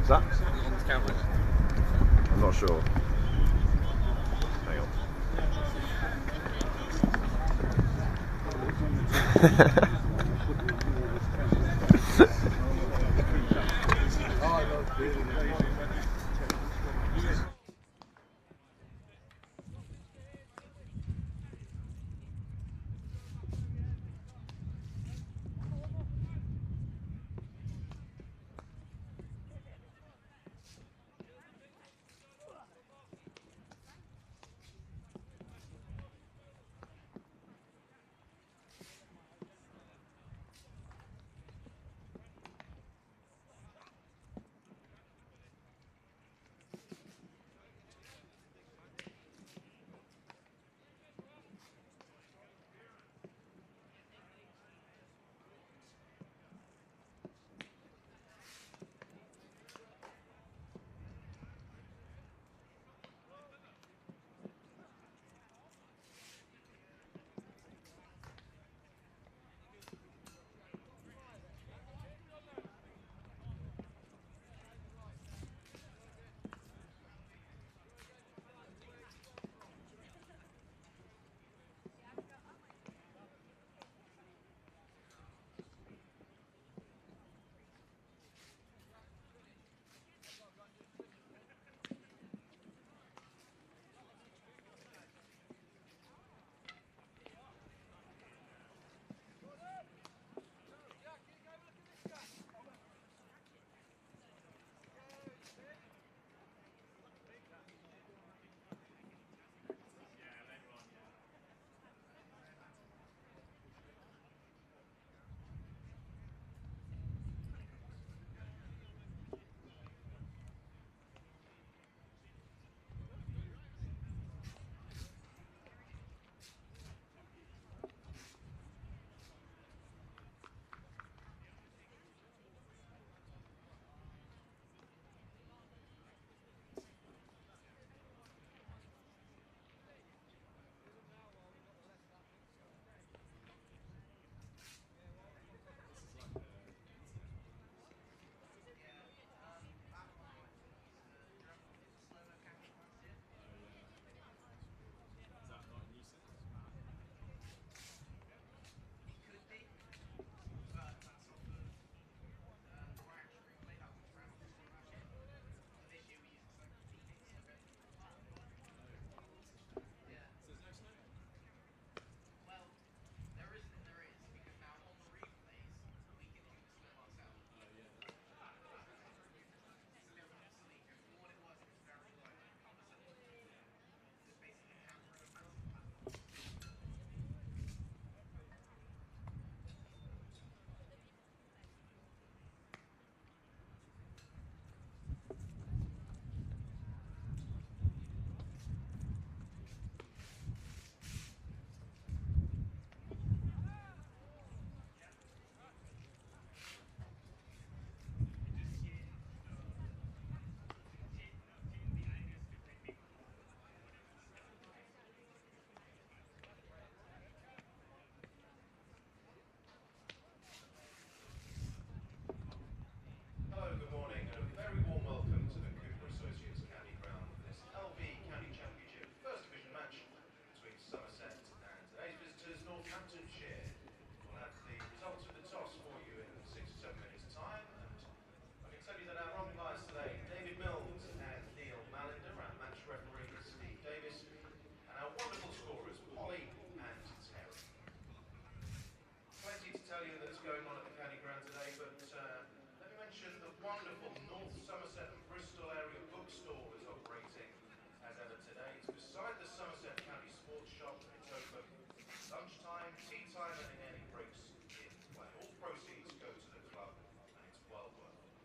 Is that? On the camera. I'm not sure. Hang on. Somerset and today's visitors Northamptonshire. We'll have the results of the toss for you in 6 or 7 minutes time, and I can tell you that our umpires today, David Milnes and Neil Mallender, our match referees Steve Davis, and our wonderful scorers Polly and Terry. Plenty to tell you that's going on at the county ground today, but let me mention the wonderful North Somerset and Bristol area bookstore is operating as ever today. It's beside the Somerset County Sports Shop. It's open lunchtime, tea time, and in any breaks in play. All proceeds go to the club, and it's well worth it.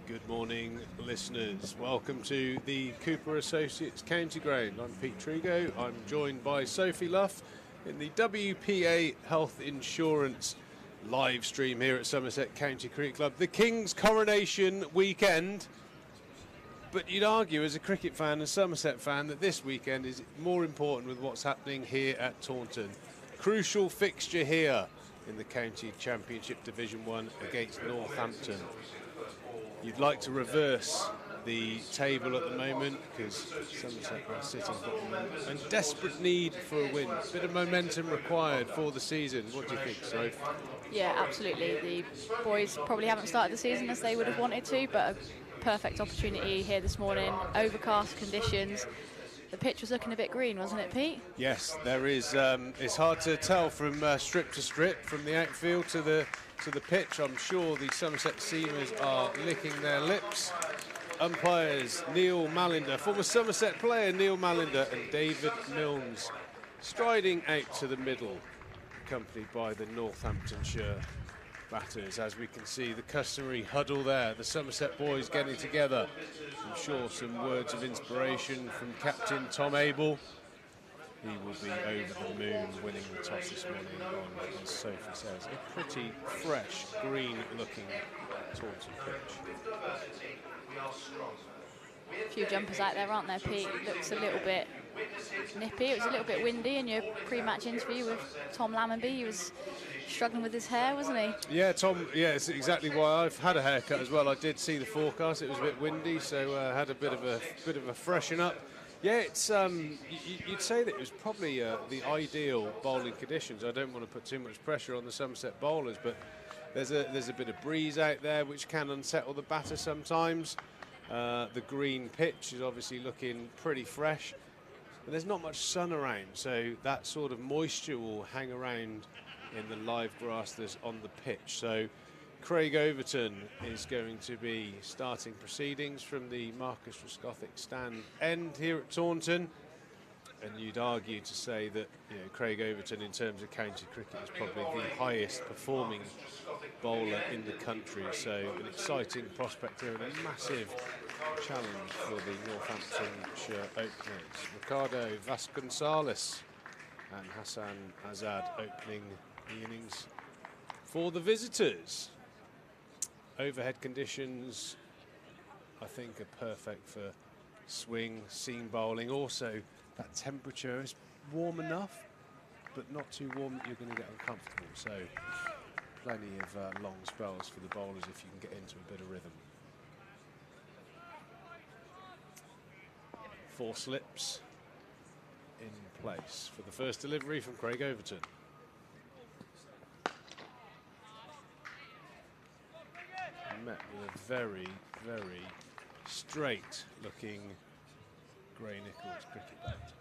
Good morning, listeners. Welcome to the Cooper Associates County Ground. I'm Pete Trigo. I'm joined by Sophie Luff in the WPA Health Insurance live stream here at Somerset County Cricket Club. The King's coronation weekend. But you'd argue as a cricket fan and Somerset fan that this weekend is more important with what's happening here at Taunton. Crucial fixture here in the County Championship Division 1 against Northampton. You'd like to reverse the table at the moment because Somerset are sitting bottom and desperate need for a win. Bit of momentum required for the season. What do you think, Soph? Yeah, absolutely. The boys probably haven't started the season as they would have wanted to, but a perfect opportunity here this morning. Overcast conditions. The pitch was looking a bit green, wasn't it, Pete? Yes, there is. It's hard to tell from strip to strip, from the outfield to the pitch. I'm sure the Somerset Seamers are licking their lips. Umpires Neil Malinder, former Somerset player Neil Malinder, and David Milnes striding out to the middle, accompanied by the Northamptonshire batters. As we can see, the customary huddle there, the Somerset boys getting together. I'm sure some words of inspiration from Captain Tom Abel. He will be over the moon winning the toss this morning on, as Sophie says, a pretty fresh, green-looking Taunton pitch. A few jumpers out there, aren't there, Pete? It looks a little bit nippy. It was a little bit windy in your pre-match interview with Tom Lammonby. He was struggling with his hair, wasn't he? Yeah, Tom, yeah, it's exactly why I've had a haircut as well. I did see the forecast. It was a bit windy, so I had a bit of a freshen up. Yeah, it's you'd say that it was probably the ideal bowling conditions. I don't want to put too much pressure on the Somerset bowlers, but there's a bit of breeze out there which can unsettle the batter sometimes. The green pitch is obviously looking pretty fresh, but there's not much sun around, so that sort of moisture will hang around in the live grass that's on the pitch. So Craig Overton is going to be starting proceedings from the Marcus Roscothic stand end here at Taunton. And you'd argue to say that, you know, Craig Overton in terms of county cricket is probably the highest performing bowler in the country. So an exciting prospect here and a massive challenge for the Northamptonshire openers. Ricardo Vasconcelos and Hassan Azad opening the innings for the visitors. Overhead conditions, I think, are perfect for swing, seam bowling. Also, that temperature is warm enough, but not too warm that you're going to get uncomfortable. So, plenty of long spells for the bowlers if you can get into a bit of rhythm. 4 slips in place for the first delivery from Craig Overton. Met with a very, very straight-looking Grey Nichols cricket bat.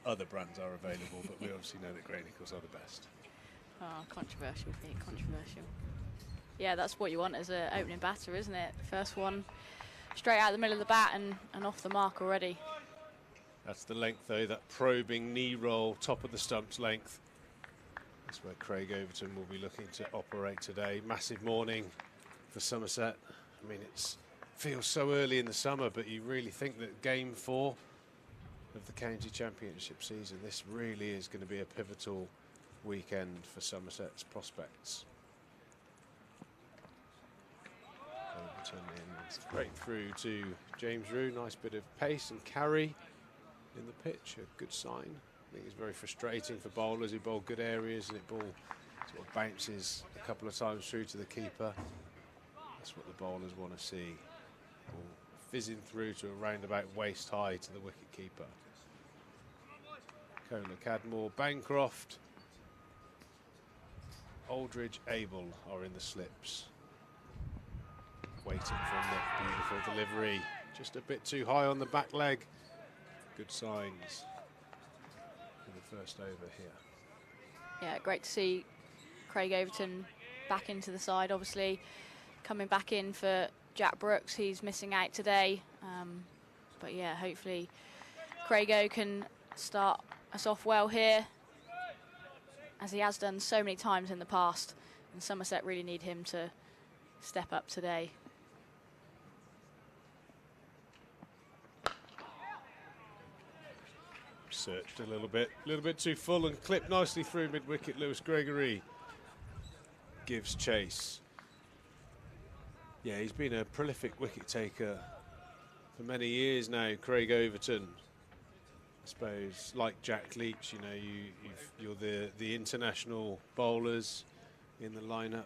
Other brands are available, but we obviously know that Grey Nichols are the best. Oh, controversial, Pete, controversial. Yeah, that's what you want as an opening batter, isn't it? First one straight out the middle of the bat and off the mark already. That's the length, though, that probing knee roll, top of the stumps length. That's where Craig Overton will be looking to operate today. Massive morning for Somerset. I mean, it feels so early in the summer, but you really think that game 4 of the county championship season, this really is going to be a pivotal weekend for Somerset's prospects. Overton in straight through to James Rue. Nice bit of pace and carry in the pitch, a good sign. I think it's very frustrating for bowlers who bowl good areas and it ball sort of bounces a couple of times through to the keeper. That's what the bowlers want to see. Ball fizzing through to a roundabout waist high to the wicket keeper. Kohler, Cadmore, Bancroft, Aldridge, Abel are in the slips. Waiting for the beautiful delivery. Just a bit too high on the back leg. Good signs for the first over here. Yeah, great to see Craig Overton back into the side, obviously. Coming back in for Jack Brooks, he's missing out today. But yeah, hopefully Craig O can start us off well here, as he has done so many times in the past. And Somerset really need him to step up today. searched a little bit too full and clipped nicely through mid-wicket. Lewis Gregory gives chase. Yeah, he's been a prolific wicket taker for many years now, Craig Overton. I suppose, like Jack Leach, you know, you're the international bowlers in the lineup.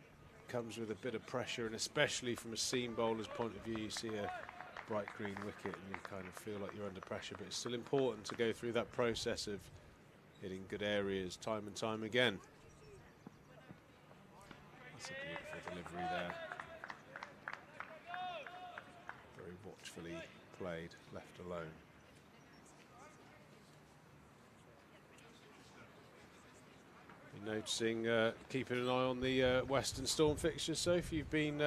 Comes with a bit of pressure, and especially from a seam bowler's point of view, you see a bright green wicket and you kind of feel like you're under pressure, but it's still important to go through that process of hitting good areas time and time again. That's a beautiful delivery there. Very watchfully played, left alone. You're noticing, keeping an eye on the Western Storm fixtures, Soph. You've been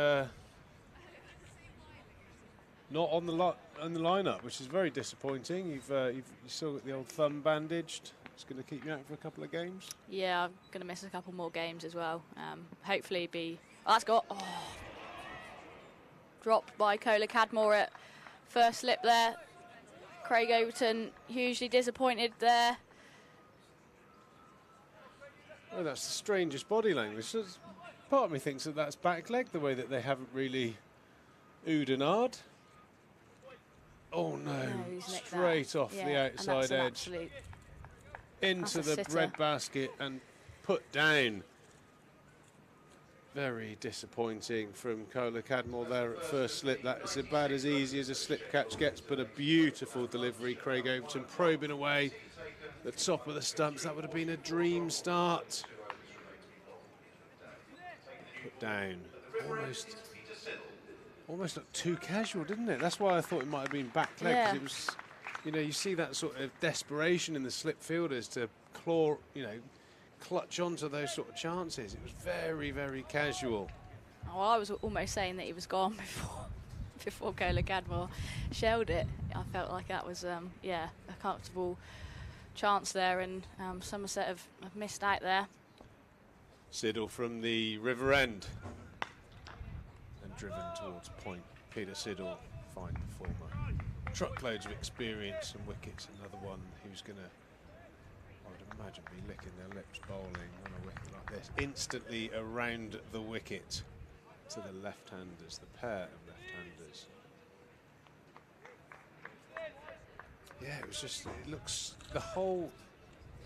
not on the lineup, which is very disappointing. You've still got the old thumb bandaged. It's going to keep you out for a couple of games. Yeah, I'm going to miss a couple more games as well. Hopefully be... Oh, that's got... Oh. Dropped by Kola Cadmore at first slip there. Craig Overton hugely disappointed there. Oh, that's the strangest body language. Part of me thinks that that's back leg, the way that they haven't really oohed and ahed. Oh no, straight off the outside edge into the bread basket and put down. Very disappointing from Kola Cadmore there at first slip. That's about as easy as a slip catch gets, but a beautiful delivery. Craig Overton probing away the top of the stumps. That would have been a dream start. Put down. Almost looked too casual, didn't it? That's why I thought it might have been back leg. Yeah. It was, you know, you see that sort of desperation in the slip fielders to claw, you know, clutch onto those sort of chances. It was very, very casual. Oh, I was almost saying that he was gone before Kola Cadmore shelled it. I felt like that was, yeah, a comfortable chance there, and Somerset have missed out there. Siddle from the river end and driven towards point. Peter Siddle, fine performer. Truckloads of experience and wickets. Another one who's going to, I would imagine, be licking their lips bowling on a wicket like this. Instantly around the wicket to the left-handers, the pair of left-handers. Yeah, it was just, it looks, the whole,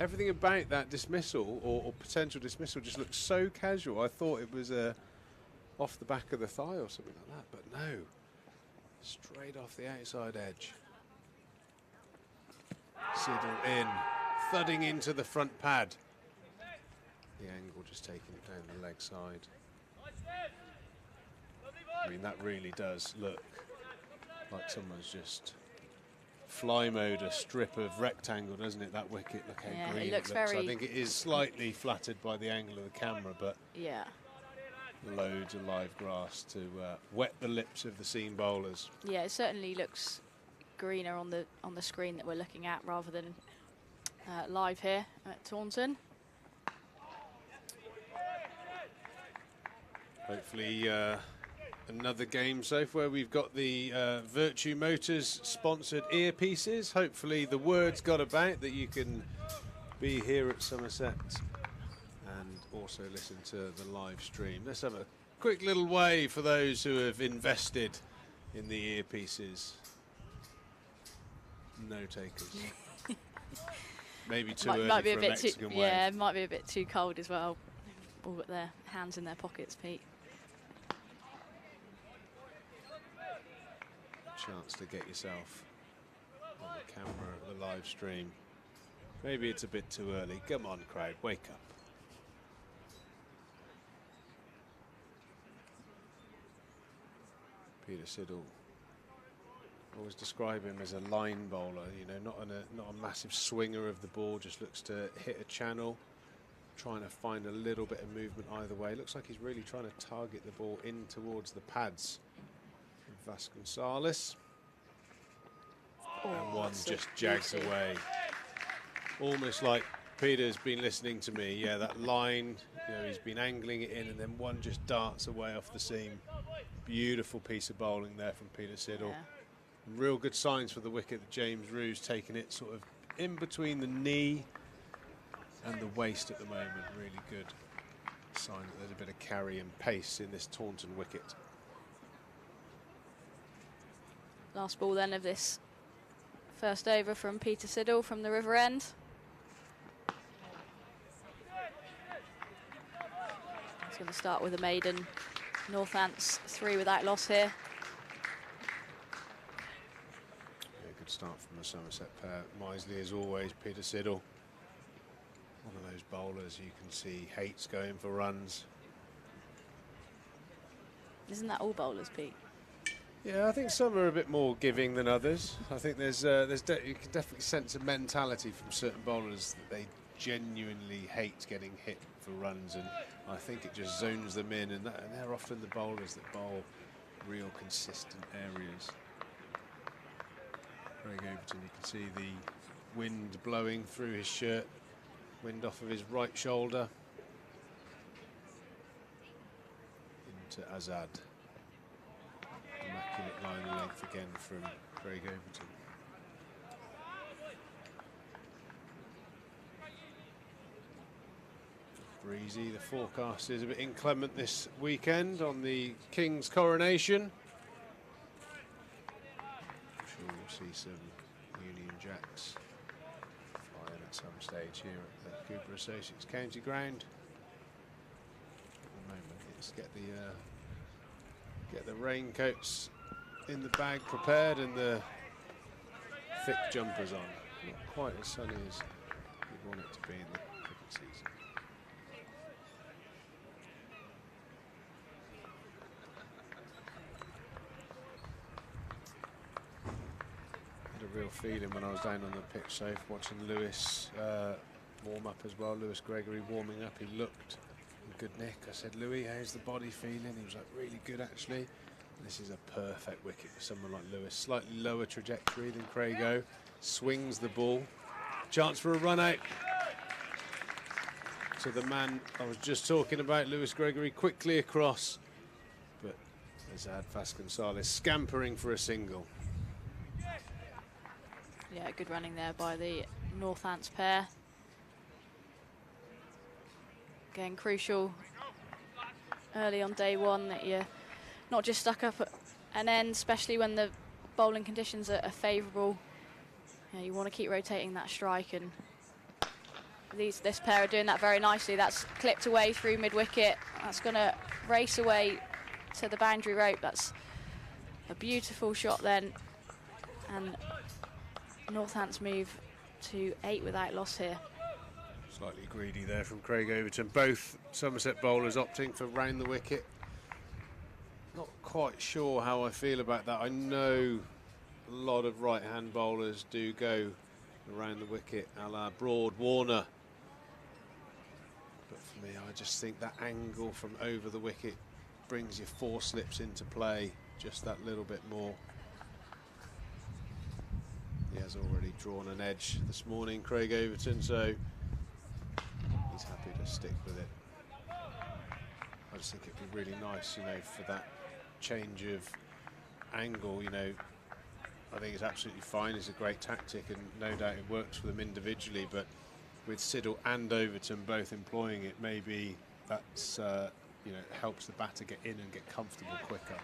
everything about that dismissal or potential dismissal just looks so casual. I thought it was off the back of the thigh or something like that, but no. Straight off the outside edge. Siddle in, thudding into the front pad. The angle just taking it down the leg side. I mean, that really does look like someone's just fly mode a strip of rectangle, doesn't it? That wicket, look how green it looks. I think it is slightly flattered by the angle of the camera, but yeah, loads of live grass to wet the lips of the seam bowlers. Yeah, it certainly looks greener on the screen that we're looking at rather than live here at Taunton. Hopefully another game, Soph, where we've got the Virtue Motors sponsored earpieces. Hopefully the word's got about that you can be here at Somerset and also listen to the live stream. Let's have a quick little wave for those who have invested in the earpieces. No takers. Maybe too early might be for a bit Mexican too, wave. yeah, it might be a bit too cold as well. All got their hands in their pockets, Pete. Chance to get yourself on the camera at the live stream. Maybe it's a bit too early. Come on, crowd, wake up. Peter Siddle. Always describe him as a line bowler, you know, not a massive swinger of the ball, just looks to hit a channel, trying to find a little bit of movement either way. Looks like he's really trying to target the ball in towards the pads. Vasconcelos, and one just jags away, almost like Peter's been listening to me. Yeah, that line, you know, he's been angling it in, and then one just darts away off the seam. Beautiful piece of bowling there from Peter Siddle. Yeah. Real good signs for the wicket that James Rue's taken it sort of in between the knee and the waist at the moment. Really good sign that there's a bit of carry and pace in this Taunton wicket. Last ball then of this first over from Peter Siddle from the River End. He's going to start with a maiden. Northants 3 without loss here. Yeah, good start from the Somerset pair. Misley as always, Peter Siddle. One of those bowlers you can see hates going for runs. Isn't that all bowlers, Pete? Yeah, I think some are a bit more giving than others. I think you can definitely sense a mentality from certain bowlers that they genuinely hate getting hit for runs, and I think it just zones them in, and they're often the bowlers that bowl real consistent areas. Craig Overton, you can see the wind blowing through his shirt, wind off of his right shoulder into Azad. Immaculate line of length again from Craig Overton. Breezy. The forecast is a bit inclement this weekend on the King's coronation. I'm sure we'll see some Union Jacks flying at some stage here at the Cooper Associates County Ground. At the moment, it's get the raincoats in the bag prepared and the thick jumpers on. Not quite as sunny as we'd want it to be in the cricket season. Had a real feeling when I was down on the pitch safe watching Lewis warm up as well. Lewis Gregory warming up. He looked in good nick. I said, Louis, how's the body feeling? He was like, really good actually. This is a perfect wicket for someone like Lewis. Slightly lower trajectory than Craigo. Swings the ball. Chance for a run out. To the man I was just talking about, Lewis Gregory, quickly across. But Azad Vasconcelos scampering for a single. Yeah, good running there by the Northants pair. Again, crucial early on day one that you're not just stuck up at an end, especially when the bowling conditions are favourable. You want to keep rotating that strike, and this pair are doing that very nicely. That's clipped away through mid-wicket. That's going to race away to the boundary rope. That's a beautiful shot then. And Northants move to 8 without loss here. Slightly greedy there from Craig Overton. Both Somerset bowlers opting for round the wicket. Not quite sure how I feel about that. I know a lot of right-hand bowlers do go around the wicket a la Broad Warner. But for me, I just think that angle from over the wicket brings your 4 slips into play just that little bit more. He has already drawn an edge this morning, Craig Overton, so he's happy to stick with it. I just think it'd be really nice, for that change of angle, I think it's absolutely fine. It's a great tactic, and no doubt it works for them individually, but with Siddle and Overton both employing it, maybe that's, helps the batter get in and get comfortable quicker.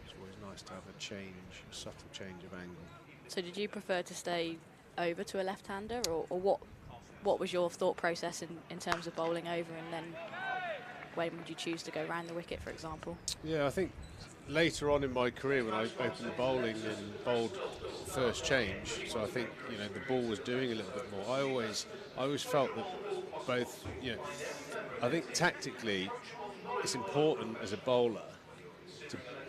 It's always nice to have a change, a subtle change of angle. So did you prefer to stay over to a left-hander, or what was your thought process in terms of bowling over, and then when would you choose to go round the wicket, for example? Yeah, I think later on in my career when I opened the bowling and bowled first change, so I think the ball was doing a little bit more. I always felt that both, I think tactically it's important as a bowler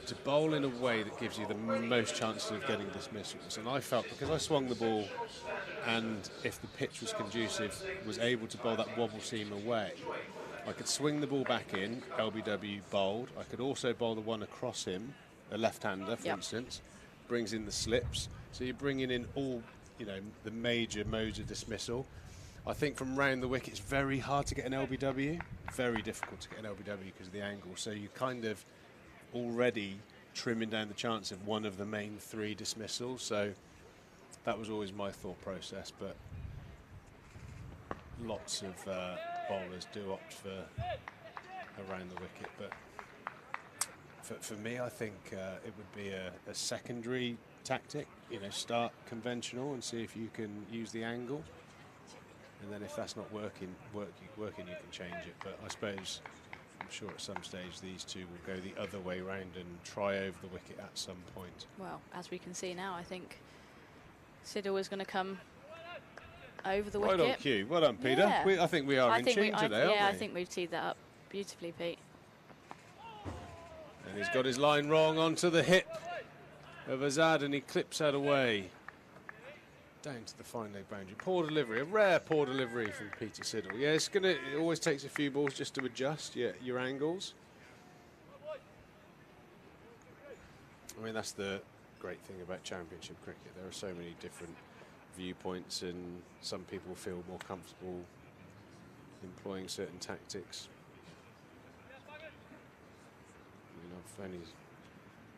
to bowl in a way that gives you the most chances of getting dismissals. And I felt, because I swung the ball and if the pitch was conducive, was able to bowl that wobble seam away, I could swing the ball back in, LBW bowled. I could also bowl the one across him, a left-hander, for instance, brings in the slips. So you're bringing in all, the major modes of dismissal. I think from round the wicket, it's very hard to get an LBW, very difficult to get an LBW because of the angle. So you kind of already trimming down the chance of one of the main 3 dismissals. So That was always my thought process, but lots of bowlers do opt for around the wicket. But for me, I think it would be a secondary tactic. You know, start conventional and see if you can use the angle, and then if that's not working, you can change it. But I suppose, I'm sure at some stage these two will go the other way round and try over the wicket at some point. Well, as we can see now, I think Cider was going to come over the wicket. Right on cue. Well done, Peter. Yeah. I think we are in tune today, aren't we? Yeah, I think we've teed that up beautifully, Pete. And he's got his line wrong onto the hip of Azad, and he clips that away. Down to the fine leg boundary. Poor delivery, a rare poor delivery from Peter Siddle. Yeah, it always takes a few balls just to adjust your angles. I mean, that's the great thing about Championship cricket. There are so many different viewpoints, and some people feel more comfortable employing certain tactics. I mean, I've only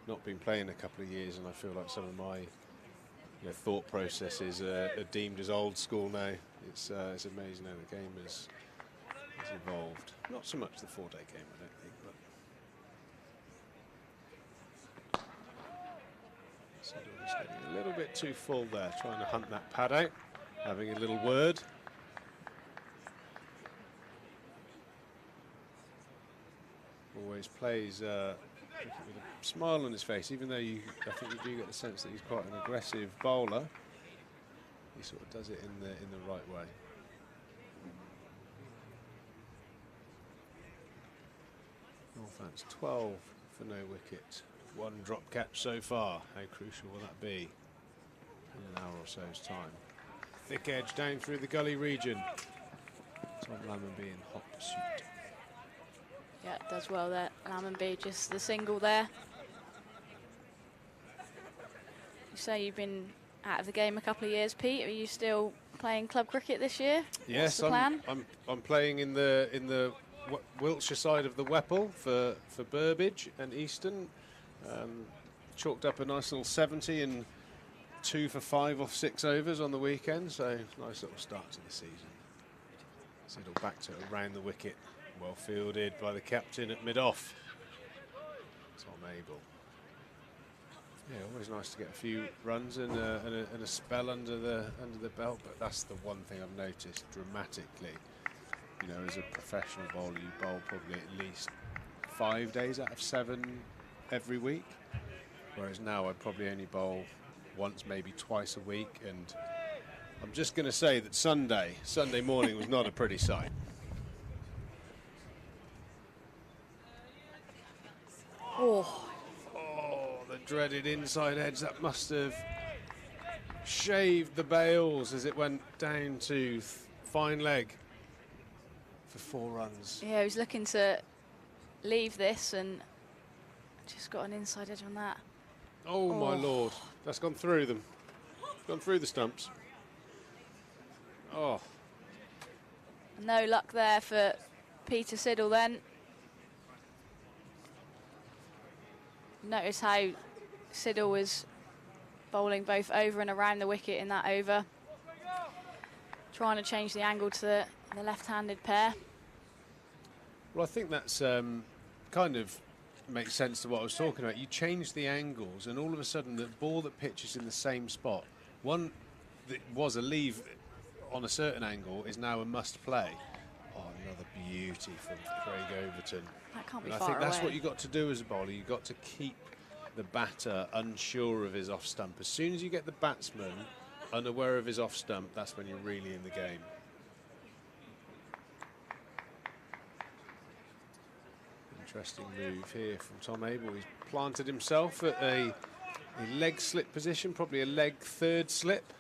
not been playing a couple of years, and I feel like some of my thought processes are deemed as old school now. It's amazing how the game has evolved. Not so much the 4-day game, I don't think, but Cider is getting a little bit too full there, trying to hunt that pad out, having a little word. Always plays with a smile on his face, even though I think you do get the sense that he's quite an aggressive bowler. He sort of does it in the right way. Northants 12 for no wicket, 1 drop catch so far. How crucial will that be in an hour or so's time? Thick edge down through the gully region. Tom Lammonby in hot pursuit. Yeah, does well there. Lammonby, just the single there. You say you've been out of the game a couple of years, Pete. Are you still playing club cricket this year? Yes, I'm playing in the Wiltshire side of the Whipple for Burbage and Easton. Chalked up a nice little 70 and 2 for 5 off 6 overs on the weekend. So nice little start to the season. Siddle back to around the wicket. Well fielded by the captain at mid-off, Tom Abel. Yeah, always nice to get a few runs and a spell under the belt, but that's the one thing I've noticed dramatically. You know, as a professional bowler, you bowl probably at least 5 days out of 7 every week, whereas now I probably only bowl once, maybe twice a week. And I'm just going to say that Sunday morning was not a pretty sight. Oh, the dreaded inside edge. That must have shaved the bails as it went down to fine leg for 4 runs. yeah, he was looking to leave this and just got an inside edge on that. Oh my lord, that's gone through them. Gone through the stumps. Oh. No luck there for Peter Siddle then. Notice how Siddle was bowling both over and around the wicket in that over. Trying to change the angle to the left-handed pair. Well, I think that's kind of makes sense to what I was talking about. You change the angles and all of a sudden the ball that pitches in the same spot, one that was a leave on a certain angle is now a must play. Oh, another beauty from Craig Overton. That can't be and far I think that's away. what you've got to do as a bowler. You've got to keep the batter unsure of his off stump. As soon as you get the batsman unaware of his off stump, that's when you're really in the game. Interesting move here from Tom Abel. He's planted himself at a leg slip position, probably a leg third slip.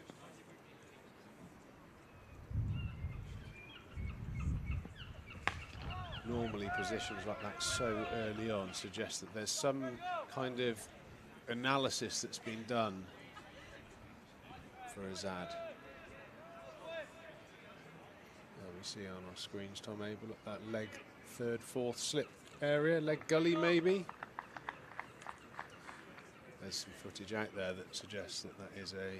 Normally positions like that so early on suggest that there's some kind of analysis that's been done for Azad. There we see on our screens Tom Abel at that leg third, fourth slip area, leg gully maybe. There's some footage out there that suggests that that is a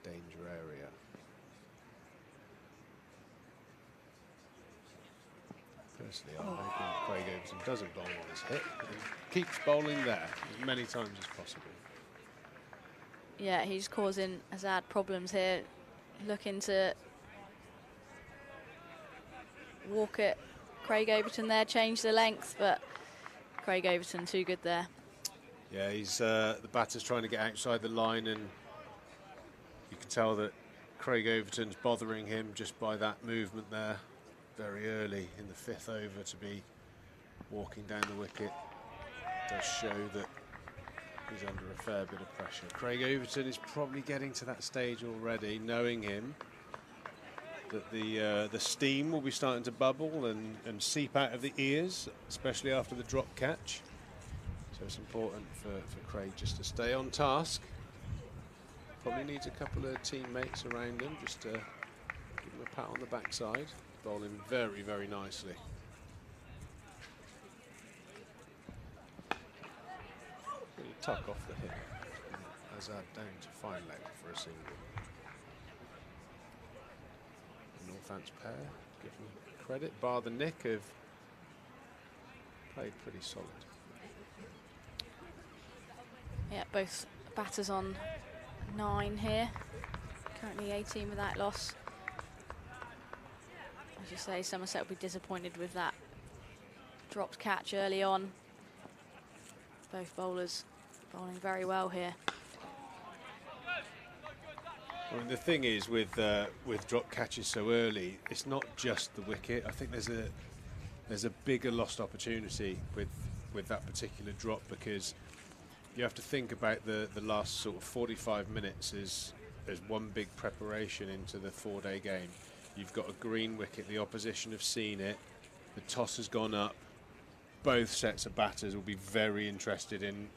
danger area. Personally, I'm hoping Craig Overton doesn't bowl on his hip and keeps bowling there as many times as possible. Yeah, he's causing Azad problems here, looking to walk at Craig Overton there, change the length, but Craig Overton too good there. Yeah, he's the batter's trying to get outside the line, and you can tell that Craig Overton's bothering him just by that movement there very early in the 5th over. To be walking down the wicket does show that he's under a fair bit of pressure. Craig Overton is probably getting to that stage already, knowing him, that the steam will be starting to bubble and seep out of the ears, especially after the drop catch. So it's important for Craig just to stay on task. Probably needs a couple of teammates around him just to give him a pat on the backside. Bowling very, very nicely. Little tuck off the hip. Azad down to fine leg for a single. Northants pair, give them credit, bar the nick, have played pretty solid. Yeah, both batters on 9 here. Currently 18 without loss. As you say, Somerset will be disappointed with that dropped catch early on. Both bowlers bowling very well here. I mean, the thing is with drop catches so early, it's not just the wicket. I think there's a bigger lost opportunity with that particular drop, because you have to think about the last sort of 45 minutes as one big preparation into the 4-day game. You've got a green wicket, the opposition have seen it, the toss has gone up. Both sets of batters will be very interested in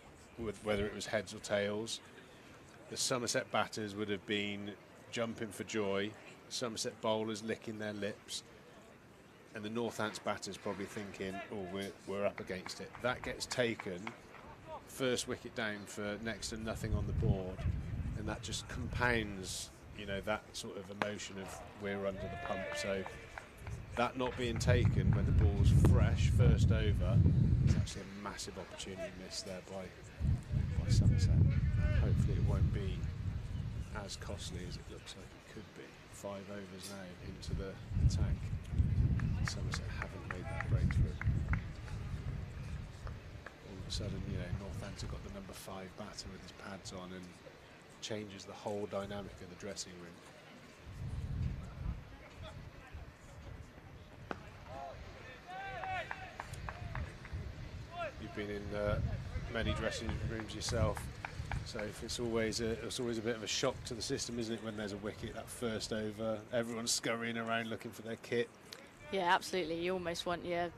whether it was heads or tails. The Somerset batters would have been jumping for joy, Somerset bowlers licking their lips, and the Northants batters probably thinking, oh, we're up against it. That gets taken, first wicket down for next to nothing on the board, and that just compounds, you know, that sort of emotion of we're under the pump. So that not being taken when the ball's fresh, first over, is actually a massive opportunity missed there by Somerset. Hopefully it won't be as costly as it looks like it could be. 5 overs now into the attack. Somerset haven't made that breakthrough. All of a sudden, you know, Northants have got the number 5 batter with his pads on and changes the whole dynamic of the dressing room. You've been in many dressing rooms yourself, so if it's always a bit of a shock to the system, isn't it, when there's a wicket that first over, everyone's scurrying around looking for their kit. Yeah, absolutely. You almost want your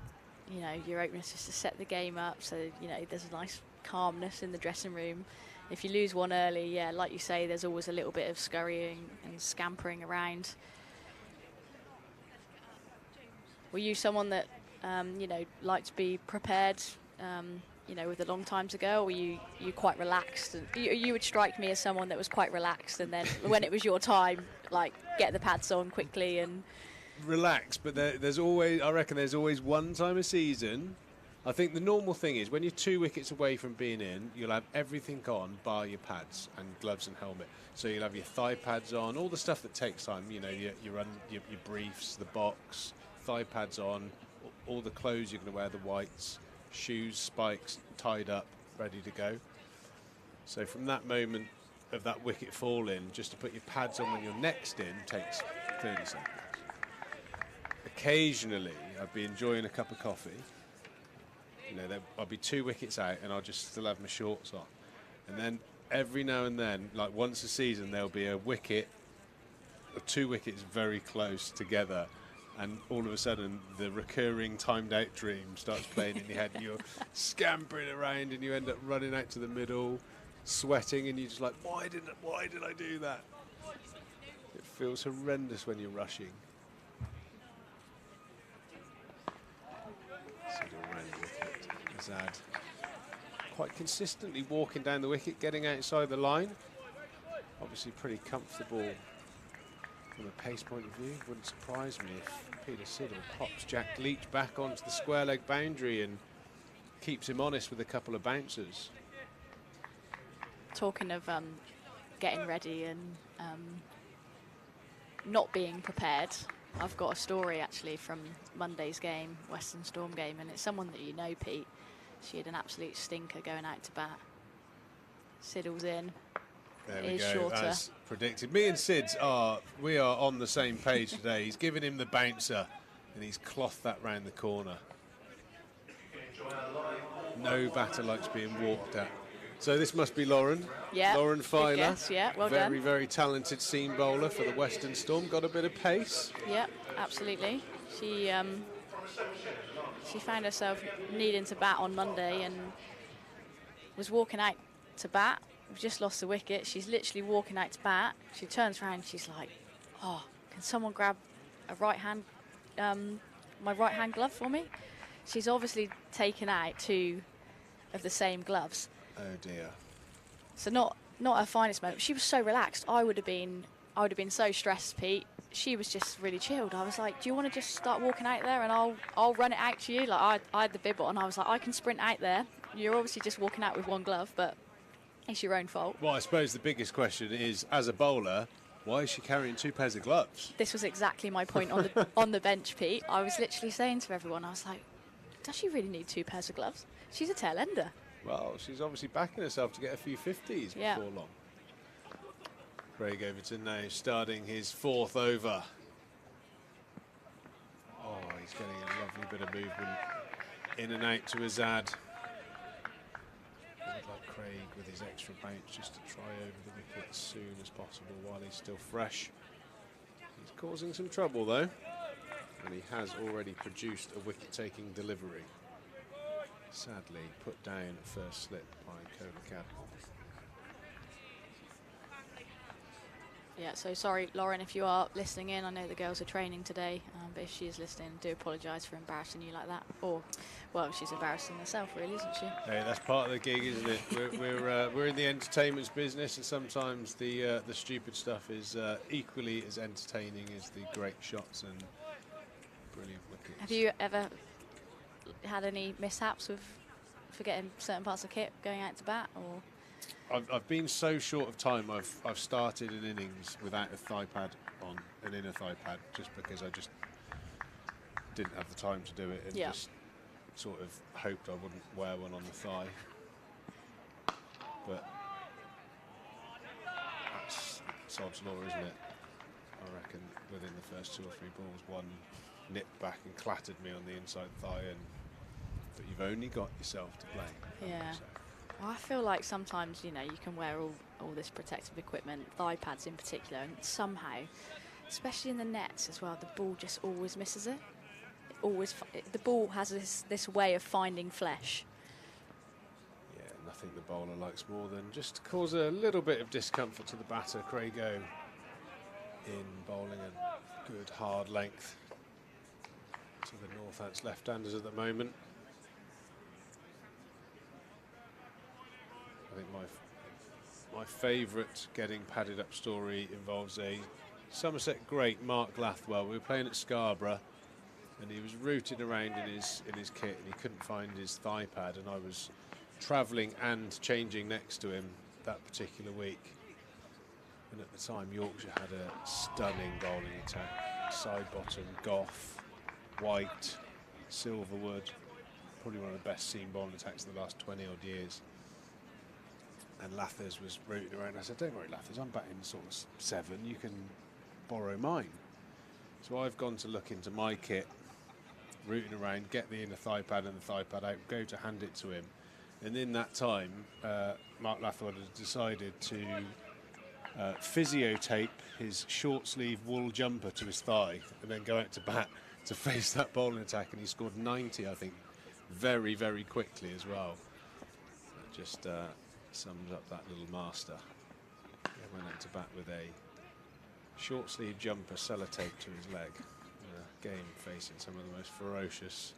openers just to set the game up, so there's a nice calmness in the dressing room. If you lose one early, yeah, like you say, there's always a little bit of scurrying and scampering around. Were you someone that liked to be prepared with a long time to go, or were you quite relaxed? And you would strike me as someone that was quite relaxed, and then when it was your time, like, get the pads on quickly and relax. But there's always one time a season. I think the normal thing is when you're 2 wickets away from being in, you'll have everything on bar your pads and gloves and helmet. So you'll have your thigh pads on, all the stuff that takes time, your briefs, the box, thigh pads on, all the clothes you're going to wear, the whites, shoes, spikes, tied up, ready to go. So from that moment of that wicket fall in, just to put your pads on when you're next in takes 30 seconds. Occasionally, I'd be enjoying a cup of coffee. I'll be 2 wickets out and I'll just still have my shorts on. And then every now and then, like once a season, there'll be a wicket, or 2 wickets very close together. And all of a sudden, the recurring timed out dream starts playing in your head. And you're scampering around and you end up running out to the middle, sweating, and you're just like, why did I do that? It feels horrendous when you're rushing. Azad quite consistently walking down the wicket, getting outside the line. obviously pretty comfortable from a pace point of view. Wouldn't surprise me if Peter Cider pops Jack Leach back onto the square leg boundary and keeps him honest with a couple of bouncers. Talking of getting ready and not being prepared, I've got a story actually from Monday's game, Western Storm game, and it's someone that you know, Pete. She had an absolute stinker going out to bat. Siddle's in. There It we is go, shorter. as predicted. Me and Sids we are on the same page today. He's given him the bouncer and he's clothed that round the corner. No batter likes being walked at. So this must be Lauren. Yeah, Lauren good Filer. guess, yeah, well done. Very, very talented seam bowler for the Western Storm. Got a bit of pace. Yeah, absolutely. She found herself needing to bat on Monday and was walking out to bat. We've just lost the wicket. She's literally walking out to bat. She turns around. She's like, "Oh, can someone grab a right hand, my right hand glove for me?" She's obviously taken out 2 of the same gloves. Oh dear. So not her finest moment. She was so relaxed. I would have been so stressed, Pete. She was just really chilled. I was like, "Do you want to just start walking out there and I'll run it out to you?" Like I had the bib on. I was like, "I can sprint out there. You're obviously just walking out with 1 glove, but it's your own fault." Well, I suppose the biggest question is, as a bowler, why is she carrying 2 pairs of gloves? This was exactly my point on the on the bench, Pete. I was literally saying to everyone, I was like, "Does she really need 2 pairs of gloves? She's a tail ender." Well, she's obviously backing herself to get a few 50s Yeah. before long. Craig Overton now starting his 4th over. Oh, he's getting a lovely bit of movement in and out to Azad. I would like Craig with his extra bounce just to try over the wicket as soon as possible while he's still fresh. He's causing some trouble though, and he has already produced a wicket-taking delivery. Sadly put down at first slip by Kolakad. Yeah, so sorry, Lauren, if you are listening in. I know the girls are training today, but if she is listening, I do apologise for embarrassing you like that. Or, well, she's embarrassing herself, really, isn't she? Hey, that's part of the gig, isn't it? We're in the entertainment business, and sometimes the stupid stuff is equally as entertaining as the great shots and brilliant wickets. Have you ever had any mishaps with forgetting certain parts of kit going out to bat, or? I've been so short of time. I've started an innings without a thigh pad on, an inner thigh pad, just because I just didn't have the time to do it, and Yeah. just sort of hoped I wouldn't wear one on the thigh. But that's sod's law, isn't it? I reckon within the first 2 or 3 balls, one nipped back and clattered me on the inside thigh, but you've only got yourself to blame. Yeah. So. Well, I feel like sometimes, you know, you can wear all this protective equipment, thigh pads in particular, and somehow, especially in the nets as well, the ball just always misses it. The ball has this way of finding flesh. Yeah, nothing the bowler likes more than just to cause a little bit of discomfort to the batter. Craigo in bowling a good hard length to the Northants left-handers at the moment. I think my favourite getting padded up story involves a Somerset great, Mark Lathwell. We were playing at Scarborough, and he was rooting around in his kit, and he couldn't find his thigh pad, and I was travelling and changing next to him that particular week. And at the time, Yorkshire had a stunning bowling attack: side bottom, Gough, White, Silverwood. Probably one of the best seam bowling attacks of the last 20 odd years. And Lathers was rooting around. I said, "Don't worry, Lathers, I'm batting sort of 7. You can borrow mine." So I've gone to look into my kit, rooting around, get the inner thigh pad and the thigh pad out, go to hand it to him. And in that time, Mark Lathwell had decided to physiotape his short sleeve wool jumper to his thigh and then go out to bat to face that bowling attack. And he scored 90, I think, very, very quickly as well. That just sums up that little master. He went out to bat with a short sleeve jumper sellotape to his leg. A game facing some of the most ferocious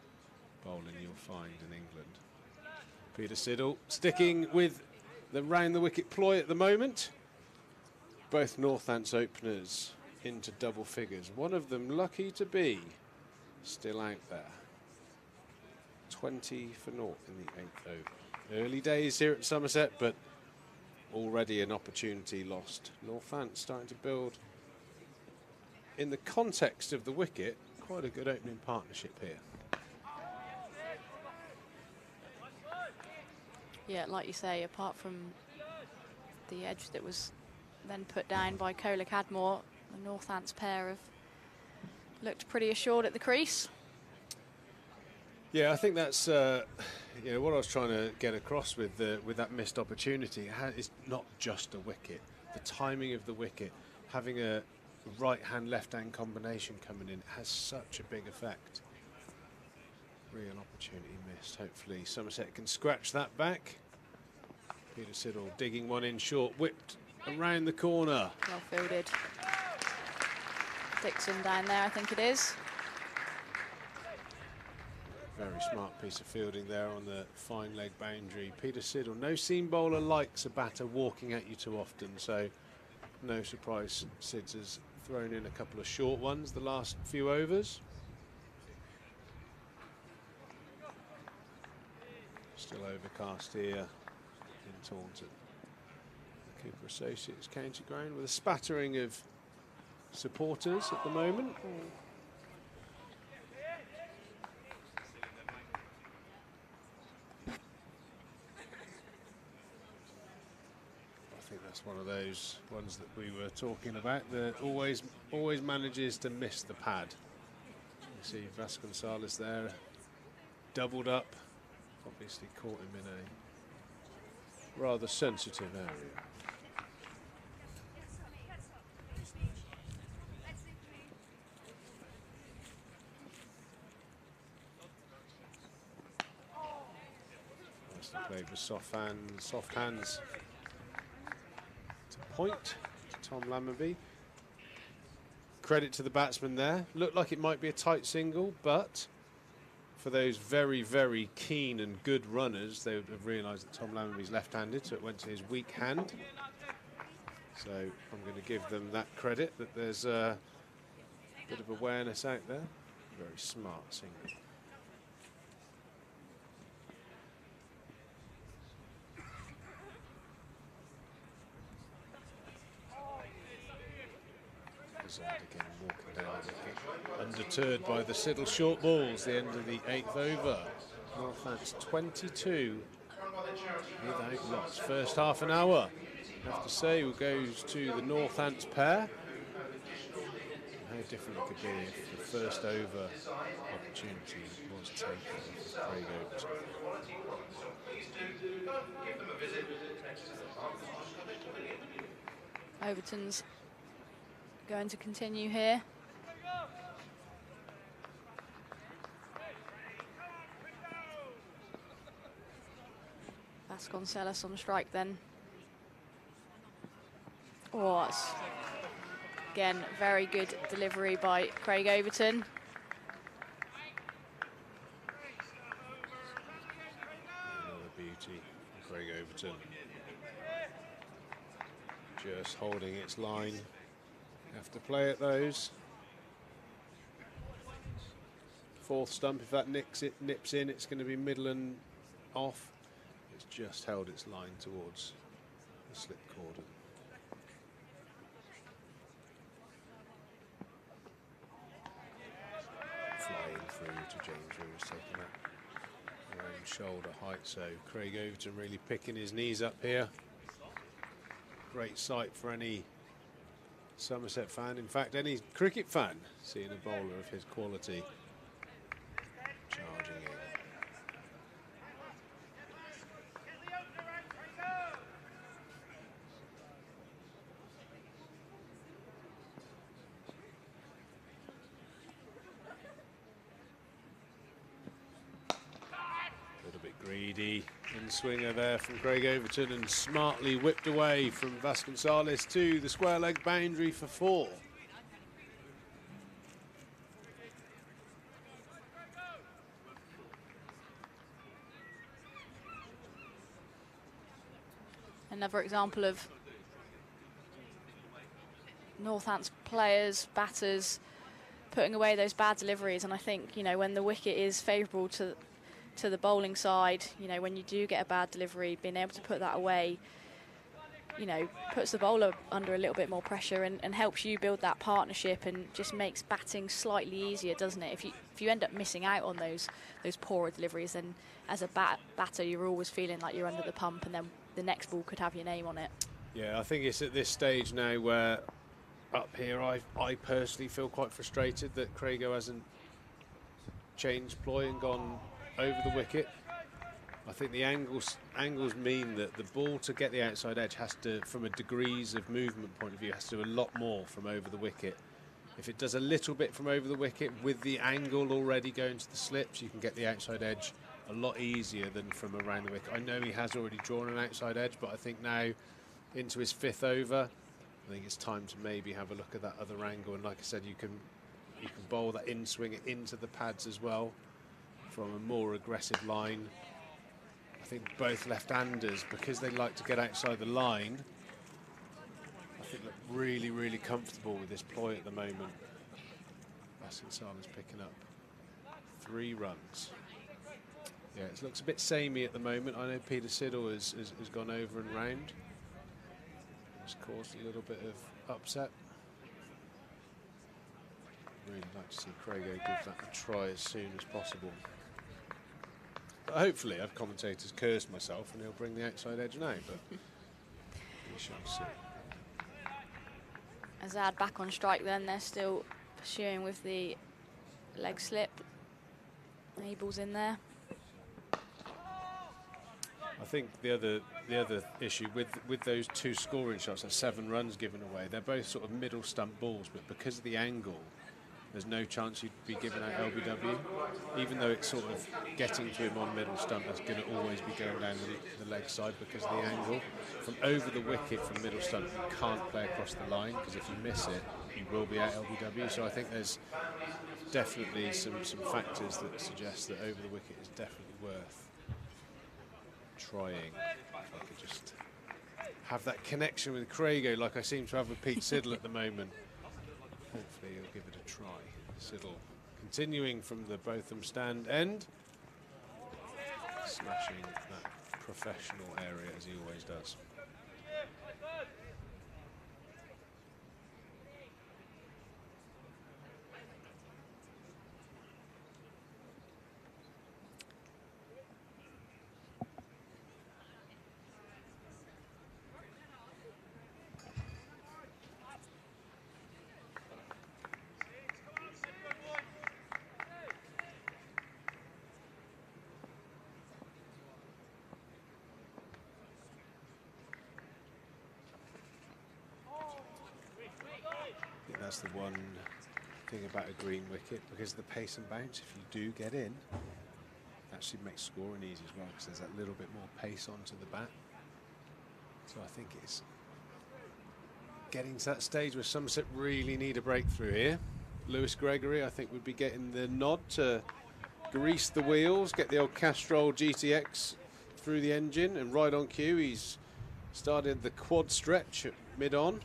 bowling you'll find in England. Peter Siddle sticking with the round the wicket ploy at the moment. Both Northants openers into double figures. One of them lucky to be still out there. 20 for naught in the 8th over. Early days here at Somerset, but already an opportunity lost. Northants starting to build, in the context of the wicket, quite a good opening partnership here. Yeah, like you say, apart from the edge that was then put down by Cola Cadmore, the Northants pair have looked pretty assured at the crease. Yeah, I think that's you know, what I was trying to get across with that missed opportunity. It's not just a wicket. The timing of the wicket, having a right-hand, left-hand combination coming in has such a big effect. Real opportunity missed. Hopefully Somerset can scratch that back. Peter Siddle digging one in short, whipped around the corner. Well fielded. Dixon down there, I think it is. Very smart piece of fielding there on the fine leg boundary. Peter Siddle, no seam bowler likes a batter walking at you too often, so no surprise Sids has thrown in a couple of short ones the last few overs. Still overcast here in Taunton. The Cooper Associates County Ground with a spattering of supporters at the moment. I think that's one of those ones that we were talking about that always manages to miss the pad. You see Vasconcelos there, doubled up, obviously caught him in a rather sensitive area. Nicely played with soft hands to point to Tom Lammerby. Credit to the batsman there. Looked like it might be a tight single, but for those very, very keen and good runners, they would have realised that Tom Lammerby's left-handed, so it went to his weak hand. So I'm going to give them that credit, that there's a bit of awareness out there. Very smart single. Again, walking down the wicket, undeterred by the Siddle short balls, the end of the 8th over. Northants 22 without loss. First half an hour, I have to say, goes to the Northants pair. How different it could be if the first over opportunity was taken with Craig Overton. Overton's going to continue here. Vasconcelos on strike then. Oh, it's, again, very good delivery by Craig Overton. Another beauty, Craig Overton. Just holding its line. Have to play at those. Fourth stump, if that nips in, it's going to be middle and off. It's just held its line towards the slip cordon. Flying through to James Lewis, taking that around shoulder height. So Craig Overton really picking his knees up here. Great sight for any Somerset fan, in fact any cricket fan, seeing a bowler of his quality charging in. A little bit greedy in swinger there from Craig Overton, and smartly whipped away from Vasconcelos to the square leg boundary for 4. Another example of Northants players, batters, putting away those bad deliveries. And I think, you know, when the wicket is favourable to the bowling side, you know, when you do get a bad delivery, being able to put that away, you know, puts the bowler under a little bit more pressure and helps you build that partnership and just makes batting slightly easier, doesn't it? If you end up missing out on those poorer deliveries, then as a batter, you're always feeling like you're under the pump, and then the next ball could have your name on it. Yeah, I think it's at this stage now where up here I personally feel quite frustrated that Craigo hasn't changed ploy and gone over the wicket. I think the angles mean that the ball, to get the outside edge, has to, from a degrees of movement point of view, has to do a lot more from over the wicket. If it does a little bit from over the wicket with the angle already going to the slips, you can get the outside edge a lot easier than from around the wicket. I know he has already drawn an outside edge, but I think now into his 5th over, I think it's time to maybe have a look at that other angle. And like I said, you can bowl that in swing into the pads as well from a more aggressive line. I think both left-handers, because they like to get outside the line, I think look really, really comfortable with this ploy at the moment. Basin Sala's picking up 3 runs. Yeah, it looks a bit samey at the moment. I know Peter Siddle has gone over and round. It's caused a little bit of upset. Really like to see Craigo give that a try as soon as possible. But hopefully, I've commentators cursed myself and he'll bring the outside edge now, but we shall see. Azad back on strike then. They're still pursuing with the leg slip. Abel's in there. I think the other issue with those 2 scoring shots, that's 7 runs given away. They're both sort of middle stump balls, but because of the angle, there's no chance you'd be giving out LBW. Even though it's sort of getting to him on middle stump, that's going to always be going down the leg side because of the angle. From over the wicket from middle stump, you can't play across the line, because if you miss it, you will be out LBW. So I think there's definitely some factors that suggest that over the wicket is definitely worth trying. If I could just have that connection with Craigo like I seem to have with Pete Siddle at the moment. Hopefully he'll give it a try. Siddle continuing from the Botham stand end, smashing that professional area as he always does. That's the one thing about a green wicket, because of the pace and bounce. If you do get in, actually makes scoring easy as well, because there's that little bit more pace onto the bat. So I think it's getting to that stage where Somerset really need a breakthrough here. Lewis Gregory, I think, would be getting the nod to grease the wheels, get the old Castrol GTX through the engine, and right on cue. He's started the quad stretch at mid-on.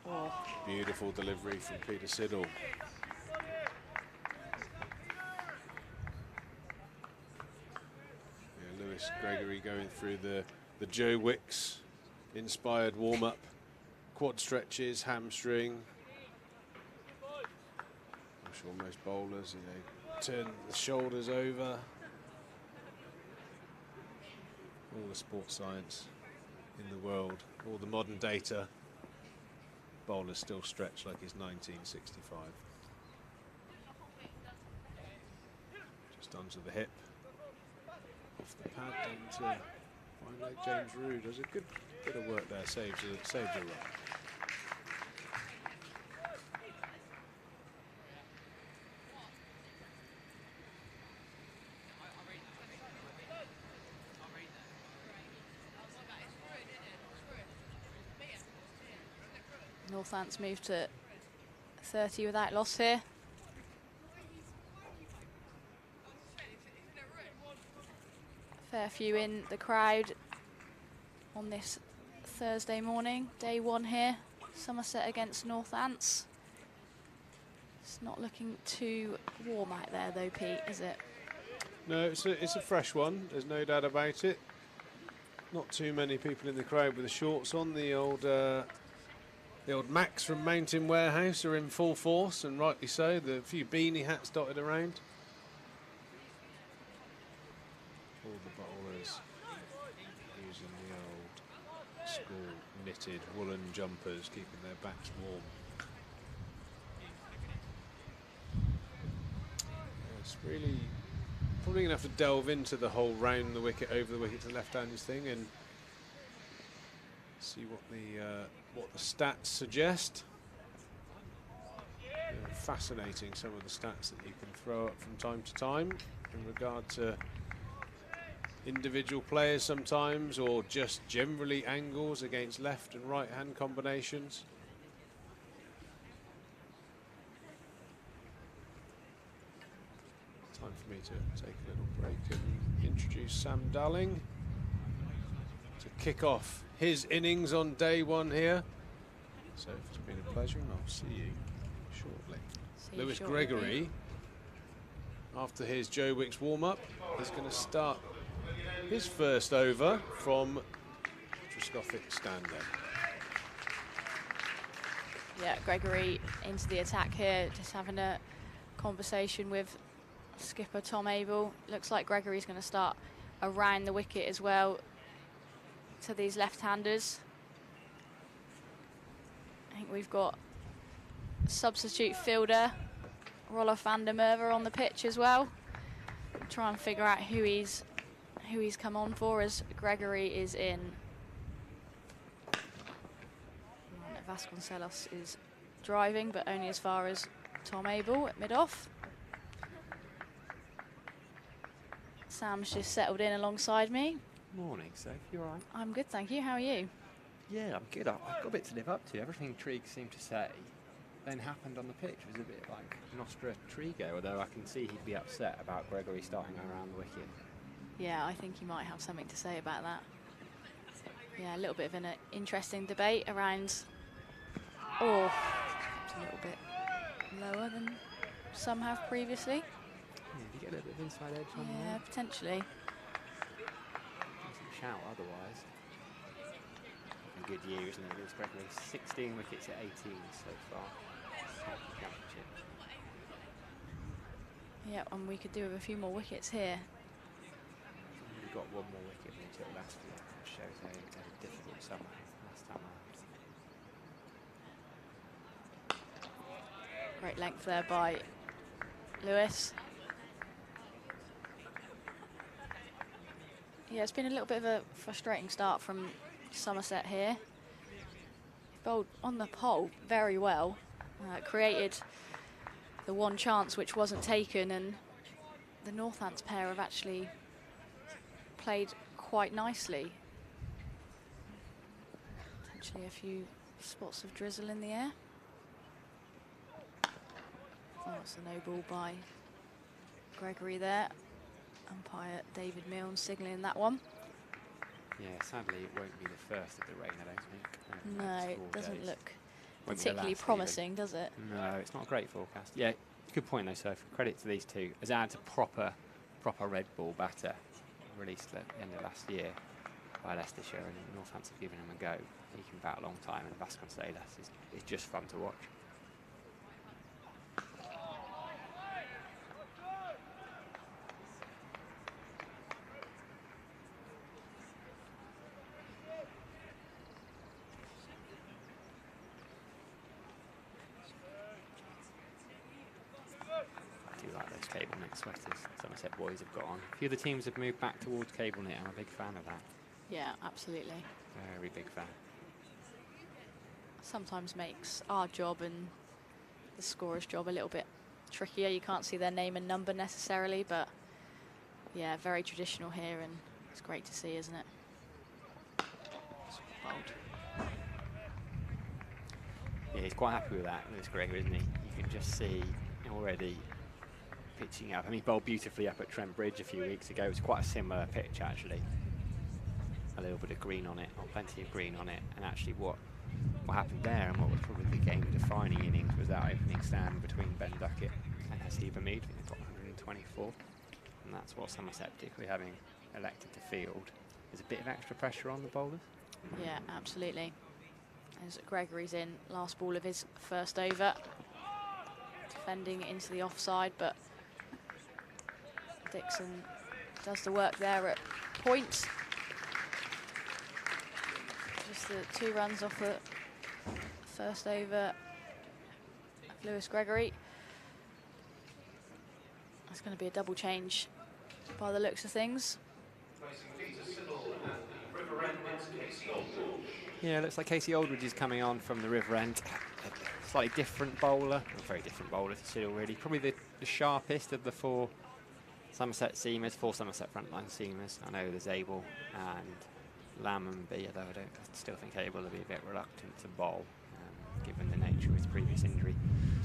Oh. Beautiful delivery from Peter Siddle. Yeah, Lewis Gregory going through the Joe Wicks inspired warm-up. Quad stretches, hamstring. I'm sure most bowlers, turn the shoulders over. All the sports science in the world, all the modern data. Bowlers still stretch like it's 1965. Just onto the hip, off the pad, into fine leg. James Rue does a good bit of work there, saves a run. Northants move to 30 without loss here. Fair few in the crowd on this Thursday morning, day 1 here. Somerset against Northants. It's not looking too warm out there though, Pete, is it? No, it's a fresh one. There's no doubt about it. Not too many people in the crowd with the shorts on. The old Macs from Mountain Warehouse are in full force, and rightly so. The few beanie hats dotted around. All the bowlers using the old school knitted woolen jumpers, keeping their backs warm. It's really probably going to have to delve into the whole round the wicket, over the wicket to left-handers thing, and see what the stats suggest. Fascinating, some of the stats that you can throw up from time to time in regard to individual players sometimes, or just generally angles against left and right hand combinations. Time for me to take a little break and introduce Sam Dalling to kick off his innings on day 1 here. So it's been a pleasure, and I'll see you shortly. Lewis Gregory, after his Joe Wicks warm-up, is going to start his first over from Troscothic stand there. Yeah, Gregory into the attack here, just having a conversation with skipper Tom Abel. Looks like Gregory's going to start around the wicket as well to these left-handers. I think we've got substitute fielder Rollo van der Merwe on the pitch as well. Try and figure out who he's come on for, as Gregory is in. Vasconcelos is driving, but only as far as Tom Abel at mid-off. Sam's just settled in alongside me. Morning, Soph. You all right? I'm good, thank you. How are you? Yeah, I'm good. I've got a bit to live up to. Everything Trigg seemed to say then happened on the pitch. It was a bit like Nostra Trigo, although I can see he'd be upset about Gregory starting around the wicket. Yeah, I think he might have something to say about that. Yeah, a little bit of an interesting debate around... Oh, it's a little bit lower than some have previously. Yeah, if you get a little bit of inside edge on Yeah, there. potentially. Doesn't shout otherwise. A good year, isn't it? Lewis Gregory, 16 wickets at 18 so far. Championship. Yeah, and we could do with a few more wickets here. We got 1 more wicket than he took last year, which shows how difficult summer last time around. Great length there by Lewis. Yeah, it's been a little bit of a frustrating start from Somerset here. Bowled on the pole very well. Created the 1 chance which wasn't taken, and the Northants pair have actually played quite nicely. Potentially a few spots of drizzle in the air. Oh, it's a no ball by Gregory there. Umpire David Milne signalling that one. Yeah, sadly it won't be the first of the rain, I don't think. No, it doesn't look Won't be the particularly last promising, does it? No, it's not a great forecast. Yeah, good point though, Soph. Credit to these two. Azad's a proper red ball batter, released at the end of last year by Leicestershire, and Northants have given him a go. He can bat a long time, and Vasconcelos is just fun to watch. Cable knit sweaters Somerset boys have got on. A few of the teams have moved back towards cable knit. I'm a big fan of that. Yeah, absolutely. Very big fan. Sometimes makes our job and the scorer's job a little bit trickier. You can't see their name and number necessarily, but yeah, very traditional here, and it's great to see, isn't it? It's bold. Yeah, he's quite happy with that, Lewis Gregory, isn't he? You can just see already pitching up. I mean, he bowled beautifully up at Trent Bridge a few weeks ago. It was quite a similar pitch, actually. A little bit of green on it, or plenty of green on it, and actually what happened there and what was probably the game-defining innings was that opening stand between Ben Duckett and Haseeb Hameed. I think they got 124, and that's what Somerset, particularly having elected to field, is a bit of extra pressure on the bowlers. Yeah, absolutely. As Gregory's in, last ball of his first over, defending into the offside, but Dixon does the work there at point. Just the 2 runs off the first over of Lewis Gregory. That's going to be a double change by the looks of things. Yeah, looks like Casey Aldridge is coming on from the River End. A slightly different bowler, a very different bowler to Cider really. Probably the sharpest of the 4 Somerset seamers, 4 Somerset frontline seamers. I know there's Abel and Lamb and B, although I still think Abel will be a bit reluctant to bowl, given the nature of his previous injury.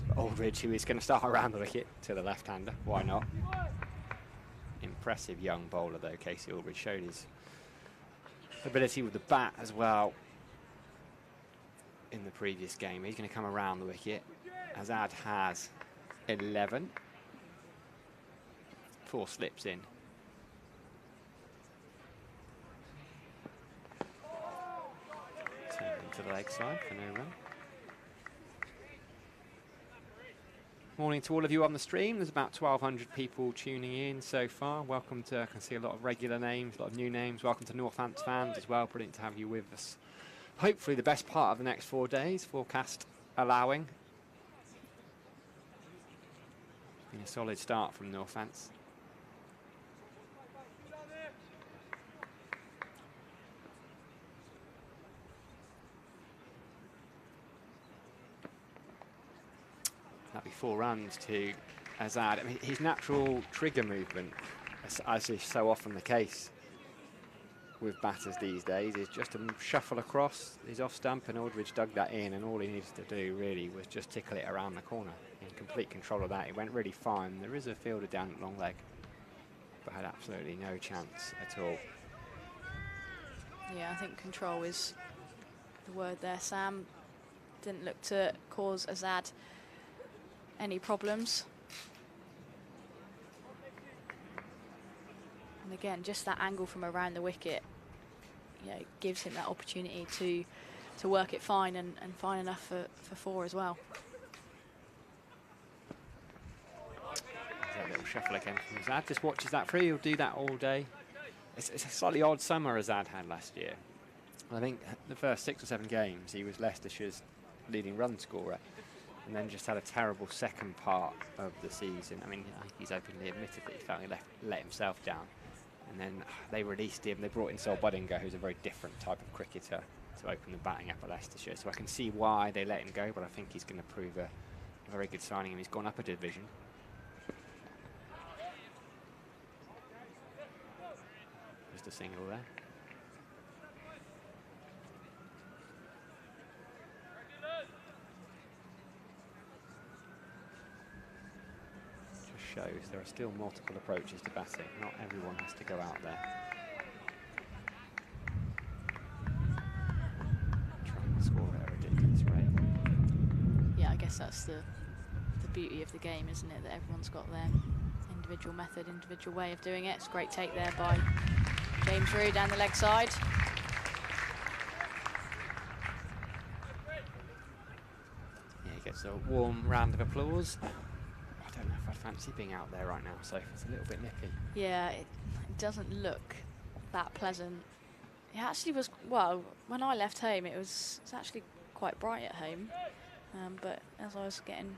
But Aldridge, who is going to start around the wicket to the left-hander, why not? Impressive young bowler though, Casey Aldridge. Showed his ability with the bat as well in the previous game. He's going to come around the wicket. Azad has 11. 4 slips in. Turn into the leg side for no run. Morning to all of you on the stream. There's about 1,200 people tuning in so far. Welcome to, I can see a lot of regular names, a lot of new names. Welcome to Northants fans as well. Brilliant to have you with us. Hopefully the best part of the next 4 days, forecast allowing. Been a solid start from Northants. That'd be 4 runs to Azad. I mean, his natural trigger movement, as is so often the case with batters these days, is just to shuffle across his off stump, and Aldridge dug that in, and all he needed to do really was just tickle it around the corner. In complete control of that, it went really fine. There is a fielder down at long leg, but had absolutely no chance at all. Yeah, I think control is the word there, Sam. Didn't look to cause Azad any problems. And again, just that angle from around the wicket, you know, gives him that opportunity to work it fine and fine enough for 4 as well. There's a little shuffle again from Azad. Just watches that free. He'll do that all day. It's a slightly odd summer Azad had last year. I think the first 6 or 7 games he was Leicestershire's leading run scorer, and then just had a terrible second part of the season. I mean, I think he's openly admitted that he felt he let himself down. And then they released him. They brought in Sol Buddinger, who's a very different type of cricketer, to open the batting up at Leicestershire. So I can see why they let him go, but I think he's going to prove a very good signing, and he's gone up a division. Just a single there. Shows there are still multiple approaches to batting. Not everyone has to go out there. Trying to score at a ridiculous rate. Yeah, I guess that's the beauty of the game, isn't it? That everyone's got their individual method, individual way of doing it. It's a great take there by James Rue down the leg side. Yeah, he gets a warm round of applause. I don't know if I'd fancy being out there right now, so it's a little bit nippy. Yeah, it doesn't look that pleasant. It actually was, well, when I left home, it's actually quite bright at home. But as I was getting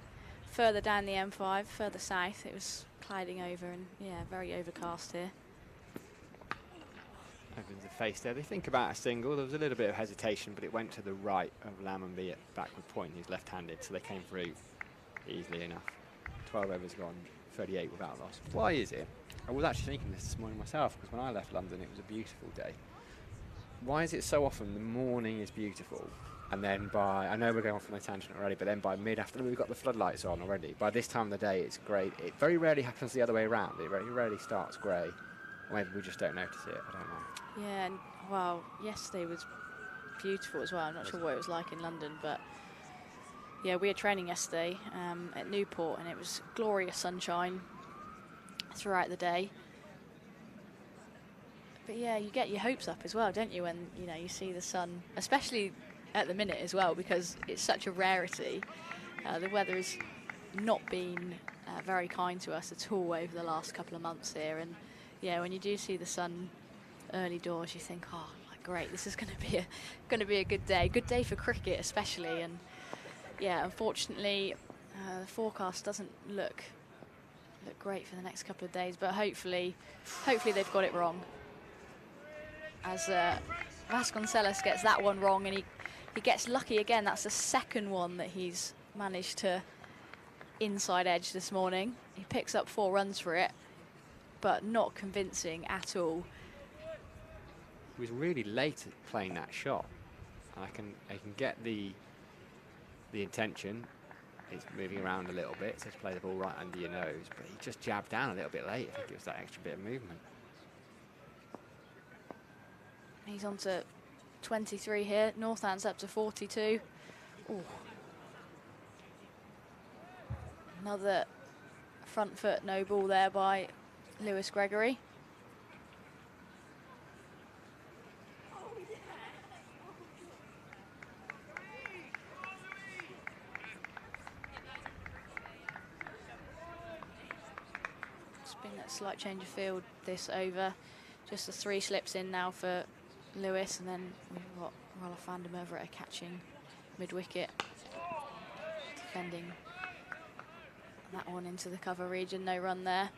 further down the M5, further south, it was clouding over, and yeah, very overcast here. Opens the face there. They think about a single. There was a little bit of hesitation, but it went to the right of Lammonby at backward point. He's left-handed, so they came through easily enough. 12 overs gone, 38 without loss. Why is it? I was actually thinking this morning myself, because when I left London it was a beautiful day. Why is it so often the morning is beautiful, and then by, I know we're going off on a tangent already, but then by mid-afternoon we've got the floodlights on already. By this time of the day it's great. It very rarely happens the other way around. It very rarely starts grey Maybe we just don't notice it. I don't know. Yeah, and well, yesterday was beautiful as well. I'm not sure what it was like in London, but yeah, we had training yesterday at Newport, and it was glorious sunshine throughout the day. But yeah, you get your hopes up as well, don't you, when you see the sun, especially at the minute as well, because it's such a rarity. The weather has not been very kind to us at all over the last couple of months here, and yeah, when you do see the sun early doors, you think, oh, great, this is going to be a good day for cricket especially. And yeah, unfortunately, the forecast doesn't look great for the next couple of days, but hopefully they've got it wrong. As Vasconcelos gets that one wrong, and he gets lucky again. That's the second one that he's managed to inside edge this morning. He picks up 4 runs for it, but not convincing at all. He was really late at playing that shot. I can get the intention. It's moving around a little bit, so to play the ball right under your nose, but he just jabbed down a little bit late. I think it was that extra bit of movement. He's on to 23 here. Northants up to 42. Ooh. Another front foot no ball there by Lewis Gregory. It's been a slight change of field this over. Just the 3 slips in now for Lewis, and then we've got Rolf van der Merwe catching mid-wicket, defending that one into the cover region. No run there.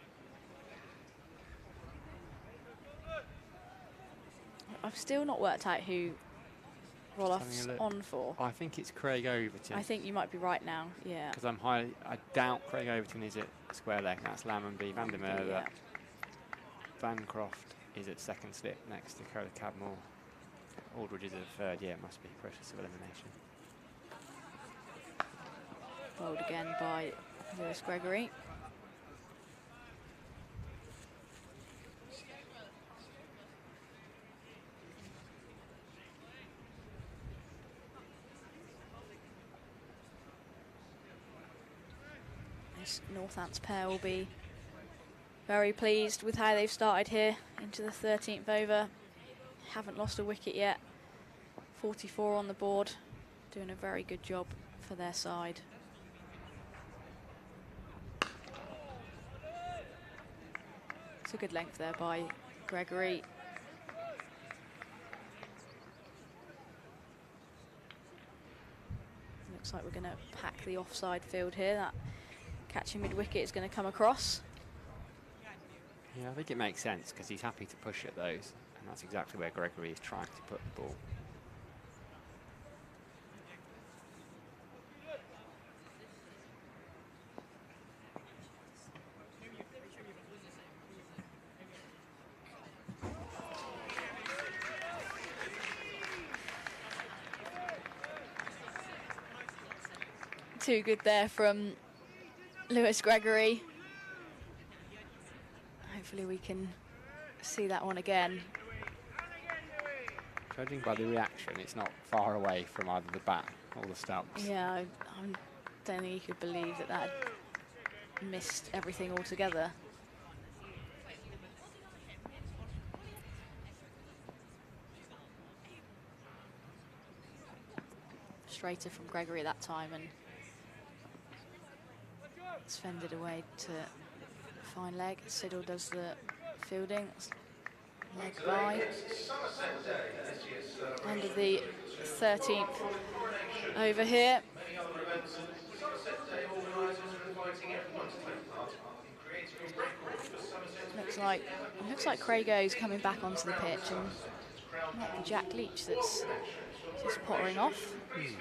I've still not worked out who Rolf's on for. I think it's Craig Overton. I think you might be right now, yeah. Because I doubt Craig Overton is at square leg. That's Lammonby, Van der Merwe. Yeah. Bancroft is at second slip next to Curly Cadmore. Aldridge is at third. Yeah, it must be process of elimination. Bowled again by Lewis Gregory. This Northants pair will be very pleased with how they've started here into the 13th over. Haven't lost a wicket yet. 44 on the board. Doing a very good job for their side. It's a good length there by Gregory. Looks like we're going to pack the offside field here. That catching mid-wicket is going to come across. Yeah, I think it makes sense because he's happy to push at those, and that's exactly where Gregory is trying to put the ball. Too good there from Lewis Gregory. Hopefully we can see that one again. Judging by the reaction, it's not far away from either the bat or the stumps. Yeah, I don't think he could believe that that had missed everything altogether. Straighter from Gregory that time, and it's fended away to fine leg. Siddle does the fielding. Leg by. End of the 13th over here. Looks like Crago's coming back onto the pitch, and it might be Jack Leach that's just pottering off. Taking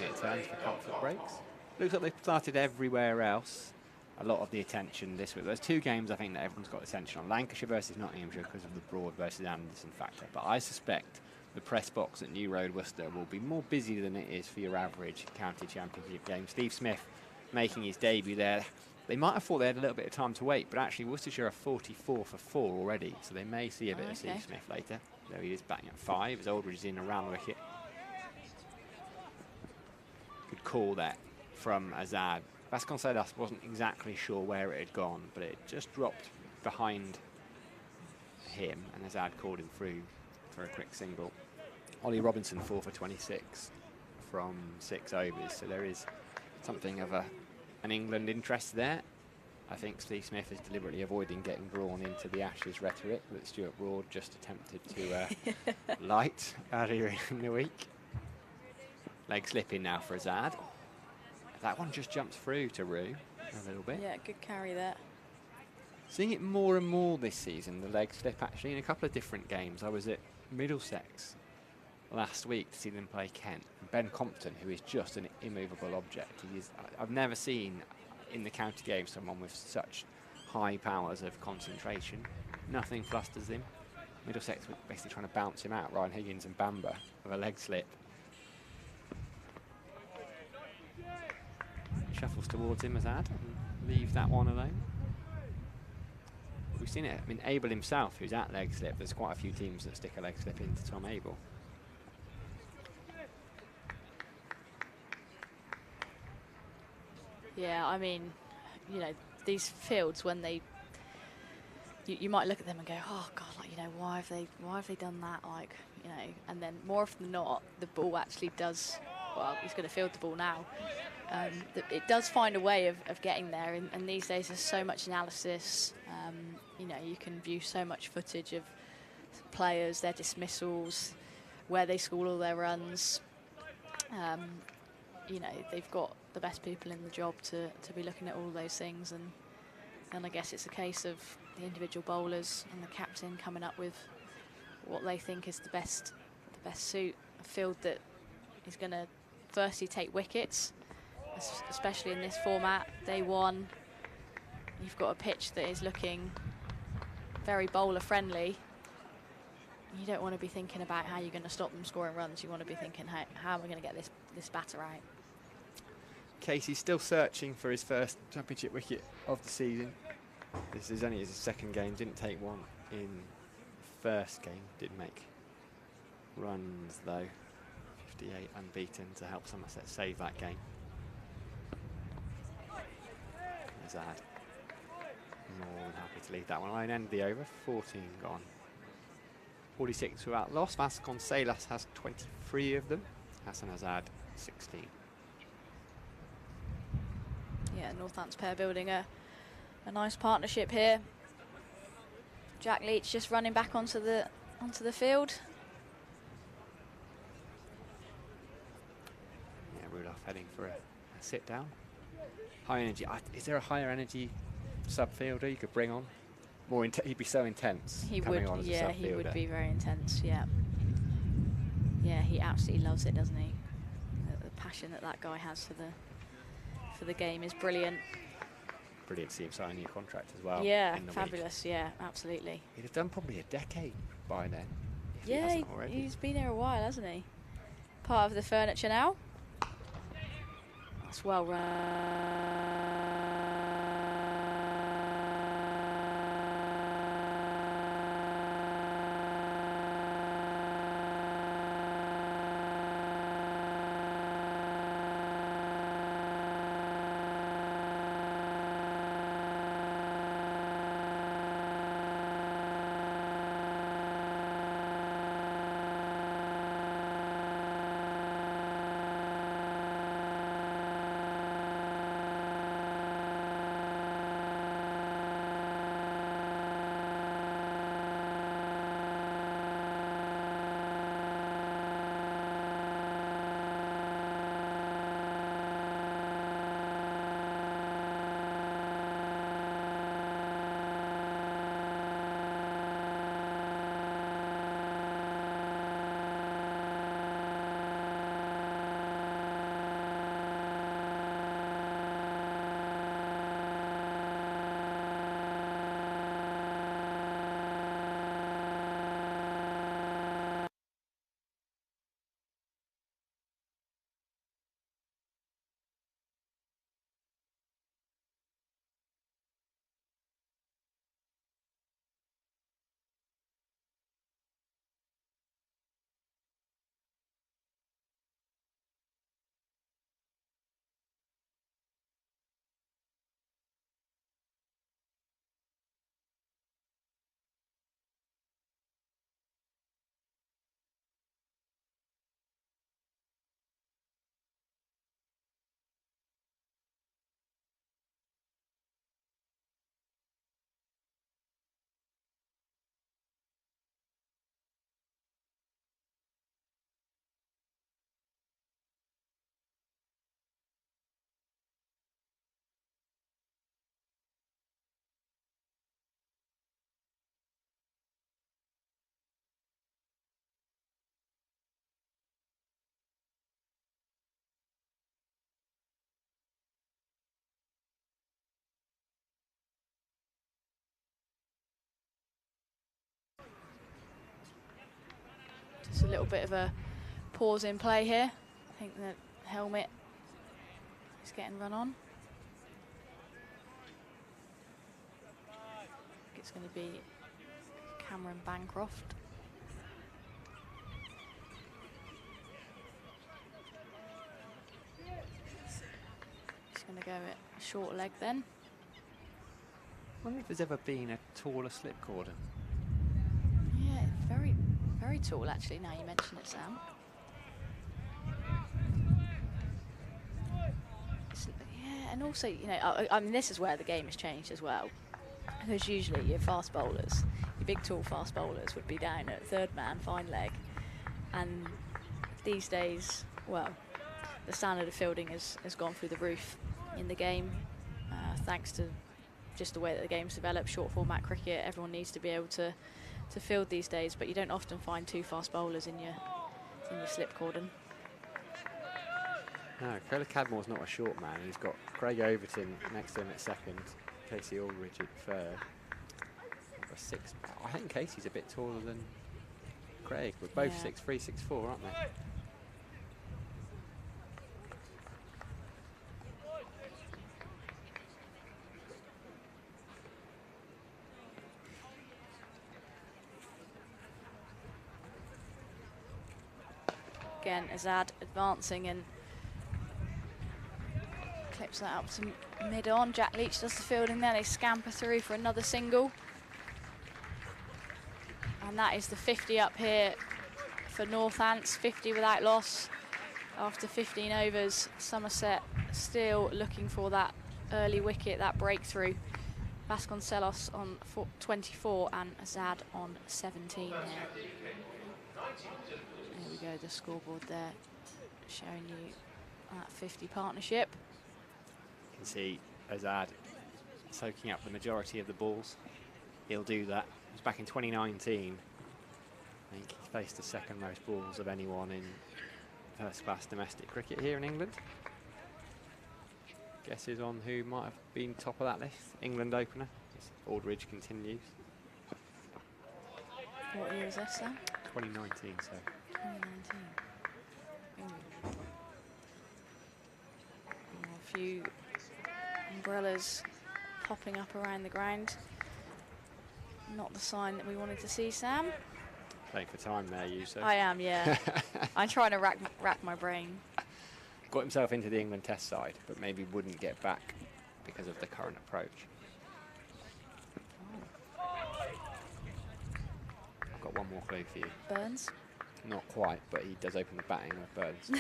it turns for comfort breaks. Looks like they've started everywhere else. A lot of the attention this week. There's 2 games I think that everyone's got attention on. Lancashire versus Nottinghamshire because of the Broad versus Anderson factor. But I suspect the press box at New Road, Worcester will be more busy than it is for your average county championship game. Steve Smith making his debut there. They might have thought they had a little bit of time to wait, but actually Worcestershire are 44 for 4 already, so they may see a bit of Steve Smith later. There he is batting at 5, as Aldridge is in around the wicket. Good call there from Azad. Vasconcelos wasn't exactly sure where it had gone, but it just dropped behind him, and Azad called him through for a quick single. Ollie Robinson 4 for 26 from 6 overs, so there is something of an England interest there. I think Steve Smith is deliberately avoiding getting drawn into the Ashes rhetoric that Stuart Broad just attempted to light earlier in the week. Leg slipping now for Azad. That one just jumps through to Rue a little bit. Yeah, good carry there. Seeing it more and more this season, the leg slip actually, in a couple of different games. I was at Middlesex last week to see them play Kent. Ben Compton, who is just an immovable object. I've never seen in the county game someone with such high powers of concentration. Nothing flusters him. Middlesex were basically trying to bounce him out, Ryan Higgins and Bamber, with a leg slip. Shuffles towards him, Azad, and leaves that one alone. We've seen it. I mean, Abel himself, who's at leg slip, there's quite a few teams that stick a leg slip into Tom Abel. Yeah, I mean, you know, these fields, when they, you might look at them and go, oh God, like, you know, why have they done that? Like, you know, and then more often than not, the ball actually does. Well, he's going to field the ball now. It does find a way of getting there, and these days there's so much analysis. You know, you can view so much footage of players, their dismissals, where they score all their runs. You know, they've got the best people in the job to be looking at all those things, and I guess it's a case of the individual bowlers and the captain coming up with what they think is the best suit. A field that is going to firstly take wickets, especially in this format. Day one, you've got a pitch that is looking very bowler friendly. You don't want to be thinking about how you're going to stop them scoring runs. You want to be thinking, how am I going to get this batter out? Casey's still searching for his first championship wicket of the season. This is only his second game, didn't take one in the first game, did make runs though. 58 unbeaten to help Somerset save that game. Azad more than happy to leave that one. Line end the over, 14 gone. 46 without loss. Vasconcelos has 23 of them. Hassan Azad 16. Yeah, Northants pair building a nice partnership here. Jack Leach just running back onto the field. Yeah, Rudolph heading for a sit down. High energy. Is there a higher energy subfielder you could bring on? More he'd be so intense. He coming would, on as a yeah, he subfielder. would be very intense. Yeah, yeah, he absolutely loves it, doesn't he? The passion that guy has for the game is brilliant. Brilliant to see him sign a new contract as well. Yeah, in the fabulous. week. Yeah, absolutely. He'd have done probably a decade by then. If Yeah, he hasn't already. he's been here a while, hasn't he? Part of the furniture now. That's well run. a little bit of a pause in play here. I think the helmet is getting run on. It's going to be Cameron Bancroft. He's going to go at a short leg then. I wonder if there's ever been a taller slip corder. Yeah, very, very tall actually, now you mention it, Sam. Yeah, and also, you know, I mean, this is where the game has changed as well. Because usually your fast bowlers, your big tall fast bowlers would be down at third man, fine leg. And these days, well, the standard of fielding has gone through the roof in the game, thanks to just the way that the game's developed, short format cricket. Everyone needs to be able to field these days, but you don't often find two fast bowlers in your slip cordon. No, Kohler Cadmore's not a short man. He's got Craig Overton next to him at second, Casey Aldridge at third. I think Casey's a bit taller than Craig. We're both 6'3", 6'4", aren't they? Again, Azad advancing and clips that up to mid-on. Jack Leach does the fielding there. They scamper through for another single. And that is the 50 up here for Northants. 50 without loss after 15 overs. Somerset still looking for that early wicket, that breakthrough. Vasconcelos on 24 and Azad on 17 here. There we go, the scoreboard there showing you that 50 partnership. You can see Azad soaking up the majority of the balls. He'll do that. It was back in 2019. I think he faced the second most balls of anyone in first class domestic cricket here in England. Guesses on who might have been top of that list? England opener. Aldridge continues. What year is this, Sam? 2019, so. 2019. A few umbrellas popping up around the ground. Not the sign that we wanted to see, Sam. Playing for time there, you so. I am, yeah. I'm trying to rack my brain. Got himself into the England test side, but maybe wouldn't get back because of the current approach. I've got one more clue for you. Burns? Not quite, but he does open the batting with Burns.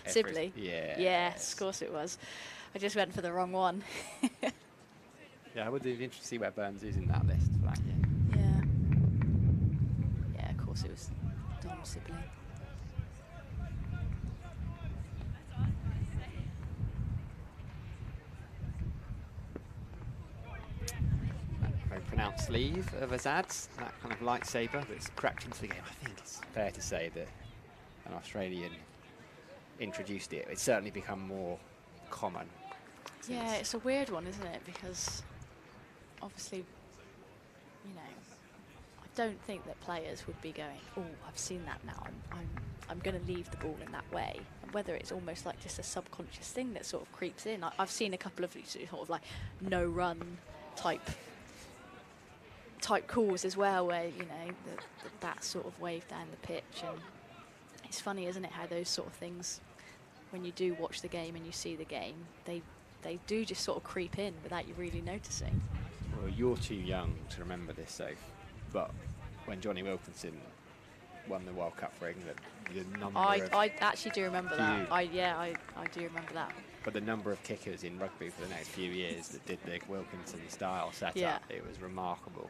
Sibley? Yeah. Yes, of course it was. I just went for the wrong one. Yeah, I would be interested to see where Burns is in that list for that year. Yeah. Yeah, of course it was Dom Sibley. Very pronounced sleeve of Azad's, that kind of lightsaber that's crept into the game. I think it's fair to say that an Australian introduced it. It's certainly become more common. Yeah, it's a weird one, isn't it? Because obviously, you know, I don't think that players would be going, oh, I've seen that now. I'm going to leave the ball in that way. And whether it's almost like just a subconscious thing that sort of creeps in. I've seen a couple of sort of like no-run type calls as well, where you know that sort of wave down the pitch. And it's funny, isn't it, how those sort of things, when you do watch the game and you see the game, they do just sort of creep in without you really noticing. Well, you're too young to remember this, Soph, but when Johnny Wilkinson won the World Cup for England, the number I actually do remember that. I do remember that. But the number of kickers in rugby for the next few years that did the Wilkinson style setup, it was remarkable.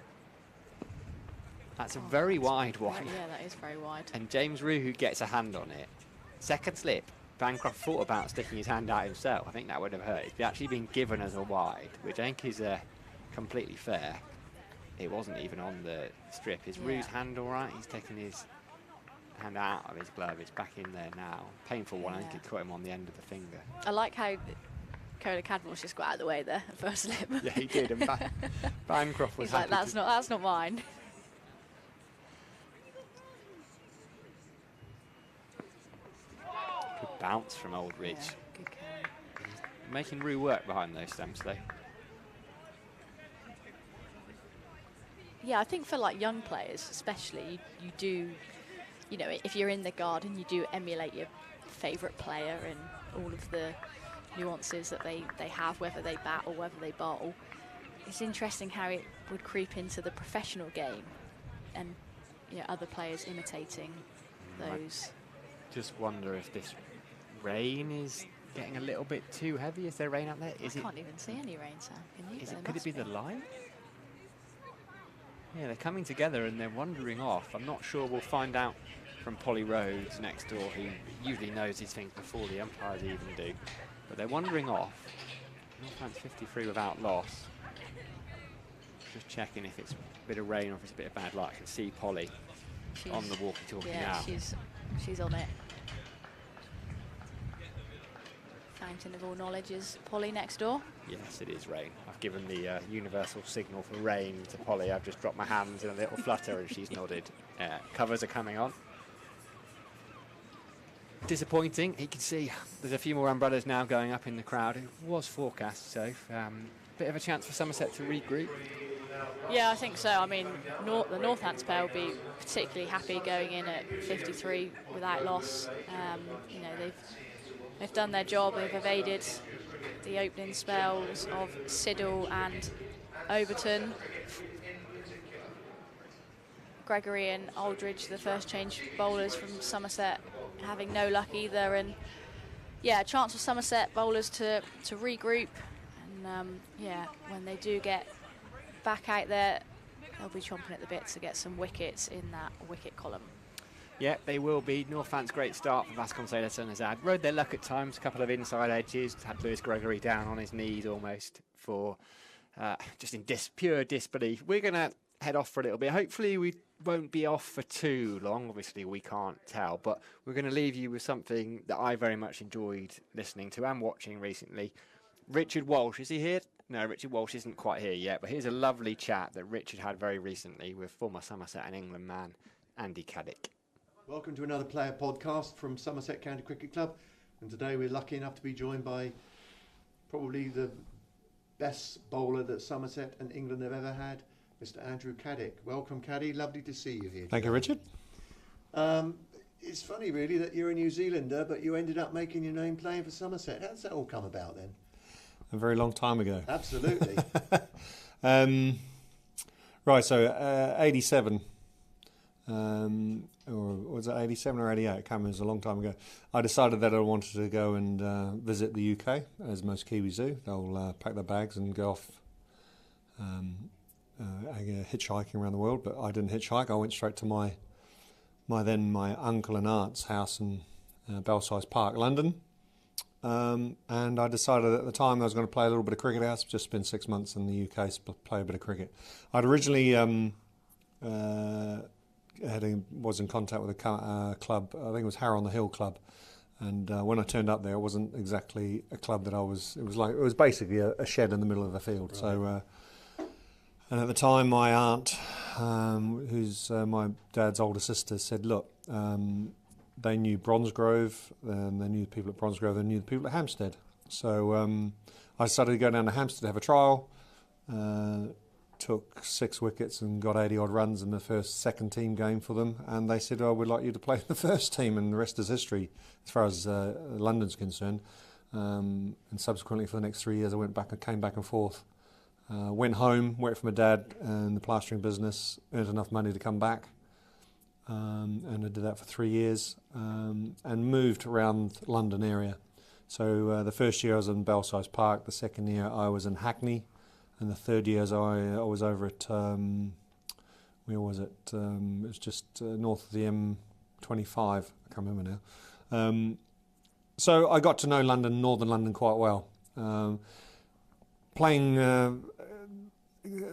That's a very wide one. Yeah, that is very wide. And James Rew, who gets a hand on it, second slip, Bancroft thought about sticking his hand out himself. I think that would have hurt. It's actually been given as a wide, which I think is completely fair. It wasn't even on the strip. Is Rew's hand all right? He's taken his hand out of his glove. It's back in there now. Painful one. I think it caught him on the end of the finger. I like how Kohler Cadmore's just got out of the way there at first slip. Yeah, he did. And Bancroft was He's like, that's not mine. bounce from Aldridge. Yeah, good carry. Making Rue work behind those stumps, though. Yeah, I think for like young players especially, you do, you know, if you're in the garden, you do emulate your favourite player and all of the nuances that they have, whether they bat or whether they bowl. It's interesting how it would creep into the professional game and, you know, other players imitating those. I just wonder if this rain is getting a little bit too heavy. Is there rain out there? I can't even see any rain, Sam. Can you? Could it be the light? Yeah, they're coming together and they're wandering off. I'm not sure. We'll find out from Polly Rhodes next door, who usually knows these things before the umpires even do. But they're wandering off. Northants 53 without loss. Just checking if it's a bit of rain or if it's a bit of bad luck. I can see Polly on the walkie-talkie now. She's on it. Fountain of all knowledge is Polly next door. Yes, it is rain. I've given the universal signal for rain to Polly. I've just dropped my hands in a little flutter and she's nodded. Covers are coming on. Disappointing. You can see there's a few more umbrellas now going up in the crowd. It was forecast, so bit of a chance for Somerset to regroup. Yeah, I think so. I mean, the Northants pair will be particularly happy going in at 53 without loss. You know, they've done their job. They've evaded the opening spells of Cider and Overton. Gregory and Aldridge, the first change bowlers from Somerset, having no luck either. And yeah, a chance for Somerset bowlers to regroup. And yeah, when they do get back out there, they'll be chomping at the bit to get some wickets in that wicket column. Yeah, they will be. Northants' great start for Vasconcelos and Azad. Rode their luck at times, a couple of inside edges, had Lewis Gregory down on his knees almost for just in pure disbelief. We're going to head off for a little bit. Hopefully we won't be off for too long. Obviously we can't tell, but we're going to leave you with something that I very much enjoyed listening to and watching recently. Richard Walsh, is he here? No, Richard Walsh isn't quite here yet, but here's a lovely chat that Richard had very recently with former Somerset and England man Andy Caddick. Welcome to another player podcast from Somerset County Cricket Club, and today we're lucky enough to be joined by probably the best bowler that Somerset and England have ever had, Mr. Andrew Caddick. Welcome, Caddy. Lovely to see you here. Thank you, Richard. It's funny, really, that you're a New Zealander, but you ended up making your name playing for Somerset. How does that all come about, then? A very long time ago. Absolutely. Right, so 87. Or was it 87 or 88? I can't remember. It was a long time ago. I decided that I wanted to go and visit the UK, as most Kiwis do. They'll pack their bags and go off hitchhiking around the world. But I didn't hitchhike. I went straight to my uncle and aunt's house in Belsize Park, London. And I decided at the time I was going to play a little bit of cricket. I've just spent 6 months in the UK to play a bit of cricket. I'd originally was in contact with a club. I think it was Harrow on the Hill Club, and when I turned up there, it wasn't exactly a club that I was. It was basically a shed in the middle of the field. Right. So, and at the time, my aunt, who's my dad's older sister, said, "Look, they knew Bronsgrove, and they knew the people at Bronsgrove, they knew the people at Hampstead." So I decided to go down to Hampstead to have a trial. Took 6 wickets and got 80 odd runs in the second team game for them, and they said, "Oh, we'd like you to play the first team," and the rest is history as far as London's concerned. And subsequently for the next 3 years I came back and forth, went home, worked for my dad in the plastering business, earned enough money to come back, and I did that for 3 years, and moved around London area. So the first year I was in Belsize Park, the second year I was in Hackney, and the third year I was over at, where was it? It was just north of the M25, I can't remember now. So I got to know northern London quite well. Playing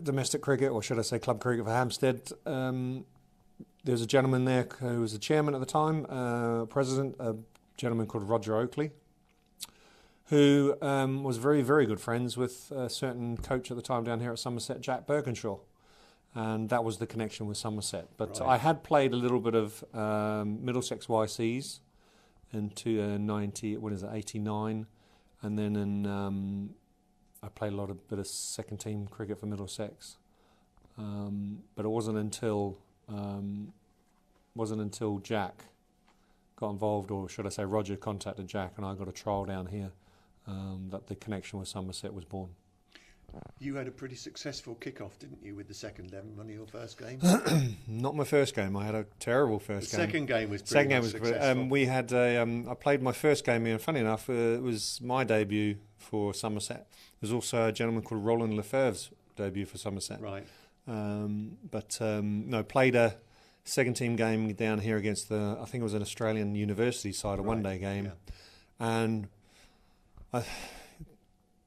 domestic cricket, or should I say club cricket for Hampstead, there was a gentleman there who was the chairman at the time, president, a gentleman called Roger Oakley, who was very, very good friends with a certain coach at the time down here at Somerset, Jack Birkinshaw. And that was the connection with Somerset. But right. I had played a little bit of Middlesex YCs in 89, and then I played a bit of second team cricket for Middlesex. But it wasn't until Jack got involved, or should I say Roger contacted Jack and I got a trial down here, that the connection with Somerset was born. You had a pretty successful kick-off, didn't you, with the second 11, one of your first games? Not my first game. I had a terrible first game. The second game was pretty successful. We had I played my first game here, and funny enough, it was my debut for Somerset. There was also a gentleman called Roland Lefebvre's debut for Somerset. Right. Played a second team game down here against I think it was an Australian university side, a one-day game. Yeah. And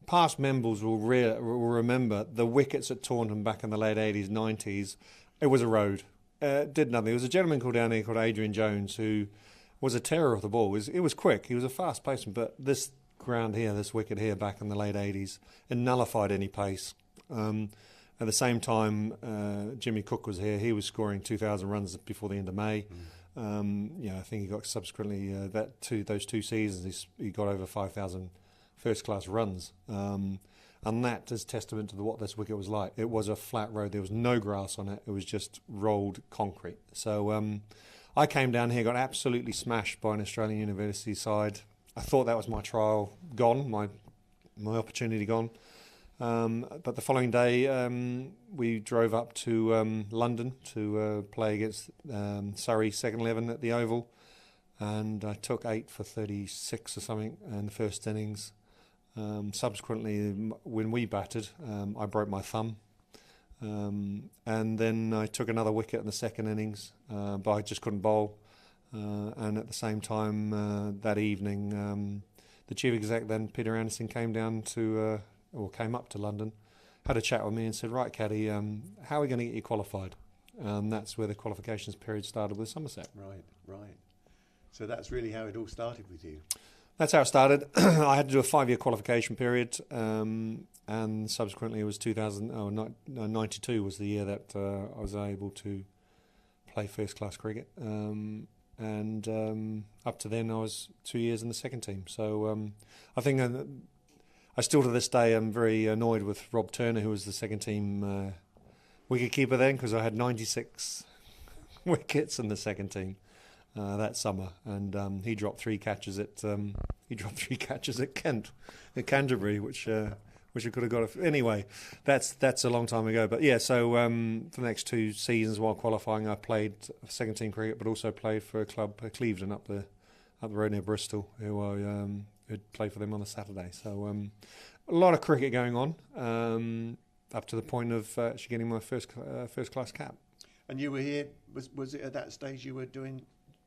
past members will remember the wickets at Taunton back in the late 80s, 90s. It was a road. Did nothing. There was a gentleman called down here called Adrian Jones who was a terror of the ball. It was quick. He was a fast pacer, but this ground here, this wicket here back in the late 80s, it nullified any pace. At the same time, Jimmy Cook was here. He was scoring 2,000 runs before the end of May. I think he got subsequently those 2 seasons. He got over 5,000 first-class runs, and that is testament to what this wicket was like. It was a flat road. There was no grass on it. It was just rolled concrete. So I came down here, got absolutely smashed by an Australian university side. I thought that was my trial gone, my opportunity gone. But the following day, we drove up to London to play against Surrey second 11 at the Oval, and I took 8 for 36 or something in the first innings. Subsequently, when we batted, I broke my thumb, and then I took another wicket in the second innings, but I just couldn't bowl. And at the same time that evening, the chief exec then, Peter Anderson, came up to London, had a chat with me and said, right, Caddy, how are we going to get you qualified? And that's where the qualifications period started with Somerset. Right. So that's really how it all started with you. That's how it started. I had to do a 5-year qualification period, and subsequently it was 92 was the year that I was able to play first-class cricket. And up to then I was 2 years in the second team. So I think I still to this day am very annoyed with Rob Turner, who was the second team wicketkeeper then, because I had 96 wickets in the second team that summer, and he dropped 3 catches at Kent, at Canterbury, which I could have got. Anyway, that's a long time ago. But yeah, so for the next 2 seasons while qualifying, I played second team cricket, but also played for a club, Clevedon, up the road near Bristol, who'd play for them on a Saturday. So a lot of cricket going on, up to the point of actually getting my first class cap. And you were here. Was it at that stage you were doing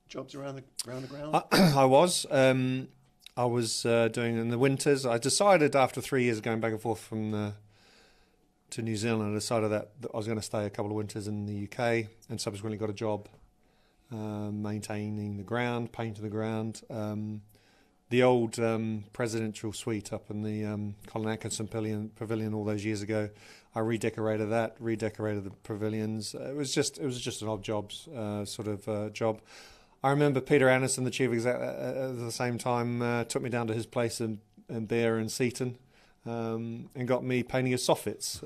jobs around the ground? I was. I was doing in the winters. I decided after 3 years going back and forth to New Zealand, I decided that I was going to stay a couple of winters in the UK, and subsequently got a job maintaining the ground, painting the ground. The old presidential suite up in the Colin Atkinson pavilion all those years ago, I redecorated the pavilions. It was just an odd jobs job. I remember Peter Anderson, the chief exec, at the same time took me down to his place in Bear and Seaton, and got me painting his soffits,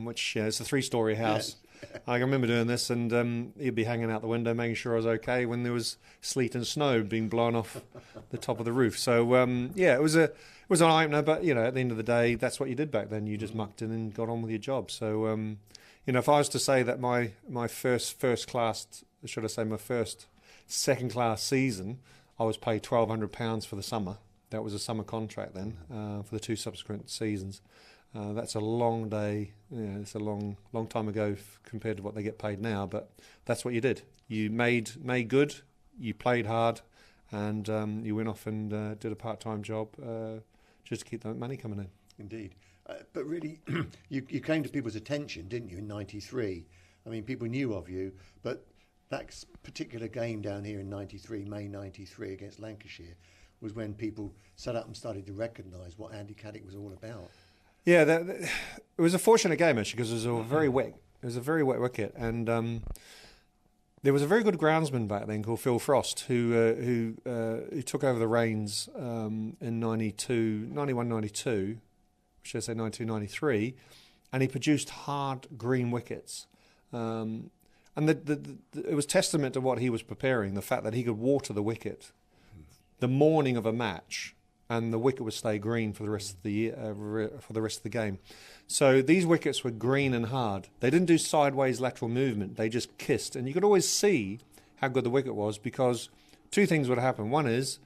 which it's a 3-story house. Yes. I remember doing this, and he'd be hanging out the window making sure I was okay when there was sleet and snow being blown off the top of the roof. So it was an eye-opener, but at the end of the day, that's what you did back then. You just mucked in and got on with your job. So if I was to say that my first class, should I say my first second class season, I was paid £1,200 for the summer. That was a summer contract then for the 2 subsequent seasons. That's a long day. It's a long time ago compared to what they get paid now. But that's what you did. You made good. You played hard, and you went off and did a part-time job just to keep that money coming in. Indeed, but really, you came to people's attention, didn't you, in '93? I mean, people knew of you, but that particular game down here in '93, May '93, against Lancashire, was when people sat up and started to recognise what Andy Caddick was all about. Yeah, it was a fortunate game actually, because it was a very wet wicket, and there was a very good groundsman back then called Phil Frost who took over the reins in 91, 92, should I say 92, 93, and he produced hard green wickets. And it was testament to what he was preparing, the fact that he could water the wicket the morning of a match, and the wicket would stay green for the rest of the year, for the rest of the game. So these wickets were green and hard. They didn't do sideways lateral movement. They just kissed, and you could always see how good the wicket was, because two things would happen. One is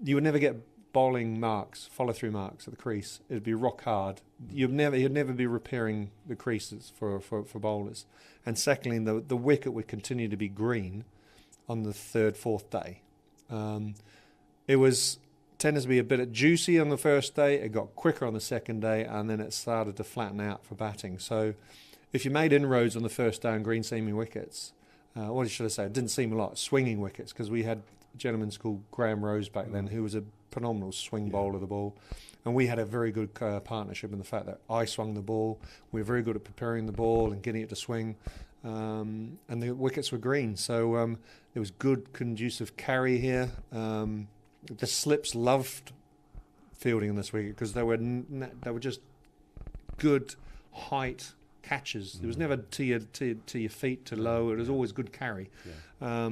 you would never get bowling marks, follow-through marks at the crease. It'd be rock hard. You'd never be repairing the creases for bowlers. And secondly, the wicket would continue to be green on the third, fourth day. It was tended to be a bit juicy on the first day. It got quicker on the second day, and then it started to flatten out for batting. So if you made inroads on the first day on green seaming wickets, what should I say? It didn't seem a lot. Swinging wickets, because we had a gentleman called Graham Rose back then, who was a phenomenal swing bowler of the ball. And we had a very good partnership in the fact that I swung the ball. We were very good at preparing the ball and getting it to swing. And the wickets were green. So there was good, conducive carry here. The slips loved fielding in this wicket because they were just good height catches. There was never to your feet too low. It was always good carry. Yeah.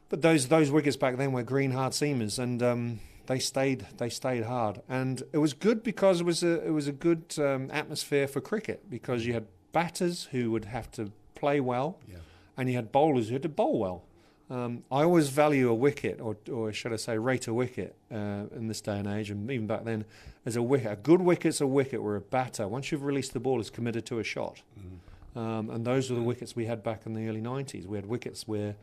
But those wickets back then were green hard seamers, and they stayed hard. And it was good because it was a good atmosphere for cricket, because you had batters who would have to play well, and you had bowlers who had to bowl well. I always value a wicket, or should I say rate a wicket in this day and age, and even back then, as a wicket. A good wicket's a wicket where a batter, once you've released the ball, is committed to a shot. And those were the wickets we had back in the early 90s. We had wickets where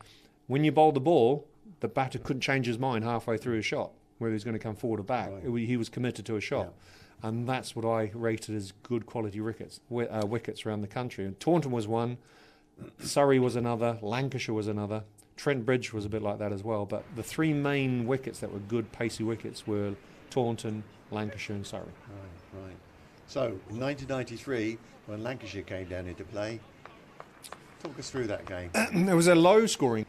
when you bowled the ball, the batter couldn't change his mind halfway through a shot, whether he was going to come forward or back. Right. He was committed to a shot. Yeah. And that's what I rated as good quality wickets around the country. And Taunton was one, Surrey was another, Lancashire was another. Trent Bridge was a bit like that as well, but the three main wickets that were good, pacey wickets were Taunton, Lancashire and Surrey. Right. So, in 1993, when Lancashire came down into play, talk us through that game. It was a low scoring.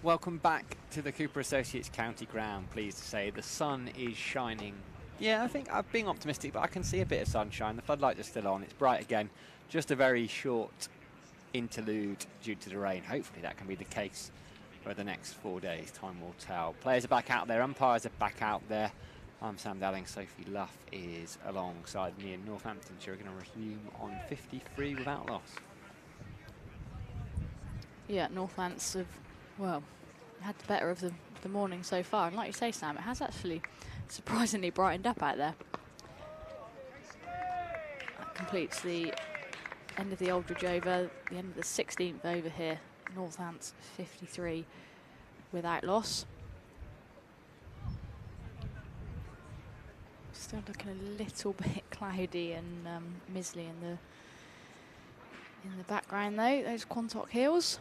Welcome back to the Cooper Associates County Ground. Pleased to say the sun is shining. Yeah, I think I'm being optimistic, but I can see a bit of sunshine. The floodlights are still on. It's bright again. Just a very short interlude due to the rain. Hopefully that can be the case for the next 4 days. Time will tell. Players are back out there. Umpires are back out there. I'm Sam Dowling. Sophie Luff is alongside me, in Northamptonshire. We're going to resume on 53 without loss. Yeah, Northants have, well, had the better of the morning so far. And like you say, Sam, it has actually surprisingly brightened up out there. That completes the end of the Aldridge over, the end of the 16th over here. Northants 53 without loss. Still looking a little bit cloudy and mizzly in the background though. Those Quantock Hills.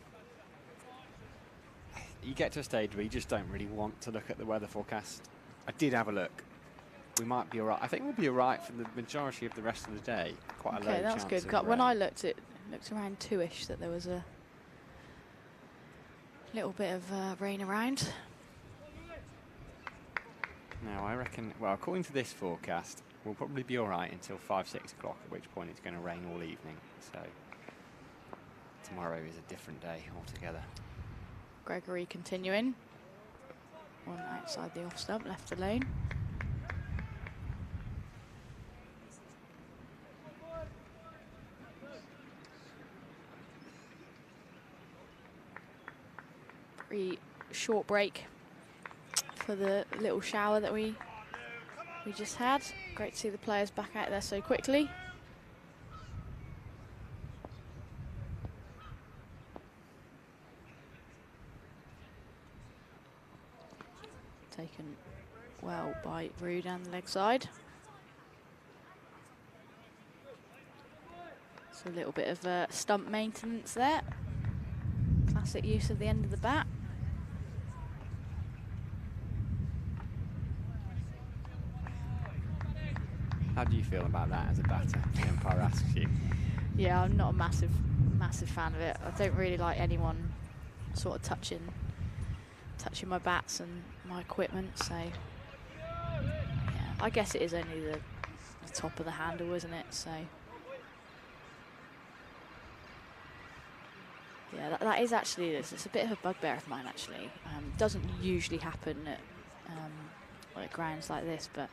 You get to a stage where you just don't really want to look at the weather forecast. I did have a look. We might be all right. I think we'll be all right for the majority of the rest of the day. Quite a low chance. Okay, that's good. When I looked, it looked around 2ish that there was a little bit of rain around. Now, I reckon, well, according to this forecast, we'll probably be all right until 5, 6 o'clock, at which point it's going to rain all evening. So tomorrow is a different day altogether. Gregory continuing. One outside the off stump, left alone. Pretty short break for the little shower that we just had. Great to see the players back out there so quickly. Taken well by Rue down the leg side. So a little bit of stump maintenance there. Classic use of the end of the bat. How do you feel about that as a batter? The umpire asks you. Yeah, I'm not a massive fan of it. I don't really like anyone sort of touching my bats and my equipment. So yeah, I guess it is only the top of the handle, isn't it? So yeah, that is actually it's a bit of a bugbear of mine actually. Doesn't usually happen at like grounds like this, but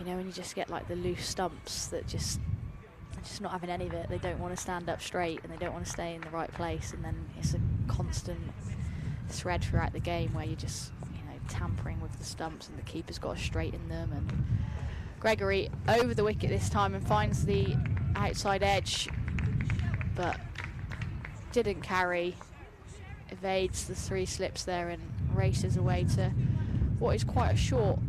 you know when you just get like the loose stumps that they're just not having any of it. They don't want to stand up straight and they don't want to stay in the right place, and then it's a constant thread throughout the game where you're just tampering with the stumps and the keeper's got to straighten them. And Gregory over the wicket this time and finds the outside edge, but didn't carry, evades the 3 slips there and races away to what is quite a short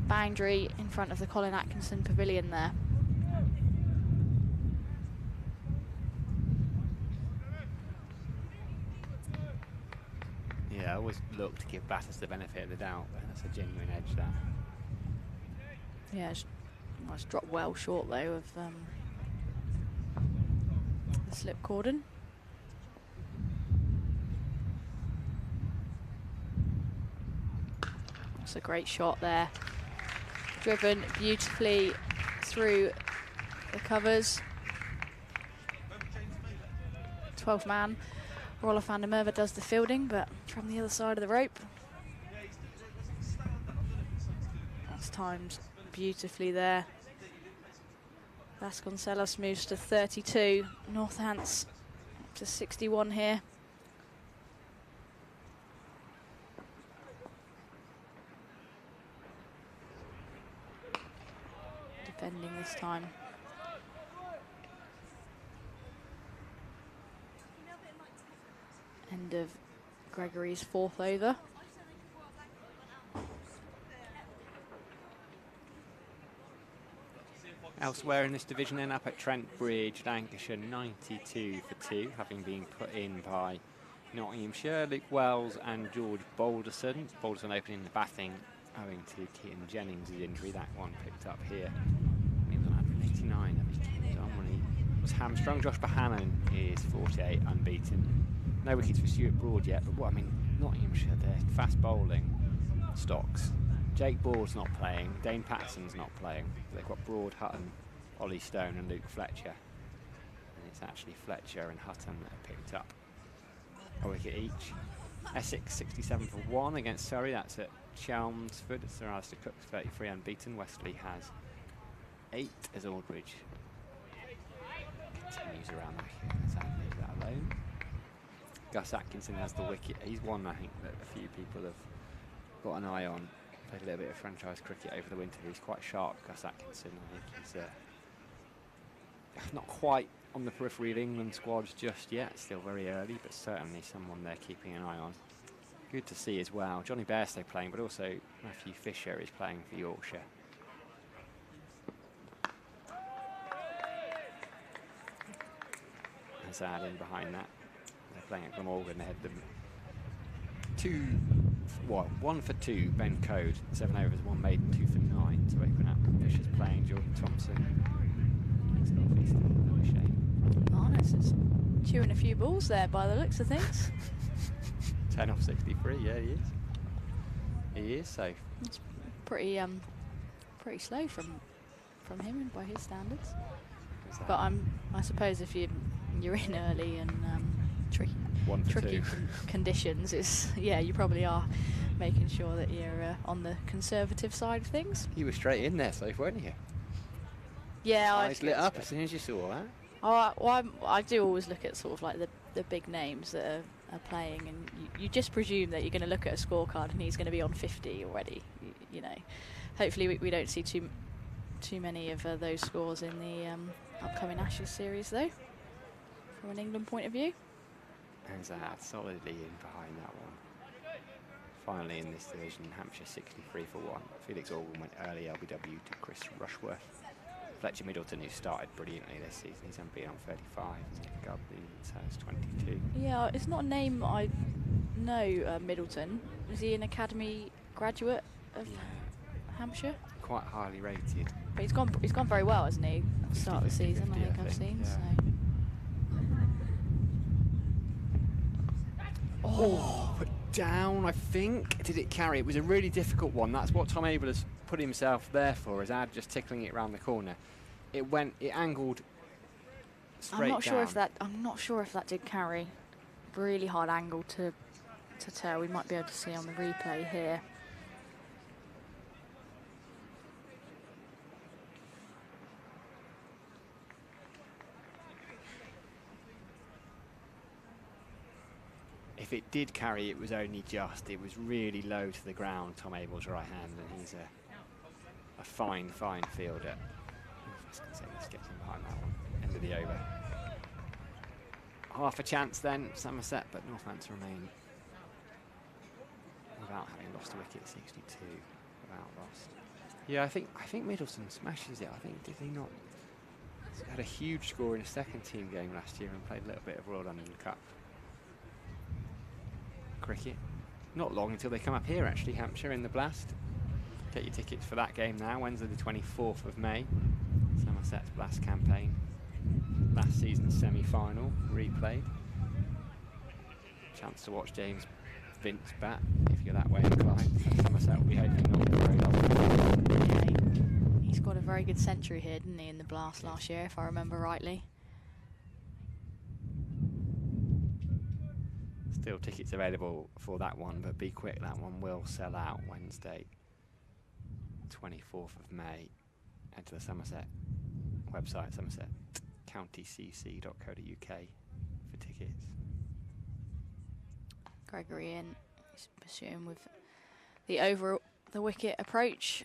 boundary in front of the Colin Atkinson pavilion there. Yeah, I always look to give batters the benefit of the doubt, but that's a genuine edge, that. Yeah, it's dropped well short though of the slip cordon. That's a great shot there. Driven beautifully through the covers. 12th man, Roelof van der Merwe does the fielding, but from the other side of the rope. That's timed beautifully there. Vasconcelos moves to 32. Northants up to 61 here. Defending this time. End of Gregory's 4th over. Elsewhere in this division then, up at Trent Bridge, Lancashire 92 for 2, having been put in by Nottinghamshire, Luke Wells and George Balderson. Balderson opening the batting owing to Keaton Jennings' injury. That one picked up here. He was on 189 of his teams on when he was hamstrung. Josh Bohannon is 48 unbeaten. No wickets for Stuart Broad yet, but Nottinghamshire, their fast bowling stocks. Jake Ball's not playing, Dane Patterson's not playing. They've got Broad, Hutton, Ollie Stone and Luke Fletcher. And it's actually Fletcher and Hutton that have picked up a wicket each. Essex 67 for 1 against Surrey, that's at Chelmsford. Sir Alistair Cook's 33 unbeaten. Wesley has 8 as Aldridge continues around that alone. Gus Atkinson has the wicket. He's one I think that a few people have got an eye on. Played a little bit of franchise cricket over the winter. He's quite sharp, Gus Atkinson. I think he's not quite on the periphery of England squads just yet. Still very early, but certainly someone they're keeping an eye on. Good to see as well. Johnny Bairstow playing, but also Matthew Fisher is playing for Yorkshire. Hazard in behind that. They're playing at Glamorgan. They had them 1 for 2. Ben Code, 7 overs, 1 maiden, 2 for 9 to open up. Fisher's playing. Jordan Thompson. Barnes is chewing a few balls there by the looks of things. 10 off 63. Yeah, he is. He is safe. It's pretty slow from him and by his standards. But I suppose if you're in early and tricky conditions, you probably are making sure that you're on the conservative side of things. You were straight in there, safe, weren't you? Yeah, eyes lit up as soon as you saw that. I do always look at sort of like the big names that are playing, and you just presume that you're going to look at a scorecard and he's going to be on 50 already. You know, hopefully we don't see too many of those scores in the upcoming Ashes series, though, from an England point of view. And solidly in behind that one. Finally in this division, Hampshire 63 for 1. Felix Organ went early LBW to Chris Rushworth. Fletcher Middleton, who started brilliantly this season, he's been on 35. Gubbins has 22. Yeah, it's not a name I know, Middleton. Is he an academy graduate of Hampshire? Quite highly rated. But he's gone very well, hasn't he? At the start of the season, I think I've seen. Yeah. So. Oh, put down, I think. Did it carry? It was a really difficult one. That's what Tom Abel has put himself there for, is Ad just tickling it around the corner. It angled straight I'm not down. sure if that did carry. Really hard angle to tell. We might be able to see on the replay here. If it did carry, it was only just. It was really low to the ground, Tom Abel's right hand, and he's a fine fielder. Let's get him behind that one. End of the over. Half a chance then, Somerset, but Northants remain without having lost a wicket. 62 without lost. Yeah, I think Middleton smashes it. I think, did he not? He had a huge score in a second team game last year and played a little bit of Royal London Cup cricket. Not long until they come up here, actually, Hampshire in the Blast. Get your tickets for that game now, Wednesday the 24th of May. Somerset's Blast campaign. Last season's semi-final, replayed. Chance to watch James Vince bat, if you're that way inclined. Somerset will be hoping not very long. Yeah, he's got a very good century here, didn't he, in the Blast last year, if I remember rightly. Still tickets available for that one, but be quick, that one will sell out Wednesday, 24th of May. Head to the Somerset website, somersetcountycc.co.uk for tickets. Gregory in, he's pursuing with the over the wicket approach.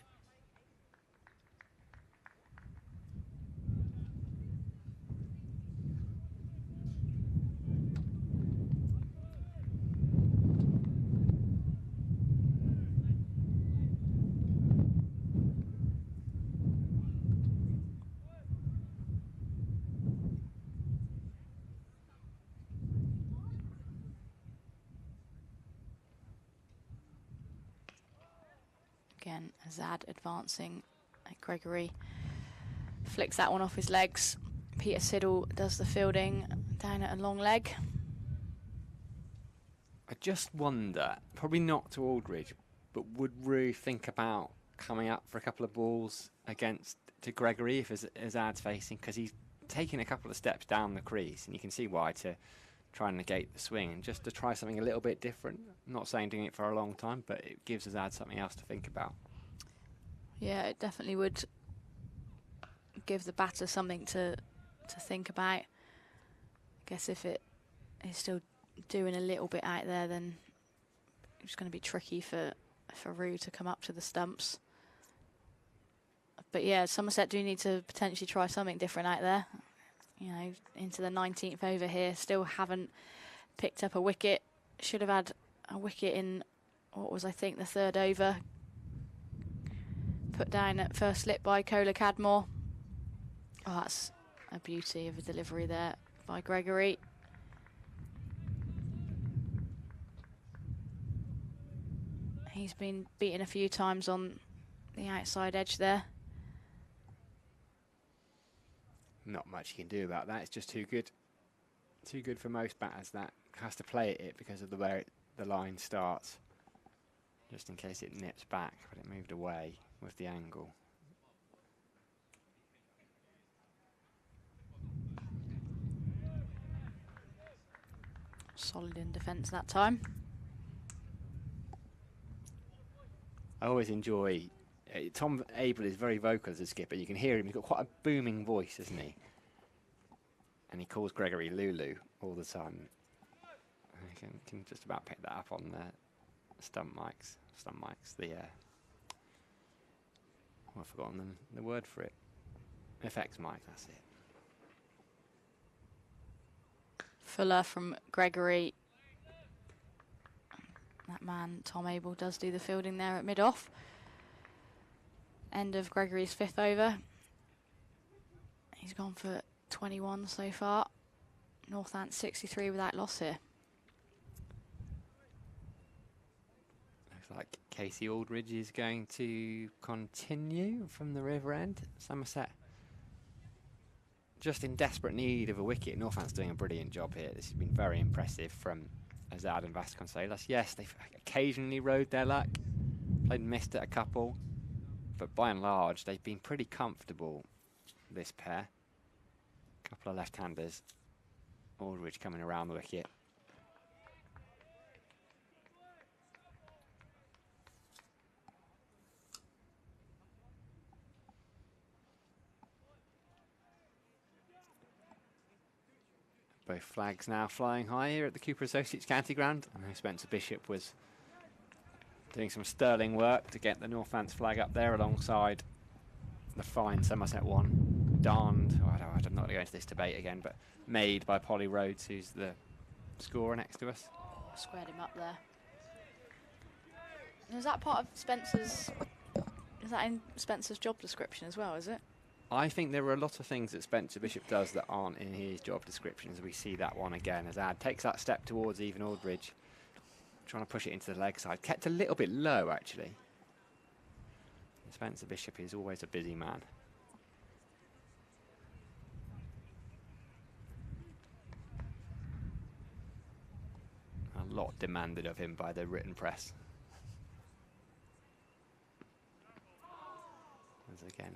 Again, Azad advancing at Gregory. Flicks that one off his legs. Peter Siddle does the fielding down at a long leg. I just wonder, probably not to Aldridge, but would Rue think about coming up for a couple of balls to Gregory if Azad's facing? Because he's taking a couple of steps down the crease, and you can see why, to try and negate the swing and just to try something a little bit different. I'm not saying doing it for a long time, but it gives Azad something else to think about. Yeah, it definitely would give the batter something to think about. I guess if it is still doing a little bit out there, then it's going to be tricky for Rue to come up to the stumps. But yeah, Somerset do need to potentially try something different out there. You know, into the 19th over here, still haven't picked up a wicket. Should have had a wicket in what was, I think, the third over. Put down at first slip by Kohler Cadmore. Oh, that's a beauty of a delivery there by Gregory. He's been beaten a few times on the outside edge there. Not much you can do about that. It's just too good. Too good for most batters. That has to play at it because of the way the line starts. Just in case it nips back, but it moved away with the angle. Solid in defence that time. I always enjoy... Tom Abel is very vocal as a skipper. You can hear him. He's got quite a booming voice, hasn't he? And he calls Gregory Lulu all the time. I can just about pick that up on the stump mics. I've forgotten the word for it. FX mic, that's it. Fuller from Gregory. That man, Tom Abel, does do the fielding there at mid-off. End of Gregory's fifth over. He's gone for 21 so far. Northants 63 without loss here. Looks like Casey Aldridge is going to continue from the river end. Somerset just in desperate need of a wicket. Northants doing a brilliant job here. This has been very impressive from Azad and Vasconcelos. Yes, they've occasionally rode their luck, played and missed at a couple, but by and large they've been pretty comfortable, this pair. Couple of left-handers. Aldridge coming around the wicket. Both flags now flying high here at the Cooper Associates County Ground. I know Spencer Bishop was doing some sterling work to get the Northants flag up there alongside the fine Somerset one. Darned, oh, I'm not going to go into this debate again, but made by Polly Rhodes, who's the scorer next to us. Squared him up there. Is that part of Spencer's... Is that in Spencer's job description as well, is it? I think there are a lot of things that Spencer Bishop does that aren't in his job descriptions. We see that one again as Ad takes that step towards even Aldridge, trying to push it into the leg side. Kept a little bit low, actually. Spencer Bishop is always a busy man. A lot demanded of him by the written press. As again,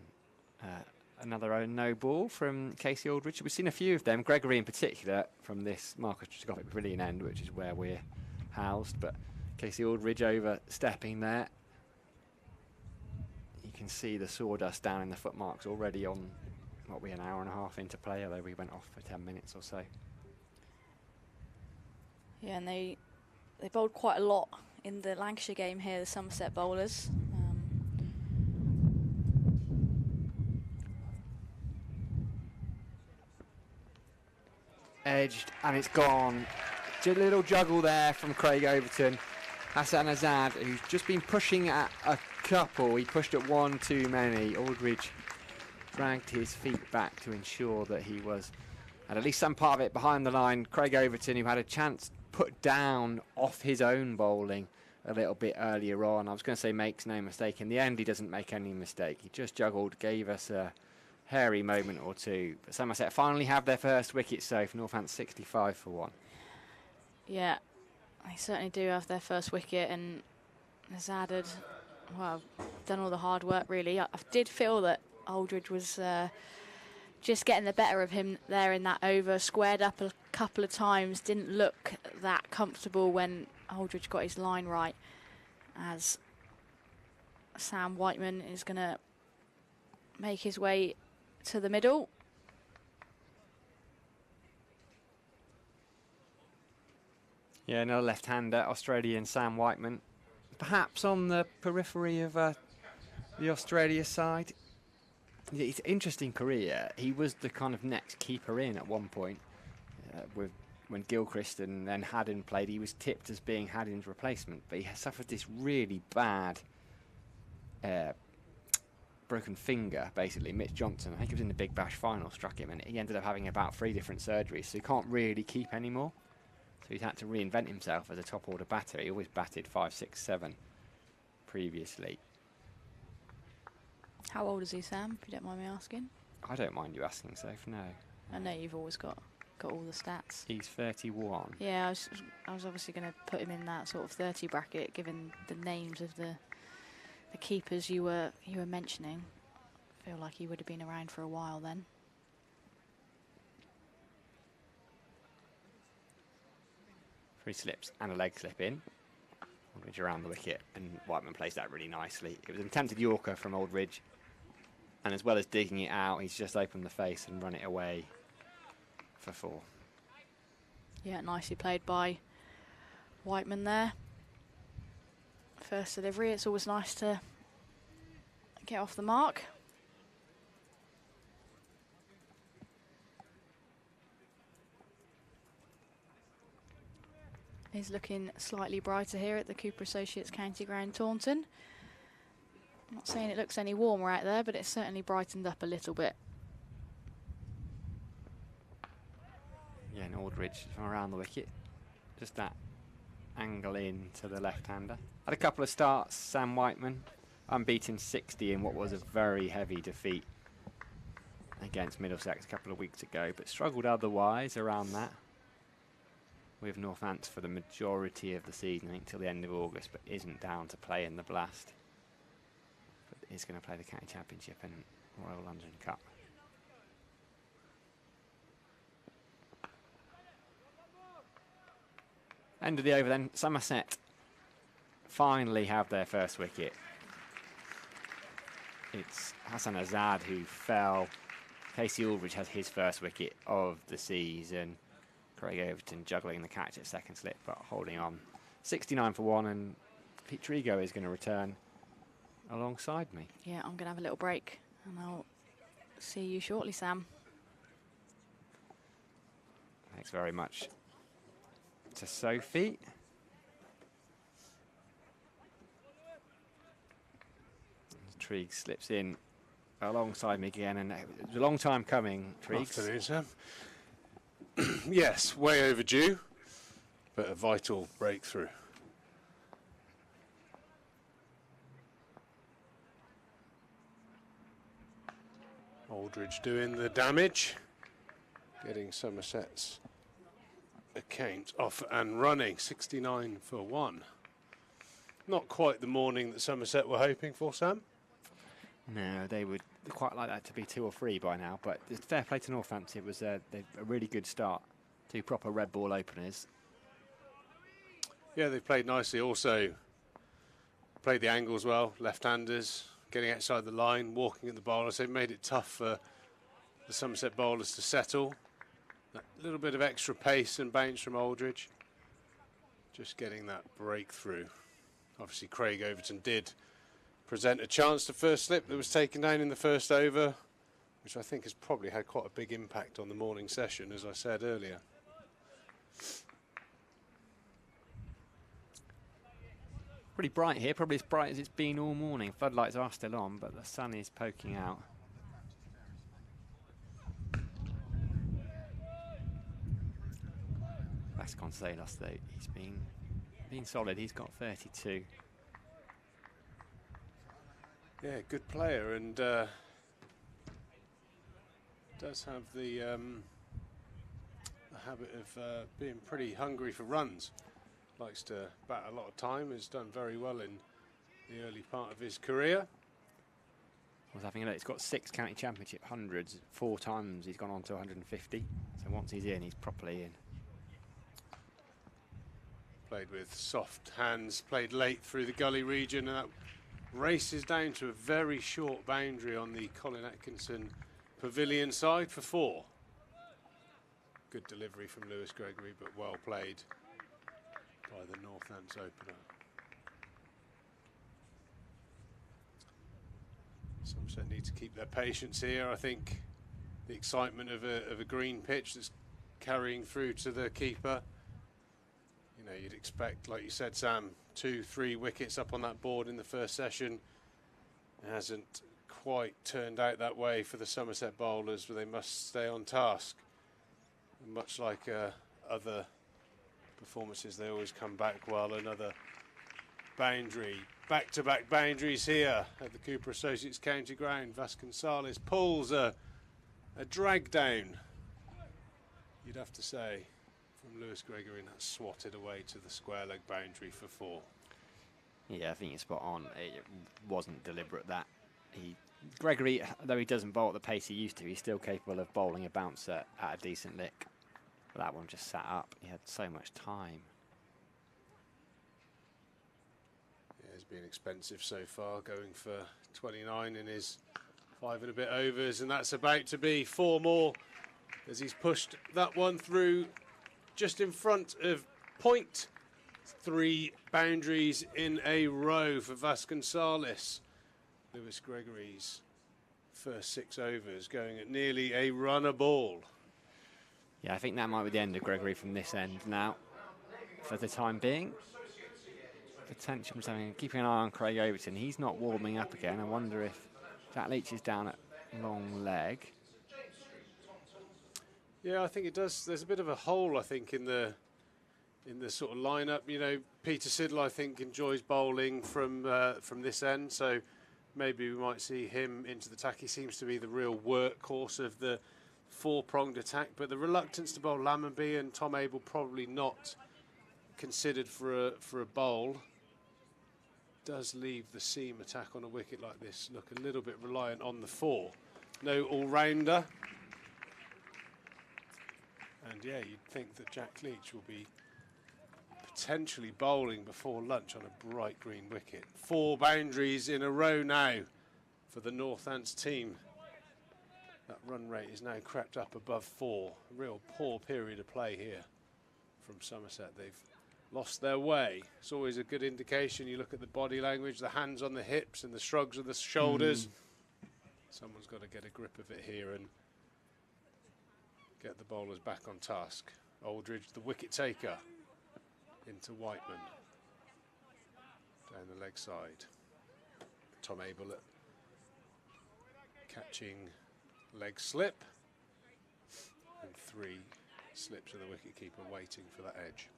another no ball from Casey Aldridge. We've seen a few of them, Gregory in particular, from this microscopic pavilion end, which is where we're housed. But Casey Aldridge overstepping there. You can see the sawdust down in the footmarks already on, what, an hour and a half into play, although we went off for 10 minutes or so. Yeah, and they bowled quite a lot in the Lancashire game here, the Somerset bowlers. Edged, and it's gone. Just a little juggle there from Craig Overton. Hassan Azad, who's just been pushing at a couple. He pushed at one too many. Aldridge dragged his feet back to ensure that he had at least some part of it behind the line. Craig Overton, who had a chance put down off his own bowling a little bit earlier on. I was going to say makes no mistake. In the end, he doesn't make any mistake. He just juggled, gave us a hairy moment or two. But Somerset finally have their first wicket safe. Northants 65 for 1. Yeah, they certainly do have their first wicket, and Azad had, well, done all the hard work, really. I did feel that Aldridge was just getting the better of him there in that over, squared up a couple of times, didn't look that comfortable when Aldridge got his line right, as Sam Whiteman is going to make his way to the middle. Yeah, another left-hander, Australian Sam Whiteman. Perhaps on the periphery of the Australia side. It's an interesting career. He was the kind of next keeper in at one point. When Gilchrist and then Haddon played, he was tipped as being Haddon's replacement. But he has suffered this really bad broken finger, basically. Mitch Johnson, I think it was in the Big Bash final, struck him, and he ended up having about 3 different surgeries, so he can't really keep anymore. So he's had to reinvent himself as a top order batter. He always batted 5, 6, 7 previously. How old is he, Sam, if you don't mind me asking? I don't mind you asking, Soph, no. I know you've always got all the stats. He's 31. Yeah, I was obviously going to put him in that sort of 30 bracket, given the names of the keepers you were mentioning. I feel like he would have been around for a while then. Free slips and a leg slip in. Aldridge around the wicket, and Whiteman plays that really nicely. It was an attempted Yorker from Aldridge, and as well as digging it out, he's just opened the face and run it away for 4. Yeah, nicely played by Whiteman there. First delivery, it's always nice to get off the mark. Is looking slightly brighter here at the Cooper Associates County Ground, Taunton. I'm not saying it looks any warmer out there, but it's certainly brightened up a little bit. Yeah, and Aldridge from around the wicket. Just that angle in to the left-hander. Had a couple of starts, Sam Whiteman, unbeaten 60 in what was a very heavy defeat against Middlesex a couple of weeks ago, but struggled otherwise around that. With Northants for the majority of the season, I think till the end of August, but isn't down to play in the Blast. But is going to play the County Championship and Royal London Cup. End of the over then. Somerset finally have their first wicket. It's Hassan Azad who fell. Casey Aldridge has his first wicket of the season. Craig Overton juggling the catch at second slip, but holding on. 69 for 1, and Pete Trigo is going to return alongside me. Yeah, I'm going to have a little break, and I'll see you shortly, Sam. Thanks very much to Sophie. Trigg slips in alongside me again, and it was a long time coming, Triggs. Afternoon, Sam. Yes, way overdue, but a vital breakthrough. Aldridge doing the damage, getting Somerset's account off and running. 69 for 1. Not quite the morning that Somerset were hoping for, Sam. No, they would quite like that to be 2 or 3 by now, but it's fair play to Northants. It was a really good start. 2 proper red ball openers. Yeah, they played nicely. Also played the angles well, left-handers, getting outside the line, walking at the bowlers. They've made it tough for the Somerset bowlers to settle. A little bit of extra pace and bounce from Aldridge. Just getting that breakthrough. Obviously, Craig Overton did present a chance to first slip that was taken down in the first over, which I think has probably had quite a big impact on the morning session, as I said earlier. Pretty bright here, probably as bright as it's been all morning. Floodlights are still on, but the sun is poking out. Vasconcelos, though, he's been solid. He's got 32. Yeah, good player, and does have the habit of being pretty hungry for runs. Likes to bat a lot of time, has done very well in the early part of his career. I was having a look. He's got 6 county championship hundreds. 4 times he's gone on to 150. So once he's in, he's properly in. Played with soft hands, played late through the gully region, and that races down to a very short boundary on the Colin Atkinson pavilion side for 4. Good delivery from Lewis Gregory, but well played by the Northants opener. Somerset need to keep their patience here. I think the excitement of a green pitch that's carrying through to the keeper. You know, you'd expect, like you said, Sam, 2-3 wickets up on that board in the first session. It hasn't quite turned out that way for the Somerset bowlers, but they must stay on task. And much like other performances, they always come back well. Another boundary, back-to-back boundaries here at the Cooper Associates County Ground. Vasconcelos pulls a drag down, you'd have to say, from Lewis Gregory, and that's swatted away to the square leg boundary for 4. Yeah, I think you're spot on. It wasn't deliberate that. Gregory, though he doesn't bowl at the pace he used to, he's still capable of bowling a bouncer at a decent lick. But that one just sat up. He had so much time. Yeah, he's been expensive so far, going for 29 in his 5 and a bit overs, and that's about to be 4 more as he's pushed that one through just in front of point. 3 boundaries in a row for Vasconcelos. Lewis Gregory's first 6 overs going at nearly a run a ball. Yeah, I think that might be the end of Gregory from this end now, for the time being. Potential from something. Keeping an eye on Craig Overton. He's not warming up again. I wonder if Jack Leach is down at long leg. Yeah, I think it does. There's a bit of a hole, I think, in the in the sort of lineup. You know, Peter Siddle, I think, enjoys bowling from this end, so maybe we might see him into the attack. He seems to be the real workhorse of the four-pronged attack, but the reluctance to bowl Lammonby and Tom Abel probably not considered for a bowl does leave the seam attack on a wicket like this look a little bit reliant on the four. No all-rounder. And yeah, you'd think that Jack Leach will be potentially bowling before lunch on a bright green wicket. 4 boundaries in a row now for the Northants team. That run rate is now crept up above 4. A real poor period of play here from Somerset. They've lost their way. It's always a good indication. You look at the body language, the hands on the hips and the shrugs of the shoulders. Someone's got to get a grip of it here and get the bowlers back on task. Aldridge, the wicket taker, into Whiteman. Down the leg side. Tom Abel catching leg slip. And 3 slips of the wicketkeeper waiting for that edge.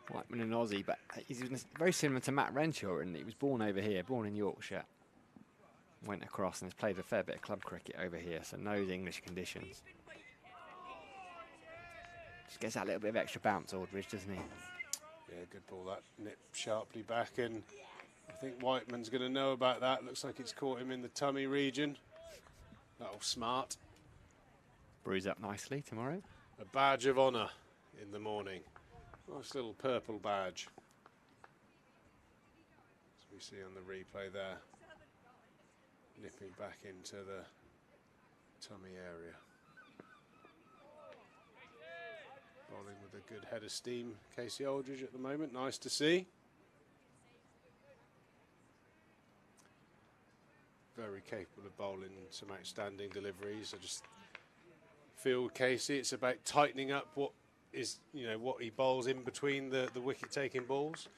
Whiteman an Aussie, but he's very similar to Matt Renshaw, and he was born over here, born in Yorkshire. Went across and has played a fair bit of club cricket over here, so knows English conditions. Just gets that little bit of extra bounce, Aldridge, doesn't he? Yeah, good ball. That nipped sharply back, and I think Whiteman's going to know about that. Looks like it's caught him in the tummy region. That'll smart. Bruise up nicely tomorrow. A badge of honour in the morning. Nice little purple badge. As we see on the replay there. Nipping back into the tummy area. Bowling with a good head of steam, Casey Aldridge at the moment. Nice to see. Very capable of bowling some outstanding deliveries. I just feel with Casey, it's about tightening up what is, you know, what he bowls in between the wicket-taking balls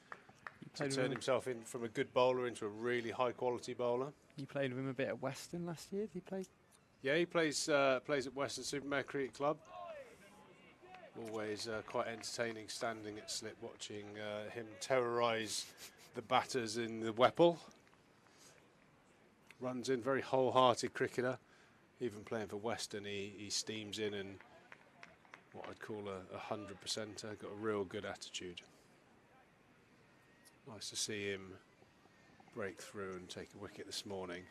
to turn himself in from a good bowler into a really high-quality bowler. You played with him a bit at Western last year, did he play? Yeah, he plays at Western Supermare Cricket Club. Always quite entertaining standing at slip, watching him terrorise the batters in the Weppel. Runs in, very wholehearted cricketer. Even playing for Western, he steams in and what I'd call a 100%er. Got a real good attitude. Nice to see him break through and take a wicket this morning.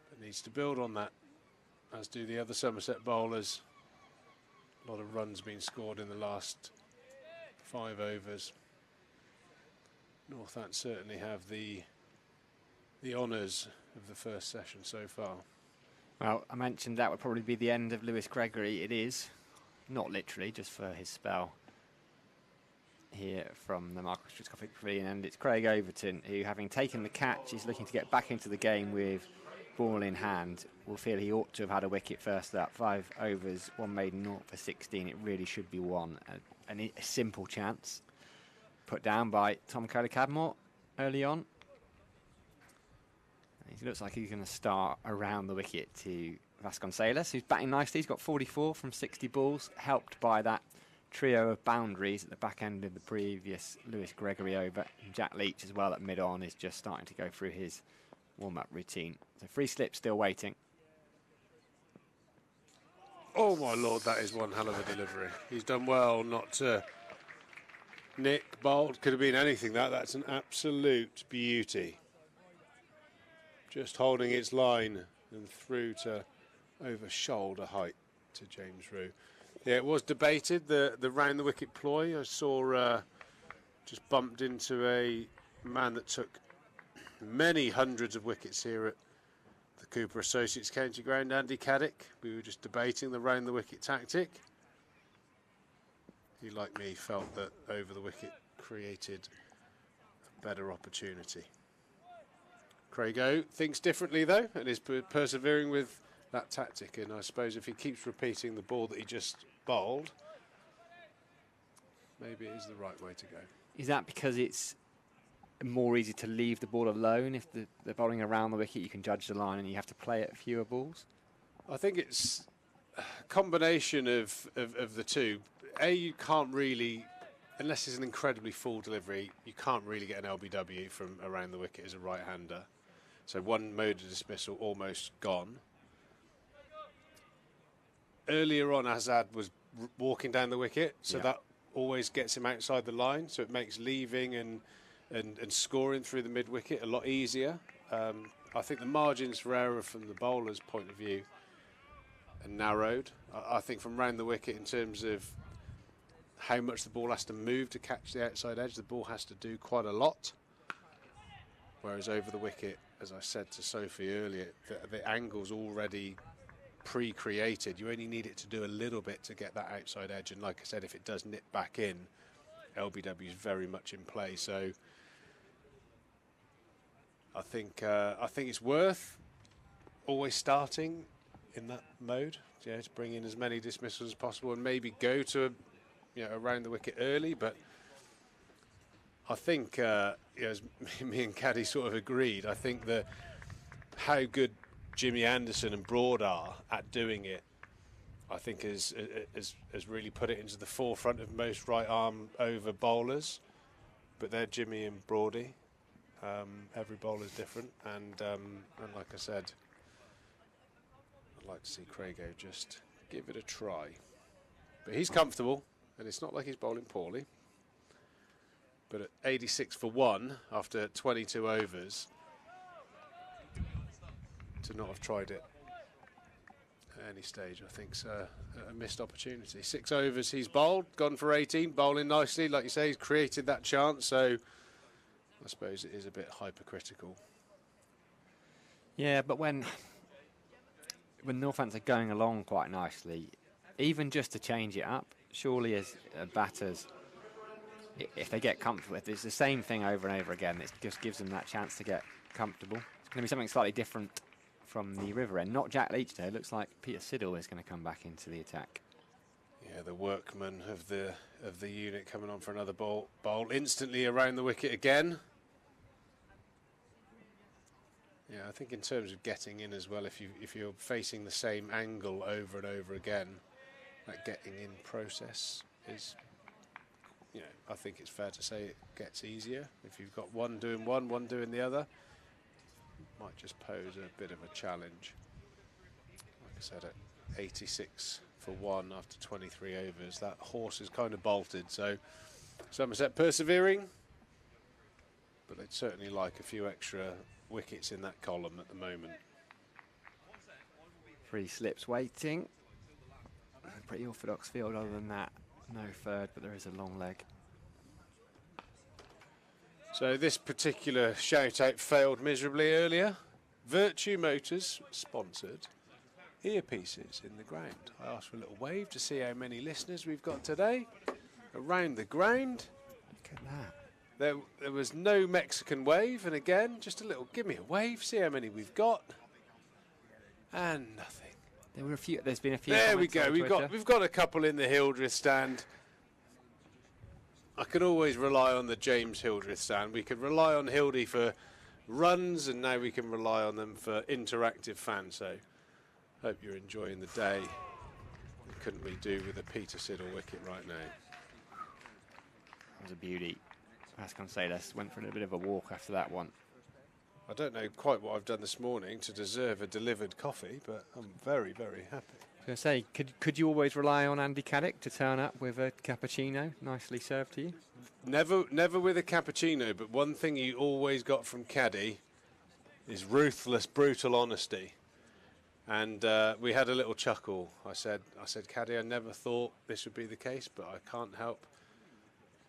But needs to build on that, as do the other Somerset bowlers. A lot of runs being scored in the last 5 overs. Northants certainly have the honours of the first session so far. Well, I mentioned that would probably be the end of Lewis Gregory. It is. Not literally, just for his spell here from the Marcus Triscoe Pavilion. And it's Craig Overton, who, having taken the catch, is looking to get back into the game with ball in hand. Will feel he ought to have had a wicket first up. 5 overs, 1 maiden, 0 for 16. It really should be one. A simple chance put down by Tom Kohler-Cadmore early on. He looks like he's going to start around the wicket to Vasconcelos, who's batting nicely. He's got 44 from 60 balls, helped by that trio of boundaries at the back end of the previous Lewis Gregory over. And Jack Leach as well at mid-on is just starting to go through his warm-up routine. So 3 slips still waiting. Oh my lord, that is one hell of a delivery. He's done well not to nick, bowled. Could have been anything. That's an absolute beauty. Just holding its line and through to over shoulder height to James Rue. Yeah, it was debated, the round the wicket ploy. I saw just bumped into a man that took many hundreds of wickets here at the Cooper Associates County Ground, Andy Caddick. We were just debating the round the wicket tactic. He, like me, felt that over the wicket created a better opportunity. Craig O thinks differently though, and is persevering with that tactic, and I suppose if he keeps repeating the ball that he just bowled, maybe it is the right way to go. Is that because it's more easy to leave the ball alone? If they're bowling around the wicket, you can judge the line and you have to play at fewer balls? I think it's combination of the two. You can't really, unless it's an incredibly full delivery, you can't really get an LBW from around the wicket as a right-hander. So one mode of dismissal almost gone. Earlier on, Azad was walking down the wicket, so that always gets him outside the line, so it makes leaving and scoring through the mid-wicket a lot easier. I think the margins for error from the bowler's point of view are narrowed. I think from round the wicket, in terms of how much the ball has to move to catch the outside edge, the ball has to do quite a lot. Whereas over the wicket, as I said to Sophie earlier, the angle's already pre-created. You only need it to do a little bit to get that outside edge. And like I said, if it does nip back in, LBW is very much in play. So I think it's worth always starting in that mode, to bring in as many dismissals as possible and maybe go to around the wicket early. But I think as me and Caddy sort of agreed, I think that how good Jimmy Anderson and Broad are at doing it, I think has really put it into the forefront of most right arm over bowlers. But they're Jimmy and Broady. Every bowler is different, and like I said, I'd like to see Craigo just give it a try. But he's comfortable, and it's not like he's bowling poorly. But at 86 for 1 after 22 overs, to not have tried it at any stage, I think, is a missed opportunity. 6 overs, he's bowled, gone for 18, bowling nicely. Like you say, he's created that chance, so I suppose it is a bit hypercritical. Yeah, but when Northants are going along quite nicely, even just to change it up, surely as batters, if they get comfortable, if it's the same thing over and over again, it just gives them that chance to get comfortable. It's going to be something slightly different from the River end. Not Jack Leach today. It looks like Peter Siddle is going to come back into the attack. Yeah, the workman of the unit coming on for another bowl instantly around the wicket again. Yeah, I think in terms of getting in as well, if you're facing the same angle over and over again, that getting in process is, I think it's fair to say it gets easier. If you've got one doing one doing the other, might just pose a bit of a challenge. Like I said, at 86 for 1 after 23 overs, that horse is kind of bolted. So Somerset persevering, but they'd certainly like a few extra wickets in that column at the moment. 3 slips waiting. Pretty orthodox field other than that. No third, but there is a long leg. So this particular shout-out failed miserably earlier. Virtue Motors sponsored earpieces in the ground. I asked for a little wave to see how many listeners we've got today. Around the ground. Look at that. There was no Mexican wave, and again, just a little, give me a wave, see how many we've got. And nothing. There were a few. There's been a few. There we go. We've got a couple in the Hildreth stand. I can always rely on the James Hildreth stand. We could rely on Hildy for runs, and now we can rely on them for interactive fans. So, hope you're enjoying the day. What couldn't we do with a Peter Siddle wicket right now? That was a beauty. Vasconcelos went for a little bit of a walk after that one. I don't know quite what I've done this morning to deserve a delivered coffee, but I'm very, very happy. I was going to say, could you always rely on Andy Caddick to turn up with a cappuccino nicely served to you? Never with a cappuccino, but one thing you always got from Caddy is ruthless, brutal honesty. And we had a little chuckle. I said, Caddy, I never thought this would be the case, but I can't help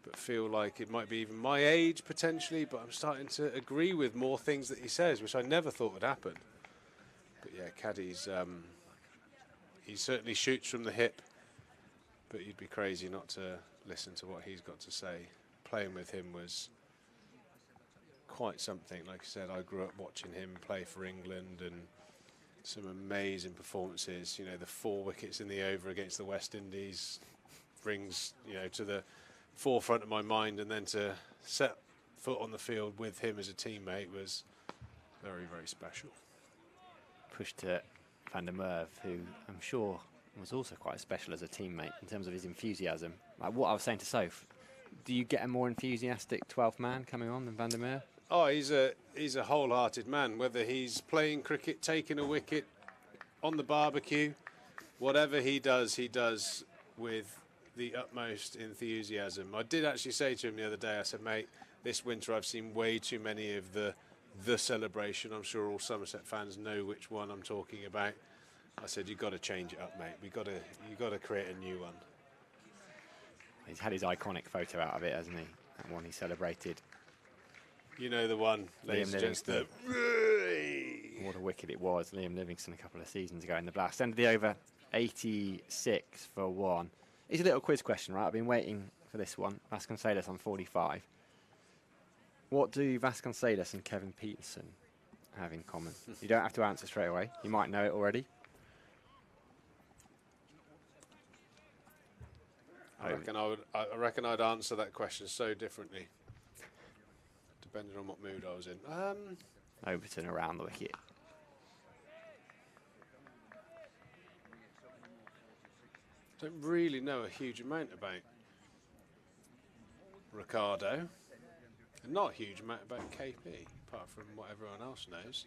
but feel like it might be even my age potentially, but I'm starting to agree with more things that he says, which I never thought would happen. But yeah, Caddy's, he certainly shoots from the hip, but you'd be crazy not to listen to what he's got to say. Playing with him was quite something. Like I said, I grew up watching him play for England, and some amazing performances. The 4 wickets in the over against the West Indies brings, to the forefront of my mind, and then to set foot on the field with him as a teammate was very, very special. Push to Van der Merwe, who I'm sure was also quite special as a teammate in terms of his enthusiasm. Like what I was saying to Soph, do you get a more enthusiastic 12th man coming on than Van der Merwe? Oh, he's a wholehearted man. Whether he's playing cricket, taking a wicket, on the barbecue, whatever he does with the utmost enthusiasm. I did actually say to him the other day, I said, mate, this winter I've seen way too many of the celebration. I'm sure all Somerset fans know which one I'm talking about. I said, you've got to change it up, mate. You've got to create a new one. He's had his iconic photo out of it, hasn't he? That one he celebrated. You know the one, ladies and gents. What a wicket it was. Liam Livingstone a couple of seasons ago in the blast. End of the over, 86 for 1. It's a little quiz question, right? I've been waiting for this one. Vasconcelos on 45. What do Vasconcelos and Kevin Peterson have in common? You don't have to answer straight away. You might know it already. I reckon I'd answer that question so differently, depending on what mood I was in. Overton around the wicket. Don't really know a huge amount about Ricardo, and not a huge amount about KP, apart from what everyone else knows.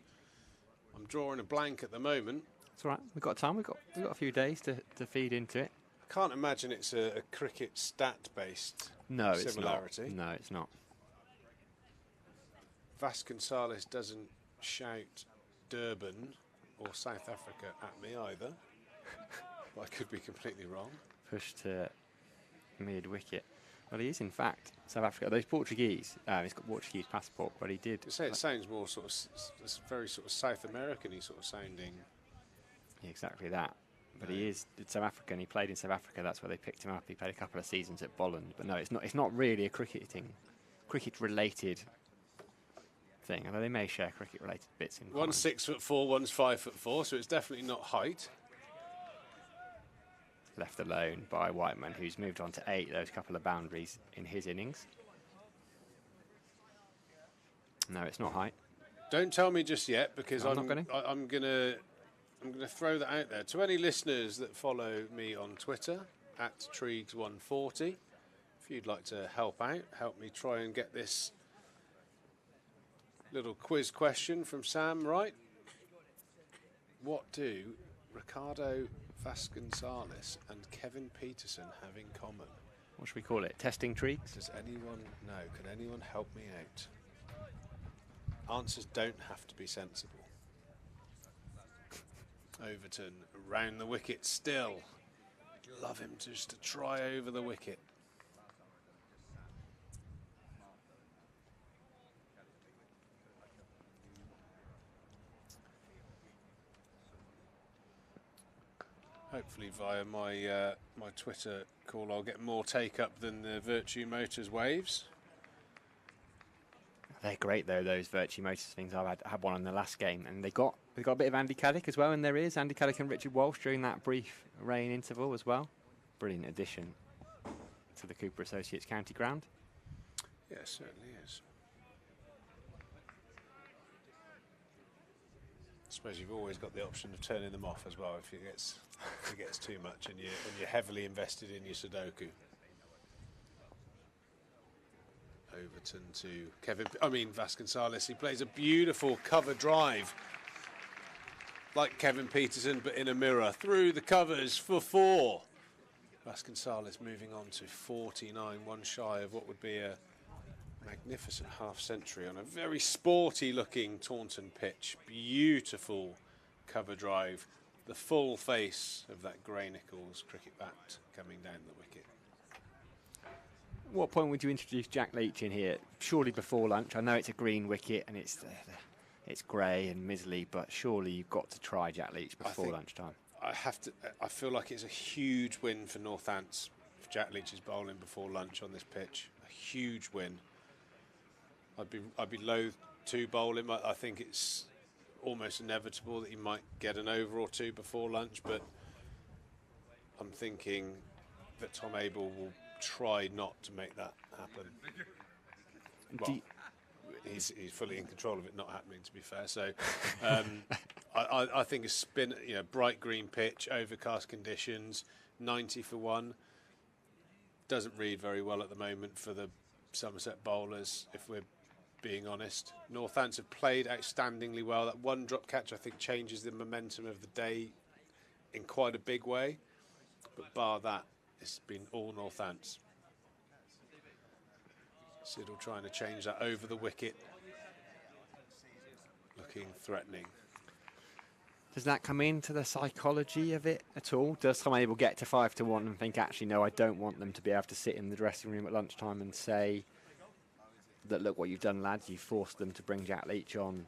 I'm drawing a blank at the moment. It's all right. We've got time. We've got a few days to feed into it. I can't imagine it's a cricket stat-based similarity. It's not. No, it's not. Vasconcelos doesn't shout Durban or South Africa at me either. But I could be completely wrong. Push to mid-wicket. Well, he is, in fact, South Africa. Those Portuguese, he's got Portuguese passport, but he did. You say it sounds more sort of, it's very sort of South American-y sort of sounding. Yeah, exactly that. But he is South African. He played in South Africa. That's where they picked him up. He played a couple of seasons at Bolland. But no, it's not really a cricket-related thing. Although they may share cricket-related bits in common. One's 6'4", one's 5'4", so it's definitely not height. Left alone by Whiteman, who's moved on to 8, those couple of boundaries in his innings. No, it's not height. Don't tell me just yet, because I'm gonna throw that out there to any listeners that follow me on Twitter at Treegs140. If you'd like to help me try and get this little quiz question from Sam right. What do Ricardo Vasconcelos and Kevin Peterson have in common? What should we call it? Testing Treegs? Does anyone know? Can anyone help me out? Answers don't have to be sensible. Overton round the wicket still. Love him just to try over the wicket. Hopefully via my Twitter call I'll get more take up than the Virtue Motors waves. They're great though, those Virtue Motors things. I had one in the last game, and they've got a bit of Andy Caddick as well, and there is Andy Caddick and Richard Walsh during that brief rain interval as well. Brilliant addition to the Cooper Associates county ground. Yeah, it certainly is. I suppose you've always got the option of turning them off as well if it gets too much and you're heavily invested in your Sudoku. Overton to Vasconcelos. He plays a beautiful cover drive, like Kevin Peterson, but in a mirror through the covers for 4. Vasconcelos moving on to 49, one shy of what would be a magnificent half-century on a very sporty-looking Taunton pitch. Beautiful cover drive. The full face of that Grey Nichols cricket bat coming down the wicket. At what point would you introduce Jack Leach in here? Surely before lunch. I know it's a green wicket and it's grey and miserly, but surely you've got to try Jack Leach before lunchtime. I feel like it's a huge win for Northants if Jack Leach is bowling before lunch on this pitch. A huge win. I'd be loath to bowl him. I think it's almost inevitable that he might get an over or two before lunch, but I'm thinking that Tom Abel will try not to make that happen. Well, he's fully in control of it not happening, to be fair. So I think it's been, bright green pitch, overcast conditions, 90 for 1. Doesn't read very well at the moment for the Somerset bowlers, if we're being honest. Northants have played outstandingly well. That one drop catch, I think, changes the momentum of the day in quite a big way. But bar that, it's been all Northants. Cider trying to change that over the wicket. Looking threatening. Does that come into the psychology of it at all? Does some people get to 5 to 1 and think, actually, no, I don't want them to be able to sit in the dressing room at lunchtime and say that, look what you've done, lads, you forced them to bring Jack Leach on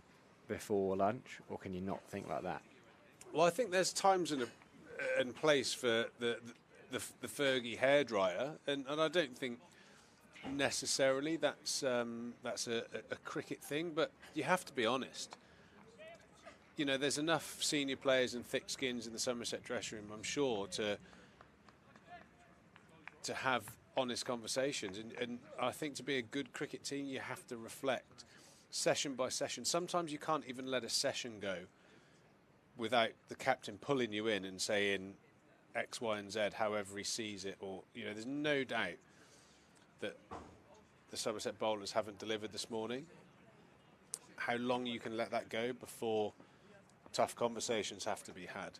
before lunch? Or can you not think like that? Well, I think there's times and place for the Fergie hairdryer, and I don't think necessarily that's a cricket thing, but you have to be honest. There's enough senior players and thick skins in the Somerset dressing room, I'm sure, to have honest conversations. And I think to be a good cricket team, you have to reflect session by session. Sometimes you can't even let a session go without the captain pulling you in and saying X, Y, and Z, however he sees it. Or there's no doubt that the Somerset bowlers haven't delivered this morning. How long you can let that go before tough conversations have to be had.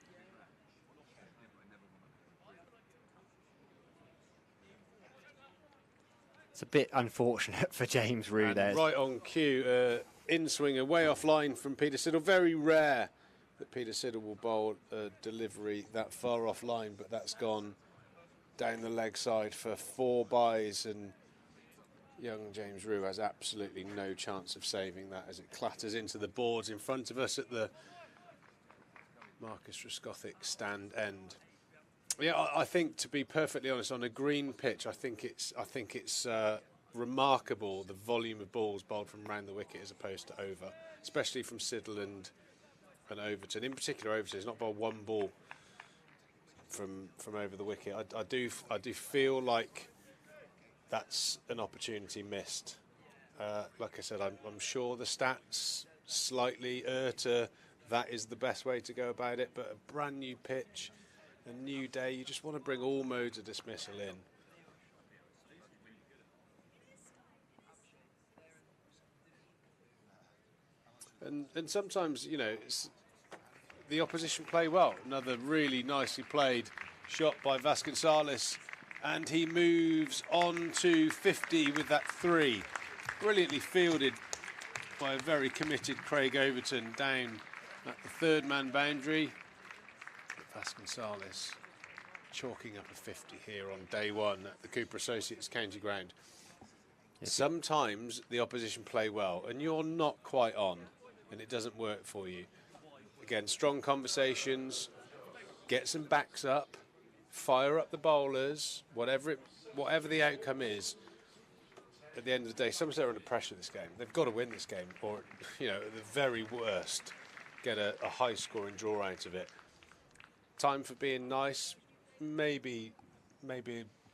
It's a bit unfortunate for James Rue there. Right on cue, in swinger, way offline from Peter Siddle. Very rare that Peter Siddle will bowl a delivery that far offline, but that's gone down the leg side for 4 byes, and young James Rue has absolutely no chance of saving that as it clatters into the boards in front of us at the Marcus Trescothick stand end. Yeah, I think, to be perfectly honest, on a green pitch, I think it's remarkable the volume of balls bowled from round the wicket as opposed to over, especially from Siddle and Overton. In particular, Overton has not bowled one ball from over the wicket. I do feel like that's an opportunity missed. Like I said, I'm sure the stats slightly to that is the best way to go about it, but a brand new pitch, a new day, you just want to bring all modes of dismissal in. And sometimes, the opposition play well. Another really nicely played shot by Vasconcelos, and he moves on to 50 with that 3. Brilliantly fielded by a very committed Craig Overton down at the 3rd man boundary. Vasconcelos chalking up a 50 here on day 1 at the Cooper Associates County Ground. Sometimes the opposition play well and you're not quite on and it doesn't work for you. Again, strong conversations, get some backs up, fire up the bowlers, whatever the outcome is. At the end of the day, Somerset are under pressure this game. They've got to win this game, or at the very worst, get a high-scoring draw out of it. Time for being nice, maybe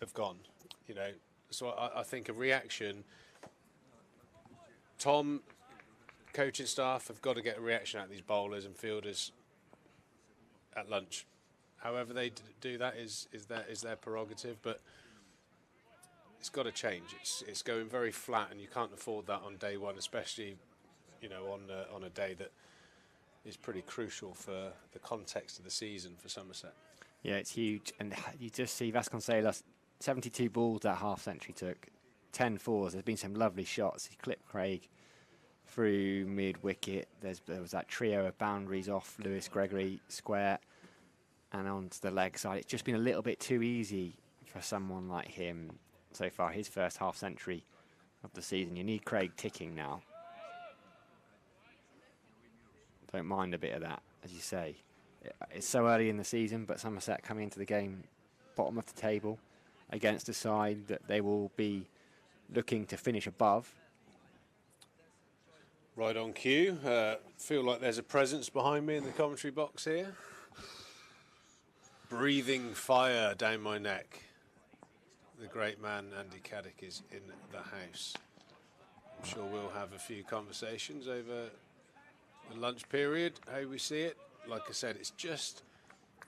have gone. So I think a reaction. Tom, coaching staff have got to get a reaction out of these bowlers and fielders at lunch. However they do that is their prerogative, but it's got to change. It's going very flat, and you can't afford that on day 1, especially on a day that is pretty crucial for the context of the season for Somerset. Yeah, it's huge, and you just see Vasconcelos, 72 balls that half century took, 10 fours. There's been some lovely shots. He clipped Craig through mid wicket. There was that trio of boundaries off Lewis Gregory square and onto the leg side. It's just been a little bit too easy for someone like him so far. His first half century of the season. You need Craig ticking now. Don't mind a bit of that, as you say. It's so early in the season, but Somerset coming into the game bottom of the table against a side that they will be looking to finish above. Right on cue. Feel like there's a presence behind me in the commentary box here. Breathing fire down my neck. The great man Andy Caddick is in the house. I'm sure we'll have a few conversations over the lunch period, how we see it. Like I said, it's just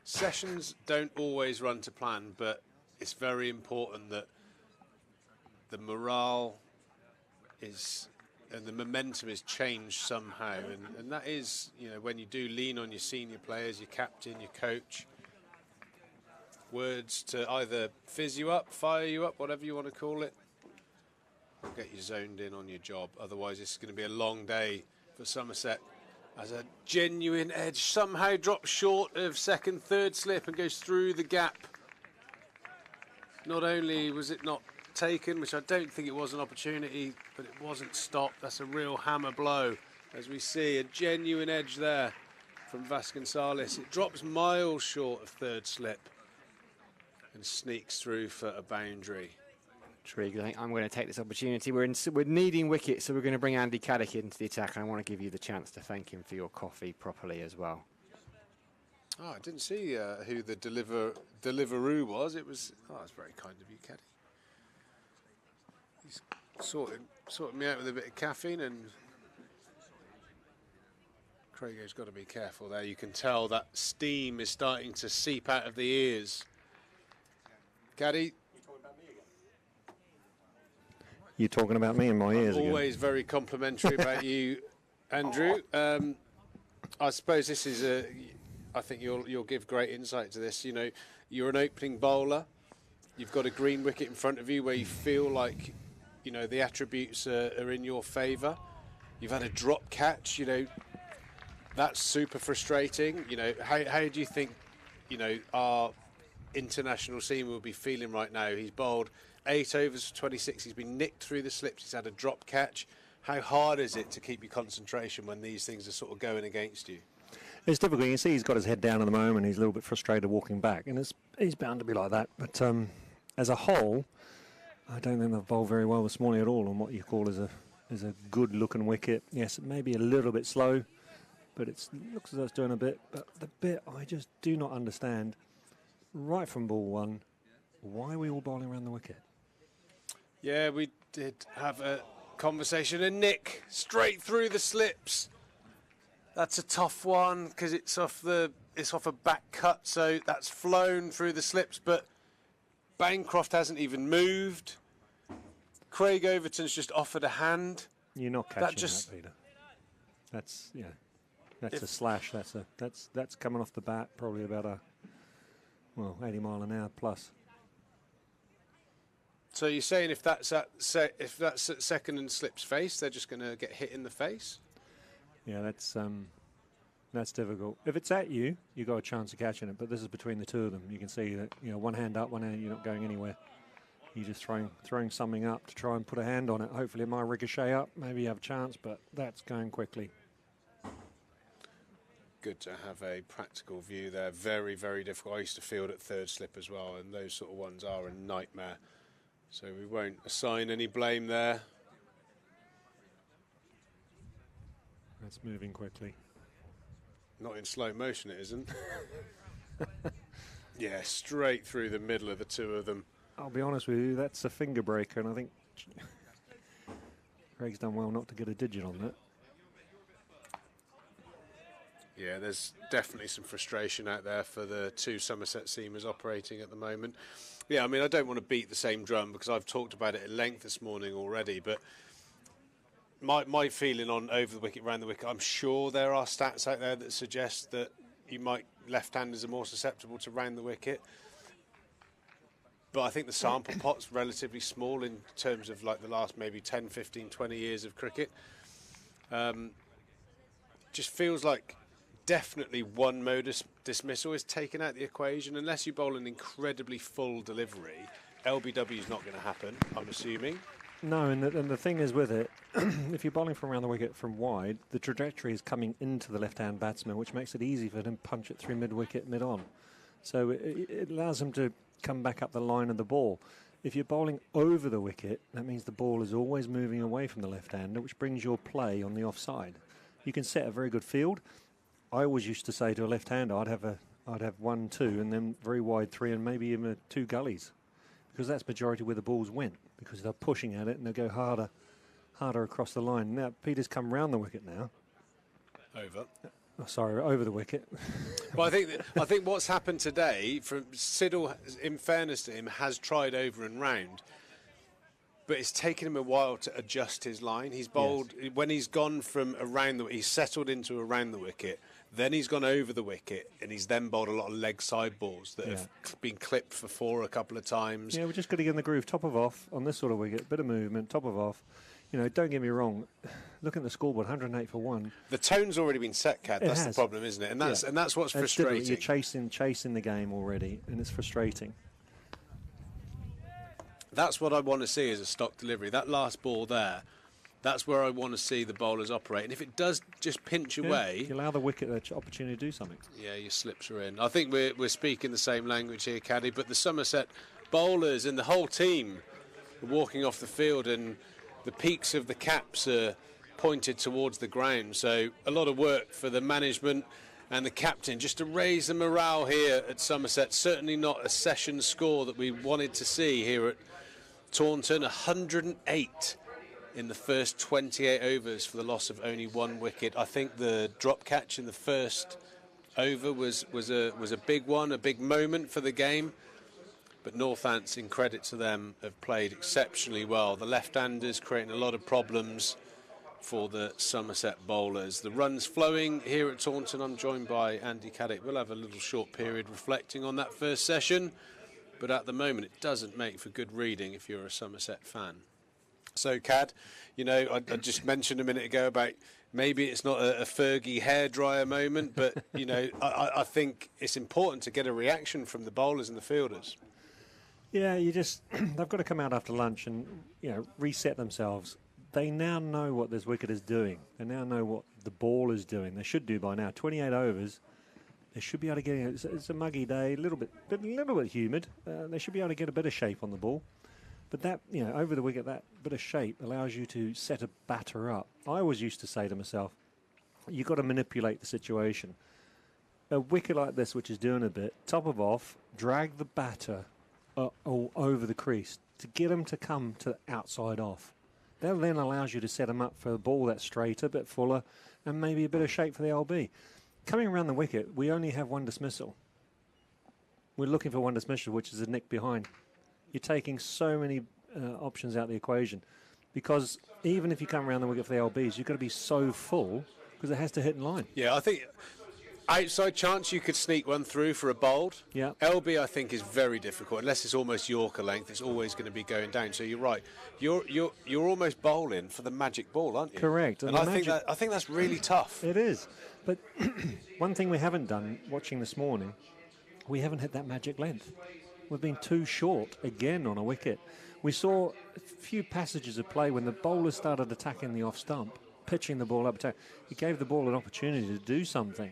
sessions don't always run to plan, but it's very important that the morale is and the momentum is changed somehow, and that is, you know, when you do lean on your senior players, your captain, your coach, words to either fizz you up, fire you up, whatever you want to call it, or get you zoned in on your job. Otherwise, it's going to be a long day for Somerset, as a genuine edge somehow drops short of second, third slip and goes through the gap. Not only was it not taken, which I don't think it was an opportunity, but it wasn't stopped. That's a real hammer blow, as we see a genuine edge there from Vasconcelos. It drops miles short of third slip and sneaks through for a boundary. Trigg, I think I'm going to take this opportunity. We're needing wickets, so we're going to bring Andy Caddick into the attack, and I want to give you the chance to thank him for your coffee properly as well. Oh, I didn't see who the deliveroo was. It's very kind of you, Caddy. He's sorting me out with a bit of caffeine, and Craigo's got to be careful there. You can tell that steam is starting to seep out of the ears. Caddy. You're talking about me in my ears again. Always very complimentary about you, Andrew. I suppose this is I think you'll give great insight to this. You know, you're an opening bowler. You've got a green wicket in front of you where you feel like, you know, the attributes are in your favour. You've had a drop catch. You know, that's super frustrating. You know, how do you think, you know, our international seamer will be feeling right now? He's bowled 8 overs for 26. He's been nicked through the slips. He's had a drop catch. How hard is it to keep your concentration when these things are sort of going against you? It's difficult. You can see he's got his head down at the moment. He's a little bit frustrated walking back, and he's bound to be like that. But as a whole, I don't think they've bowled very well this morning at all on what you call as a good-looking wicket. Yes, it may be a little bit slow, but it looks as though it's doing a bit. But the bit I just do not understand, right from ball one, why are we all bowling around the wicket? Yeah, we did have a conversation, and Nick straight through the slips. That's a tough one because it's off a back cut, so that's flown through the slips. But Bancroft hasn't even moved. Craig Overton's just offered a hand. You're not catching that, Peter. That's a slash. That's coming off the bat, probably about 80 mile an hour plus. So you're saying if that's at second and slip's face, they're just going to get hit in the face? Yeah, that's difficult. If it's at you, you've got a chance of catching it. But this is between the two of them. You can see that, you know, one hand up, one hand, you're not going anywhere. You're just throwing something up to try and put a hand on it. Hopefully it might ricochet up. Maybe you have a chance, but that's going quickly. Good to have a practical view there. Very, very difficult. I used to field at third slip as well, and those sort of ones are a nightmare. So we won't assign any blame there. That's moving quickly. Not in slow motion, it isn't. Yeah, straight through the middle of the two of them. I'll be honest with you, that's a finger breaker, and I think Craig's done well not to get a digit on that. Yeah, there's definitely some frustration out there for the two Somerset seamers operating at the moment. Yeah, I mean, I don't want to beat the same drum because I've talked about it at length this morning already, but my feeling on over the wicket, round the wicket, I'm sure there are stats out there that suggest that left-handers are more susceptible to round the wicket. But I think the sample pot's relatively small in terms of like the last maybe 10, 15, 20 years of cricket. Just feels like definitely one mode dismissal is taken out the equation. Unless you bowl an incredibly full delivery, LBW is not going to happen, I'm assuming. No, and the thing is with it, if you're bowling from around the wicket from wide, the trajectory is coming into the left-hand batsman, which makes it easy for them to punch it through mid-wicket, mid-on. So it allows them to come back up the line of the ball. If you're bowling over the wicket, that means the ball is always moving away from the left-hander, which brings your play on the offside. You can set a very good field. I always used to say to a left-hander, I'd have 1, 2, and then very wide 3, and maybe even 2 gullies, because that's majority where the balls went, because they're pushing at it and they'll go harder across the line. Now Peter's come round the wicket now. Over. Oh, sorry, over the wicket. Well, I think what's happened today, from Siddle, in fairness to him, has tried over and round, but it's taken him a while to adjust his line. He's bowled when he's gone from around the, he's settled into around the wicket. Then he's gone over the wicket, and he's then bowled a lot of leg side balls that have been clipped for 4 a couple of times. Yeah, we're just got to get in the groove. Top of off on this sort of wicket, bit of movement, top of off. You know, don't get me wrong. Look at the scoreboard, 108 for 1. The tone's already been set, Cad. That's the problem, isn't it? And that's what's frustrating. You're chasing the game already, and it's frustrating. That's what I want to see as a stock delivery. That last ball there, that's where I want to see the bowlers operate. And if it does just pinch away, you allow the wicket the opportunity to do something. Yeah, your slips are in. I think we're speaking the same language here, Caddy. But the Somerset bowlers and the whole team are walking off the field, and the peaks of the caps are pointed towards the ground. So a lot of work for the management and the captain just to raise the morale here at Somerset. Certainly not a session score that we wanted to see here at Taunton. 108 in the first 28 overs for the loss of only 1 wicket. I think the drop catch in the first over was a big one, a big moment for the game. But Northants, in credit to them, have played exceptionally well. The left-handers creating a lot of problems for the Somerset bowlers. The runs flowing here at Taunton. I'm joined by Andy Caddick. We'll have a little short period reflecting on that first session. But at the moment, it doesn't make for good reading if you're a Somerset fan. So, Cad, you know, I just mentioned a minute ago about maybe it's not a Fergie hairdryer moment, but, you know, I think it's important to get a reaction from the bowlers and the fielders. Yeah, they've got to come out after lunch and, you know, reset themselves. They now know what this wicket is doing. They now know what the ball is doing. They should do by now. 28 overs. They should be able to get it. It's a muggy day, a little bit humid. They should be able to get a bit of shape on the ball. But that, you know, over the wicket, that bit of shape allows you to set a batter up. I always used to say to myself, you've got to manipulate the situation. A wicket like this, which is doing a bit, top of off, drag the batter all over the crease to get him to come to the outside off. That then allows you to set him up for a ball that's straighter, a bit fuller, and maybe a bit of shape for the LB. Coming around the wicket, we only have 1 dismissal. We're looking for 1 dismissal, which is a nick behind. You're taking so many options out of the equation, because even if you come around the wicket for the LBs, you've got to be so full because it has to hit in line. Yeah, I think outside chance you could sneak one through for a bowled. Yeah. LB I think is very difficult unless it's almost Yorker length. It's always going to be going down. So you're right. You're almost bowling for the magic ball, aren't you? Correct. And I think that's really tough. It is. But one thing we haven't done watching this morning, we haven't hit that magic length. We've been too short again on a wicket. We saw a few passages of play when the bowler started attacking the off stump, pitching the ball up. It gave the ball an opportunity to do something.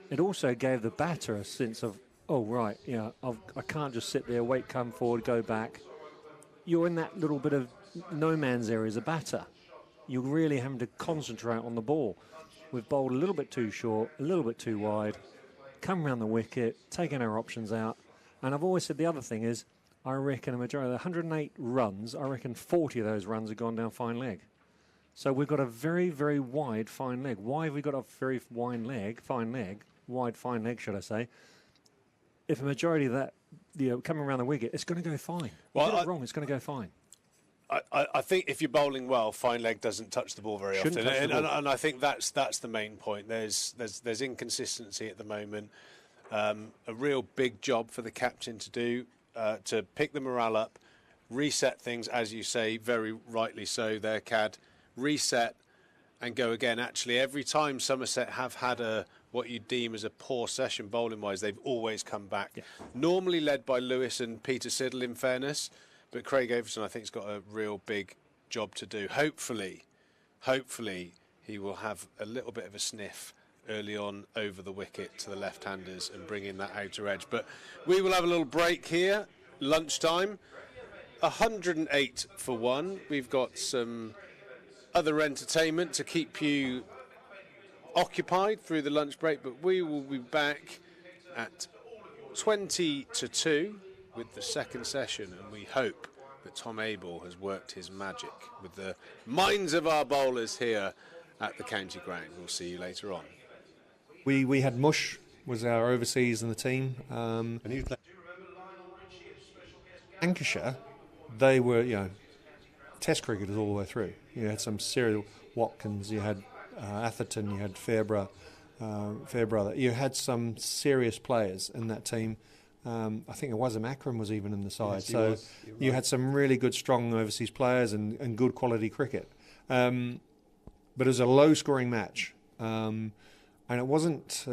It also gave the batter a sense of, oh, right, I can't just sit there, wait, come forward, go back. You're in that little bit of no man's area as a batter. You're really having to concentrate on the ball. We've bowled a little bit too short, a little bit too wide, come around the wicket, taking our options out. And I've always said the other thing is, I reckon a majority of the 108 runs, I reckon 40 of those runs have gone down fine leg. So we've got a very, very wide fine leg. Why have we got a very wide fine leg, should I say? If a majority of that, coming around the wicket, it's going to go fine. Well, you get it wrong, it's going to go fine. I think if you're bowling well, fine leg doesn't touch the ball very often, and I think that's the main point. There's inconsistency at the moment. A real big job for the captain to do, to pick the morale up, reset things, as you say, very rightly so there, Cad. Reset and go again. Actually, every time Somerset have had what you deem as a poor session bowling-wise, they've always come back. Yeah. Normally led by Lewis and Peter Siddle, in fairness, but Craig Overton, I think, has got a real big job to do. Hopefully, he will have a little bit of a sniff early on over the wicket to the left-handers and bring in that outer edge. But we will have a little break here, lunchtime. 108 for 1. We've got some other entertainment to keep you occupied through the lunch break, but we will be back at 20 to 2 with the second session, and we hope that Tom Abel has worked his magic with the minds of our bowlers here at the county ground. We'll see you later on. We had Mush was our overseas in the team. And he was Lancashire, they were, Test cricketers all the way through. You had some serial Watkins, you had Atherton, you had Fairbrother. You had some serious players in that team. I think Awazim Akram was even in the side. Yes, You had some really good, strong overseas players and good quality cricket. But it was a low-scoring match. And it wasn't...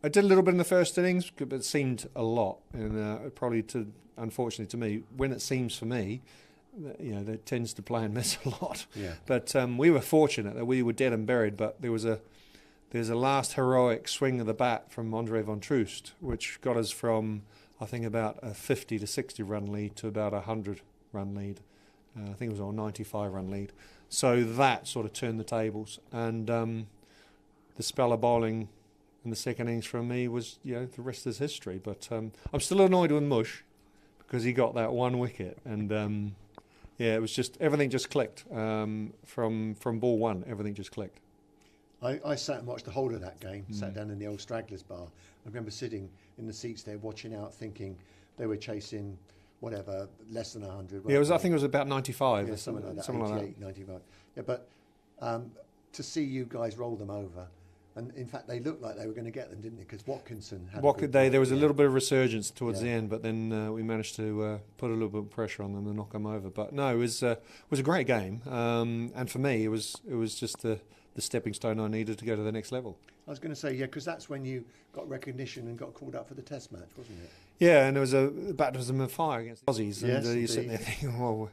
I did a little bit in the first innings, but it seemed a lot. And unfortunately to me, when it seems for me, that tends to play and miss a lot. Yeah. But we were fortunate that we were dead and buried, but there's a last heroic swing of the bat from Andre van Troost, which got us from, I think, about a 50 to 60 run lead to about a 100 run lead. I think it was a 95 run lead. So that sort of turned the tables. And the spell of bowling in the second innings from me was, the rest is history. But I'm still annoyed with Mush because he got that one wicket. And, it was just, everything just clicked. From ball one, everything just clicked. I sat and watched the whole of that game, sat down in the old Stragglers bar. I remember sitting in the seats there watching out, thinking they were chasing whatever, less than 100. Yeah, I think it was about 95. Yeah, something like that, something 88, like that. 95. Yeah, but to see you guys roll them over, and in fact they looked like they were going to get them, didn't they? Because Watkinson had There was a little bit of resurgence towards Yeah. the end, but then we managed to put a little bit of pressure on them and knock them over. But no, it was a great game, and for me, it was just the stepping stone I needed to go to the next level. I was going to say, yeah, because that's when you got recognition and got called up for the Test match, wasn't it? Yeah, and there was a baptism of fire against the Aussies, and Yes, you're sitting there thinking, well,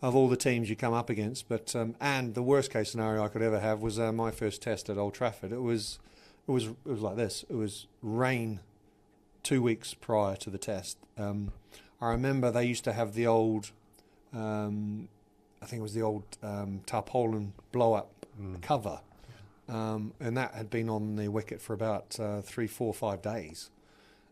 of all the teams you come up against, but and the worst case scenario I could ever have was my first Test at Old Trafford. It was like this. It was rain 2 weeks prior to the Test. I remember they used to have the old, I think it was the old tarpaulin blow-up cover, and that had been on the wicket for about 3, 4, 5 days.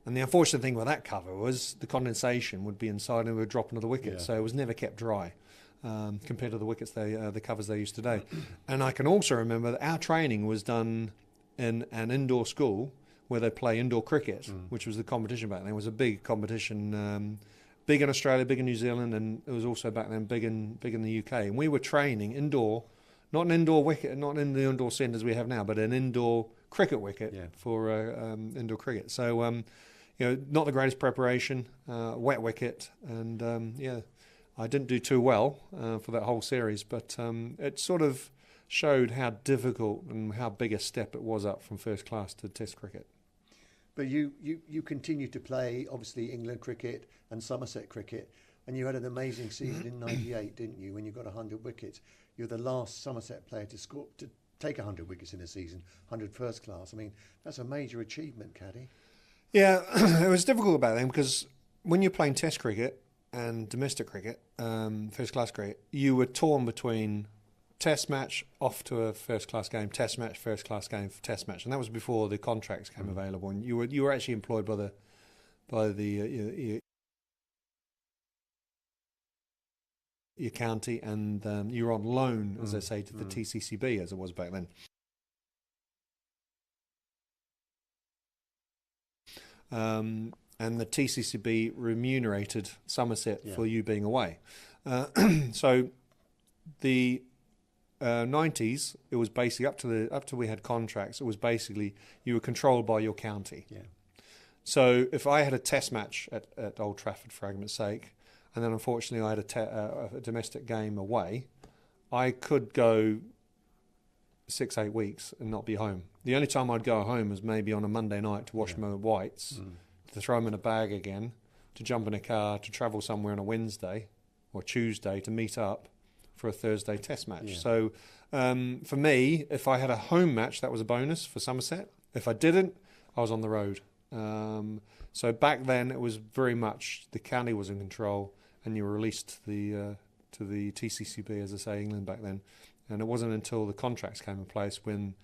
And the unfortunate thing with that cover was the condensation would be inside and it would drop into the wicket, so it was never kept dry compared to the wickets the covers they use today. And I can also remember that our training was done in an indoor school where they play indoor cricket, which was the competition back then. It was a big competition, big in Australia, big in New Zealand, and it was also back then big in the UK. And we were training indoor, not an indoor wicket, not in the indoor centres we have now, but an indoor cricket wicket for indoor cricket. So, not the greatest preparation, wet wicket, and I didn't do too well for that whole series, but it sort of showed how difficult and how big a step it was up from first class to Test cricket. But you continued to play, obviously, England cricket and Somerset cricket, and you had an amazing season in '98, didn't you, when you got 100 wickets? You're the last Somerset player to take 100 wickets in a season, 100 first class. I mean, that's a major achievement, Caddy. Yeah, it was difficult back then because when you're playing Test cricket and domestic cricket, first class cricket, you were torn between Test match, off to a first class game, Test match, first class game, Test match, and that was before the contracts came available. And you were actually employed by the your county, and you were on loan, as they say, to the TCCB, as it was back then. And the TCCB remunerated Somerset for you being away. So the 90s, it was basically up to we had contracts. It was basically you were controlled by your county. Yeah. So if I had a Test match at Old Trafford, for argument's sake, and then unfortunately I had a domestic game away, I could go 6-8 weeks and not be home. The only time I'd go home was maybe on a Monday night to wash my whites, to throw them in a bag again, to jump in a car, to travel somewhere on a Wednesday or Tuesday to meet up for a Thursday Test match. Yeah. So for me, if I had a home match, that was a bonus for Somerset. If I didn't, I was on the road. So back then, it was very much the county was in control, and you were released to the TCCB, as I say, England back then. And it wasn't until the contracts came in place when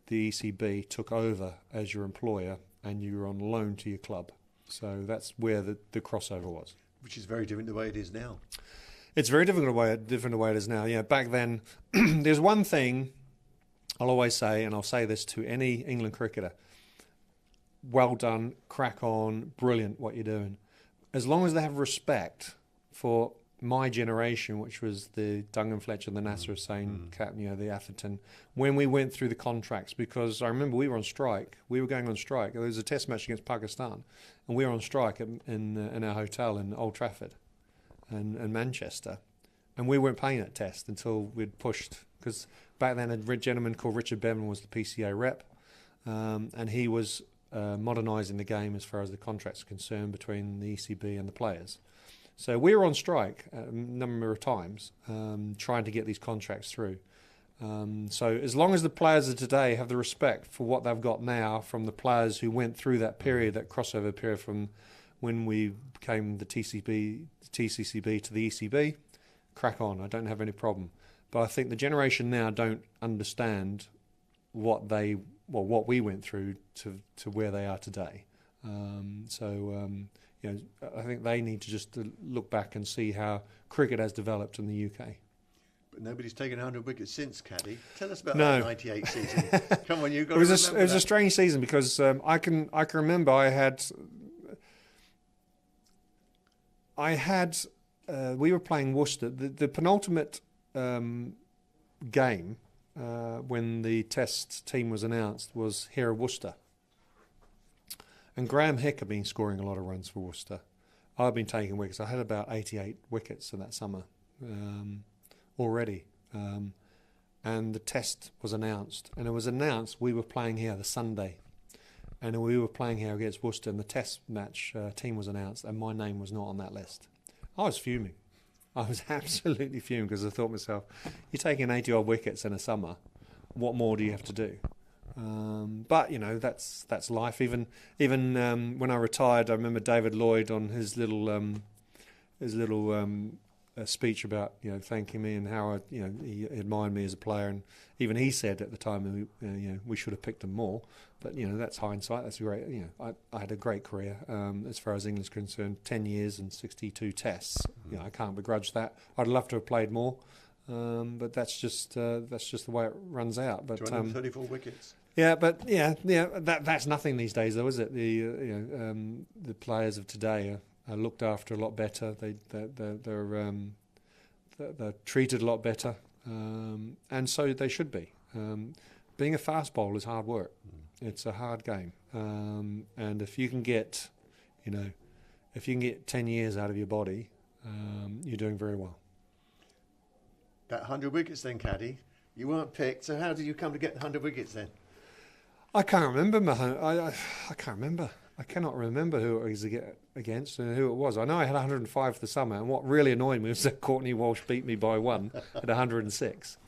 the ECB took over as your employer and you were on loan to your club. So that's where the crossover was. Which is very different the way it is now. It's very different the way it is now. Yeah, back then, there's one thing I'll always say, and I'll say this to any England cricketer, well done, crack on, brilliant what you're doing. As long as they have respect for my generation, which was the Duncan Fletcher, the Nasser Hussain captain, you know, the Atherton, when we went through the contracts, because I remember we were on strike. We were going on strike. There was a test match against Pakistan, and we were on strike in our hotel in Old Trafford and Manchester. And we weren't playing that test until we'd pushed, because back then a gentleman called Richard Bevan was the PCA rep, and he was modernising the game as far as the contracts are concerned between the ECB and the players. So we were on strike a number of times, trying to get these contracts through. So as long as the players of today have the respect for what they've got now from the players who went through that period, that crossover period from when we became the TCCB to the ECB, crack on. I don't have any problem. But I think the generation now don't understand what we went through to where they are today. You know, I think they need to just look back and see how cricket has developed in the UK. But nobody's taken 100 wickets since, Caddy. Tell us about No. that 98 season. Come on, you've got It was to a, remember it was a that. strange season because I can remember I had we were playing Worcester. The penultimate game when the Test team was announced was here at Worcester. And Graham Hick had been scoring a lot of runs for Worcester. I've been taking wickets. I had about 88 wickets in that summer already. And the Test was announced. And it was announced we were playing here the Sunday. And we were playing here against Worcester. And the Test match team was announced. And my name was not on that list. I was fuming. I was absolutely fuming because I thought to myself, you're taking 80-odd wickets in a summer. What more do you have to do? But you know, that's life. Even when I retired, I remember David Lloyd on his little speech about, you know, thanking me and how he admired me as a player, and even he said at the time we should have picked him more. But you know, that's hindsight. That's great. You know, I had a great career as far as England's concerned. 10 years and 62 tests. You know, I can't begrudge that. I'd love to have played more, but that's just the way it runs out. But 234 wickets. Yeah, but that's nothing these days, though, is it? The players of today are looked after a lot better. They're treated a lot better, and so they should be. Being a fast bowler is hard work. It's a hard game, and if you can get 10 years out of your body, you're doing very well. That 100 wickets then, Caddy. You weren't picked, so how did you come to get 100 wickets then? I can't remember. I can't remember. I cannot remember who it was against and who it was. I know I had 105 for the summer, and what really annoyed me was that Courtney Walsh beat me by 1 at 106.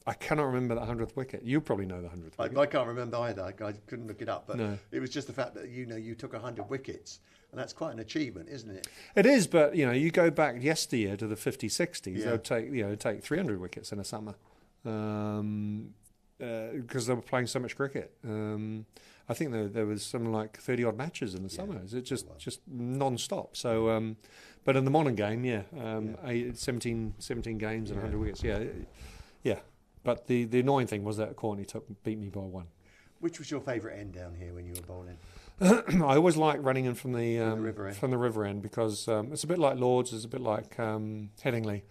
I cannot remember that 100th wicket. You probably know the 100th wicket. I can't remember either. I couldn't look it up, but No. it was just the fact that you took 100 wickets, and that's quite an achievement, isn't it? It is, but you know, you go back yesteryear to the 50s, 60s. Yeah. They would take 300 wickets in a summer. Because they were playing so much cricket. I think there was something like 30-odd matches in the summers. It's just non-stop. So, but in the modern game, 17 games and 100 wickets. Yeah. But the annoying thing was that Courtney beat me by 1. Which was your favourite end down here when you were bowling? I always like running in from the river end. Because it's a bit like Lords, it's a bit like Headingley.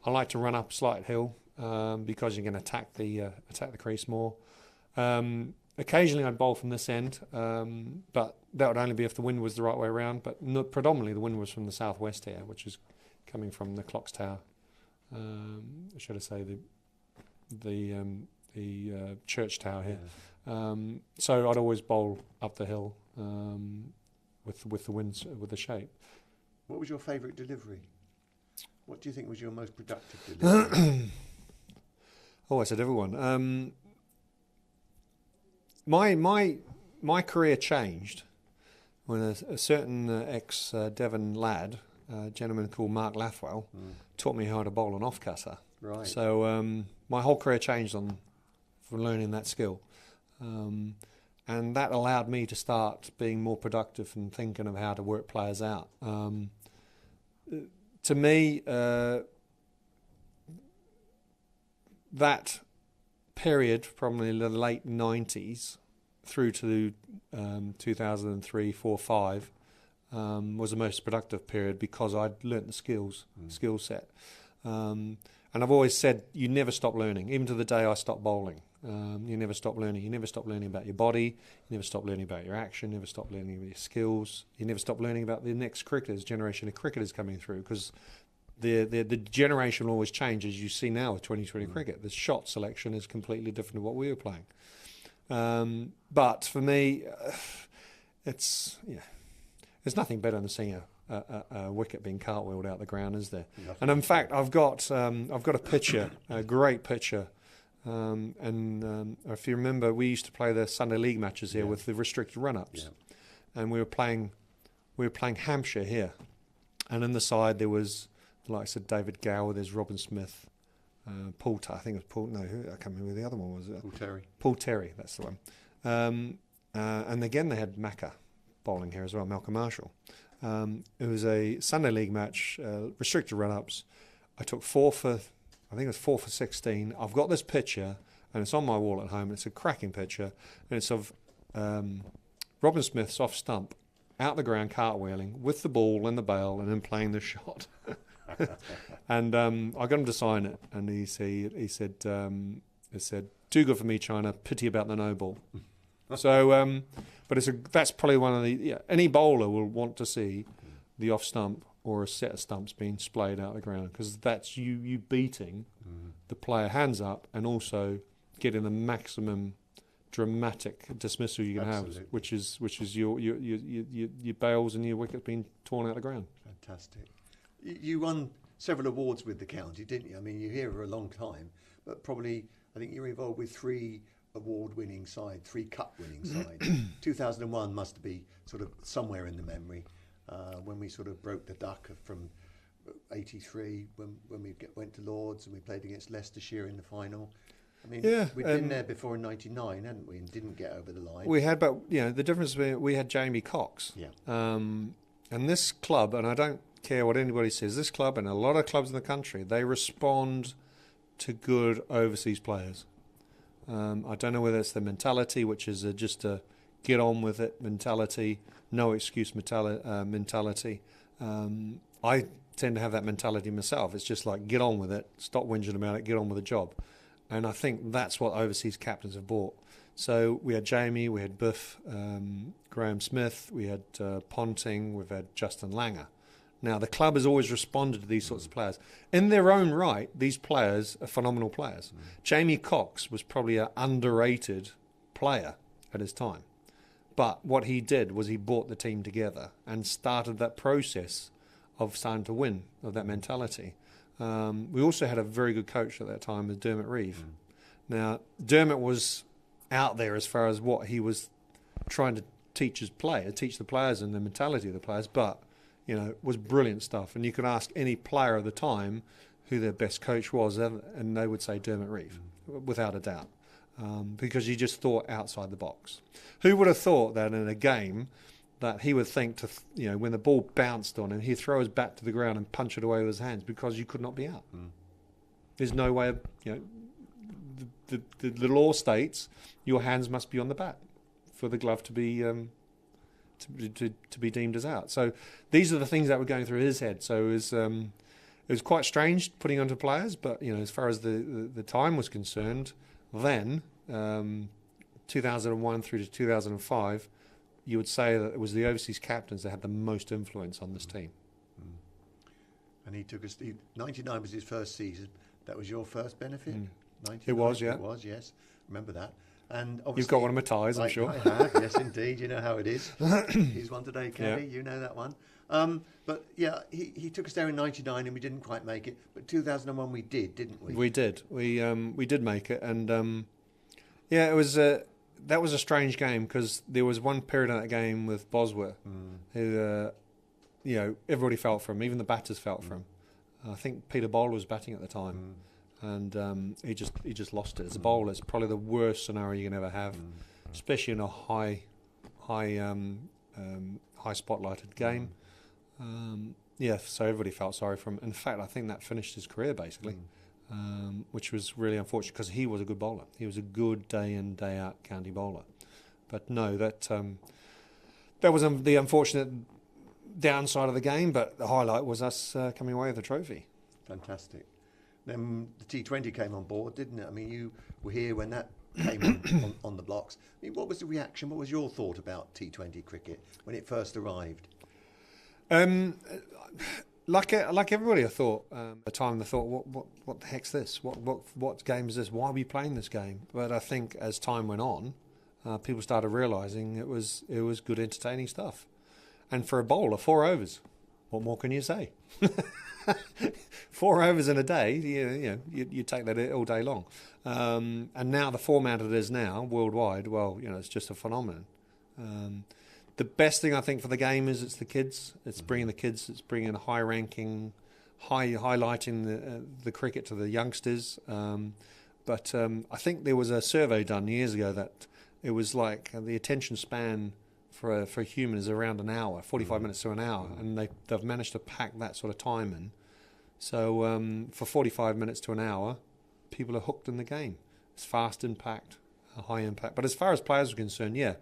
I like to run up a slight hill. Because you can attack the crease more. Occasionally I'd bowl from this end, but that would only be if the wind was the right way around. But predominantly the wind was from the southwest here, which is coming from the Clocks Tower. Should I say the church tower here? Yeah. So I'd always bowl up the hill with the winds, with the shape. What was your favourite delivery? What do you think was your most productive delivery? Oh, I said everyone. My career changed when a certain ex-Devon lad, a gentleman called Mark Lathwell, taught me how to bowl an off-cutter. Right. So my whole career changed from learning that skill. And that allowed me to start being more productive and thinking of how to work players out. To me, that period, probably the late 90s through to 2003, 4, 5, was the most productive period because I'd learnt the skill set. And I've always said you never stop learning, even to the day I stopped bowling. You never stop learning. You never stop learning about your body. You never stop learning about your action. You never stop learning about your skills. You never stop learning about the next generation of cricketers coming through, because the generation will always change, as you see now with 2020 cricket. The shot selection is completely different to what we were playing. But for me, there's nothing better than seeing a wicket being cartwheeled out the ground, is there? Nothing. And in fact, I've got a picture, a great picture. If you remember, we used to play the Sunday League matches here with the restricted run-ups, and we were playing Hampshire here, and in the side there was, like I said, David Gower, there's Robin Smith, Paul. I think it was Paul. No, I can't remember who the other one was. Paul Terry, that's the one. And again, they had Macca bowling here as well, Malcolm Marshall. It was a Sunday League match, restricted run-ups. I took 4 for 16. I've got this picture, and it's on my wall at home. It's a cracking picture, and it's of Robin Smith's off stump, out the ground, cartwheeling with the ball and the bail, and then playing the shot. And I got him to sign it, and he said, "Too good for me, China. Pity about the no ball." So, but that's probably one of the any bowler will want to see the off stump or a set of stumps being splayed out of the ground, because that's you beating the player hands up and also getting the maximum dramatic dismissal you can have, which is your bails and your wickets being torn out of the ground. Fantastic. You won several awards with the county, didn't you? I mean, you're here for a long time, but probably I think you're involved with 3 award-winning sides, 3 cup-winning sides. 2001 must be sort of somewhere in the memory. When we sort of broke the duck from 83, when we went to Lords and we played against Leicestershire in the final. I mean, we'd been there before in 99, hadn't we, and didn't get over the line. We had, but the difference we had Jamie Cox. Yeah. And this club, and I don't care what anybody says, this club and a lot of clubs in the country, they respond to good overseas players. I don't know whether it's the mentality, which is just a get on with it mentality, no excuse mentality. I tend to have that mentality myself. It's just like, get on with it, stop whinging about it, get on with the job. And I think that's what overseas captains have brought. So we had Jamie, we had Biff, Graham Smith, we had Ponting, we've had Justin Langer. Now, the club has always responded to these sorts of players. In their own right, these players are phenomenal players. Jamie Cox was probably an underrated player at his time. But what he did was he brought the team together and started that process of starting to win, of that mentality. We also had a very good coach at that time, with Dermot Reeve. Now, Dermot was out there as far as what he was trying to teach the players and the mentality of the players, but it was brilliant stuff. And you could ask any player of the time who their best coach was, and they would say Dermot Reeve, without a doubt, because he just thought outside the box. Who would have thought that in a game that he would think when the ball bounced on him, he'd throw his bat to the ground and punch it away with his hands because you could not be out. There's no way of, the law states your hands must be on the bat for the glove to be to be deemed as out. So these are the things that were going through his head. So it was quite strange putting onto players, but as far as the time was concerned, then 2001 through to 2005, you would say that it was the overseas captains that had the most influence on this team. And he took us. 99 was his first season. That was your first benefit. It was, yeah. It was, yes. Remember that. And obviously, you've got one of my ties, I'm sure. I have, yes, indeed. You know how it is. He's one today, Caddy. You know that one. But yeah, he took us there in 99, and we didn't quite make it. But 2001, we did, didn't we? We did. We did make it, and it was. That was a strange game because there was one period in that game with Bosworth who, everybody felt for him. Even the batters felt for him. I think Peter Bowler was batting at the time, and he just lost it. As a bowler, it's probably the worst scenario you can ever have, especially in a high spotlighted game. So everybody felt sorry for him. In fact, I think that finished his career basically. which was really unfortunate because he was a good bowler. He was a good day in, day out county bowler. But no, that was the unfortunate downside of the game, but the highlight was us coming away with the trophy. Fantastic. Then the T20 came on board, didn't it? I mean, you were here when that came on the blocks. I mean, what was the reaction? What was your thought about T20 cricket when it first arrived? Like everybody, I thought at the time. I thought, what the heck's this? What game is this? Why are we playing this game? But I think as time went on, people started realising it was good, entertaining stuff. And for a bowler, 4 overs. What more can you say? 4 overs in a day, you take that all day long. And now the format it is now worldwide, well, it's just a phenomenon. The best thing I think for the game is it's the kids. It's bringing the kids. It's bringing highlighting the cricket to the youngsters. But I think there was a survey done years ago that it was like the attention span for a human is around an hour, 45 minutes to an hour, and they've managed to pack that sort of time in. So for 45 minutes to an hour, people are hooked in the game. It's fast impact, high impact. But as far as players are concerned, it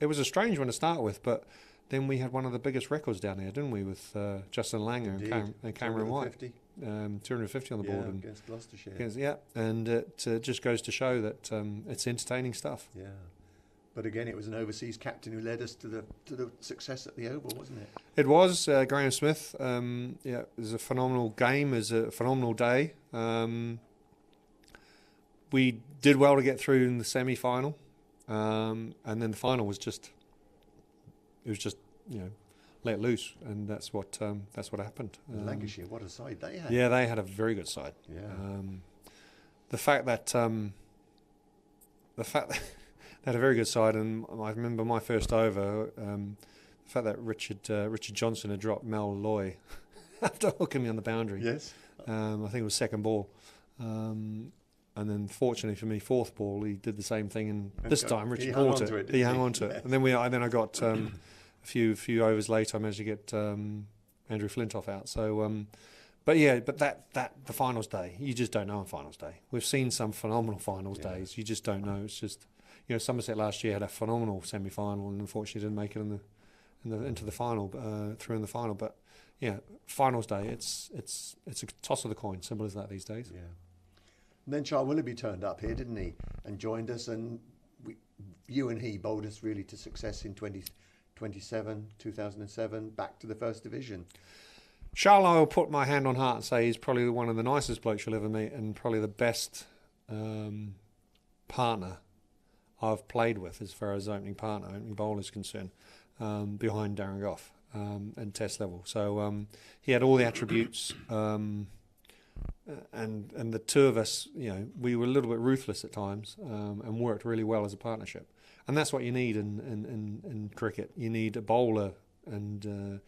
was a strange one to start with, but then we had one of the biggest records down there, didn't we, with Justin Langer and Cameron White. 250 on the board. Against Gloucestershire. And it just goes to show that it's entertaining stuff. Yeah. But again, it was an overseas captain who led us to the success at the Oval, wasn't it? It was Graham Smith. It was a phenomenal game. It was a phenomenal day. We did well to get through in the semi-final, and then the final was just let loose, and that's what happened. Lancashire, what a side they had! Yeah, they had a very good side. Yeah. The fact that they had a very good side, and I remember my first over. The fact that Richard Johnson had dropped Mel Loy after hooking me on the boundary. Yes. I think it was second ball. And then, fortunately for me, fourth ball, he did the same thing. And this time, Richard caught it. He hung on to it. And then I got a few overs later, I managed to get Andrew Flintoff out. So, but the finals day, you just don't know on finals day. We've seen some phenomenal finals days. You just don't know. It's just, Somerset last year had a phenomenal semi-final, and unfortunately didn't make it into the final, through in the final. But finals day, it's a toss of the coin. Simple as that these days. Yeah. And then Charles Willoughby turned up here, didn't he, and joined us, and you and he bowled us really to success in 2007, back to the First Division. Charles, I will put my hand on heart and say he's probably one of the nicest blokes you'll ever meet, and probably the best partner I've played with as far as opening bowler is concerned, behind Darren Gough and Test level. So he had all the attributes. And the two of us, we were a little bit ruthless at times, and worked really well as a partnership. And that's what you need in cricket. You need a bowler and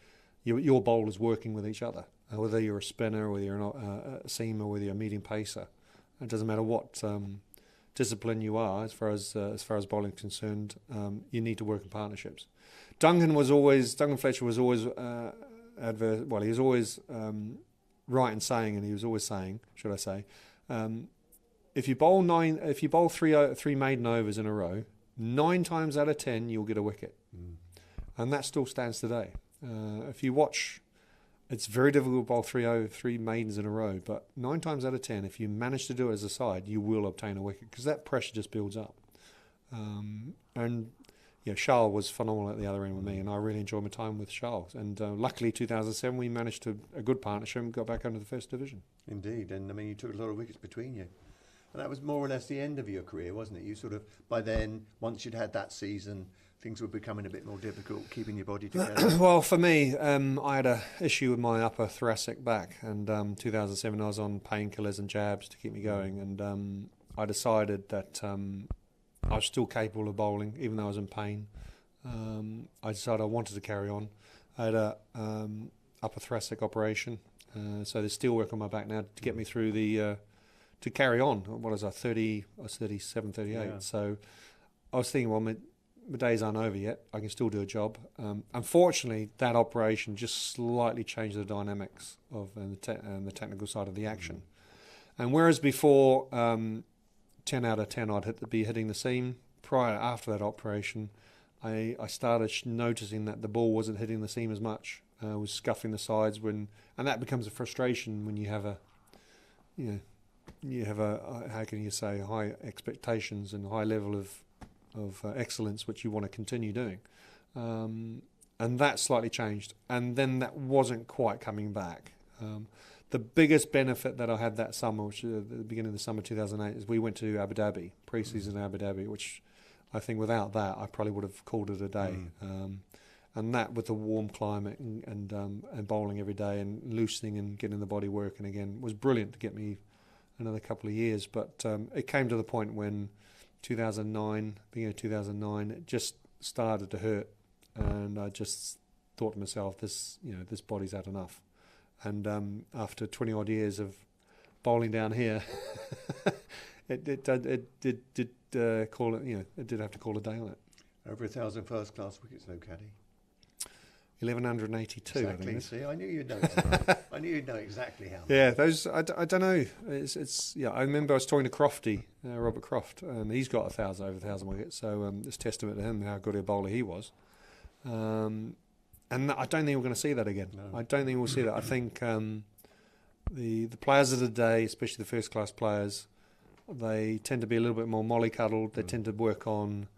your bowlers working with each other. Whether you're a spinner, whether you're a seamer, whether you're a medium pacer, it doesn't matter what discipline you are. As far as bowling is concerned, you need to work in partnerships. Duncan Fletcher was always he was always right in saying, and he was always saying, should I say, if you bowl three maiden overs in a row, 9 times out of 10 you'll get a wicket, and that still stands today. If you watch, it's very difficult to bowl three maidens in a row, but 9 times out of 10, if you manage to do it as a side, you will obtain a wicket because that pressure just builds up. And Charles was phenomenal at the other end with me, and I really enjoyed my time with Charles. And luckily, 2007, we managed a good partnership and got back under the First Division. Indeed, and I mean, you took a lot of wickets between you. And that was more or less the end of your career, wasn't it? You sort of, by then, once you'd had that season, things were becoming a bit more difficult, keeping your body together. Well, for me, I had an issue with my upper thoracic back, and 2007 I was on painkillers and jabs to keep me going, and I decided that I was still capable of bowling, even though I was in pain. I decided I wanted to carry on. I had a upper thoracic operation, so there's steel work on my back now to get me through to carry on. What was I, 30? I was 37, 38. Yeah. So I was thinking, well, my days aren't over yet. I can still do a job. Unfortunately, that operation just slightly changed the dynamics of and the technical side of the action. And whereas before, 10 out of 10 I'd be hitting the seam, after that operation, I started noticing that the ball wasn't hitting the seam as much. Was scuffing the sides and that becomes a frustration when you have how can you say, high expectations and high level of excellence, which you want to continue doing. And that slightly changed. And then that wasn't quite coming back. The biggest benefit that I had that summer, which at the beginning of the summer 2008, is we went to Abu Dhabi, pre-season Abu Dhabi, which I think without that I probably would have called it a day. And that with the warm climate and bowling every day and loosening and getting the body working again was brilliant to get me another couple of years. But it came to the point when 2009, beginning of 2009, it just started to hurt, and I just thought to myself, this body's had enough. And after 20 odd years of bowling down here, it did call it. It did have to call a day on it. Over 1,000 first-class wickets, though, Caddy. 1,182. Exactly. I think. See, I knew you'd know. I knew you'd know exactly how. Yeah, those. I don't know. It's. Yeah, I remember I was talking to Crofty, Robert Croft, and he's got over 1,000 wickets. So it's testament to him how good a bowler he was. And I don't think we're going to see that again. No. I don't think we'll see that. I think the players of the day, especially the first class players, they tend to be a little bit more mollycoddled. They tend to work on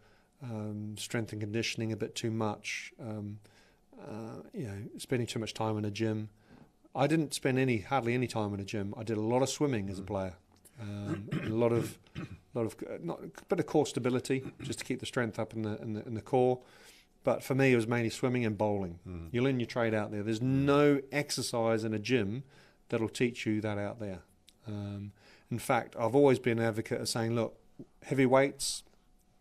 strength and conditioning a bit too much. Spending too much time in a gym. I didn't spend hardly any time in a gym. I did a lot of swimming as a player, a lot of bit of core stability just to keep the strength up in the core. But for me, it was mainly swimming and bowling. You learn your trade out there. There's no exercise in a gym that'll teach you that out there. In fact, I've always been an advocate of saying, look, heavy weights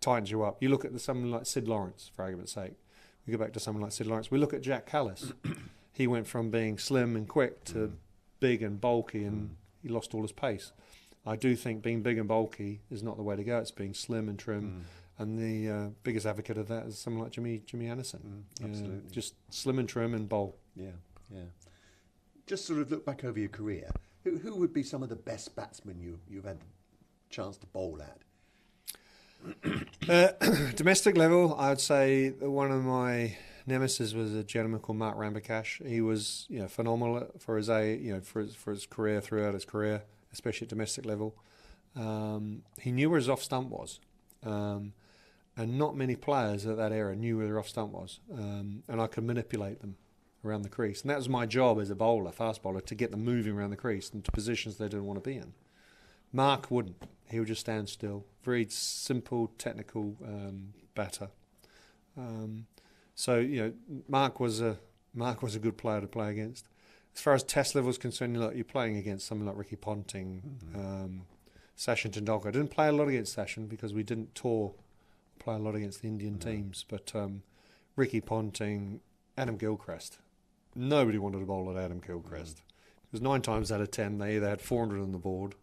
tightens you up. You look at someone like Sid Lawrence, for argument's sake. We go back to someone like Sid Lawrence. We look at Jack Callis. He went from being slim and quick to big and bulky, and he lost all his pace. I do think being big and bulky is not the way to go. It's being slim and trim. And the biggest advocate of that is someone like Jimmy Anderson. Absolutely. Just slim and trim and bowl. Yeah. Just sort of look back over your career. Who would be some of the best batsmen you've had the chance to bowl at? Domestic level, I would say one of my nemesis was a gentleman called Mark Rambakash. He was phenomenal for his for his career, throughout his career, especially at domestic level. He knew where his off stump was. And not many players at that era knew where their off stump was, and I could manipulate them around the crease. And that was my job as a bowler, fast bowler, to get them moving around the crease into positions they didn't want to be in. Mark wouldn't. He would just stand still. Very simple, technical batter. Mark was a good player to play against. As far as test level is concerned, you're playing against someone like Ricky Ponting, Sachin Tendulkar. I didn't play a lot against Sachin because we didn't play a lot against the Indian teams. But Ricky Ponting, Adam Gilchrist. Nobody wanted to bowl at Adam Gilchrist. Because 9 times out of 10, they either had 400 on the board,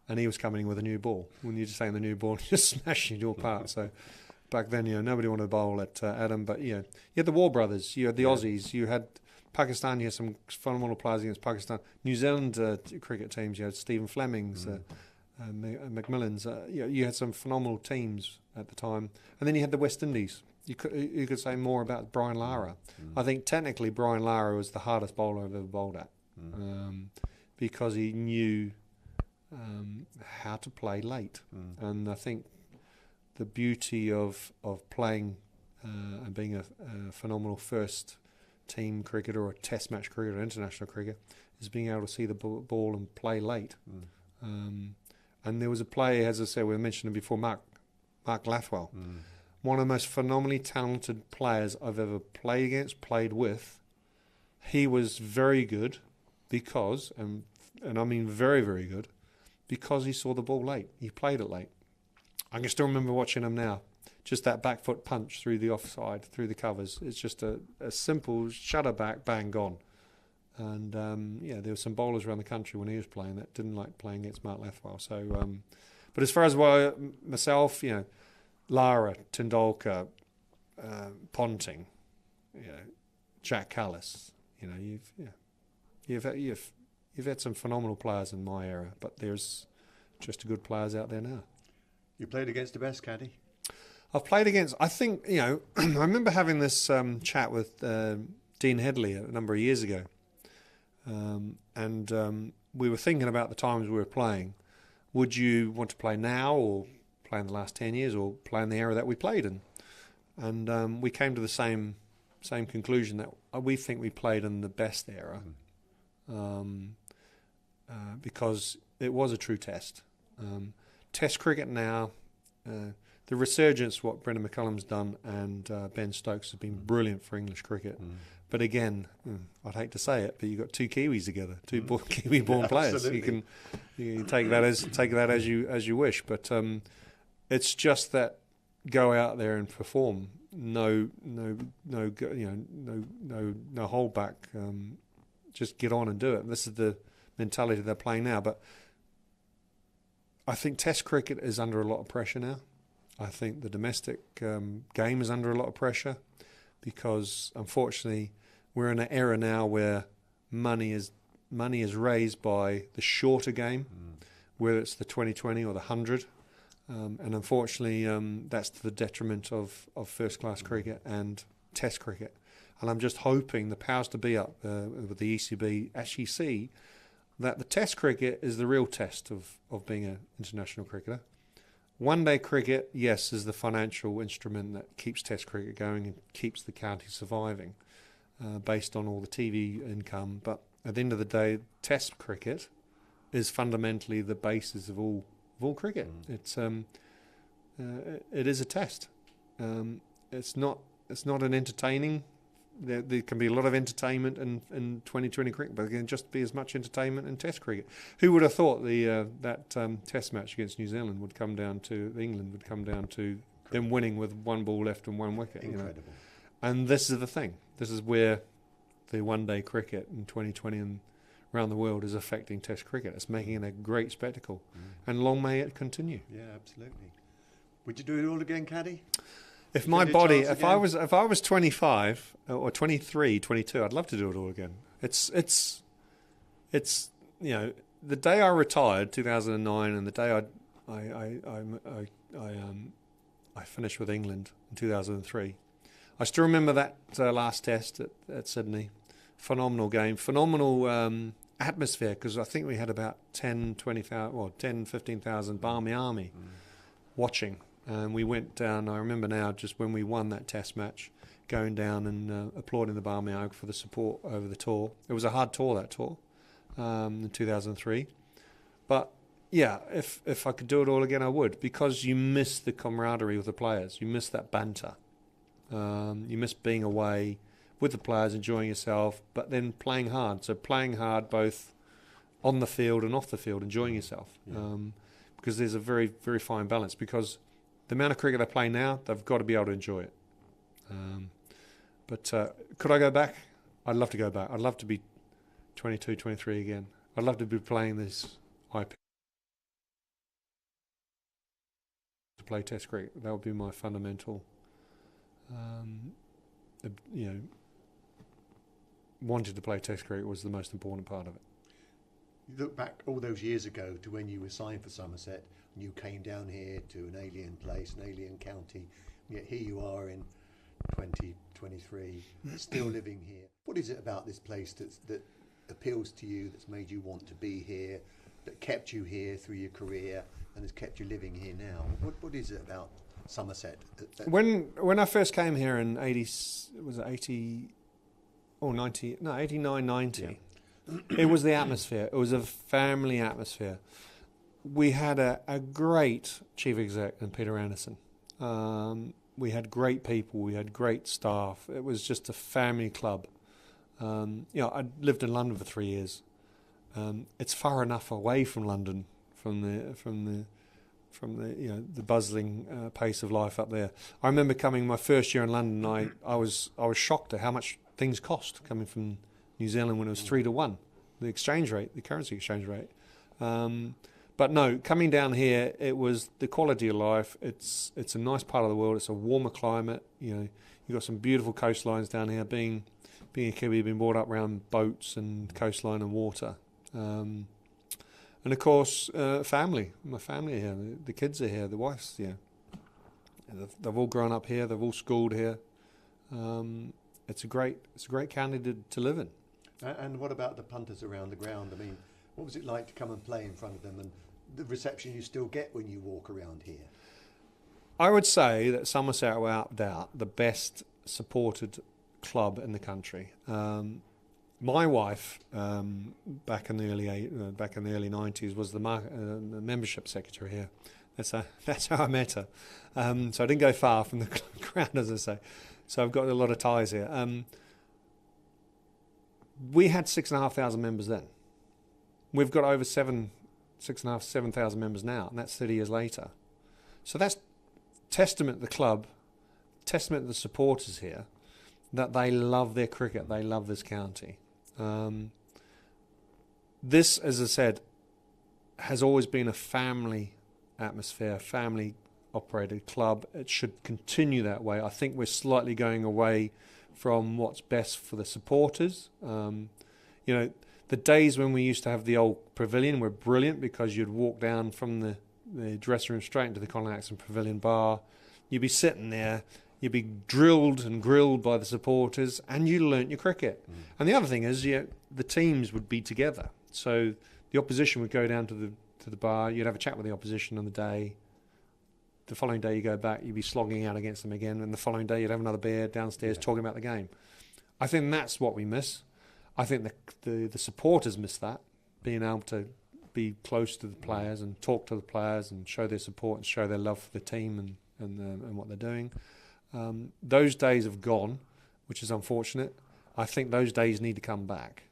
and he was coming in with a new ball. When you're just saying the new ball, you're just smashing it apart. So back then, nobody wanted to bowl at Adam. But you had the War Brothers, you had the Aussies, you had Pakistan. You had some phenomenal players against Pakistan. New Zealand cricket teams. You had Stephen Fleming's. Macmillan's, you had some phenomenal teams at the time, and then you had the West Indies. You could say more about Brian Lara. I think technically Brian Lara was the hardest bowler I've ever bowled at, because he knew how to play late, and I think the beauty of playing and being a phenomenal first team cricketer or a test match cricketer or international cricketer is being able to see the ball and play late. And there was a player, as I said, we mentioned him before, Mark Lathwell. One of the most phenomenally talented players I've ever played with. He was very good because, and I mean very, very good, because he saw the ball late. He played it late. I can still remember watching him now. Just that back foot punch through the offside, through the covers. It's just a simple shutter back, bang, gone. And there were some bowlers around the country when he was playing that didn't like playing against Mark Lathwell. So, but as far as myself, Lara, Tendulkar, Ponting, Jack Callis, you've you've had some phenomenal players in my era, but there's just good players out there now. You played against the best, Caddy? I've played against, I think, I remember having this chat with Dean Headley a number of years ago. And we were thinking about the times we were playing. Would you want to play now or play in the last 10 years or play in the era that we played in? And we came to the same conclusion that we think we played in the best era because it was a true test. Test cricket now, the resurgence, what Brendan McCullum's done and Ben Stokes has been brilliant for English cricket. But again, I'd hate to say it, but you've got two Kiwis together, two Kiwi-born players. Absolutely. You can take that as you wish. But it's just that go out there and perform. No hold back. Just get on and do it. This is the mentality they're playing now. But I think Test cricket is under a lot of pressure now. I think the domestic game is under a lot of pressure because, unfortunately, we're in an era now where money is raised by the shorter game, whether it's the 2020 or the 100. And unfortunately, that's to the detriment of first-class cricket and Test cricket. And I'm just hoping the powers to be up with the ECB actually see that the Test cricket is the real test of being an international cricketer. One-day cricket, yes, is the financial instrument that keeps Test cricket going and keeps the county surviving based on all the TV income. But at the end of the day, Test cricket is fundamentally the basis of all cricket. It is a test. It's not an entertaining. There can be a lot of entertainment in 2020 cricket, but there can just be as much entertainment in Test cricket. Who would have thought that Test match against New Zealand would come down to England would come down to them winning with one ball left and one wicket? Incredible. And this is the thing. This is where the one-day cricket in 2020 and around the world is affecting Test cricket. It's making it a great spectacle, and long may it continue. Yeah, absolutely. Would you do it all again, Caddy? If my body, if I was 25 or 23, 22, I'd love to do it all again. It's the day I retired, 2009, and the day I finished with England in 2003. I still remember that last test at Sydney. Phenomenal game, phenomenal atmosphere, because I think we had about 15,000 Barmy Army watching. And we went down, I remember now, just when we won that test match, going down and applauding the Barmy Army for the support over the tour. It was a hard tour, that tour, in 2003. But, yeah, if I could do it all again, I would, because you miss the camaraderie with the players. You miss that banter. You miss being away with the players, enjoying yourself, but then playing hard. So playing hard both on the field and off the field, enjoying yourself. Because there's a very, very fine balance, because the amount of cricket they play now, they've got to be able to enjoy it. But could I go back? I'd love to go back. I'd love to be 22, 23 again. I'd love to be playing this IP. To play Test cricket. That would be my fundamental, wanted to play Test cricket was the most important part of it. You look back all those years ago to when you were signed for Somerset, and you came down here to an alien place, an alien county, and yet here you are in 2023, still living here. What is it about this place that appeals to you, that's made you want to be here, that kept you here through your career, and has kept you living here now? What is it about Somerset? When I first came here in 89, 90. Yeah. It was the atmosphere. It was a family atmosphere. We had a great chief exec in Peter Anderson. We had great people. We had great staff. It was just a family club. I lived in London for 3 years. It's far enough away from London, from the buzzing pace of life up there. I remember coming my first year in London. I was shocked at how much things cost coming from New Zealand when it was 3 to 1, the exchange rate, the currency exchange rate. But no, coming down here, it was the quality of life. It's a nice part of the world. It's a warmer climate. You've got some beautiful coastlines down here. Being a Kiwi, being brought up around boats and coastline and water. And of course, family. My family are here. The kids are here. The wife's here. They've all grown up here. They've all schooled here. It's a great county to live in. And what about the punters around the ground? I mean, what was it like to come and play in front of them, and the reception you still get when you walk around here? I would say that Somerset are without doubt the best supported club in the country. My wife, back in the early 90s, was the membership secretary here. That's how I met her. So I didn't go far from the ground, as I say. So I've got a lot of ties here. We had 6,500 members then. We've got over 7,000 members now, and that's 30 years later. So that's testament to the club, testament to the supporters here, that they love their cricket, they love this county. This, as I said, has always been a family atmosphere, family-operated club. It should continue that way. I think we're slightly going away from what's best for the supporters. The days when we used to have the old pavilion were brilliant, because you'd walk down from the dressing room straight into the Colin Atkinson Pavilion bar. You'd be sitting there, you'd be drilled and grilled by the supporters, and you learnt your cricket. And the other thing is, the teams would be together. So the opposition would go down to the bar, you'd have a chat with the opposition on the day. The following day you go back, you'd be slogging out against them again, and the following day you'd have another beer downstairs talking about the game. I think that's what we miss. I think the supporters miss that, being able to be close to the players and talk to the players and show their support and show their love for the team and what they're doing. Those days have gone, which is unfortunate. I think those days need to come back,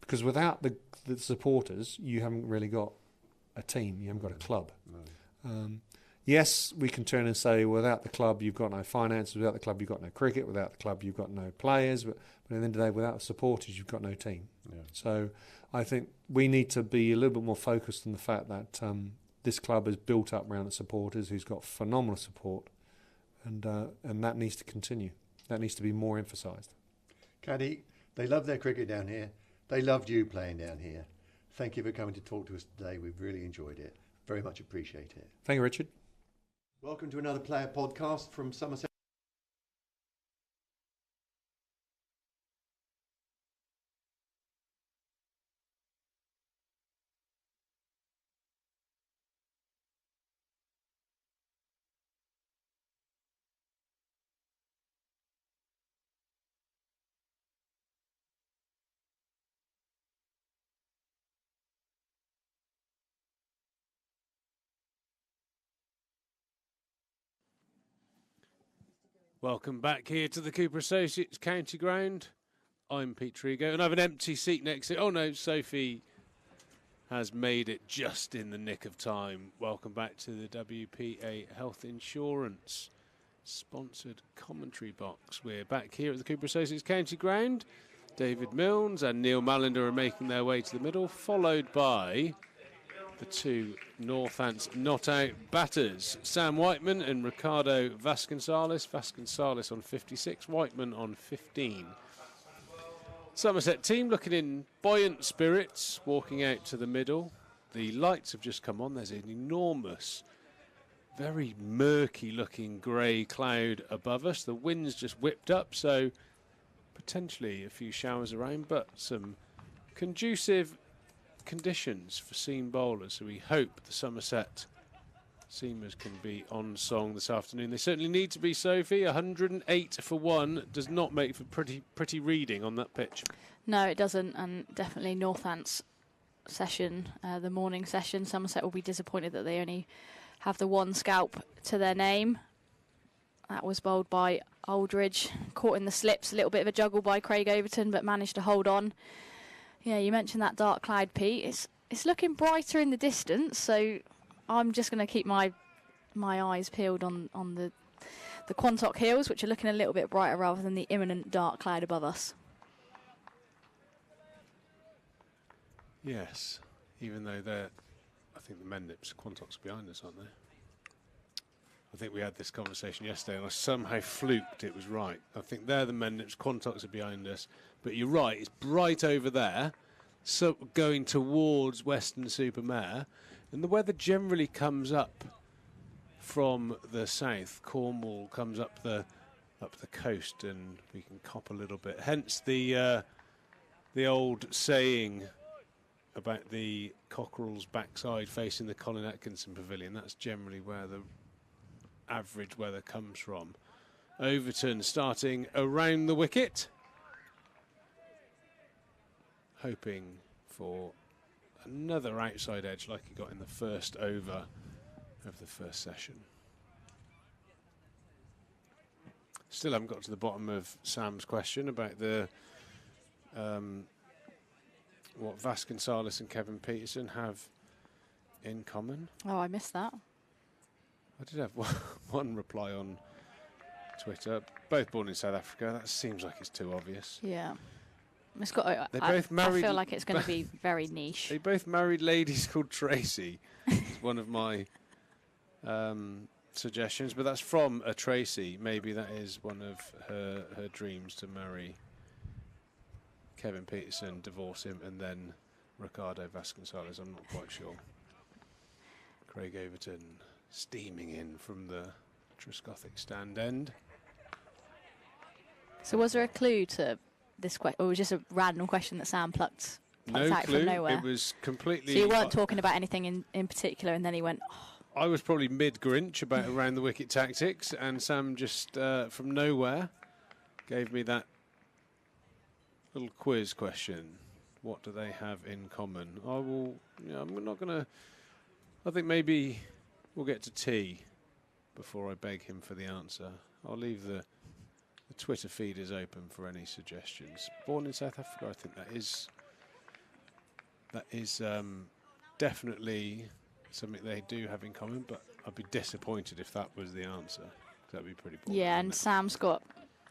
because without the supporters, you haven't really got a team. You haven't got a club. No. Yes, we can turn and say, without the club, you've got no finances. Without the club, you've got no cricket. Without the club, you've got no players. But at the end of the day, without the supporters, you've got no team. Yeah. So I think we need to be a little bit more focused on the fact that this club is built up around the supporters, who's got phenomenal support, and that needs to continue. That needs to be more emphasised. Caddy, they love their cricket down here. They loved you playing down here. Thank you for coming to talk to us today. We've really enjoyed it. Very much appreciate it. Thank you, Richard. Welcome to another Player Podcast from Somerset. Welcome back here to the Cooper Associates County Ground. I'm Pete Trigo, and I have an empty seat next to... Oh no, Sophie has made it just in the nick of time. Welcome back to the WPA Health Insurance sponsored commentary box. We're back here at the Cooper Associates County Ground. David Milnes and Neil Mallender are making their way to the middle, followed by the two Northants not-out batters, Sam Whiteman and Ricardo Vasconcelos. Vasconcelos on 56, Whiteman on 15. Somerset team looking in buoyant spirits, walking out to the middle. The lights have just come on. There's an enormous, very murky-looking grey cloud above us. The wind's just whipped up, so potentially a few showers around, but some conducive conditions for seam bowlers, so we hope the Somerset seamers can be on song this afternoon. They certainly need to be, Sophie. 108 for 1 does not make for pretty reading on that pitch. No, it doesn't, and definitely Northants session, the morning session. Somerset will be disappointed that they only have the one scalp to their name. That was bowled by Aldridge, caught in the slips, a little bit of a juggle by Craig Overton, but managed to hold on. Yeah, you mentioned that dark cloud, Pete. It's looking brighter in the distance, so I'm just going to keep my eyes peeled on the Quantock Hills, which are looking a little bit brighter rather than the imminent dark cloud above us. Yes, even though I think the Mendips, Quantock's behind us, aren't they? I think we had this conversation yesterday, and I somehow fluked it was right. I think they're the Mendips, Quantock's are behind us. But you're right, it's bright over there. going towards Weston-super-Mare, and the weather generally comes up from the south. Cornwall comes up the coast, and we can cop a little bit. Hence the old saying about the cockerel's backside facing the Colin Atkinson Pavilion. That's generally where the average weather comes from. Overton starting around the wicket, hoping for another outside edge like he got in the first over of the first session. Still haven't got to the bottom of Sam's question about the what Vasconcelos and Kevin Peterson have in common. Oh, I missed that. I did have one reply on Twitter. Both born in South Africa. That seems like it's too obvious. Yeah. It's got. They both married. I feel like it's going to be very niche. They both married ladies called Tracy. It's one of my suggestions, but that's from a Tracy. Maybe that is one of her dreams, to marry Kevin Peterson, divorce him, and then Ricardo Vasconcelos. I'm not quite sure. Craig Overton steaming in from the Trescothick stand end. So was there a clue to this question, or was it just a random question that Sam plucked No out clue. from nowhere? It was completely... So you weren't talking about anything in particular, and then he went... Oh. I was probably mid-Grinch about around the wicket tactics, and Sam just from nowhere gave me that little quiz question. What do they have in common? I'm not going to... I think maybe we'll get to tea before I beg him for the answer. I'll leave the Twitter feed is open for any suggestions. Born in South Africa, I think that is definitely something they do have in common, but I'd be disappointed if that was the answer. That'd be pretty boring. Yeah, and Sam's got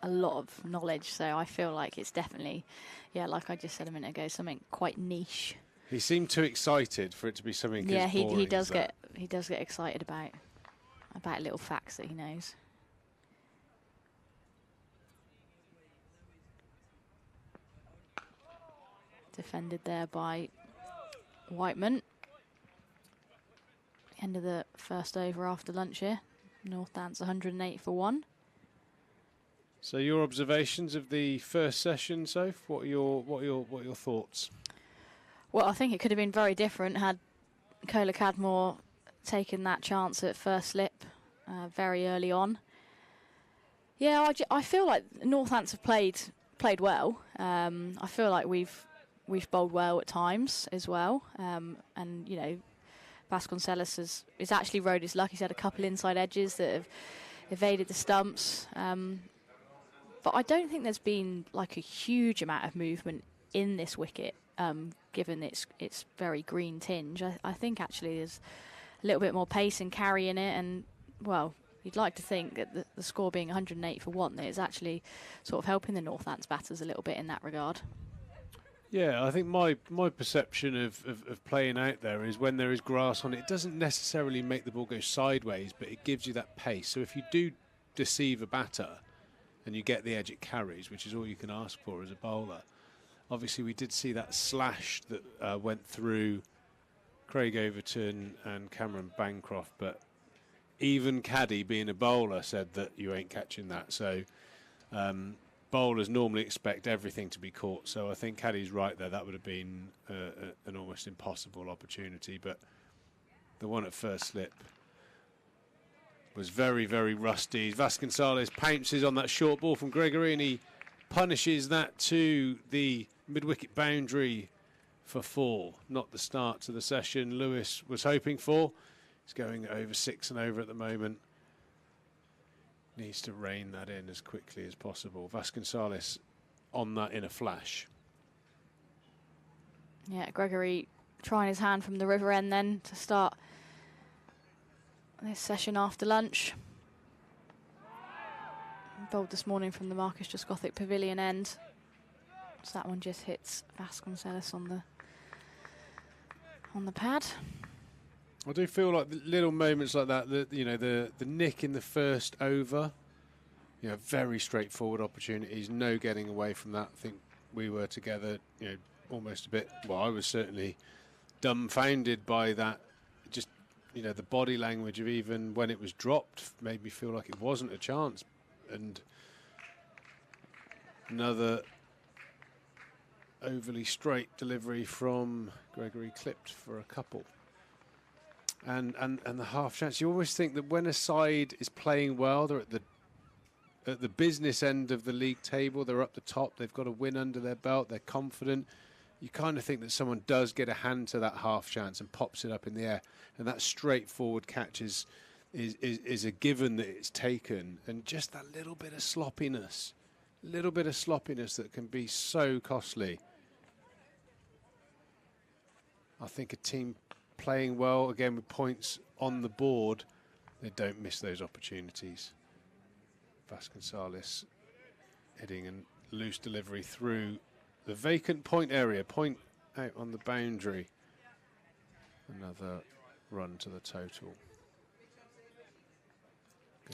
a lot of knowledge, so I feel like it's definitely, like I just said a minute ago, something quite niche. He seemed too excited for it to be something. Yeah, as boring he does as get excited about little facts that he knows. Defended there by Whiteman. End of the first over after lunch here. Northants 108 for 1. So your observations of the first session, Soph? What are your thoughts? Well, I think it could have been very different had Cola Cadmore taken that chance at first slip very early on. Yeah, I feel like Northants have played well. I feel like we've bowled well at times as well, and you know, Vasconcelos has actually rode his luck. He's had a couple inside edges that have evaded the stumps, but I don't think there's been like a huge amount of movement in this wicket, given its very green tinge. I think actually there's a little bit more pace and carry in it, and well, you'd like to think that the score being 108 for 1, that it's actually sort of helping the Northants batters a little bit in that regard. Yeah, I think my perception of playing out there is when there is grass on it, it doesn't necessarily make the ball go sideways, but it gives you that pace. So if you do deceive a batter and you get the edge it carries, which is all you can ask for as a bowler. Obviously, we did see that slash that went through Craig Overton and Cameron Bancroft, but even Caddy, being a bowler, said that you ain't catching that. So bowlers normally expect everything to be caught. So I think Caddy's right there. That would have been an almost impossible opportunity. But the one at first slip was very, very rusty. Vasconcelos pounces on that short ball from Gregory, and he punishes that to the mid-wicket boundary for 4. Not the start to the session Lewis was hoping for. He's going over 6 and over at the moment. Needs to rein that in as quickly as possible. Vasconcelos on that in a flash. Yeah, Gregory trying his hand from the river end then to start this session after lunch. Bowled this morning from the Marcus Trescothick Pavilion end. So that one just hits Vasconcelos on the pad. I do feel like the little moments like that, the nick in the first over, very straightforward opportunities, no getting away from that. I think we were together, almost a bit, well, I was certainly dumbfounded by that. Just, the body language of even when it was dropped made me feel like it wasn't a chance. And another overly straight delivery from Gregory, clipped for a couple. And the half chance. You always think that when a side is playing well, they're at the business end of the league table, they're up the top, they've got a win under their belt, they're confident. You kind of think that someone does get a hand to that half chance and pops it up in the air, and that straightforward catch is a given that it's taken. And just that little bit of sloppiness that can be so costly. I think a team playing well, again with points on the board, they don't miss those opportunities. Vasconcelos hitting a loose delivery through the vacant point area, point out on the boundary. Another run to the total.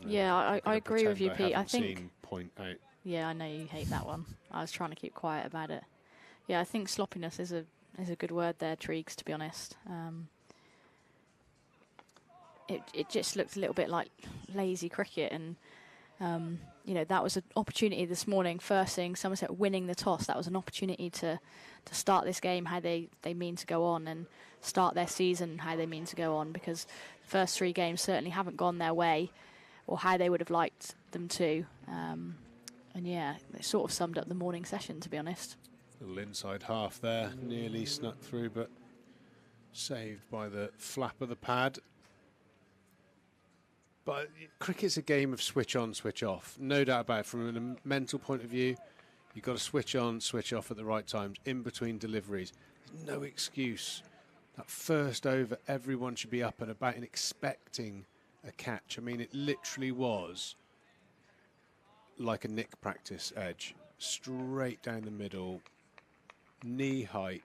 Yeah, I agree with you, Pete. I think seen point out. Yeah, I know you hate that one. I was trying to keep quiet about it. Yeah, I think sloppiness is a good word there, Triegs, to be honest. It just looked a little bit like lazy cricket, and that was an opportunity this morning. First thing, Somerset winning the toss. That was an opportunity to start this game how they mean to go on, and start their season how they mean to go on, because the first 3 games certainly haven't gone their way, or how they would have liked them to. And yeah, it sort of summed up the morning session, to be honest. Little inside half there, nearly snuck through, but saved by the flap of the pad. But cricket's a game of switch on, switch off. No doubt about it. From a mental point of view, you've got to switch on, switch off at the right times, in between deliveries. There's no excuse. That first over, everyone should be up and about and expecting a catch. I mean, it literally was like a nick practice edge. Straight down the middle, knee height.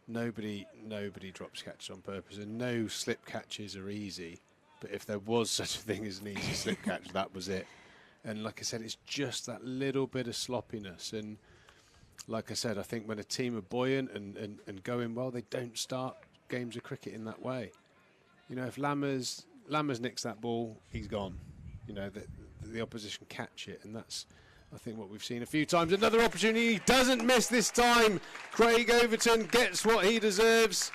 Nobody drops catches on purpose, and no slip catches are easy. But if there was such a thing as an easy slip catch, that was it. And like I said, it's just that little bit of sloppiness. And like I said, I think when a team are buoyant and going well, they don't start games of cricket in that way. If Lammers nicks that ball, he's gone. The opposition catch it, and that's, I think, what we've seen a few times. Another opportunity, he doesn't miss this time. Craig Overton gets what he deserves.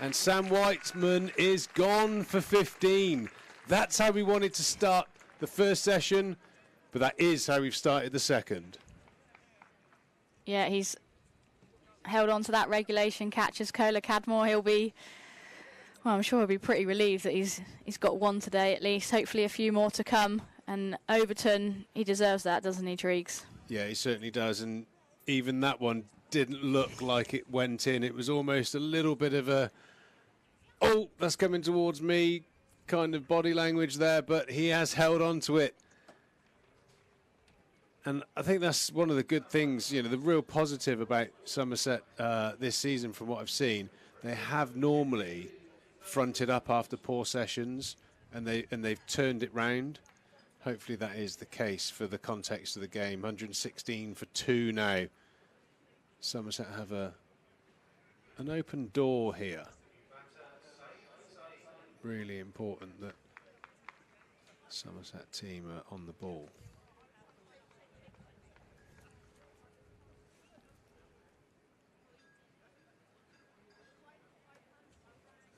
And Sam Whiteman is gone for 15. That's how we wanted to start the first session, but that is how we've started the second. Yeah, he's held on to that regulation catch as Kola Cadmore. I'm sure he'll be pretty relieved that he's got one today at least. Hopefully a few more to come. And Overton, he deserves that, doesn't he, Triegs? Yeah, he certainly does. And even that one didn't look like it went in. It was almost a little bit of a, oh, that's coming towards me kind of body language there, but he has held on to it. And I think that's one of the good things, the real positive about Somerset this season from what I've seen. They have normally fronted up after poor sessions, and they've turned it round. Hopefully that is the case for the context of the game. 116 for 2 now. Somerset have an open door here. Really important that Somerset team are on the ball.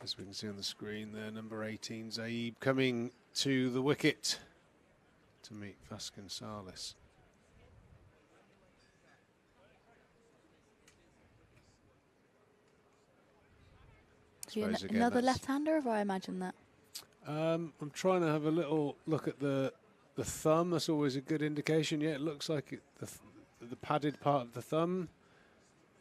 As we can see on the screen there, number 18, Zaib, coming to the wicket to meet Vasconcelos. Another left-hander, have I imagined that? I'm trying to have a little look at the thumb. That's always a good indication. Yeah, it looks like the padded part of the thumb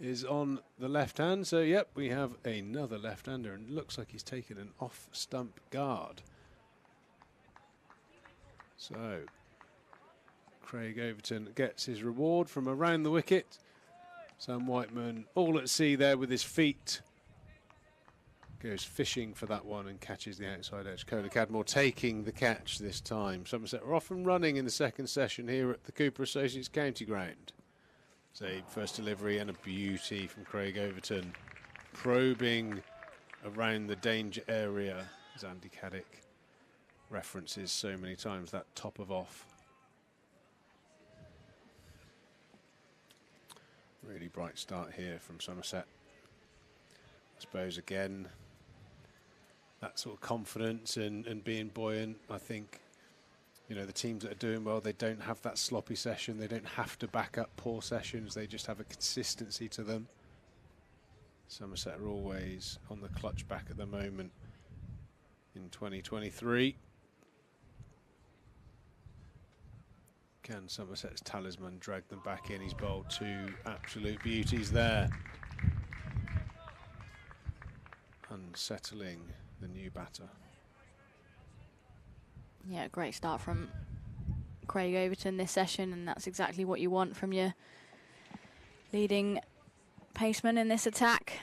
is on the left hand. So, yep, we have another left-hander, and it looks like he's taken an off-stump guard. So, Craig Overton gets his reward from around the wicket. Sam Whiteman all at sea there with his feet. Goes fishing for that one and catches the outside edge. Kola Cadmore taking the catch this time. Somerset are off and running in the second session here at the Cooper Associates County Ground. Zabe, first delivery and a beauty from Craig Overton. Probing around the danger area, as Andy Caddick references so many times, that top of off. Really bright start here from Somerset. I suppose again, that sort of confidence and being buoyant. I think, you know, the teams that are doing well, they don't have that sloppy session. They don't have to back up poor sessions. They just have a consistency to them. Somerset are always on the clutch back at the moment in 2023. Can Somerset's talisman drag them back in? He's bowled 2 absolute beauties there. Unsettling the new batter. Yeah, great start from Craig Overton this session, and that's exactly what you want from your leading paceman in this attack.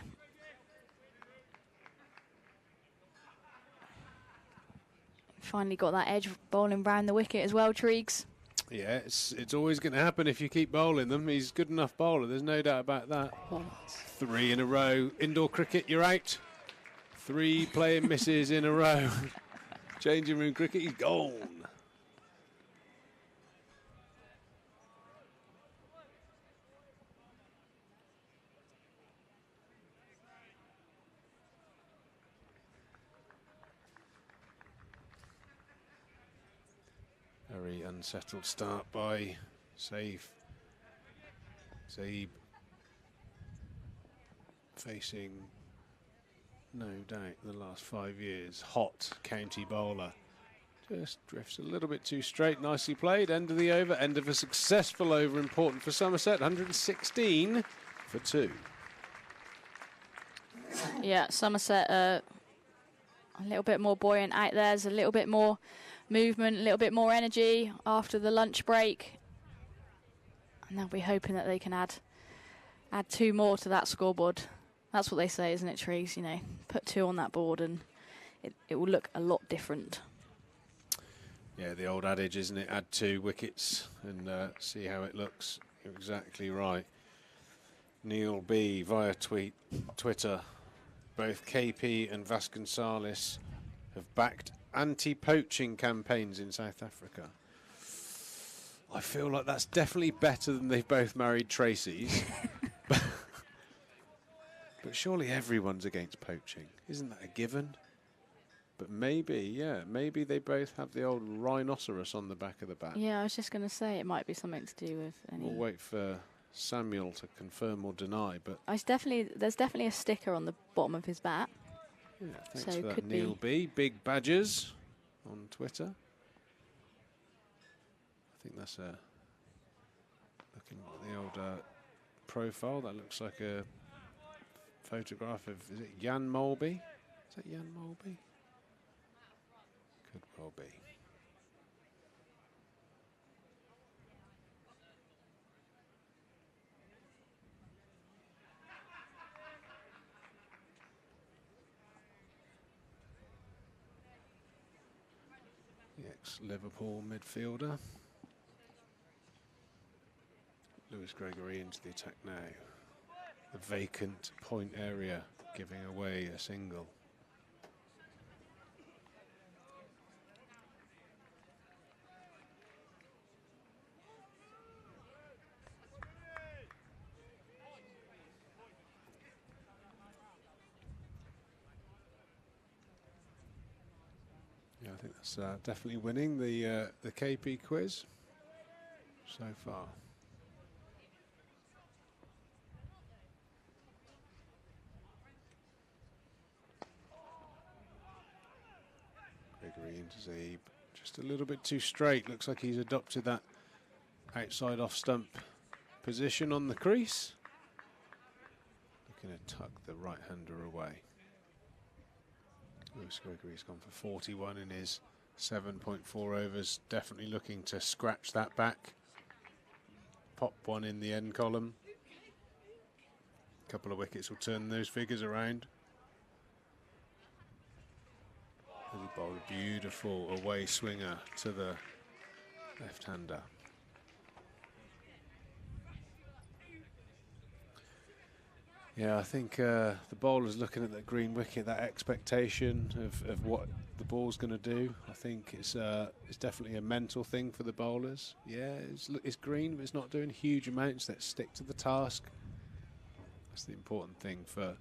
Finally got that edge bowling round the wicket as well, Triggs. Yeah, it's always going to happen if you keep bowling them. He's a good enough bowler, there's no doubt about that. 3 in a row. Indoor cricket, you're out. 3 playing misses in a row. Changing room cricket, he's gone. Very unsettled start by Zabe. Facing, no doubt, the last 5 years, hot county bowler. Just drifts a little bit too straight. Nicely played. End of the over. End of a successful over. Important for Somerset. 116 for 2. Yeah, Somerset a little bit more buoyant out there. There's a little bit more movement, a little bit more energy after the lunch break. And they'll be hoping that they can add 2 more to that scoreboard. That's what they say, isn't it, Trees? You know, put 2 on that board and it will look a lot different. Yeah, the old adage, isn't it? Add 2 wickets and see how it looks. You're exactly right. Neil B via Twitter. Both KP and Vasconcelos have backed anti-poaching campaigns in South Africa. I feel like that's definitely better than they've both married Tracy's. But surely everyone's against poaching. Isn't that a given? But maybe, yeah, maybe they both have the old rhinoceros on the back of the bat. Yeah, I was just going to say it might be something to do with any... We'll wait for Samuel to confirm or deny, but... there's definitely a sticker on the bottom of his bat. Yeah, thanks So for that, could Neil B. Big Badgers on Twitter. I think that's looking at the old profile. That looks like a photograph of, is it Jan Molby? Is that Jan Molby? Could well be. The ex-Liverpool midfielder. Lewis Gregory into the attack now. The vacant point area giving away a single. Yeah, I think that's definitely winning the KP quiz so far. Gregory into Zabe, just a little bit too straight. Looks like he's adopted that outside off stump position on the crease. Looking to tuck the right-hander away. Lewis Gregory's gone for 41 in his 7.4 overs. Definitely looking to scratch that back. Pop one in the end column. A couple of wickets will turn those figures around. He bowled a beautiful away swinger to the left-hander. Yeah, I think the bowler's looking at that green wicket, that expectation of what the ball's going to do. I think it's definitely a mental thing for the bowlers. Yeah, it's green, but it's not doing huge amounts. Let's stick to the task. That's the important thing for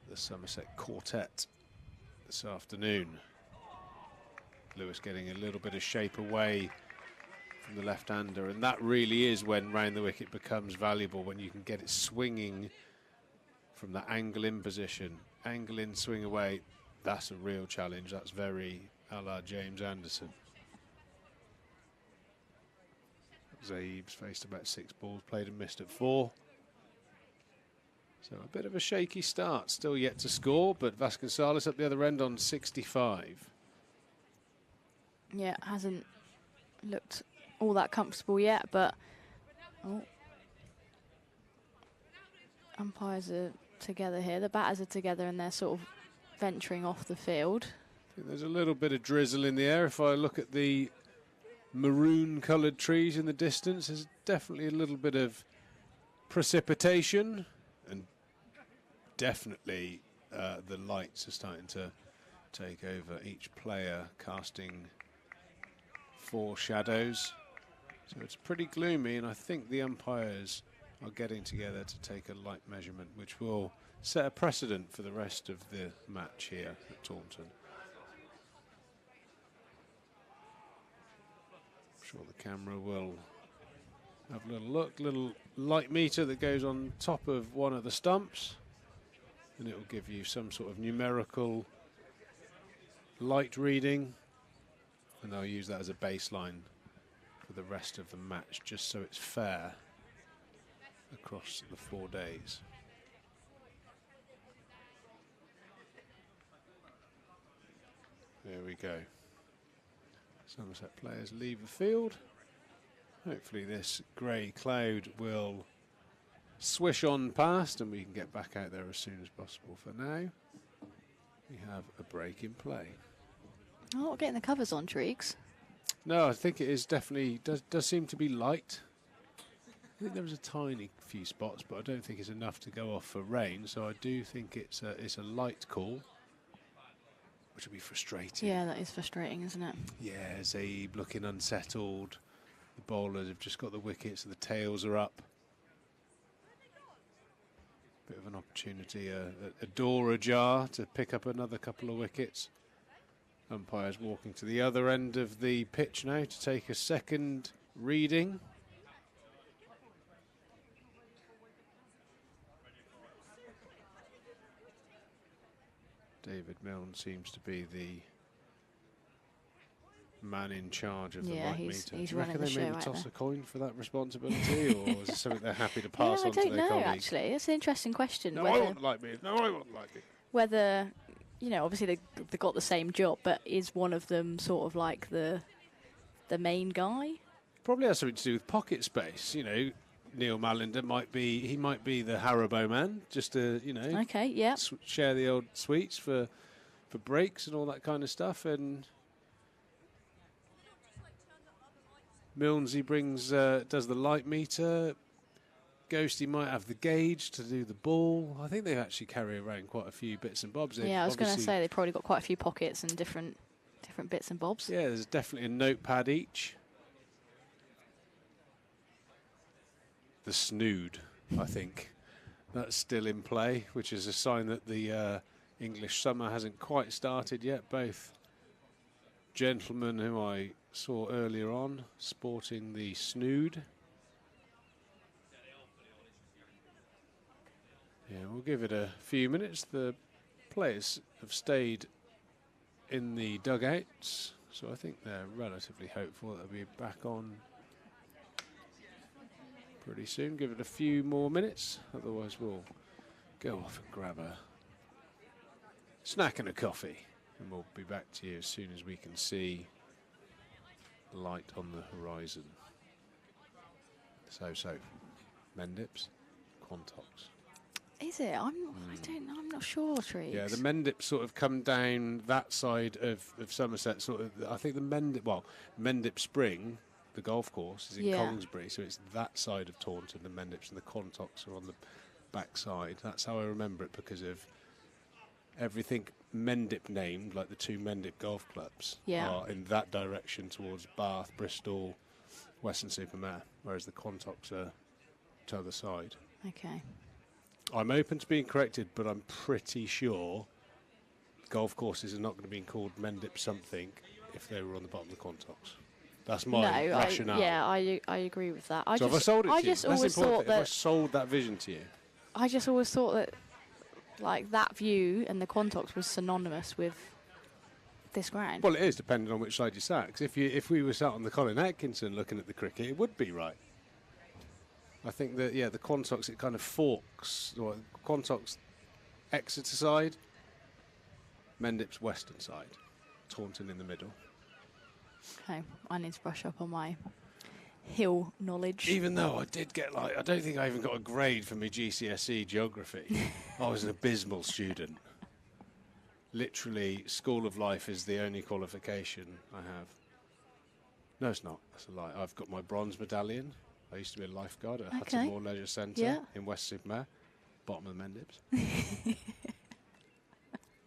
the Somerset quartet this afternoon. Lewis getting a little bit of shape away from the left-hander, and that really is when round the wicket becomes valuable, when you can get it swinging from that angle in position. Angle in, swing away, that's a real challenge. That's very a la James Anderson. Zaib's faced about 6 balls, played and missed at 4. So a bit of a shaky start, still yet to score, but Vasconcelos up the other end on 65. Yeah, it hasn't looked all that comfortable yet, but umpires are together here. The batters are together and they're sort of venturing off the field. I think there's a little bit of drizzle in the air. If I look at the maroon coloured trees in the distance, there's definitely a little bit of precipitation, and definitely the lights are starting to take over, each player casting 4 shadows. So it's pretty gloomy, and I think the umpires are getting together to take a light measurement, which will set a precedent for the rest of the match here at Taunton. I'm sure the camera will have a little look, little light meter that goes on top of one of the stumps, and it will give you some sort of numerical light reading, and they'll use that as a baseline for the rest of the match, just so it's fair across the 4 days. There we go. Somerset players leave the field. Hopefully this grey cloud will swish on past and we can get back out there as soon as possible. For now, we have a break in play. I'm not getting the covers on, Triggs. No, I think it is definitely, does seem to be light. I think there was a tiny few spots, but I don't think it's enough to go off for rain, so I do think it's a light call, which will be frustrating. Yeah, that is frustrating, isn't it? Yeah, Zaib looking unsettled. The bowlers have just got the wickets, the tails are up. Bit of an opportunity, a door ajar to pick up another couple of wickets. Umpires walking to the other end of the pitch now to take a second reading. David Milne seems to be the man in charge of the light meter. He's Do you reckon running the they maybe show toss a coin for that responsibility, or is it something they're happy to pass on to their colleagues? I don't know, actually. It's an interesting question. No, I want light meter. No, I want light meter. Whether, you know, obviously they got the same job, but is one of them sort of like the main guy? Probably has something to do with pocket space. You know, Neil Mallender might be the Haribo man, just to, you know, okay, yeah, share the old sweets for breaks and all that kind of stuff. And Milnesy brings does the light meter. Ghosty might have the gauge to do the ball. I think they actually carry around quite a few bits and bobs. Yeah, I was going to say they've probably got quite a few pockets and different bits and bobs. Yeah, there's definitely a notepad each. The snood, I think, that's still in play, which is a sign that the English summer hasn't quite started yet. Both gentlemen who I saw earlier on sporting the snood. Yeah, we'll give it a few minutes. The players have stayed in the dugouts, so I think they're relatively hopeful that they'll be back on pretty soon. Give it a few more minutes, otherwise we'll go off and grab a snack and a coffee, and we'll be back to you as soon as we can see light on the horizon. So, Mendips, Quantox. Is it? I'm not sure, Triggs. Yeah, the Mendips sort of come down that side of Somerset. Sort of, I think the Mendip Spring, the golf course, is in Coningsbury, so it's that side of Taunton. The Mendips and the Quantox are on backside. That's how I remember it, because of everything Mendip named, like the two Mendip golf clubs, are in that direction towards Bath, Bristol, Weston-super-Mare, whereas the Quantocks are to the other side. Okay. I'm open to being corrected, but I'm pretty sure golf courses are not going to be called Mendip something if they were on the bottom of the Quantocks. That's my rationale. I agree with that. So have I sold it to you? Just That's always important. thought that Have I sold that vision to you? I just always thought that, like, that view and the Quantocks was synonymous with this ground. Well, it is, depending on which side you sat. Because if we were sat on the Colin Atkinson looking at the cricket, it would be right. I think that, the Quantocks, it kind of forks. Well, Quantocks Exeter side, Mendip's western side, Taunton in the middle. Okay, I need to brush up on my hill knowledge. Even though I did get, I don't think I even got a grade for my GCSE geography. I was an abysmal student. Literally, School of Life is the only qualification I have. No, it's not. That's a lie. I've got my bronze medallion. I used to be a lifeguard at Hutton Moor Leisure Centre in West-super-Mare, bottom of the Mendips.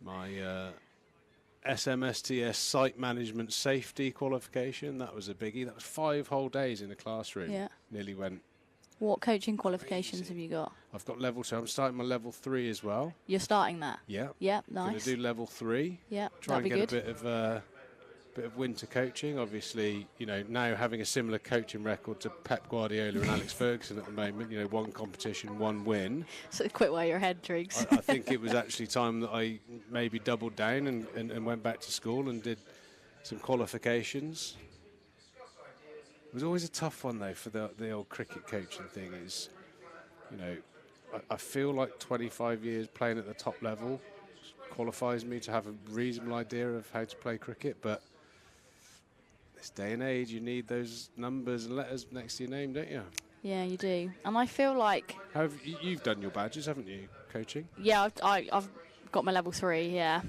My SMSTS Site Management Safety qualification, that was a biggie. That was 5 whole days in a classroom. Yeah. Nearly went. What coaching qualifications have you got? I've got level 2. I'm starting my level 3 as well. You're starting that? Yeah. Yeah, nice. Going to do level 3. Yeah, try that'd and be get good. a bit of winter coaching. Obviously, now having a similar coaching record to Pep Guardiola and Alex Ferguson at the moment, 1 competition, 1 win. So quit while you're ahead, Triggs. I think it was actually time that I maybe doubled down and went back to school and did some qualifications. It was always a tough one, though, for the old cricket coaching thing. Is, I feel like 25 years playing at the top level qualifies me to have a reasonable idea of how to play cricket, but this day and age, you need those numbers and letters next to your name, don't you? Yeah, you do. And I feel like... You've done your badges, haven't you, coaching? Yeah, I've got my level 3, yeah.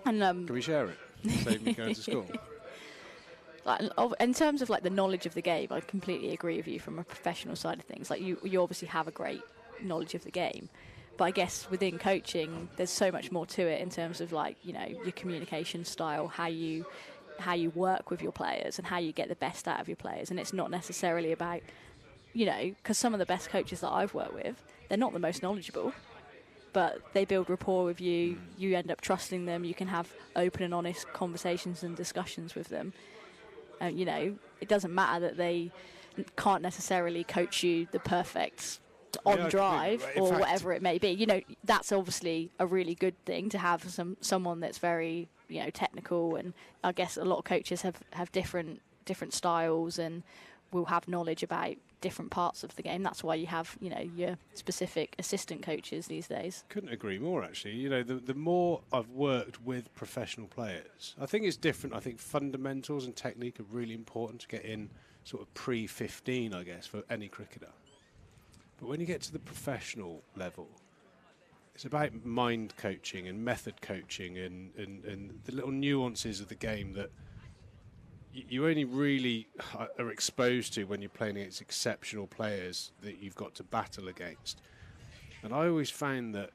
And can we share it? Save me going to school. In terms of the knowledge of the game, I completely agree with you from a professional side of things. You obviously have a great knowledge of the game, but I guess within coaching, there's so much more to it in terms of your communication style, how you work with your players, and how you get the best out of your players. And it's not necessarily about, because some of the best coaches that I've worked with, they're not the most knowledgeable, but they build rapport with you. You end up trusting them. You can have open and honest conversations and discussions with them. It doesn't matter that they can't necessarily coach you the perfect on drive or whatever it may be. That's obviously a really good thing to have someone that's very, technical. And I guess a lot of coaches have different styles and will have knowledge about different parts of the game. That's why you have, your specific assistant coaches these days. Couldn't agree more, actually. The more I've worked with professional players, I think it's different. I think fundamentals and technique are really important to get in sort of pre-15, I guess, for any cricketer. But when you get to the professional level, it's about mind coaching and method coaching and the little nuances of the game that you only really are exposed to when you're playing against exceptional players that you've got to battle against. And I always found that,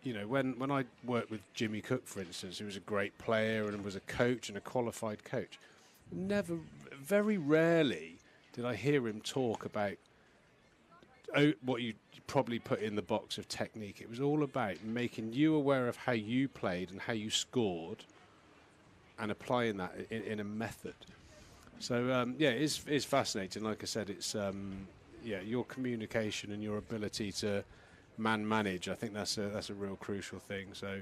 when I worked with Jimmy Cook, for instance, who was a great player and was a coach and a qualified coach, very rarely did I hear him talk about what you probably put in the box of technique. It was all about making you aware of how you played and how you scored, and applying that in a method. So it's fascinating. Like I said, it's your communication and your ability to manage. I think that's a real crucial thing. So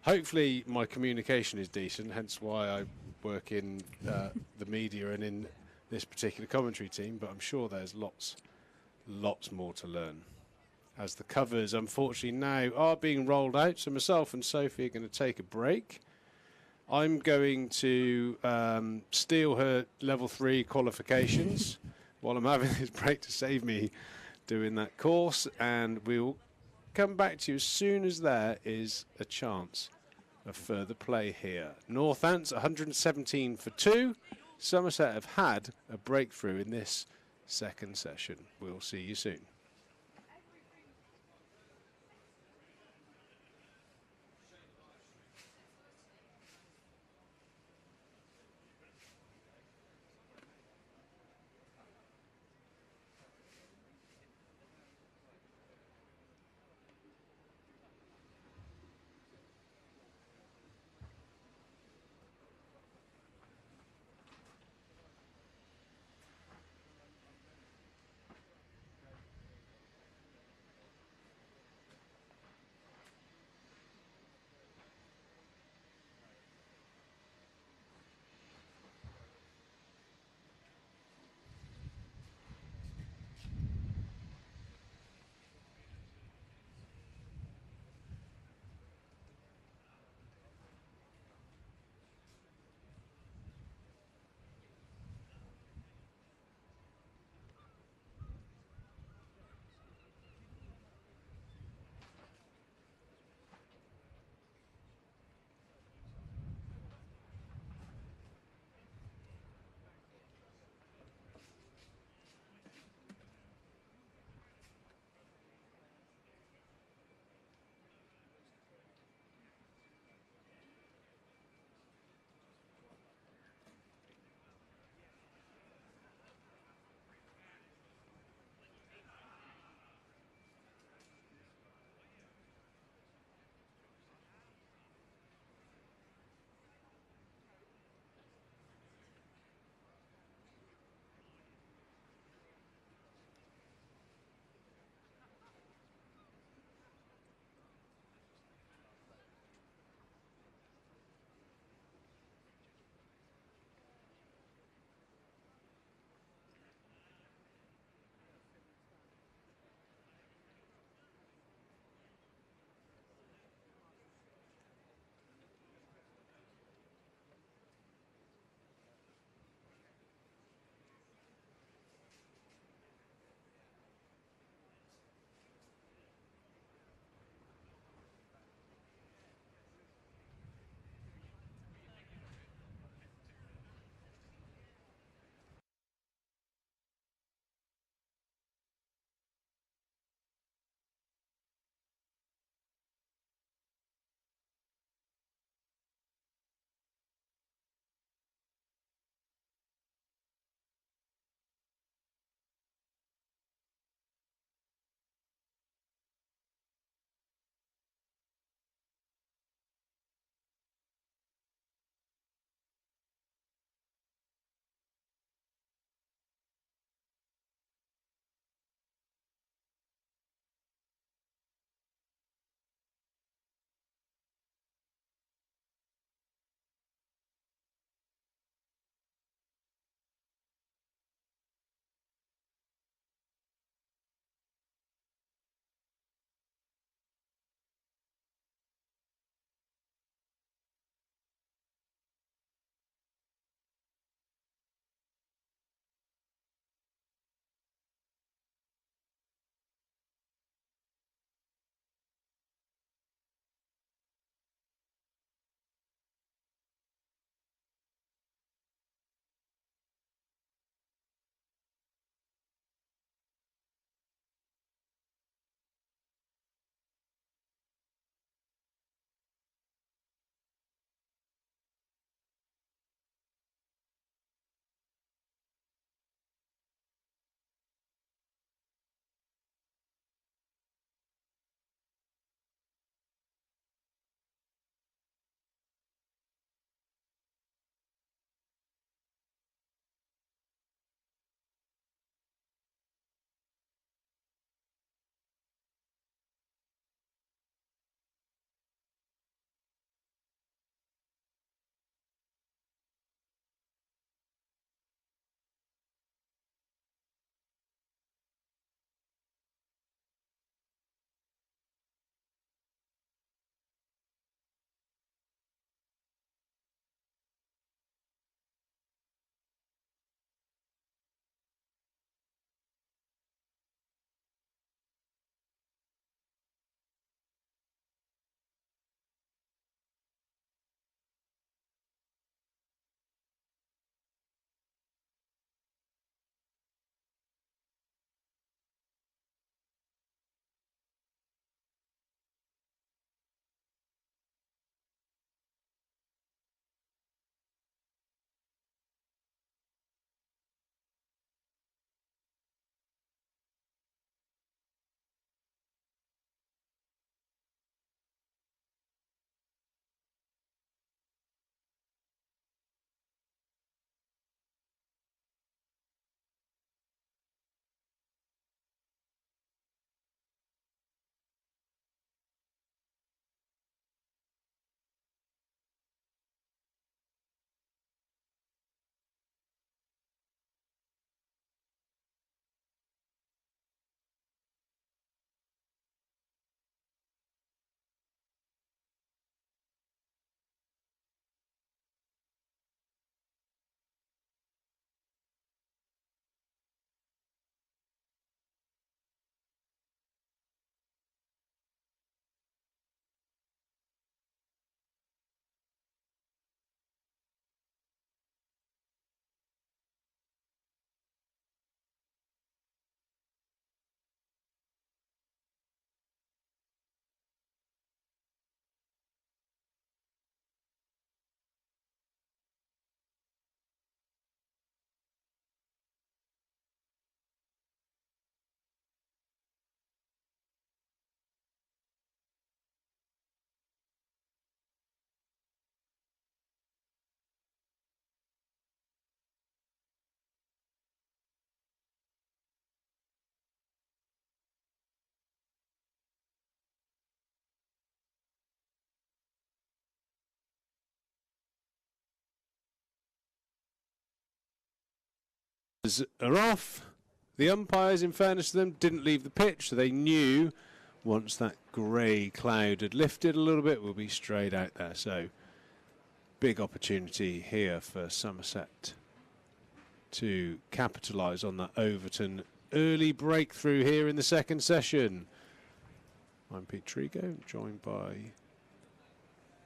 hopefully my communication is decent. Hence why I work in the media and in this particular commentary team. But I'm sure there's lots more to learn. As the covers, unfortunately, now are being rolled out. So myself and Sophie are going to take a break. I'm going to steal her level 3 qualifications while I'm having this break to save me doing that course, and we'll come back to you as soon as there is a chance of further play here. Northants 117 for 2. Somerset have had a breakthrough in this second session. We'll see you soon. gloves are off. The umpires, in fairness to them, didn't leave the pitch, so they knew once that grey cloud had lifted a little bit, we'll be straight out there. So big opportunity here for Somerset to capitalise on that Overton early breakthrough here in the second session. I'm Pete Trigo, joined by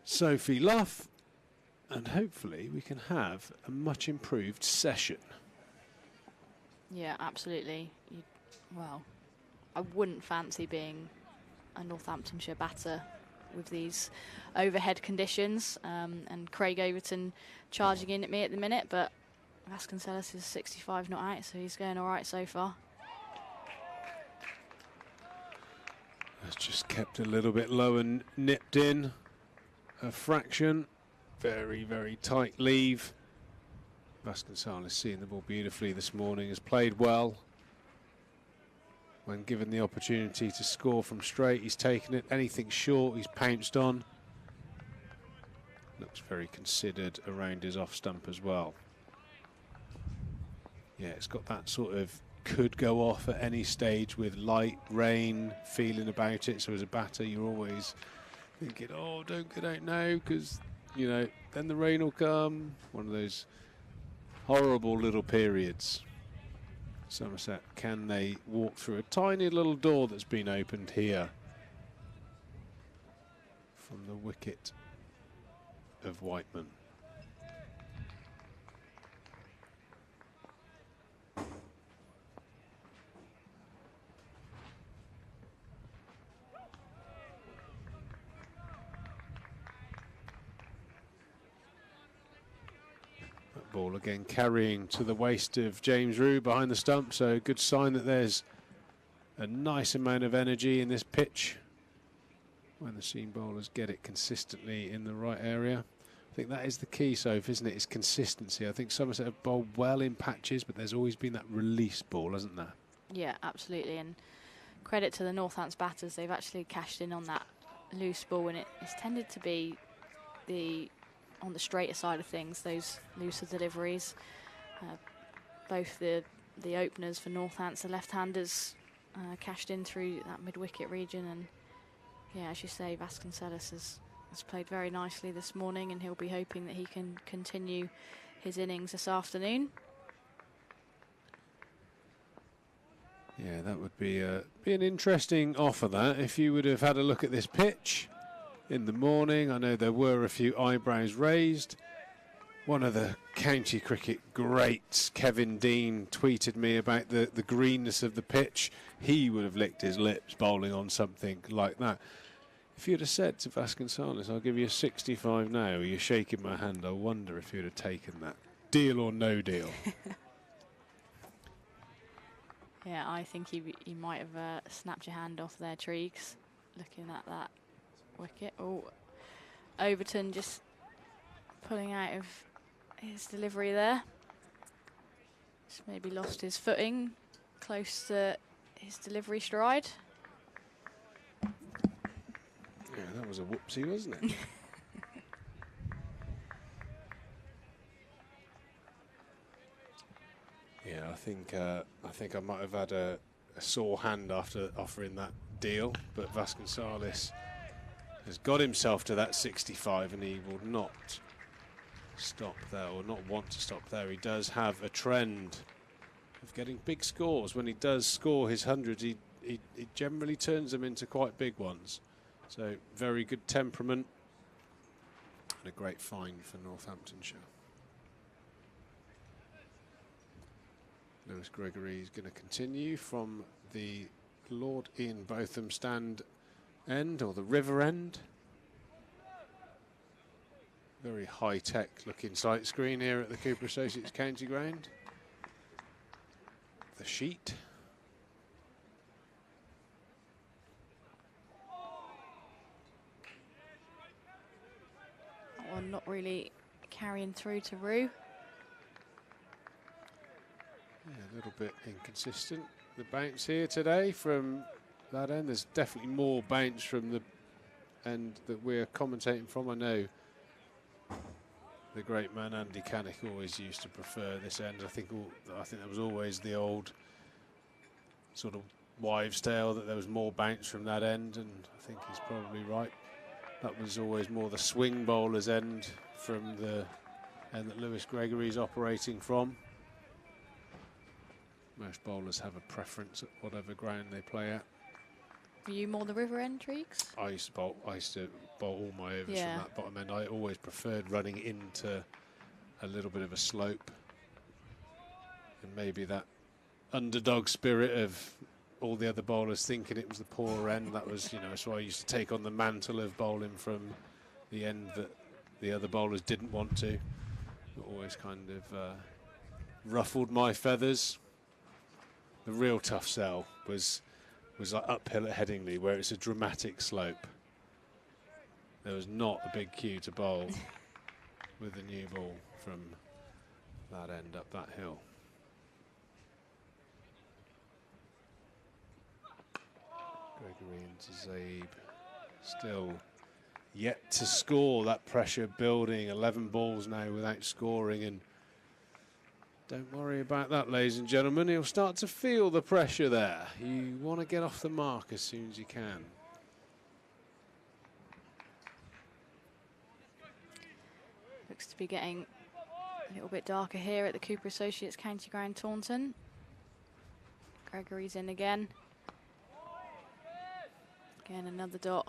Sophie Luff, and hopefully we can have a much improved session. Yeah, absolutely. Well, I wouldn't fancy being a Northamptonshire batter with these overhead conditions, and Craig Overton charging in at me at the minute, but Vasconcelos is 65 not out, so he's going all right so far. That's just kept a little bit low and nipped in a fraction. Very, very tight leave. Vasconcelos seeing the ball beautifully this morning, has played well. When given the opportunity to score from straight, he's taken it. Anything short, he's pounced on. Looks very considered around his off stump as well. Yeah, it's got that sort of could go off at any stage with light, rain, feeling about it. So as a batter, you're always thinking, oh, don't get out now, because, you know, then the rain will come. One of those horrible little periods. Somerset, can they walk through a tiny little door that's been opened here from the wicket of Whiteman? Ball again carrying to the waist of James Rue behind the stump, so good sign that there's a nice amount of energy in this pitch when the seam bowlers get it consistently in the right area. I think that is the key, Soph, isn't it? It's consistency. I think Somerset have bowled well in patches, but there's always been that release ball, hasn't there? Yeah, absolutely, and credit to the Northants batters, they've actually cashed in on that loose ball, and it's tended to be on the straighter side of things, those looser deliveries. Both the openers for Northants, the left-handers, cashed in through that mid-wicket region, and yeah, as you say, Vasconcelos has played very nicely this morning, and he'll be hoping that he can continue his innings this afternoon. Yeah, that would be an interesting offer, that, if you would have had a look at this pitch in the morning. I know there were a few eyebrows raised. One of the county cricket greats, Kevin Dean, tweeted me about the greenness of the pitch. He would have licked his lips bowling on something like that. If you'd have said to Vasconcelos, I'll give you a 65 now, you're shaking my hand, I wonder if you'd have taken that. Deal or no deal? Yeah, I think he might have snapped your hand off there, Triggs, looking at that wicket. Oh, Overton just pulling out of his delivery there. Just maybe lost his footing close to his delivery stride. Yeah, that was a whoopsie, wasn't it? Yeah, I think I might have had a sore hand after offering that deal, but Vasconcelos has got himself to that 65, and he will not stop there, or not want to stop there. He does have a trend of getting big scores. When he does score his 100, he generally turns them into quite big ones. So very good temperament and a great find for Northamptonshire. Lewis Gregory is going to continue from the Lord Ian Botham stand end, or the river end. Very high-tech looking sight screen here at the Cooper Associates County Ground. The sheet. That one not really carrying through to Rue. Yeah, a little bit inconsistent. The bounce here today from that end. There's definitely more bounce from the end that we're commentating from. I know the great man Andy Cannick always used to prefer this end. I think that was always the old sort of wives' tale, that there was more bounce from that end, and I think he's probably right. That was always more the swing bowler's end from the end that Lewis Gregory's operating from. Most bowlers have a preference at whatever ground they play at. Are you more the river end, Treeks? I used to bowl all my overs Yeah. from that bottom end. I always preferred running into a little bit of a slope, and maybe that underdog spirit of all the other bowlers thinking it was the poorer end. That was, so I used to take on the mantle of bowling from the end that the other bowlers didn't want to. It always kind of ruffled my feathers. The real tough sell was like uphill at Headingley, where it's a dramatic slope. There was not a big cue to bowl with the new ball from that end up that hill. Gregory into Zabe, still yet to score. That pressure building, 11 balls now without scoring, and don't worry about that, ladies and gentlemen. He'll start to feel the pressure there. You want to get off the mark as soon as you can. Looks to be getting a little bit darker here at the Cooper Associates County Ground, Taunton. Gregory's in again. Again, another dot.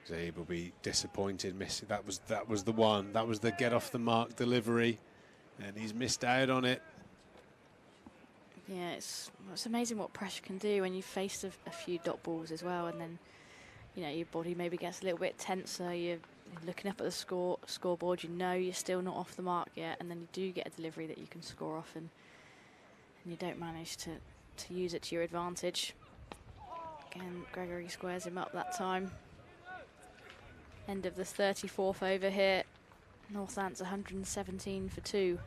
Zabe will be disappointed. Missing. That was the one. That was the get off the mark delivery, and he's missed out on it. Yeah, it's amazing what pressure can do when you've faced a few dot balls as well, and then your body maybe gets a little bit tenser. You're looking up at the scoreboard. You're still not off the mark yet, and then you do get a delivery that you can score off, and you don't manage to use it to your advantage. Again, Gregory squares him up that time. End of the 34th over here. Northants 117 for 2.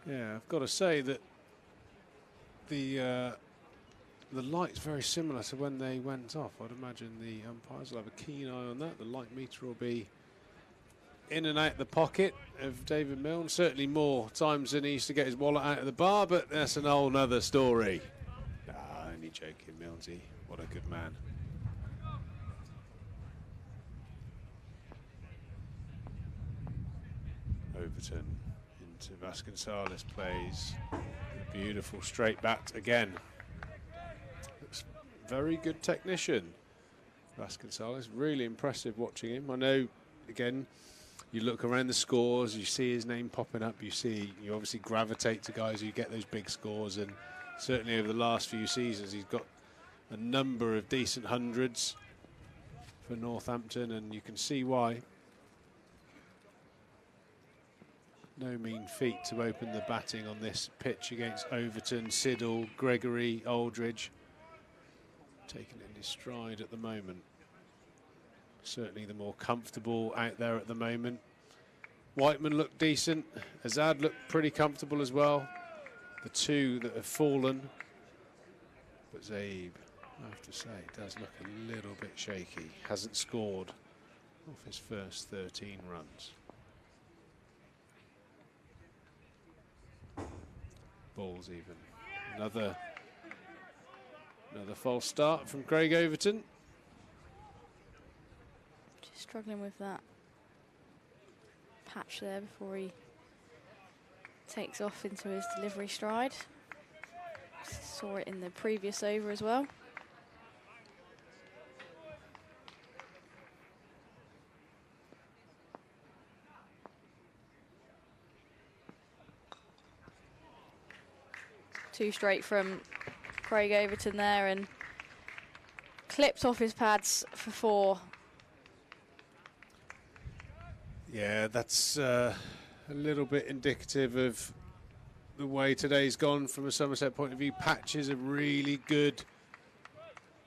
Yeah, I've got to say that the light's very similar to when they went off. I'd imagine the umpires will have a keen eye on that. The light meter will be in and out the pocket of David Milne. Certainly more times than he used to get his wallet out of the bar, but that's an whole nother story. Only joking, Milnesy. What a good man. Overton into Vasconcelos, plays a beautiful straight bat again. Looks very good technician. Vasconcelos, really impressive watching him. I know, again, you look around the scores, you see his name popping up, you obviously gravitate to guys who get those big scores, and certainly over the last few seasons he's got a number of decent hundreds for Northampton, and you can see why. No mean feat to open the batting on this pitch against Overton, Siddle, Gregory, Aldridge. Taking it in his stride at the moment. Certainly the more comfortable out there at the moment. Whiteman looked decent. Azad looked pretty comfortable as well. The two that have fallen. But Zabe, I have to say, does look a little bit shaky. Hasn't scored off his first 13 runs. Balls even. Another false start from Craig Overton. Just struggling with that patch there before he takes off into his delivery stride. Saw it in the previous over as well. Two straight from Craig Overton there, and clipped off his pads for 4. Yeah, that's a little bit indicative of the way today's gone from a Somerset point of view. Patches of really good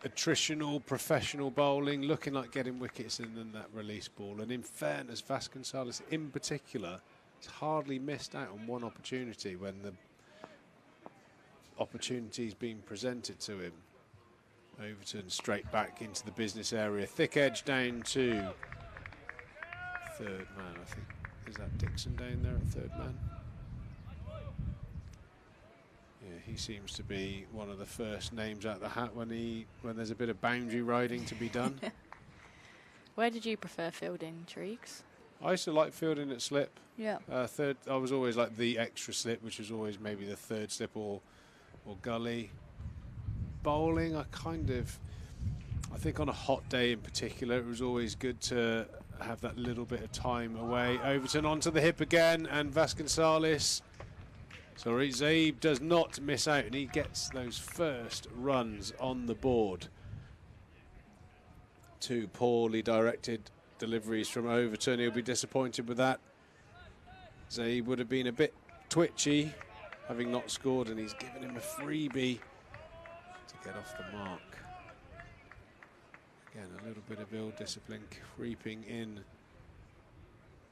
attritional, professional bowling, looking like getting wickets, and then that release ball. And in fairness, Vasconcelos in particular has hardly missed out on one opportunity when the opportunities being presented to him. Overton straight back into the business area. Thick edge down to third man, I think. Is that Dixon down there at third man? Yeah, he seems to be one of the first names out the hat when there's a bit of boundary riding to be done. Where did you prefer fielding, Treeks? I used to like fielding at slip. Yeah. Third, I was always like the extra slip, which was always maybe the third slip or gully. Bowling, I think on a hot day in particular, it was always good to have that little bit of time away. Overton onto the hip again, and Zaib does not miss out, and he gets those first runs on the board. Two poorly directed deliveries from Overton. He'll be disappointed with that. Zaib would have been a bit twitchy, having not scored, and he's given him a freebie to get off the mark. Again, a little bit of ill discipline creeping in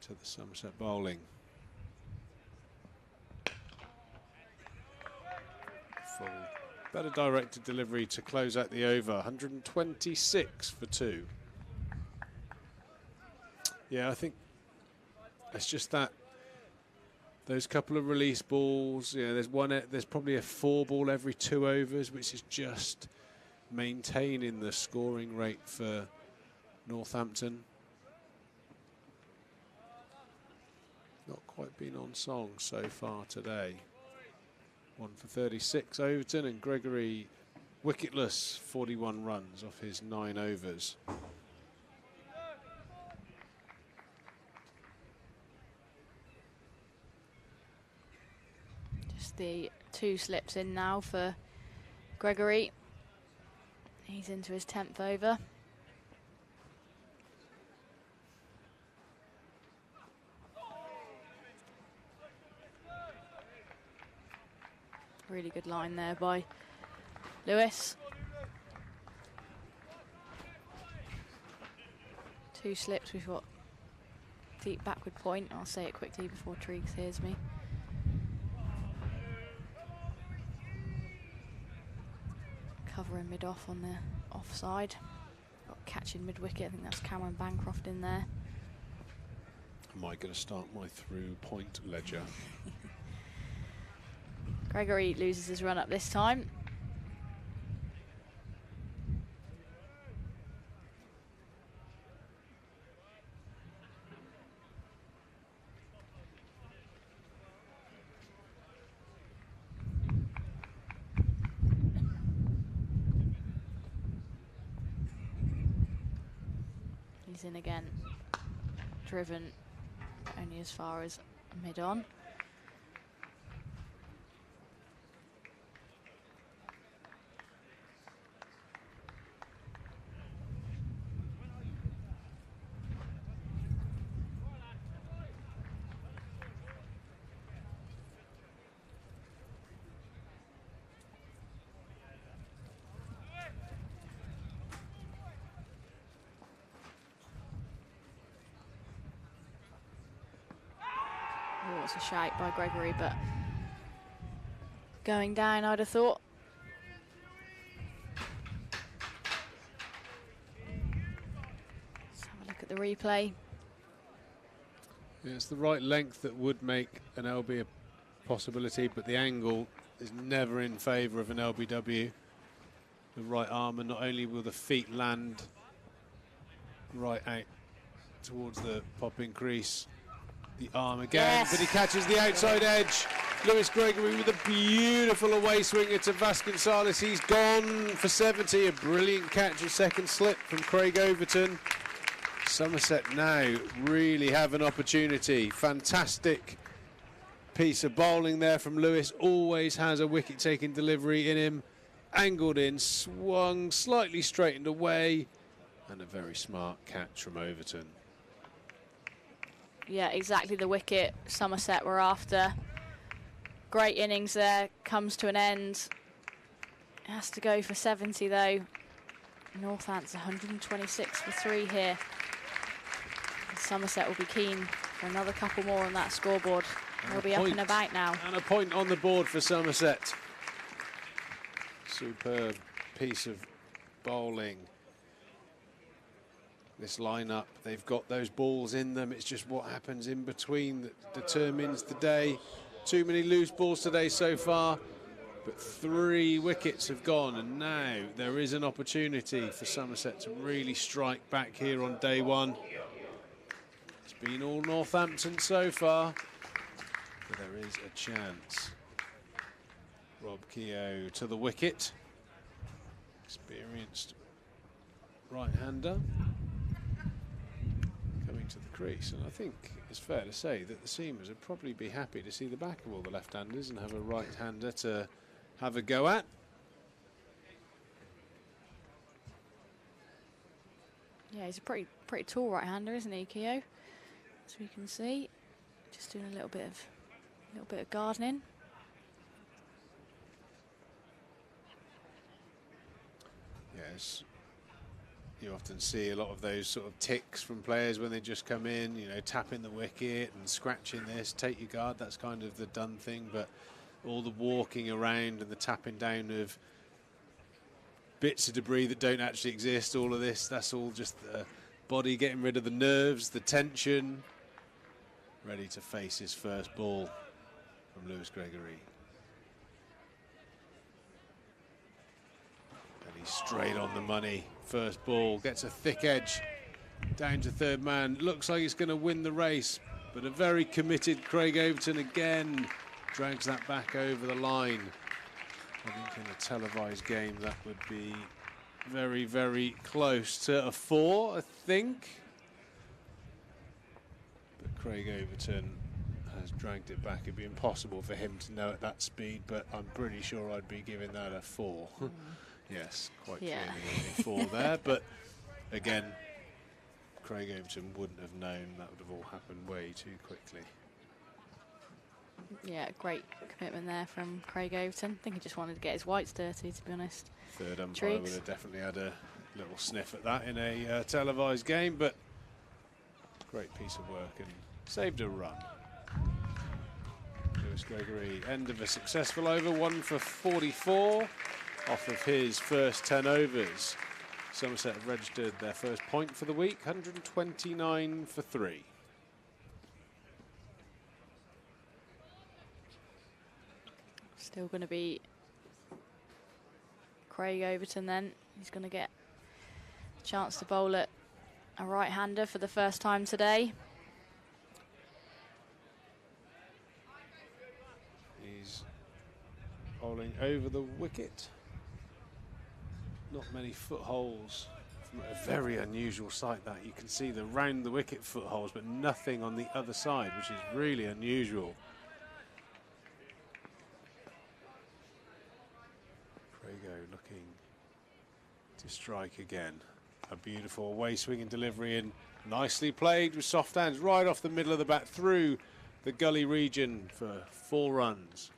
to the Somerset bowling. Full, better directed delivery to close out the over. 126 for 2. Yeah, I think it's just that those couple of release balls. You know, there's probably a 4 ball every 2 overs, which is just maintaining the scoring rate for Northampton. Not quite been on song so far today. 1 for 36 Overton, and Gregory wicketless, 41 runs off his 9 overs. Just the 2 slips in now for Gregory. He's into his 10th over. Really good line there by Lewis. 2 slips, we've got deep backward point. I'll say it quickly before Treeks hears me. Covering mid-off on the offside. Got catching mid-wicket, I think that's Cameron Bancroft in there. Am I going to start my through point ledger? Gregory loses his run up this time. He's in again, driven only as far as mid-on. Oh, it's a shite by Gregory, but going down, I'd have thought. Let's have a look at the replay. Yeah, it's the right length that would make an LB a possibility, but the angle is never in favour of an LBW. The right arm, and not only will the feet land right out towards the popping crease, the arm again, yes, but he catches the outside edge. Lewis Gregory with a beautiful away swinger to Vasconcelos. He's gone for 70. A brilliant catch, a second slip from Craig Overton. Somerset now really have an opportunity. Fantastic piece of bowling there from Lewis. Always has a wicket-taking delivery in him. Angled in, swung, slightly straightened away, and a very smart catch from Overton. Yeah, exactly the wicket Somerset were after. Great innings there, comes to an end. It has to go for 70 though. Northants 126 for 3 here. And Somerset will be keen for another couple more on that scoreboard. They'll be up and about now. And a point on the board for Somerset. Superb piece of bowling. this lineup. They've got those balls in them. It's just what happens in between that determines the day. Too many loose balls today so far, but 3 wickets have gone, and now there is an opportunity for Somerset to really strike back here on day one. It's been all Northampton so far, but there is a chance. Rob Keogh to the wicket. Experienced right-hander coming to the crease, and I think it's fair to say that the seamers would probably be happy to see the back of all the left-handers and have a right-hander to have a go at. Yeah, he's a pretty tall right-hander, isn't he, Keogh? As we can see, just doing a little bit of gardening. Yes, you often see a lot of those sort of ticks from players when they just come in, you know, tapping the wicket and scratching this, take your guard, that's kind of the done thing, but all the walking around and the tapping down of bits of debris that don't actually exist, all of this, that's all just the body getting rid of the nerves, the tension, ready to face his first ball from Lewis Gregory. He's straight on the money. First ball gets a thick edge down to third man. Looks like he's going to win the race, but a very committed Craig Overton again drags that back over the line. I think in a televised game that would be very, very close to a 4, I think. But Craig Overton has dragged it back. It'd be impossible for him to know at that speed, but I'm pretty sure I'd be giving that a 4. Yes, quite clearly a 4 there, but again, Craig Overton wouldn't have known. That would have all happened way too quickly. Yeah, great commitment there from Craig Overton. I think he just wanted to get his whites dirty, to be honest. Third umpire would have definitely had a little sniff at that in a televised game, but great piece of work and saved a run. Lewis Gregory, end of a successful over, 1 for 44. Off of his first 10 overs. Somerset have registered their first point for the week, 129 for 3. Still going to be Craig Overton then. He's going to get a chance to bowl at a right-hander for the first time today. He's bowling over the wicket. Not many footholes. From a very unusual sight that you can see the round the wicket footholes, but nothing on the other side, which is really unusual. Prego looking to strike again. A beautiful away swinging delivery and nicely played with soft hands right off the middle of the bat through the gully region for 4 runs.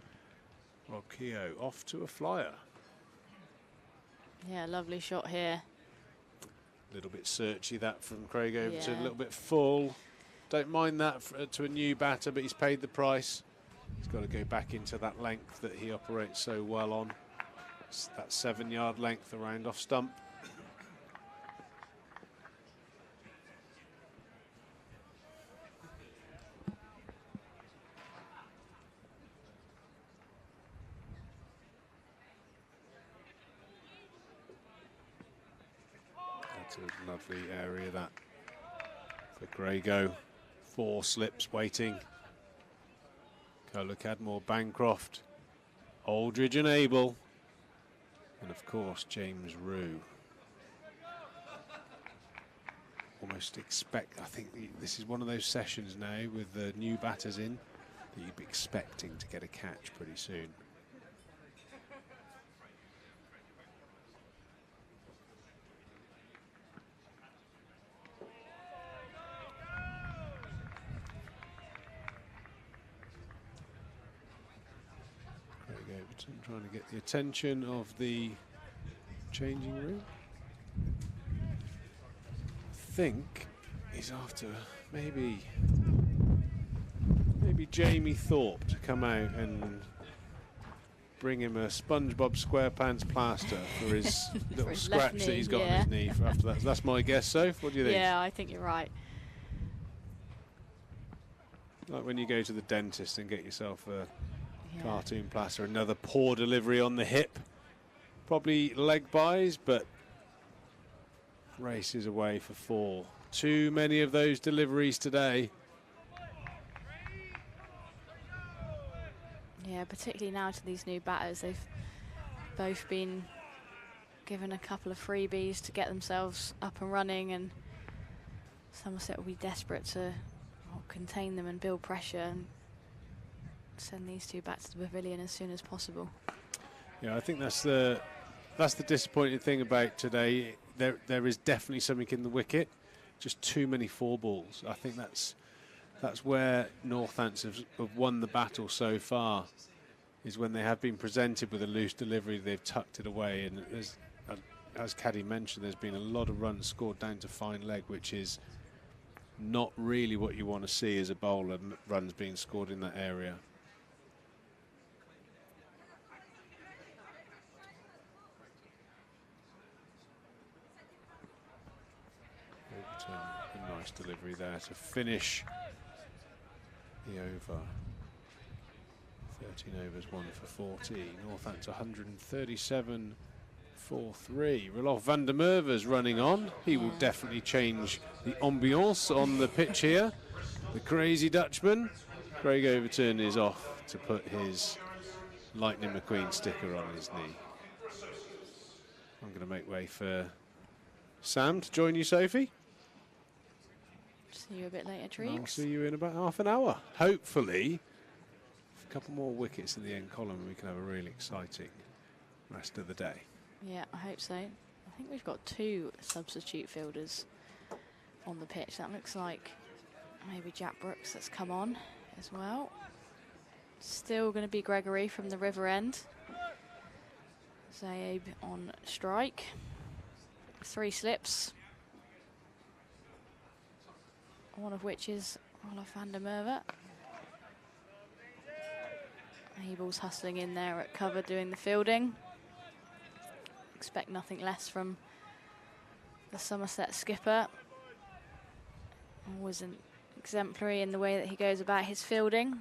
Rob Keogh off to a flyer. Yeah, lovely shot here. A little bit searchy that from Craig Overton, Yeah. a little bit full. Don't mind that to a new batter, but he's paid the price. He's got to go back into that length that he operates so well on. It's that 7-yard length around off stump. A lovely area that for Grego. 4 slips waiting. Kohler, Cadmore, Bancroft, Aldridge and Abel, and of course James Rue. Almost expect, I think this is one of those sessions now with the new batters in that you'd be expecting to get a catch pretty soon. Trying to get the attention of the changing room. I think he's after maybe Jamie Thorpe to come out and bring him a SpongeBob SquarePants plaster for his little his scratch left that he's knee, got on his knee for after that. That's my guess, Soph. What do you think? Yeah, I think you're right. Like when you go to the dentist and get yourself a cartoon plaster, another poor delivery on the hip. Probably leg buys, but races away for 4. Too many of those deliveries today. Yeah, particularly now to these new batters, they've both been given a couple of freebies to get themselves up and running, and Somerset will be desperate to contain them and build pressure and send these two back to the pavilion as soon as possible. Yeah, I think that's the disappointing thing about today. There is definitely something in the wicket, just too many 4 balls. I think that's where Northants have won the battle so far, is when they have been presented with a loose delivery, they've tucked it away. And as Caddy mentioned, there's been a lot of runs scored down to fine leg, which is not really what you want to see as a bowler, runs being scored in that area. A nice delivery there to finish the over. 13 overs, 1 for 40. Northants 137 for 3. Roloff van der Merwe's running on. He will definitely change the ambiance on the pitch here. The crazy Dutchman. Craig Overton is off to put his Lightning McQueen sticker on his knee. I'm going to make way for Sam to join you, Sophie. See you a bit later, I'll Treeks. see you in about half an hour. Hopefully, a couple more wickets in the end column, we can have a really exciting rest of the day. Yeah, I hope so. I think we've got 2 substitute fielders on the pitch. That looks like maybe Jack Brooks that's come on as well. Still going to be Gregory from the River End. Zaeb on strike. 3 slips. One of which is Roloff van der Merwe. Abel's hustling in there at cover doing the fielding. Expect nothing less from the Somerset skipper. Always an exemplary in the way that he goes about his fielding.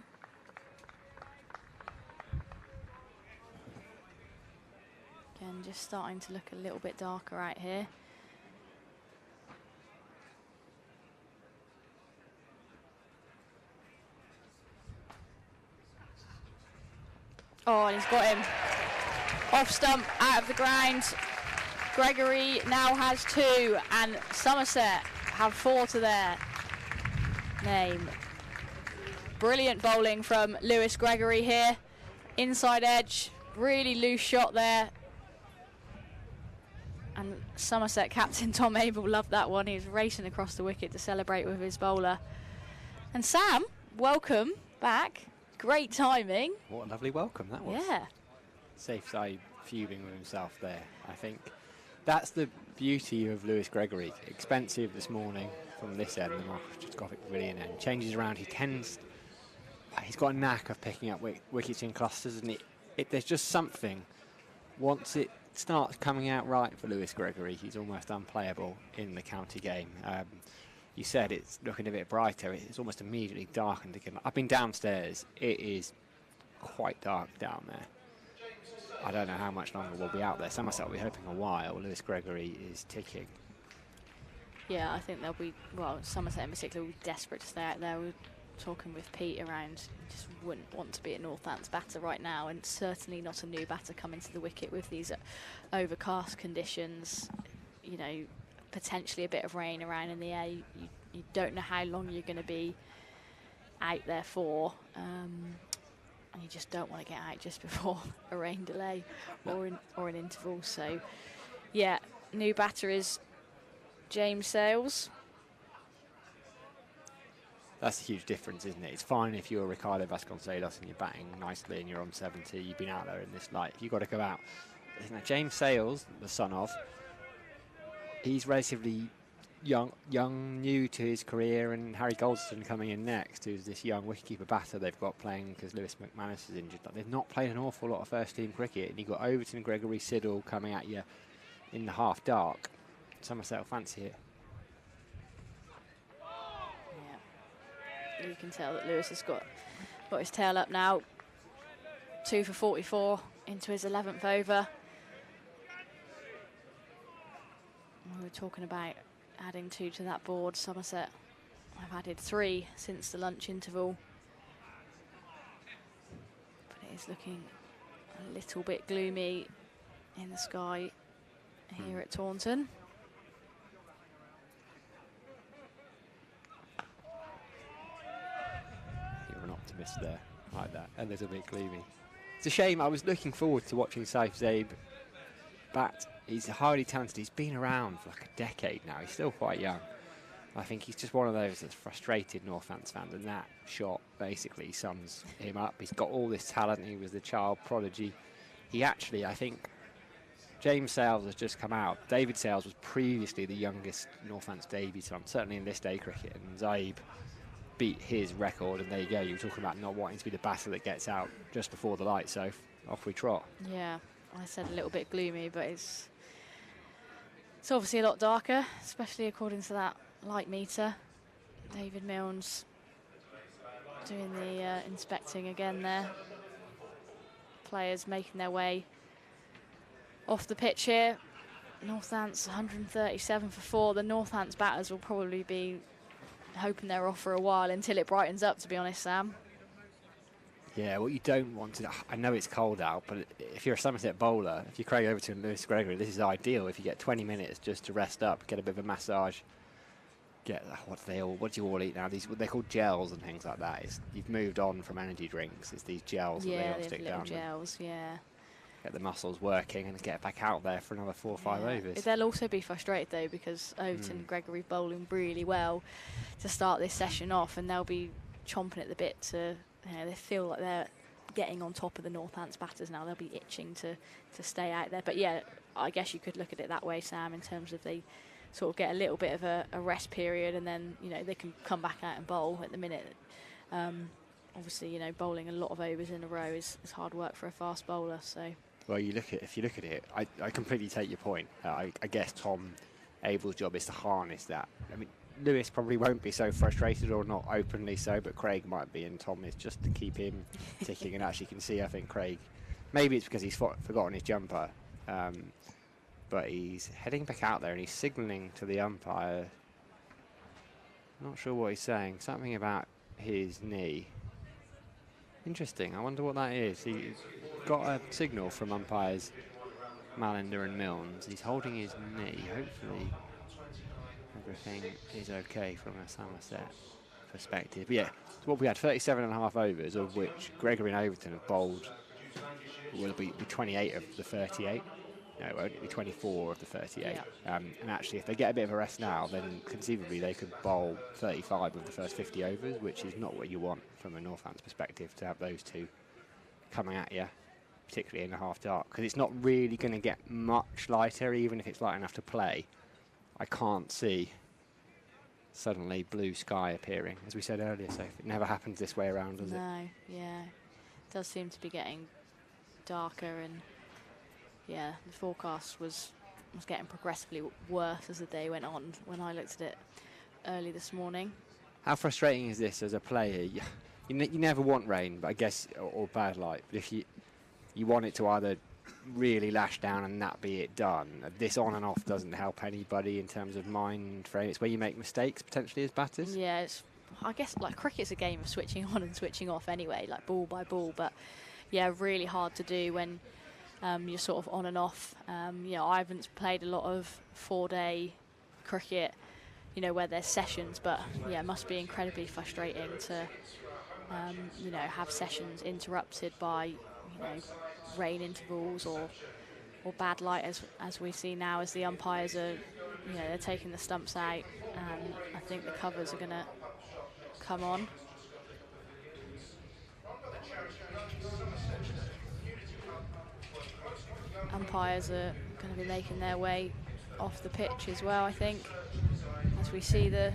Again, just starting to look a little bit darker out here. Oh, and he's got him off stump, out of the ground. Gregory now has 2, and Somerset have 4 to their name. Brilliant bowling from Lewis Gregory here. Inside edge, really loose shot there. And Somerset captain Tom Abel loved that one. He was racing across the wicket to celebrate with his bowler. And Sam, welcome back. Great timing. What a lovely welcome that was. Yeah. Safe side fuming with himself there. I think that's the beauty of Lewis Gregory. Expensive this morning from this end, the microscopic brilliant end. Changes around, he's got a knack of picking up wickets in clusters, and there's just something. Once it starts coming out right for Lewis Gregory, he's almost unplayable in the county game. You said it's looking a bit brighter. It's almost immediately darkened again. I've been downstairs. It is quite dark down there. I don't know how much longer we'll be out there. Somerset will be hoping a while. Lewis Gregory is ticking. Yeah, I think they'll be, well, Somerset in particular will be desperate to stay out there. We're talking with Pete around, just wouldn't want to be a Northants batter right now, and certainly not a new batter coming to the wicket with these overcast conditions. You know, potentially a bit of rain around in the air. You don't know how long you're going to be out there for, and you just don't want to get out just before a rain delay or an interval. So, yeah, new batter is James Sales. That's a huge difference, isn't it? It's fine if you're Ricardo Vasconcelos and you're batting nicely and you're on 70. You've been out there in this light. You've got to go out. Now, James Sales, the son of, he's relatively young, new to his career, and Harry Goldston coming in next, who's this young wicketkeeper batter they've got playing because Lewis McManus is injured. Like, they've not played an awful lot of first-team cricket, and you've got Overton, Gregory, Siddle coming at you in the half-dark. Somerset will fancy it. Yeah, you can tell that Lewis has got his tail up now. 2 for 44 into his 11th over. We were talking about adding 2 to that board. Somerset have added 3 since the lunch interval. But it is looking a little bit gloomy in the sky here at Taunton. You're an optimist there, like that, a little bit gloomy. It's a shame. I was looking forward to watching Saif Zaib bat. He's highly talented. He's been around for like a decade now. He's still quite young. I think he's just one of those that's frustrated Northants fans, and that shot basically sums him up. He's got all this talent. He was the child prodigy. He actually, I think, James Sales has just come out. David Sales was previously the youngest Northants debutant, certainly in this day cricket, and Zaib beat his record, and there you go. You were talking about not wanting to be the batter that gets out just before the light, so off we trot. Yeah, I said a little bit gloomy, but it's obviously a lot darker, especially according to that light meter. David Milnes doing the inspecting again there. Players making their way off the pitch here. Northants 137 for 4. The Northants batters will probably be hoping they're off for a while until it brightens up, to be honest, Sam. Yeah, what you don't want to... I know it's cold out, but if you're a Somerset bowler, if you're Craig Overton and Lewis Gregory, this is ideal. If you get 20 minutes just to rest up, get a bit of a massage, get... What do you all eat now? They're called gels and things like that. You've moved on from energy drinks. It's these gels that they all stick down. Yeah, gels, yeah. Get the muscles working and get back out there for another 4 or 5 overs. They'll also be frustrated, though, because Overton and Gregory bowling really well to start this session off, and they'll be chomping at the bit to... they feel like they're getting on top of the Northants batters now. They'll be itching to stay out there. But yeah, I guess you could look at it that way, Sam, in terms of they sort of get a little bit of a rest period, and then they can come back out and bowl at the minute. Obviously, bowling a lot of overs in a row is hard work for a fast bowler. So. Well, if you look at it, I completely take your point. I guess Tom Abel's job is to harness that. I mean, Lewis probably won't be so frustrated, or not openly so, but Craig might be, and Tom is just to keep him ticking. And actually, can see, I think Craig, maybe it's because he's forgotten his jumper, but he's heading back out there and he's signalling to the umpire. Not sure what he's saying. Something about his knee. Interesting. I wonder what that is. He's got a signal from umpires Mallender and Milnes. He's holding his knee. Hopefully everything is okay from a Somerset perspective. But yeah, so what we had, 37.5 overs, of which Gregory and Overton have bowled, will be 28 of the 38. No, it won't be 24 of the 38. Yeah. And actually, if they get a bit of a rest now, then conceivably they could bowl 35 of the first 50 overs, which is not what you want from a Northants perspective, to have those two coming at you, particularly in the half-dark, because it's not really going to get much lighter, even if it's light enough to play. I can't see suddenly blue sky appearing, as we said earlier, so it never happens this way around, does it? No, yeah. It does seem to be getting darker, and yeah, the forecast was getting progressively worse as the day went on when I looked at it early this morning. How frustrating is this as a player? You never want rain, but I guess, or bad light, but if you want it to either really lash down and that be it done. This on and off doesn't help anybody in terms of mind frame. It's where you make mistakes potentially as batters. Yeah, I guess like cricket's a game of switching on and switching off anyway, like ball by ball. But yeah, really hard to do when you're sort of on and off. I haven't played a lot of 4-day cricket, where there's sessions, but yeah, it must be incredibly frustrating to have sessions interrupted by rain intervals or bad light, as we see now, as the umpires are they're taking the stumps out, and I think the covers are going to come on. Umpires are going to be making their way off the pitch as well, I think. as we see the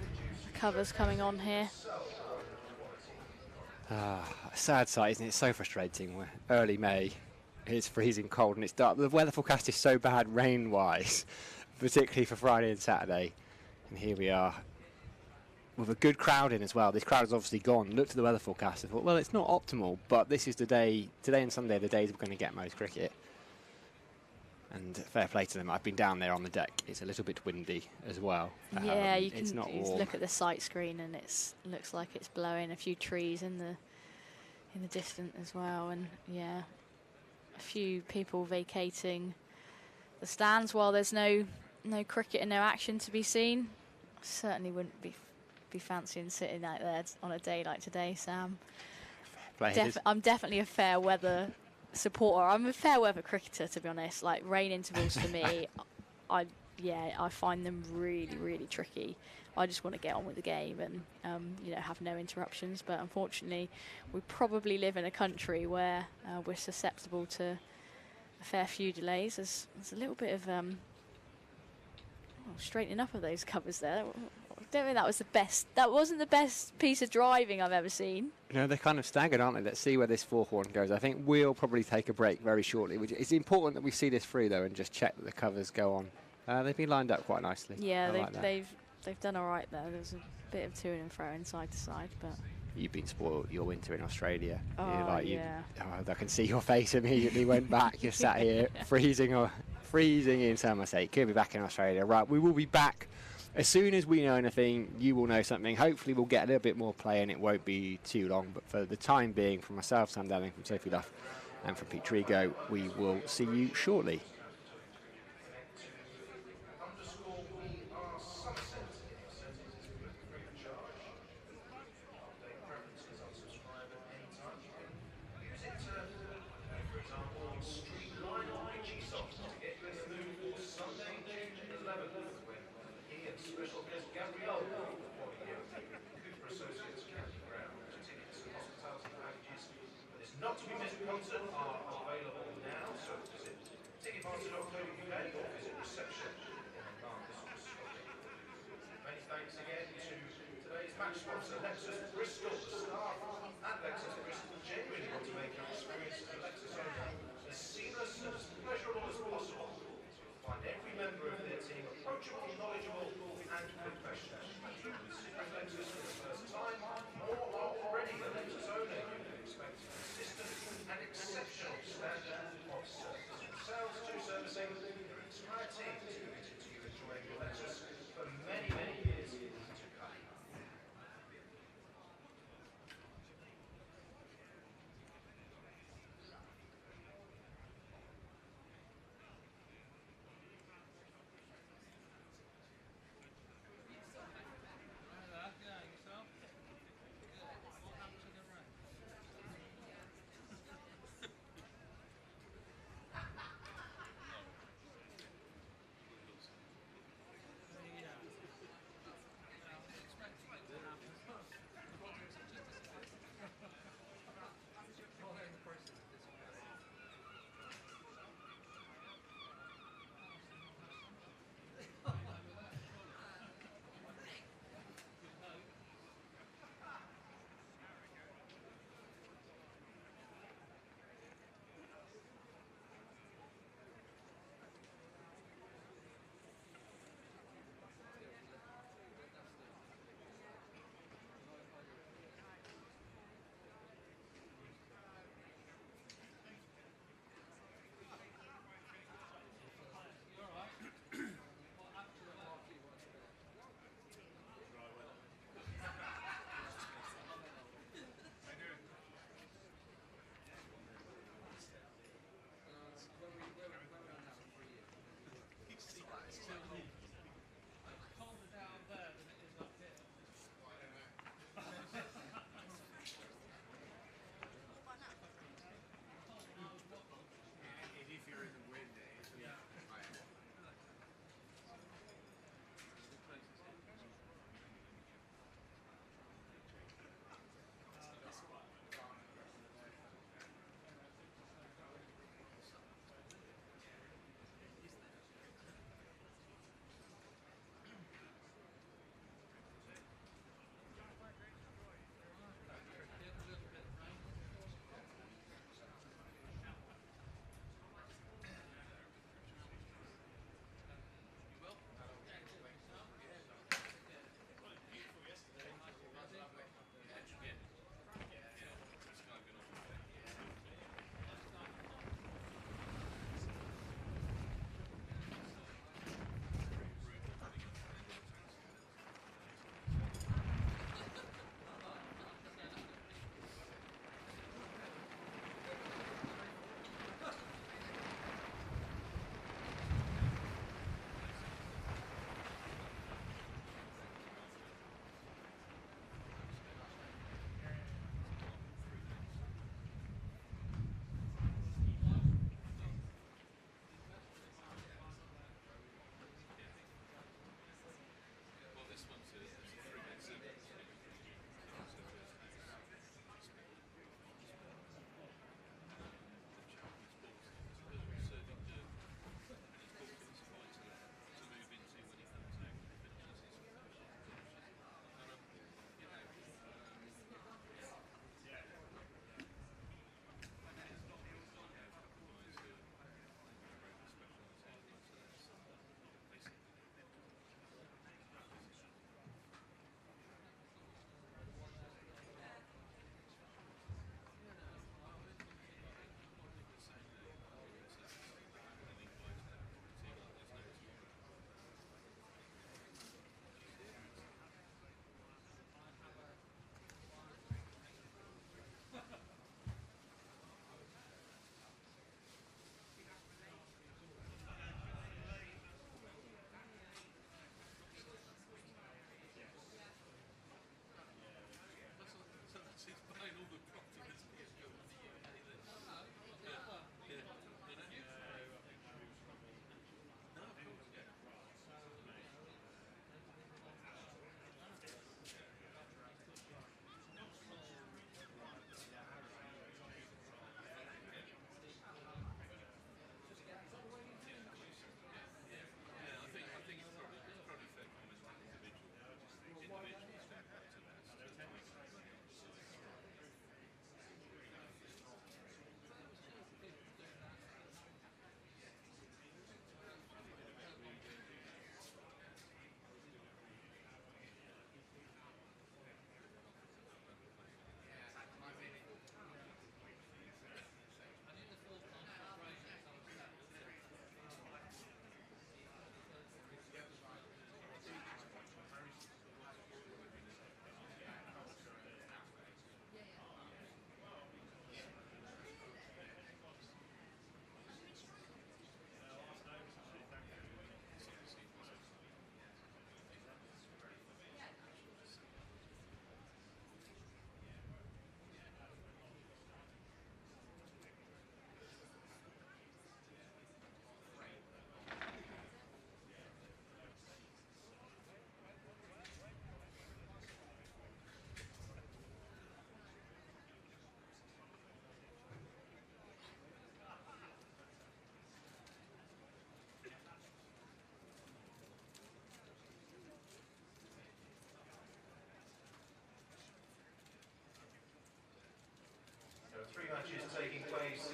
covers coming on here. A sad sight, isn't it? It's so frustrating. We're early May, it's freezing cold and it's dark. The weather forecast is so bad rain-wise, particularly for Friday and Saturday. And here we are with a good crowd in as well. This crowd has obviously gone. Looked at the weather forecast and thought, well, it's not optimal, but this is the day, today and Sunday, the days we're going to get most cricket. And fair play to them. I've been down there on the deck. It's a little bit windy as well. Yeah, you it's can not just warm. look at the sight screen and it looks like it's blowing. A few trees in the distance as well, and yeah, a few people vacating the stands while there's no cricket and no action to be seen. Certainly wouldn't be fancying sitting out there on a day like today, Sam. I'm definitely a fair weather supporter. I'm a fair weather cricketer, to be honest. Like, rain intervals for me, I find them really, really tricky. I just want to get on with the game and have no interruptions. But unfortunately, we probably live in a country where we're susceptible to a fair few delays. There's a little bit of straightening up of those covers there. I don't think that was the best. That wasn't the best piece of driving I've ever seen. No, they're kind of staggered, aren't they? Let's see where this four-horn goes. I think we'll probably take a break very shortly. It's important that we see this through, though, and just check that the covers go on. They've been lined up quite nicely. Yeah, they've done all right there. There's a bit of to and fro and side to side, but you've been spoiled your winter in Australia. Yeah. I can see your face immediately went back. You're sat here freezing in Somerset. Could be back in Australia. Right, we will be back. As soon as we know anything, you will know something. Hopefully we'll get a little bit more play and it won't be too long. But for the time being, from myself, Sam Dowling, from Sophie Luff and from Pete Trigo, we will see you shortly. Not to be missed concert are available now, so visit ticketmaster.co.uk or visit reception in Northants. Many thanks again to today's match sponsor, Lexus Bristol. The staff at Lexus Bristol genuinely want to make your experience at Lexus owner as seamless and as pleasurable as possible. You'll find every member of their team approachable, knowledgeable and professional. With Lexus for the first time, or already the Lexus owner, you can expect an exceptional standard of service. From sales to servicing, your entire team is committed to you enjoying your Lexus for many, many years to come.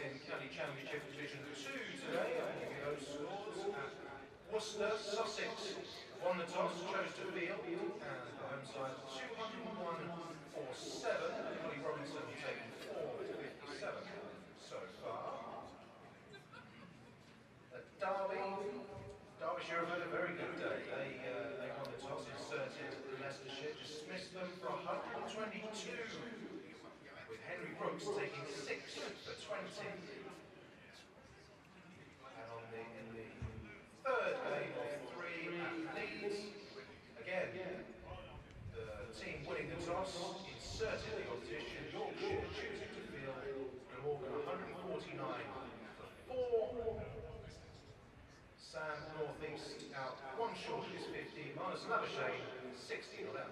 in County Championship Division 2 today. I'll give you those scores. Worcester, Sussex won the toss, chose to field, and the home side 201-7. Emily Robinson taking 457 so far. At Derbyshire have had a very good day. They won the toss, inserted Leicestershire, dismissed them for 122, with Henry Brooks taking 6 for 20. And in the third game of 3 at Leeds, again, the team winning the toss inserted the opposition, Yorkshire choosing to field Glamorgan 149 for 4. Sam Northeast out one short of his 50, minus Labashane 60 not out.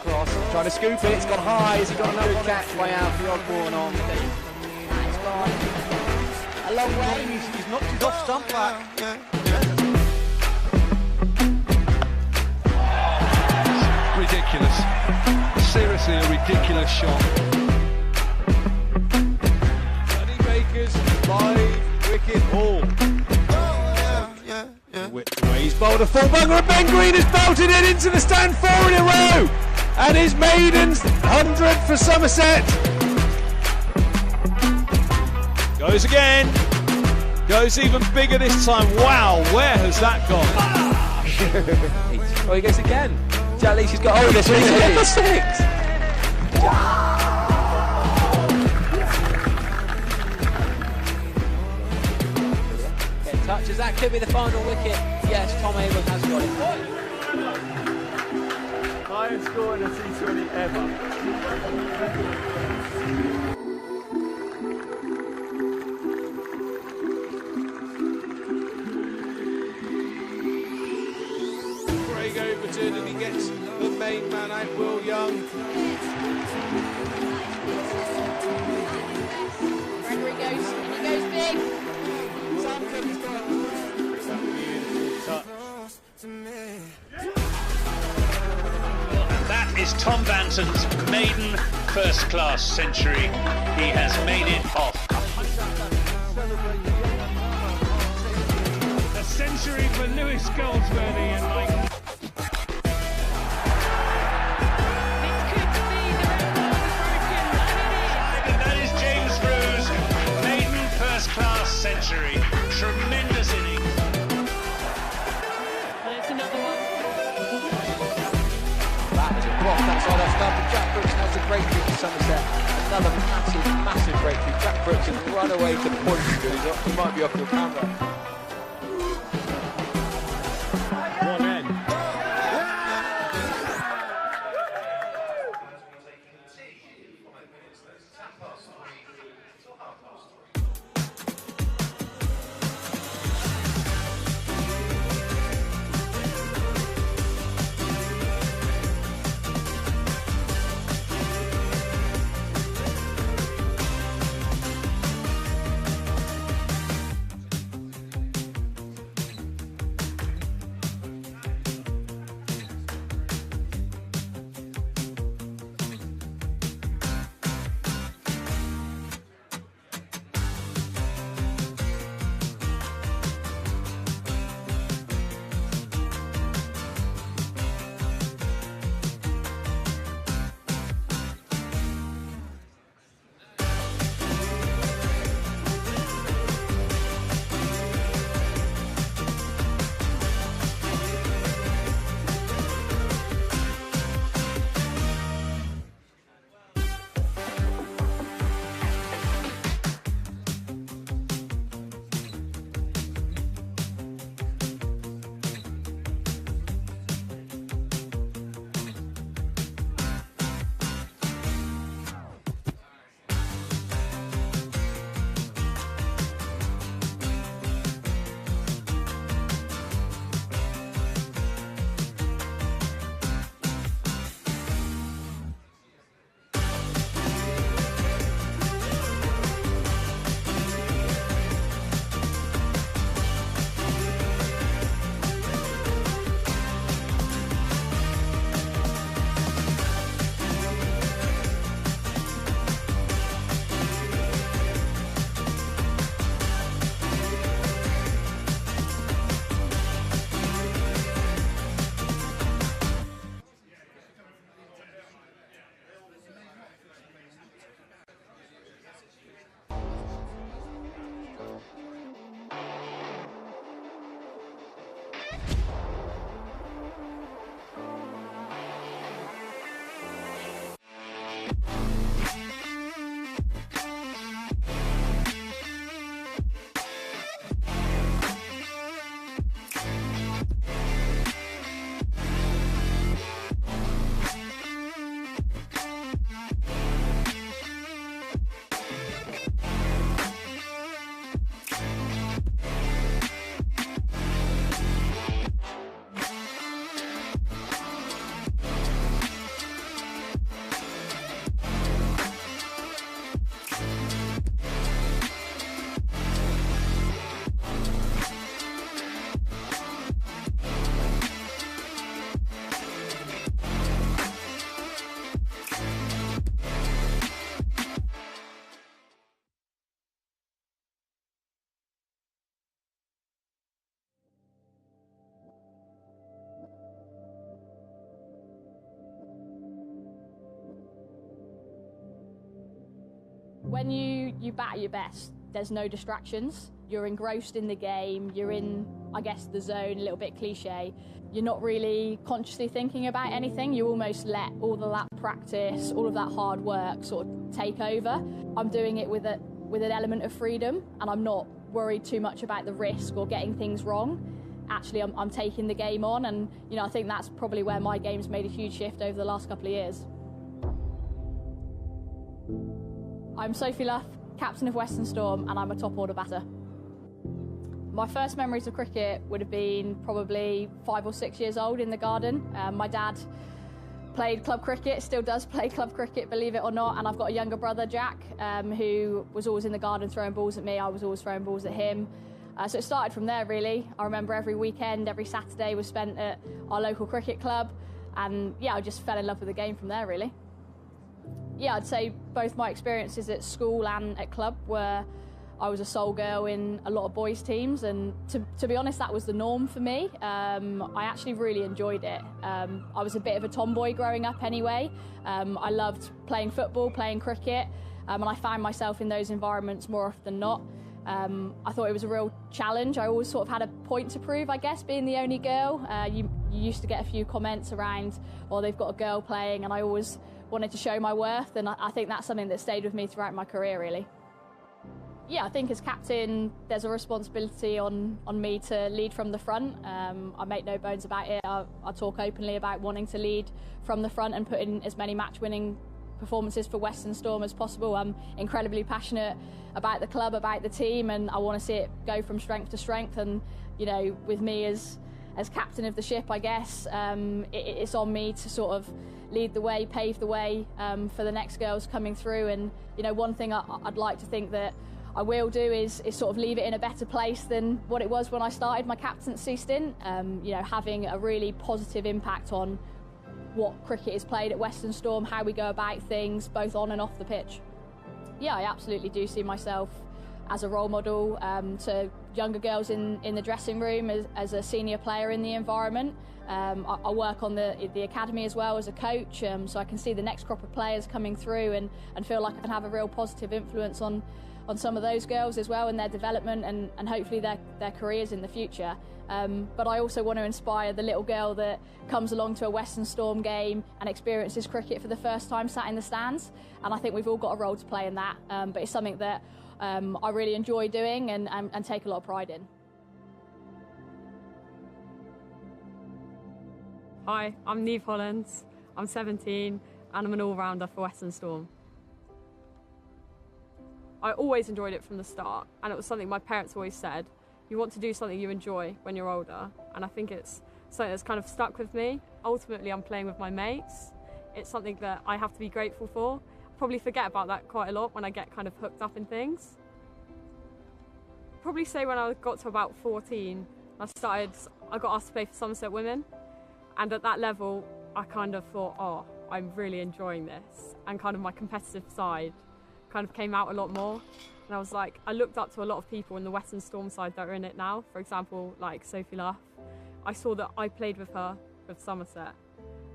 Cross, trying to scoop it, it's gone high, has he got another catch by Alfie Osborne on? It's gone a long way, he's knocked his off stump back. Ridiculous. Seriously, a ridiculous shot. Buddy Baker's 5-wicket haul. He's bowled a full bugger and Ben Green has belted it into the stand 4 in a row. And his maiden 100 for Somerset. Goes again. Goes even bigger this time. Wow, where has that gone? Oh, he goes again. At least he's got hold of this one. He's hit the 6. Get touches. That could be the final wicket. Yes, Tom Abel has got it. Highest score in a T20 ever. Craig Overton, and he gets the main man out, Will Young. Gregory goes, and he goes big. And that is Tom Banton's maiden first-class century. He has made it off. A century for Lewis Goldsworthy and Mike. That is James Ruse, maiden first-class century. Tremendous innings. That is a block outside off stump, and Jack Brooks has a breakthrough for Somerset. Another massive breakthrough. Jack Brooks has run away to the point. He might be off your camera. One end. When you bat at your best, there's no distractions. You're engrossed in the game, you're in, I guess, the zone, a little bit cliche. You're not really consciously thinking about anything. You almost let all of that practice, all of that hard work sort of take over. I'm doing it with an element of freedom, and I'm not worried too much about the risk or getting things wrong. Actually, I'm taking the game on, and I think that's probably where my game's made a huge shift over the last couple of years. I'm Sophie Luff, captain of Western Storm, and I'm a top order batter. My first memories of cricket would have been probably 5 or 6 years old in the garden. My dad played club cricket, still does play club cricket, believe it or not, and I've got a younger brother, Jack, who was always in the garden throwing balls at me. I was always throwing balls at him. So it started from there, really. I remember every weekend, every Saturday was spent at our local cricket club, and yeah, I just fell in love with the game from there, really. Yeah, I'd say both my experiences at school and at club were I was a sole girl in a lot of boys' teams, and to be honest, that was the norm for me. I actually really enjoyed it. I was a bit of a tomboy growing up anyway. I loved playing football, playing cricket, and I found myself in those environments more often than not. I thought it was a real challenge. I always sort of had a point to prove, I guess, being the only girl. You used to get a few comments around, oh, they've got a girl playing, and I always wanted to show my worth, and I think that's something that stayed with me throughout my career, really. Yeah, I think as captain, there's a responsibility on me to lead from the front. I make no bones about it. I talk openly about wanting to lead from the front and put in as many match-winning performances for Western Storm as possible. I'm incredibly passionate about the club, about the team, and I want to see it go from strength to strength. And with me as captain of the ship, I guess it's on me to sort of lead the way, pave the way for the next girls coming through. And one thing I'd like to think that I will do is sort of leave it in a better place than what it was when I started my captaincy stint. Having a really positive impact on what cricket is played at Western Storm, how we go about things, both on and off the pitch. Yeah, I absolutely do see myself as a role model to younger girls in the dressing room, as a senior player in the environment. I work on the academy as well as a coach, so I can see the next crop of players coming through and feel like I can have a real positive influence on some of those girls as well, and their development and hopefully their careers in the future. But I also want to inspire the little girl that comes along to a Western Storm game and experiences cricket for the first time sat in the stands, and I think we've all got a role to play in that, but it's something that I really enjoy doing and take a lot of pride in. Hi, I'm Neve Hollands, I'm 17 and I'm an all-rounder for Western Storm. I always enjoyed it from the start, and it was something my parents always said, you want to do something you enjoy when you're older, and I think it's something that's kind of stuck with me. Ultimately, I'm playing with my mates. It's something that I have to be grateful for. I probably forget about that quite a lot when I get kind of hooked up in things. Probably say when I got to about 14, I got asked to play for Somerset women, and at that level, I kind of thought, oh, I'm really enjoying this, and kind of my competitive side kind of came out a lot more. And I was like, I looked up to a lot of people in the Western Storm side that are in it now. For example, like Sophie Luff. I saw that I played with her with Somerset,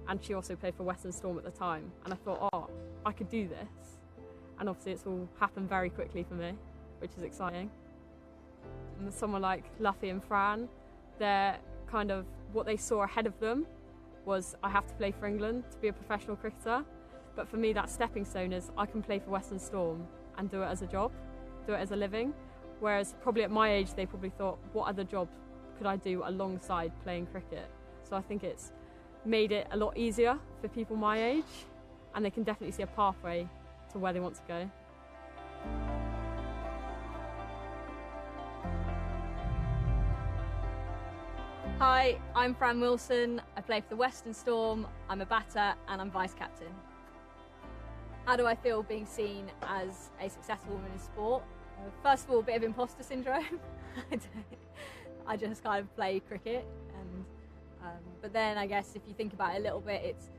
and she also played for Western Storm at the time. And I thought, oh, I could do this. And obviously it's all happened very quickly for me, which is exciting. And someone like Luffy and Fran, they're kind of, what they saw ahead of them was I have to play for England to be a professional cricketer. But for me, that stepping stone is I can play for Western Storm and do it as a job, do it as a living. Whereas probably at my age, they probably thought, what other job could I do alongside playing cricket? So I think it's made it a lot easier for people my age, and they can definitely see a pathway to where they want to go. Hi, I'm Fran Wilson. I play for the Western Storm. I'm a batter and I'm vice captain. How do I feel being seen as a successful woman in sport? First of all, a bit of imposter syndrome. I just kind of play cricket, but then I guess if you think about it a little bit, it's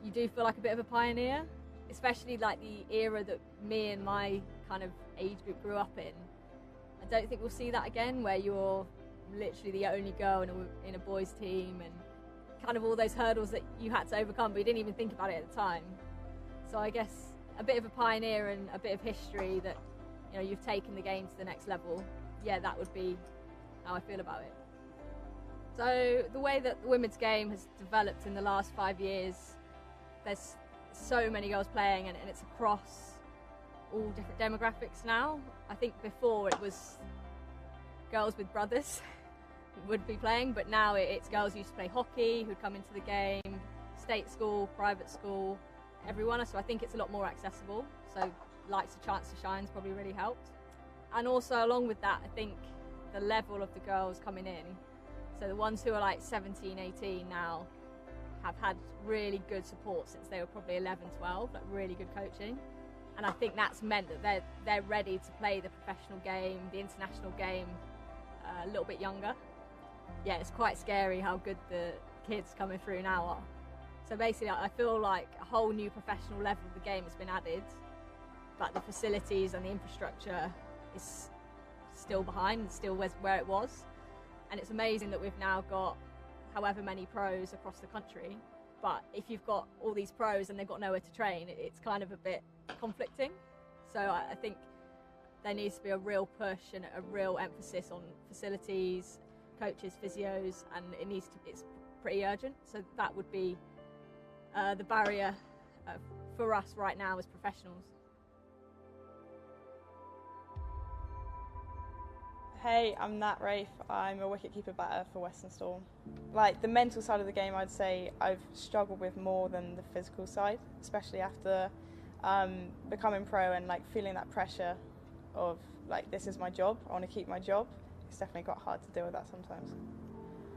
you do feel like a bit of a pioneer, especially like the era that me and my kind of age group grew up in. I don't think we'll see that again, where you're literally the only girl in a boys' team, and kind of all those hurdles that you had to overcome, but you didn't even think about it at the time. So I guess a bit of a pioneer and a bit of history that, you know, you've taken the game to the next level, yeah, that would be how I feel about it. So the way that the women's game has developed in the last 5 years, there's so many girls playing, and it's across all different demographics now. I think before it was girls with brothers would be playing, but now it's girls who used to play hockey who'd come into the game, state school, private school, everyone. So I think it's a lot more accessible. So likes a chance to shine's probably really helped. And also along with that, I think the level of the girls coming in, so the ones who are like 17, 18 now have had really good support since they were probably 11, 12, like really good coaching. And I think that's meant that they're ready to play the professional game, the international game, a little bit younger. Yeah, it's quite scary how good the kids coming through now are. So basically, I feel like a whole new professional level of the game has been added, but the facilities and the infrastructure is still behind, still where it was. And it's amazing that we've now got however many pros across the country, but if you've got all these pros and they've got nowhere to train, it's kind of a bit conflicting. So I think there needs to be a real push and a real emphasis on facilities, coaches, physios, and it's pretty urgent. So that would be the barrier for us right now as professionals. Hey, I'm Nat Rafe. I'm a wicketkeeper batter for Western Storm. Like, the mental side of the game, I'd say I've struggled with more than the physical side, especially after becoming pro and like feeling that pressure of like, this is my job, I want to keep my job. It's definitely quite hard to deal with that sometimes.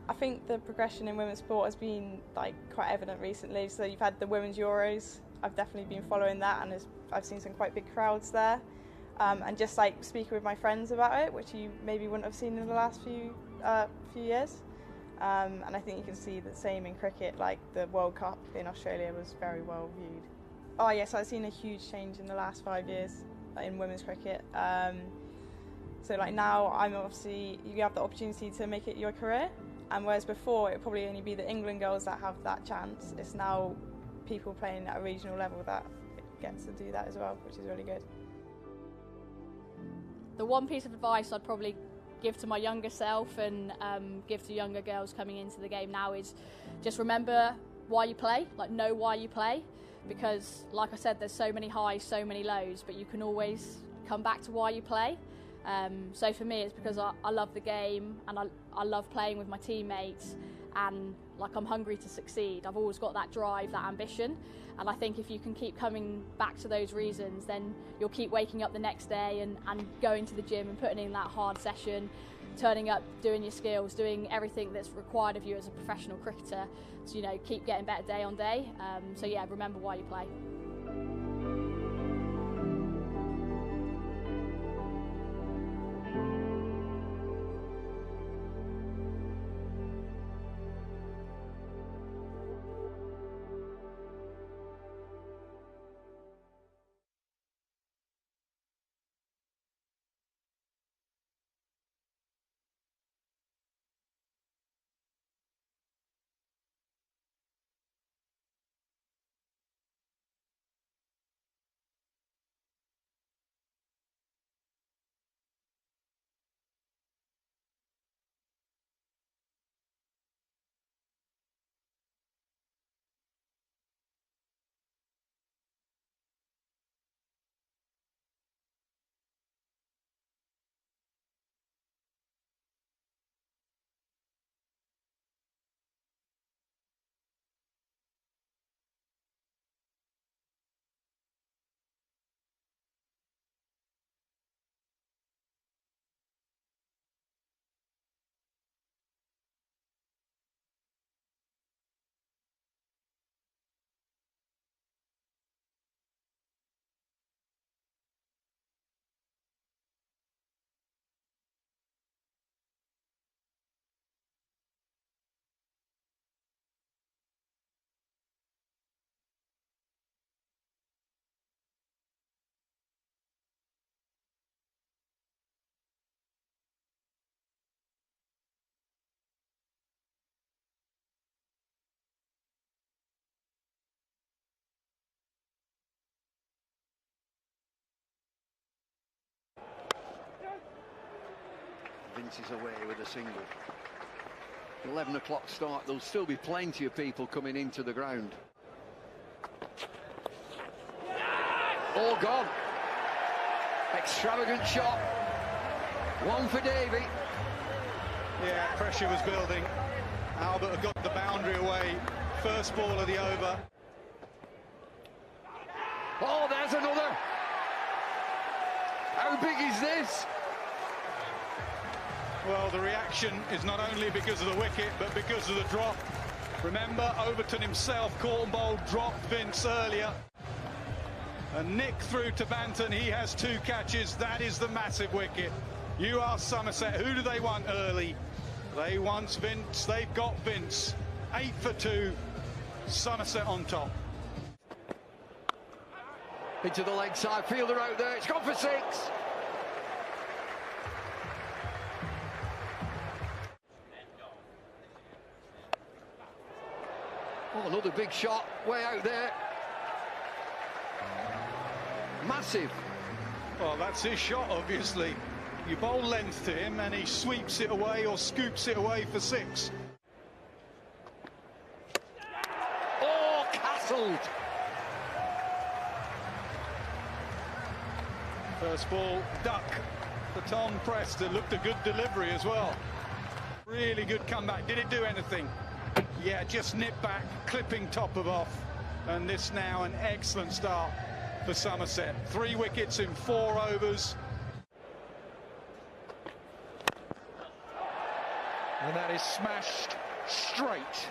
I think the progression in women's sport has been like quite evident recently. So you've had the Women's Euros. I've definitely been following that, and I've seen some quite big crowds there. And just like speaking with my friends about it, which you maybe wouldn't have seen in the last few years. And I think you can see the same in cricket, like the World Cup in Australia was very well viewed. Oh yes, I've seen a huge change in the last 5 years in women's cricket. So like now, you have the opportunity to make it your career, and whereas before it would probably only be the England girls that have that chance, it's now people playing at a regional level that get to do that as well, which is really good. The one piece of advice I'd probably give to my younger self and give to younger girls coming into the game now is just remember why you play, like know why you play, because like I said, there's so many highs, so many lows, but you can always come back to why you play. So for me, it's because I love the game and I love playing with my teammates, and like I'm hungry to succeed. I've always got that drive, that ambition, and I think if you can keep coming back to those reasons, then you'll keep waking up the next day and going to the gym and putting in that hard session, turning up, doing your skills, doing everything that's required of you as a professional cricketer to keep getting better day on day. So yeah, remember why you play. Vince is away with a single. 11 o'clock start, there'll still be plenty of people coming into the ground. All gone. Extravagant shot. One for Davey. Yeah, pressure was building. Albert had got the boundary away. First ball of the over. Oh, there's another. How big is this? Well, the reaction is not only because of the wicket, but because of the drop. Remember, Overton himself caught and bowled, dropped Vince earlier. And Nick through to Banton, he has 2 catches. That is the massive wicket. You are Somerset. Who do they want early? They want Vince. They've got Vince. 8 for 2. Somerset on top. Into the leg side, fielder out there. It's gone for 6. Oh, another big shot way out there. Massive. Well, that's his shot, obviously. You bowl length to him and he sweeps it away or scoops it away for 6. Oh, castled. First ball, duck for Tom Preston. Looked a good delivery as well. Really good comeback. Did it do anything? Yeah, just nipped back, clipping top of off. And this now an excellent start for Somerset. 3 wickets in 4 overs. And that is smashed straight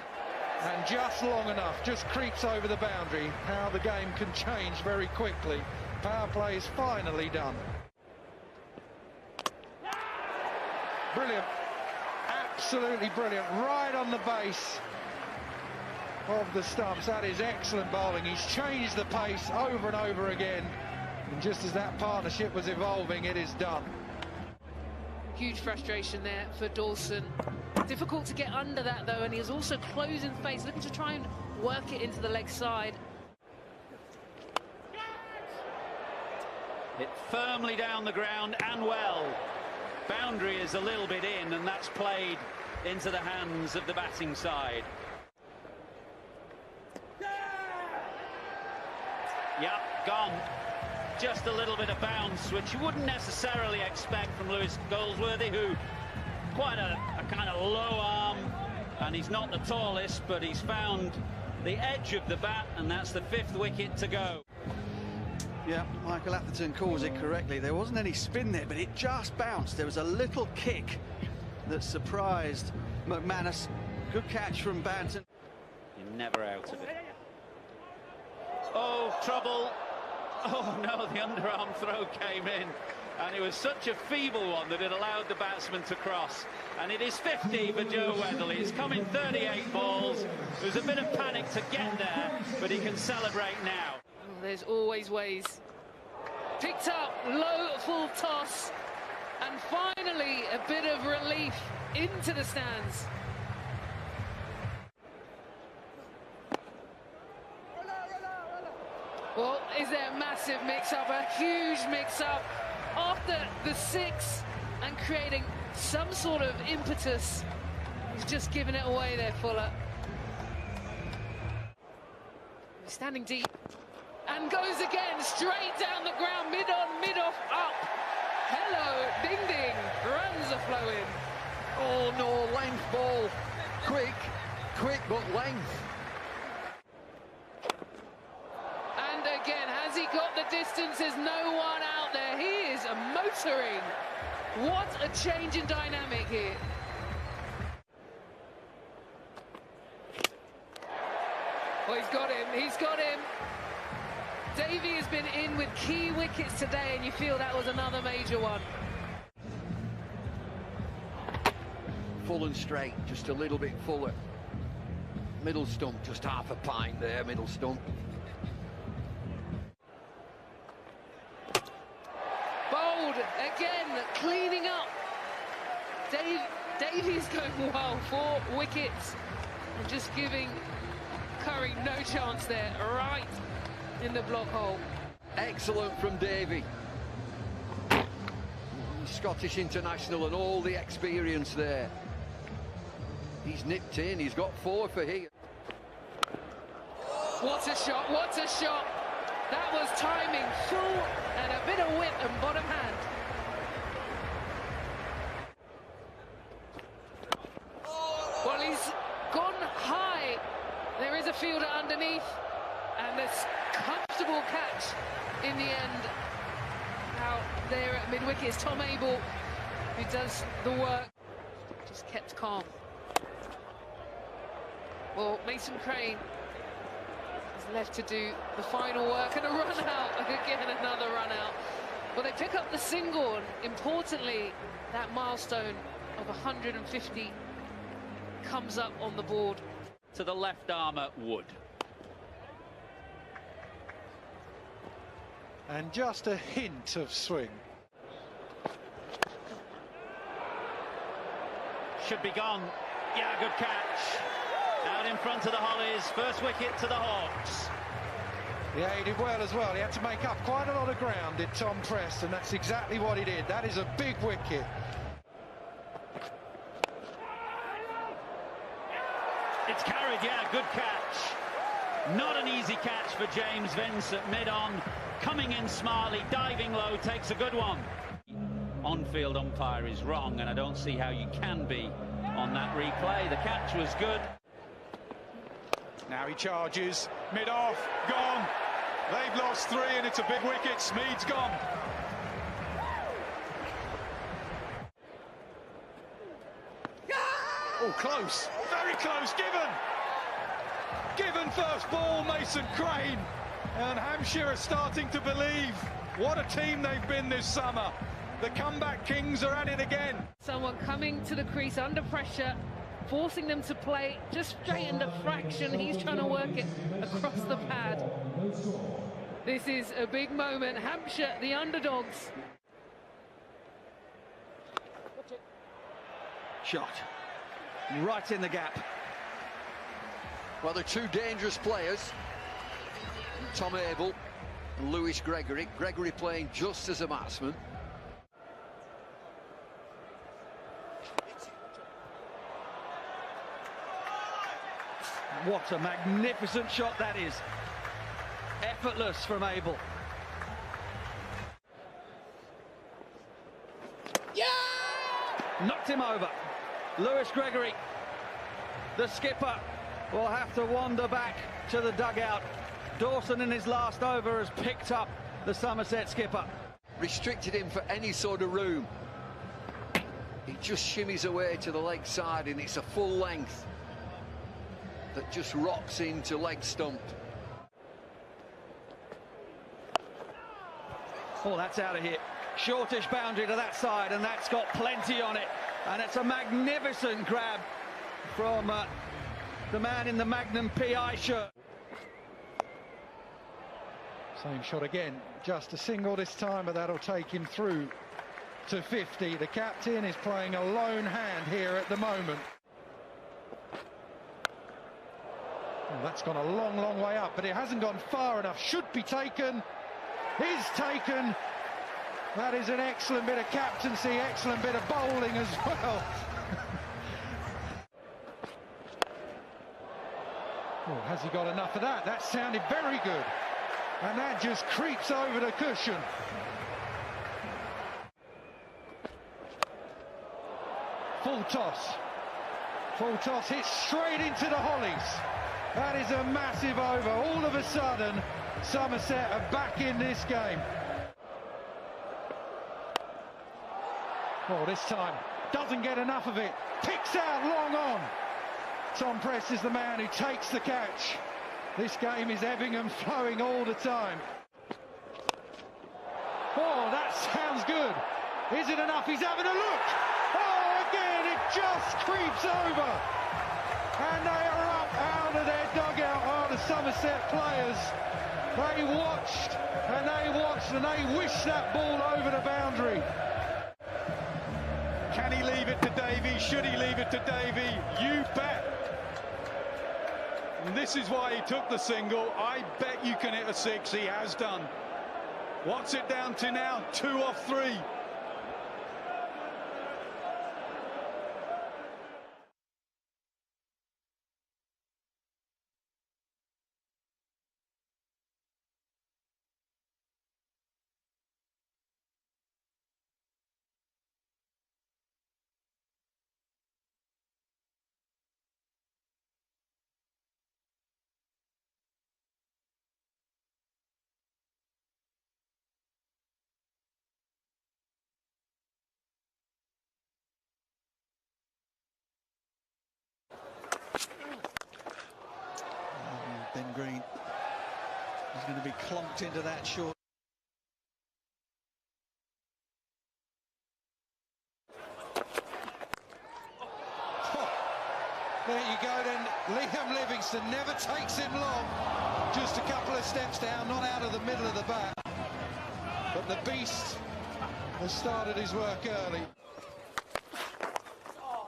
and just long enough, just creeps over the boundary. How the game can change very quickly. Power play is finally done. Brilliant, absolutely brilliant, right on the base of the stumps. That is excellent bowling. He's changed the pace over and over again, and just as that partnership was evolving, it is done. Huge frustration there for Dawson. Difficult to get under that though, and he was also closing face, looking to try and work it into the leg side. It firmly down the ground and well. Boundary is a little bit in, and that's played into the hands of the batting side. Yep, gone. Just a little bit of bounce, which you wouldn't necessarily expect from Lewis Goldsworthy, who quite a kind of low arm, and he's not the tallest, but he's found the edge of the bat, and that's the 5th wicket to go. Yeah, Michael Atherton calls it correctly. There wasn't any spin there, but it just bounced. There was a little kick that surprised McManus. Good catch from Banton. You're never out of it. Oh, trouble. Oh no, the underarm throw came in, and it was such a feeble one that it allowed the batsman to cross. And it is 50 for Joe Weatherly. It's come in 38 balls. There was a bit of panic to get there, but he can celebrate now. Oh, there's always ways. Picked up, low full toss, and finally a bit of relief into the stands. Well, is there a massive mix-up, a huge mix-up after the 6 and creating some sort of impetus? He's just giving it away there, Fuller. He's standing deep and goes again, straight down the ground, mid-on, mid-off, up. Hello, ding-ding, runs are flowing. Oh no, length ball. Quick, but length. And again, has he got the distance? There's no one out there. He is motoring. What a change in dynamic here. Oh, he's got him. Davey has been in with key wickets today, and you feel that was another major one. Full and straight, just a little bit fuller. Middle stump, just half a pint there, middle stump. Bold again, cleaning up. Davies going well, 4 wickets, and just giving Curry no chance there, right in the block hole. Excellent from Davey. Scottish international and all the experience there. He's nipped in, he's got 4 for here. What a shot, what a shot. That was timing, full and a bit of whip and bottom hand. Well, he's gone high. There is a fielder underneath, and this comfortable catch in the end. Out there at mid-wicket is Tom Abel, who does the work. Just kept calm. Well, Mason Crane is left to do the final work, and a run out. Again, another run out. Well, they pick up the single, and importantly, that milestone of 150 comes up on the board. To the left armour, Wood. And just a hint of swing. Should be gone. Yeah, good catch. Out in front of the Hollies. First wicket to the Hawks. Yeah, he did well as well. He had to make up quite a lot of ground, did Tom Prest, and that's exactly what he did. That is a big wicket. It's carried, yeah, good catch. Not an easy catch for James Vincent, mid-on, coming in smartly, diving low, takes a good one. On-field umpire is wrong, and I don't see how you can be on that replay. The catch was good. Now he charges, mid-off, gone. They've lost 3 and it's a big wicket. Smeed's gone. Oh, close, very close, Given first ball, Mason Crane. And Hampshire are starting to believe what a team they've been this summer. The comeback kings are at it again. Someone coming to the crease under pressure, forcing them to play just straightened a fraction. He's trying to work it across the pad. This is a big moment. Hampshire, the underdogs. Shot. Right in the gap. Well, they're 2 dangerous players. Tom Abel and Lewis Gregory. Gregory playing just as a batsman. What a magnificent shot that is. Effortless from Abel. Yeah! Knocked him over. Lewis Gregory, the skipper, will have to wander back to the dugout. Dawson in his last over has picked up the Somerset skipper. Restricted him for any sort of room. He just shimmies away to the leg side, and it's a full length that just rocks into leg stump. Oh, that's out of here. Shortish boundary to that side, and that's got plenty on it. And it's a magnificent grab from the man in the Magnum PI shirt. Same shot again, just a single this time, but that'll take him through to 50. The captain is playing a lone hand here at the moment. Oh, that's gone a long, long way up, but it hasn't gone far enough. Should be taken. Is taken. That is an excellent bit of captaincy, excellent bit of bowling as well. Oh, has he got enough of that? That sounded very good. And that just creeps over the cushion. Full toss. Full toss hits straight into the Hollies. That is a massive over. All of a sudden, Somerset are back in this game. Oh, this time doesn't get enough of it. Picks out long on. Tom Prest is the man who takes the catch. This game is ebbing and flowing all the time. Oh, that sounds good. Is it enough? He's having a look. Oh, again, it just creeps over. And they are up out of their dugout, are the Somerset players. They watched and they wished that ball over the boundary. Can he leave it to Davey? Should he leave it to Davey? You bet. And this is why he took the single. I bet you can hit a 6. He has done. What's it down to now? 2 off 3. Ben Green is going to be clunked into that short. There you go then, Liam Livingstone never takes him long, just a couple of steps down, not out of the middle of the bat. But the beast has started his work early. Oh,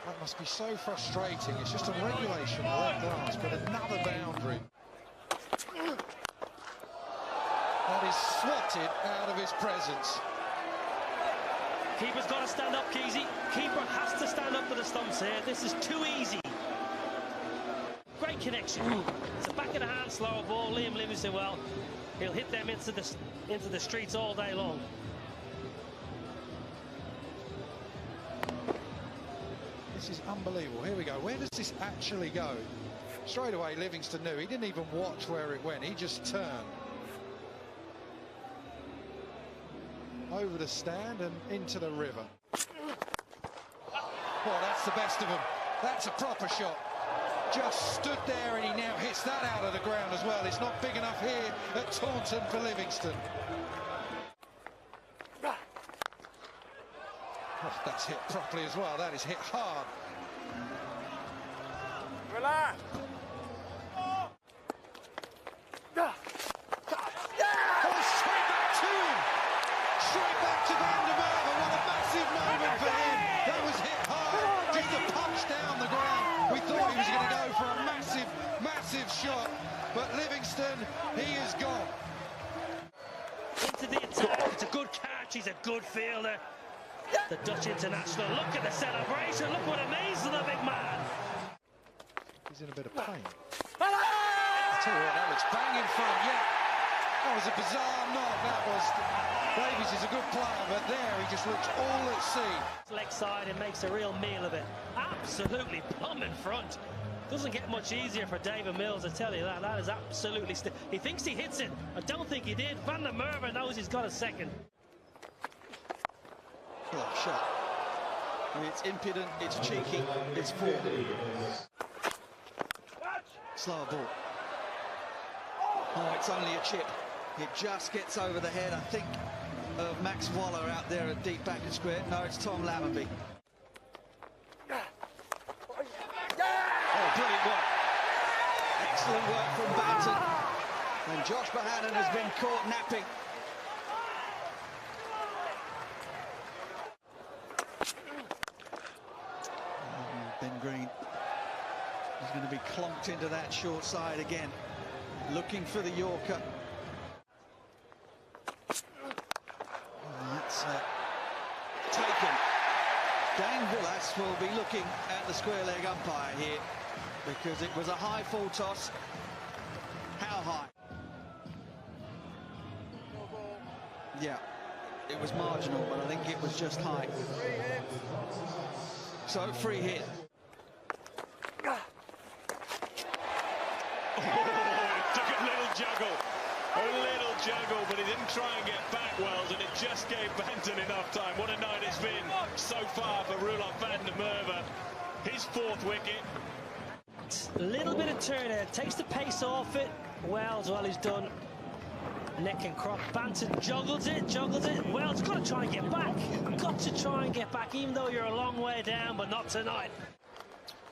that must be so frustrating, it's just a regulation red glass, but another boundary. That is swatted out of his presence. Keeper's got to stand up, Keezy. Keeper has to stand up to the stumps here. This is too easy. Great connection. It's a back of the hand slower ball. Liam Livingstone, well, he'll hit them into the streets all day long. This is unbelievable. Here we go. Where does this actually go? Straight away, Livingstone knew. He didn't even watch where it went. He just turned. Over the stand and into the river. Oh, that's the best of them. That's a proper shot. Just stood there and he now hits that out of the ground as well. It's not big enough here at Taunton for Livingstone. Oh, that's hit properly as well. That is hit hard. Relax. Straight back to Van der Merwe. What a massive moment for him. That was hit hard. Just a punch down the ground. We thought he was going to go for a massive, massive shot. But Livingstone, he is gone. Into the attack. It's a good catch. He's a good fielder. The Dutch international. Look at the celebration. Look what amazing the big man. He's in a bit of pain. I tell you what, that was bang in front. Yeah. That was a bizarre knock. That was. Davies is a good player, but there he just looks all at sea. Leg side and makes a real meal of it. Absolutely plumb in front. Doesn't get much easier for David Mills, I tell you that. That is absolutely... He thinks he hits it. I don't think he did. Van der Merwe knows he's got a second. Oh, shot. I mean, it's impudent, it's cheeky, it's poor. Slower ball. Oh, it's only a chip. It just gets over the head, I think, of Max Waller out there at deep back and square. No, it's Tom Lammonby. Oh, brilliant work. Excellent work from Banton. And Josh Bohannon has been caught napping. Ben Green is going to be clunked into that short side again. Looking for the Yorker. That's taken. Dane Villas will be looking at the square leg umpire here because it was a high full toss. How high? Yeah, it was marginal, but I think it was just high. So free hit. A little juggle, but he didn't try and get back Wells, and it just gave Banton enough time. What a night it's been so far for Roelof van der Merwe. His fourth wicket. A little bit of turn there, takes the pace off it. Wells, well, he's done neck and crop. Banton juggles it. Wells got to try and get back. Got to try and get back, even though you're a long way down, but not tonight.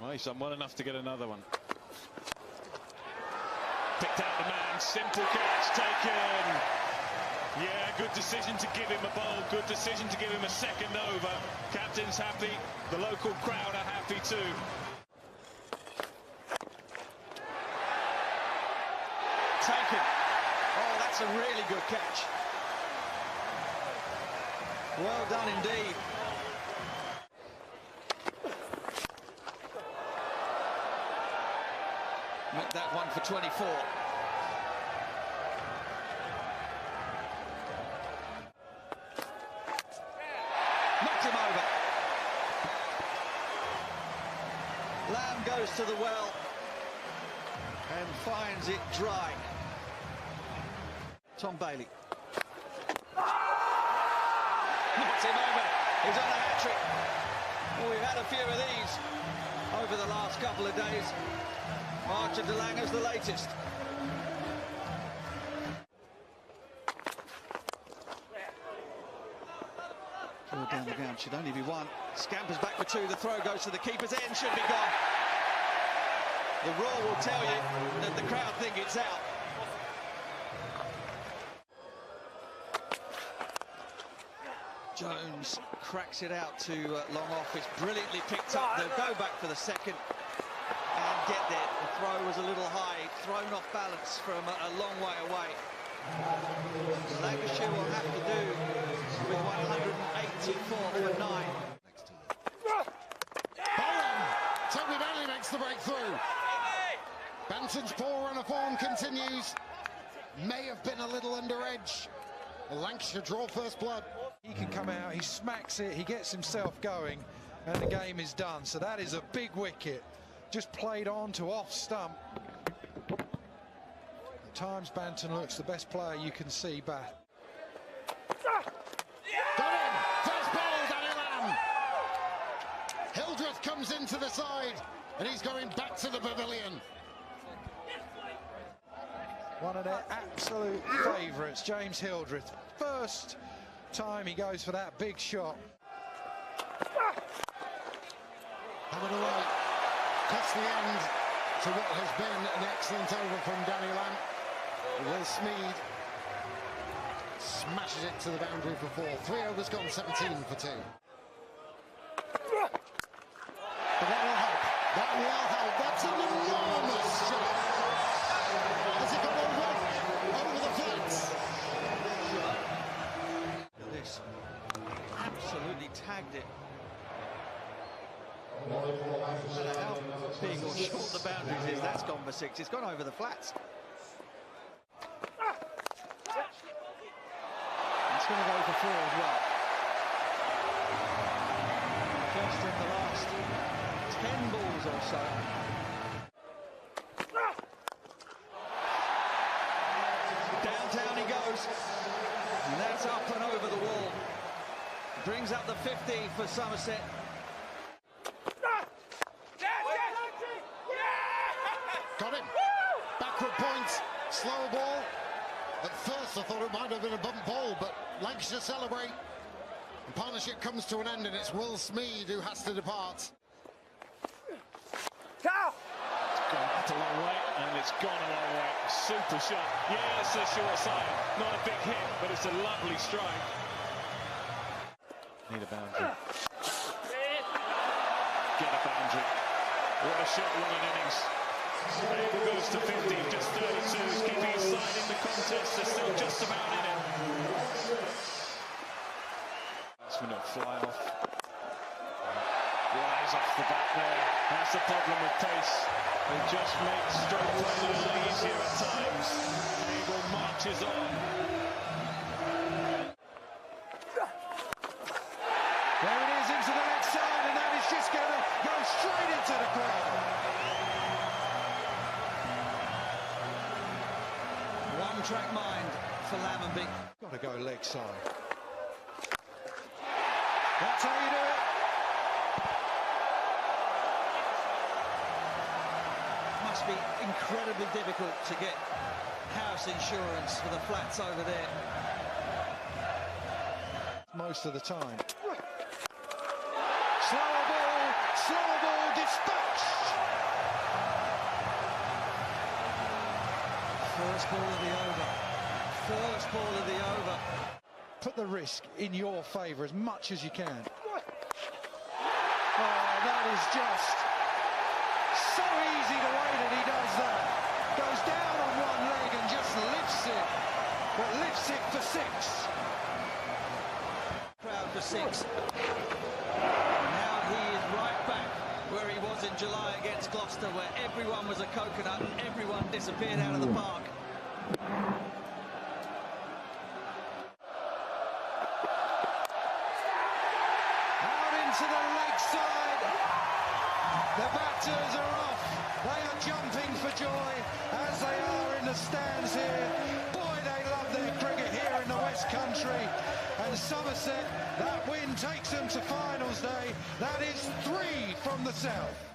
Well, he's done well enough to get another one. Picked out the man, simple catch taken. Yeah, good decision to give him a bowl, good decision to give him a second over. Captain's happy, the local crowd are happy too. Taken. Oh, that's a really good catch. Well done indeed. Make that one for 24. Knocked him over. Lamb goes to the well and finds it dry. Tom Bailey. Knocks him over. He's on a hat-trick. Oh, we've had a few of these over the last couple of days. Archer de Lange's the latest. Throw down the ground, should only be one. Scampers back for two, the throw goes to the keeper's end, should be gone. The roar will tell you that the crowd think it's out. Jones cracks it out to long off. It's brilliantly picked up. They'll go back for the second and get there. The throw was a little high, thrown off balance from a long way away. Lancashire will have to do with 184 for 9. Toby Bailey makes the breakthrough. Banton's poor run of form continues. May have been a little under edge. Lancashire draw first blood. He can come out, he smacks it, he gets himself going, and the game is done. So that is a big wicket. Just played on to off stump. At times Banton looks the best player you can see back. Got him! First ball, Danny Lamb! Hildreth comes into the side, and he's going back to the pavilion. One of their absolute favourites, James Hildreth. First time he goes for that big shot. Hammered away, cuts the end to what has been an excellent over from Danny Lamb. Will Smeed smashes it to the boundary for 4. 3 overs gone, 17 for 2. But that will help. That will help. That's an enormous shot. Has he got a run over the flats? This absolutely tagged it. No matter how big or short the boundaries is, that's gone for 6. It's gone over the flats. It's going to go for 4 as well. Just in the last 10 balls or so. Downtown he goes. And that's up and over the wall. Brings up the 50 for Somerset. Got him. Backward point. Slow ball. At first I thought it might have been a bump ball, but Lancashire celebrate. The partnership comes to an end and it's Will Smeed who has to depart. It's gone a long way, and it's gone a long way. Super shot. Yeah, it's a short side. Not a big hit, but it's a lovely strike. Need a boundary. Get a boundary. What a shot, what an innings. Abel goes to 50, just 32, keeping his side in the contest. They're still just about in it. That's going to fly off. Rise off the bat there. That's the problem with pace. It just makes stroke play a little easier at times. Abel marches on. There it is into the leg side, and that is just going to go straight into the crowd. One-track mind for Lammonby. Got to go leg side. That's how you do it. Must be incredibly difficult to get house insurance for the flats over there. Most of the time. Slower ball dispatched. First ball of the over. First ball of the over. Put the risk in your favour as much as you can. Oh, that is just so easy the way that he does that. Goes down on one leg and just lifts it. But lifts it for 6. Crowd for 6. Now he is right back where he was in July against Gloucester, where everyone was a coconut and everyone disappeared out of the park. Out into the leg side. The batters are off. They are jumping for joy as they are in the stands here. Boy, they love their cricket here in the West Country. And Somerset, that win takes them to finals day. That is 3 from the south.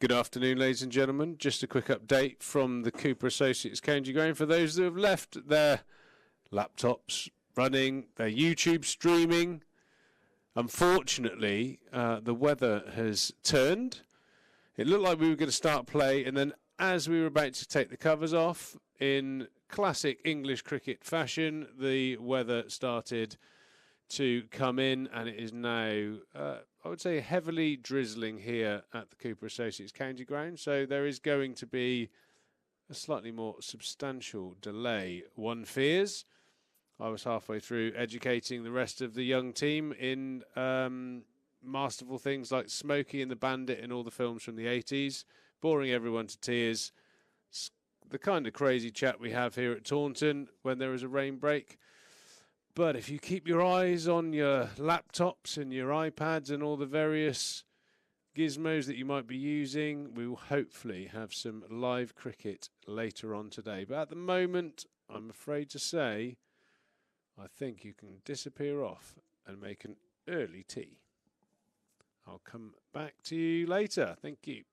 Good afternoon, ladies and gentlemen. Just a quick update from the Cooper Associates County Ground for those that have left their laptops running, their YouTube streaming. Unfortunately, the weather has turned. It looked like we were going to start play, and then as we were about to take the covers off, in classic English cricket fashion, the weather started to come in, and it is now, I would say, heavily drizzling here at the Cooper Associates County Ground. So there is going to be a slightly more substantial delay, one fears. I was halfway through educating the rest of the young team in masterful things like Smokey and the Bandit and all the films from the 80s, boring everyone to tears. It's the kind of crazy chat we have here at Taunton when there is a rain break. But if you keep your eyes on your laptops and your iPads and all the various gizmos that you might be using, we will hopefully have some live cricket later on today. But at the moment, I'm afraid to say, I think you can disappear off and make an early tea. I'll come back to you later. Thank you.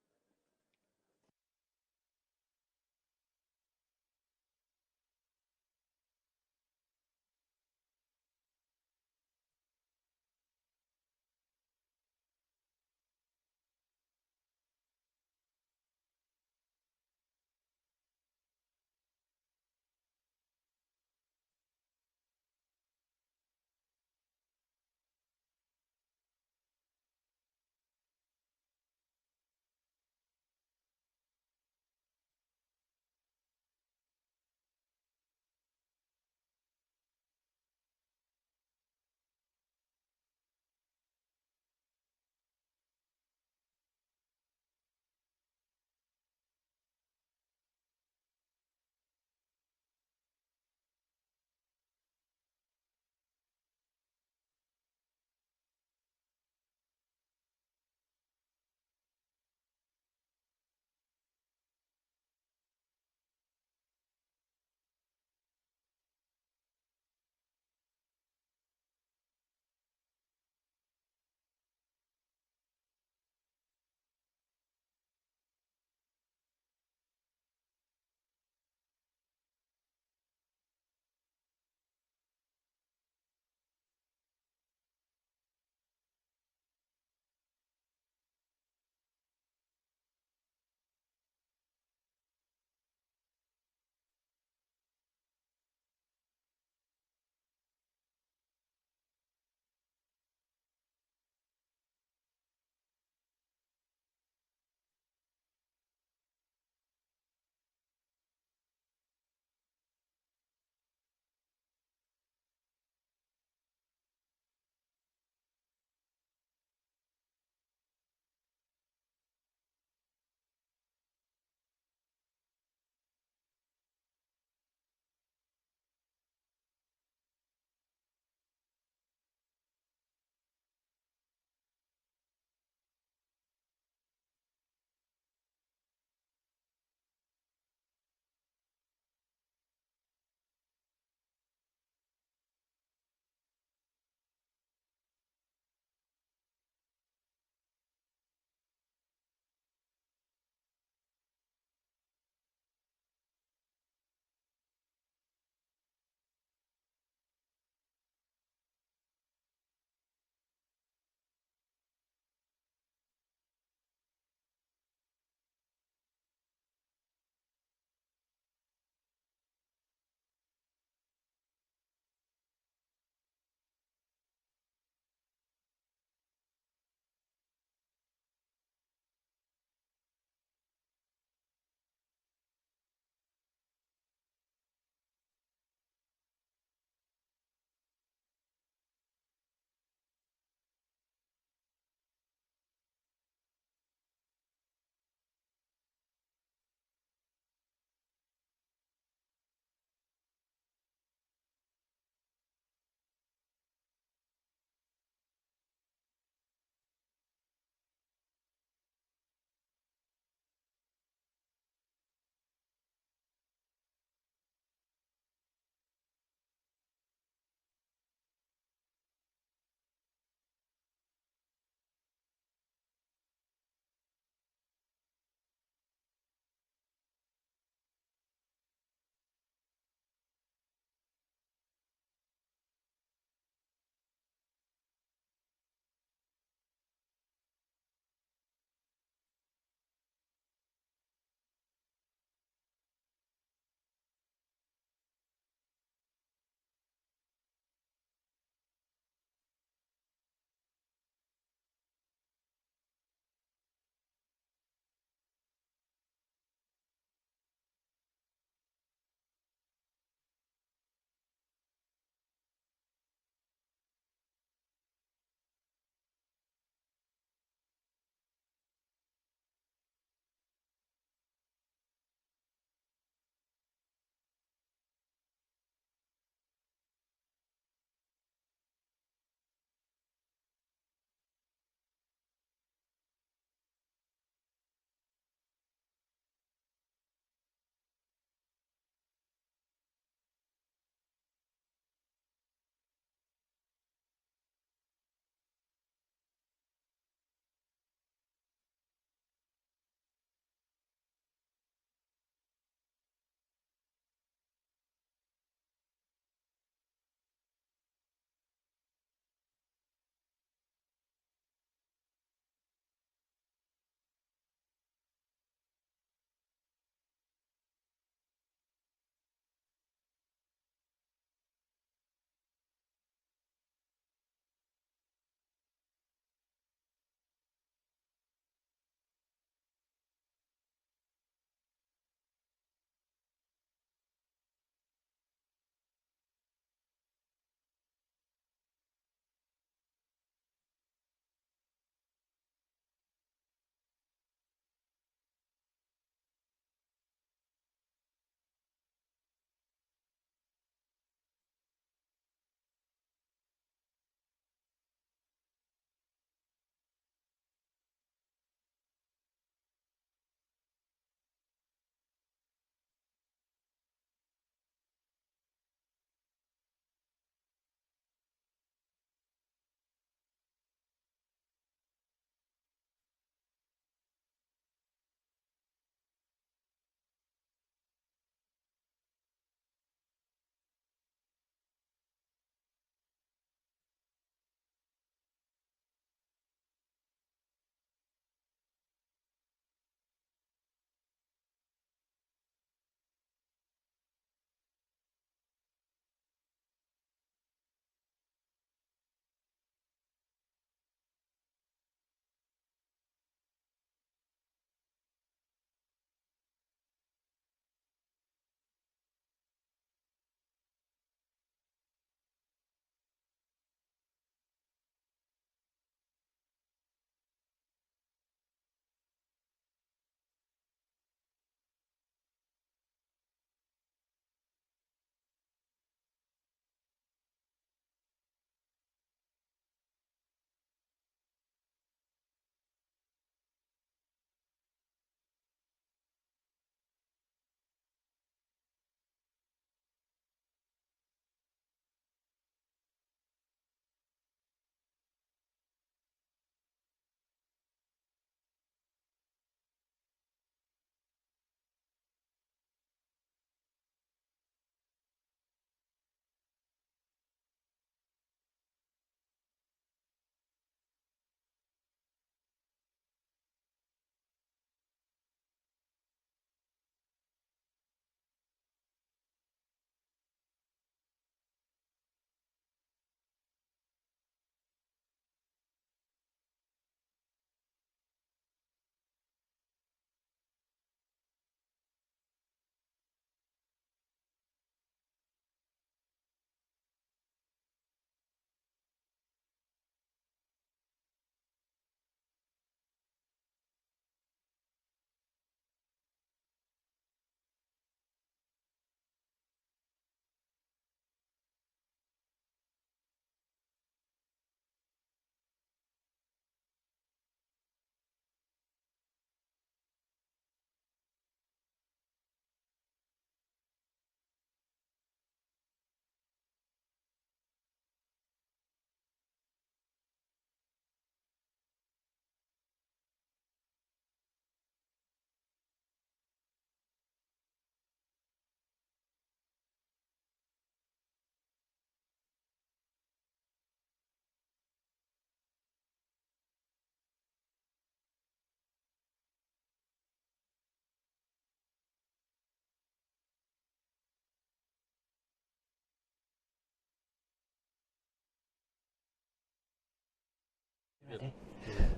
Ready?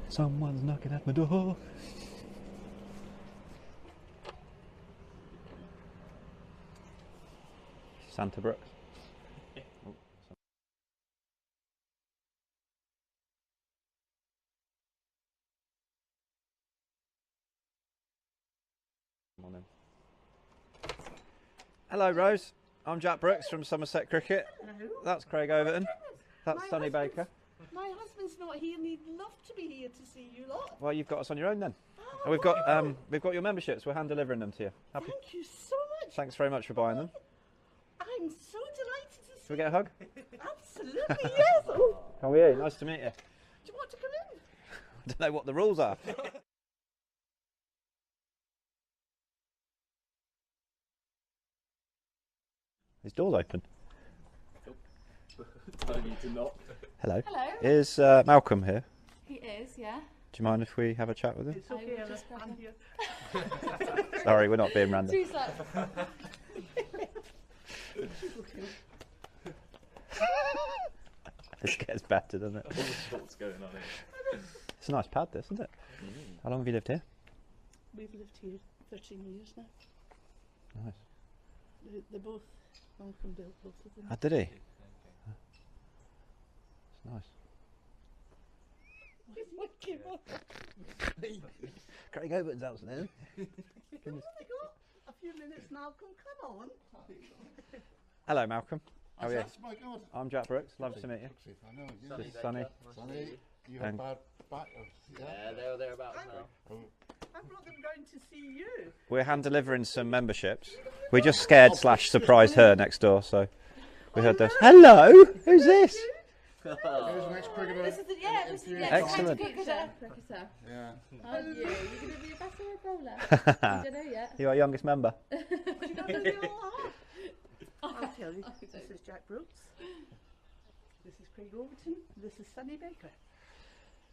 Someone's knocking at my door. Santa Brooks. Hello, Rose. I'm Jack Brooks from Somerset Cricket. Hello. That's Craig Overton. That's My Sonny husband's- Baker. My husband's not here and he'd love to be here to see you lot. Well, you've got us on your own then. Oh, We've got your memberships. We're hand delivering them to you. Happy. Thank you so much. Thanks very much for buying them. I'm so delighted to see Should we get a hug? Absolutely, yes. Oh, How are you? Nice to meet you. do you want to come in? I don't know what the rules are. His door's open. I need to knock. Hello. Hello. Is Malcolm here? He is, yeah. Do you mind if we have a chat with him? It's okay, I'm here. Sorry, we're not being random. Two secs. This gets better, doesn't it? What's going on here? It's a nice pad, this, isn't it? How long have you lived here? We've lived here 13 years now. Nice. They're both, Malcolm built both of them. Ah, did he? It's nice. Craig Overton's house now. We've only got a few minutes, Malcolm, come on. Hello, Malcolm. How are you? That's my God. I'm Jack Brooks. Lovely to meet you. I know. Yeah. This is Sonny. Sonny, you have And- bad back. Yeah, they're thereabouts now. I brought them down to see you. We're hand delivering some memberships. We just scared slash surprised her next door, so we heard this. Hello, who's this? Who's the next cricketer? This is the, yeah, this is the Excellent. cricketer. Yeah. Are you? You're going to be a batter or a bowler? I don't know yet. You're our youngest member. You know who they all are? I'll tell you. This is Jack Brooks. This is Craig Overton. This is Sonny Baker.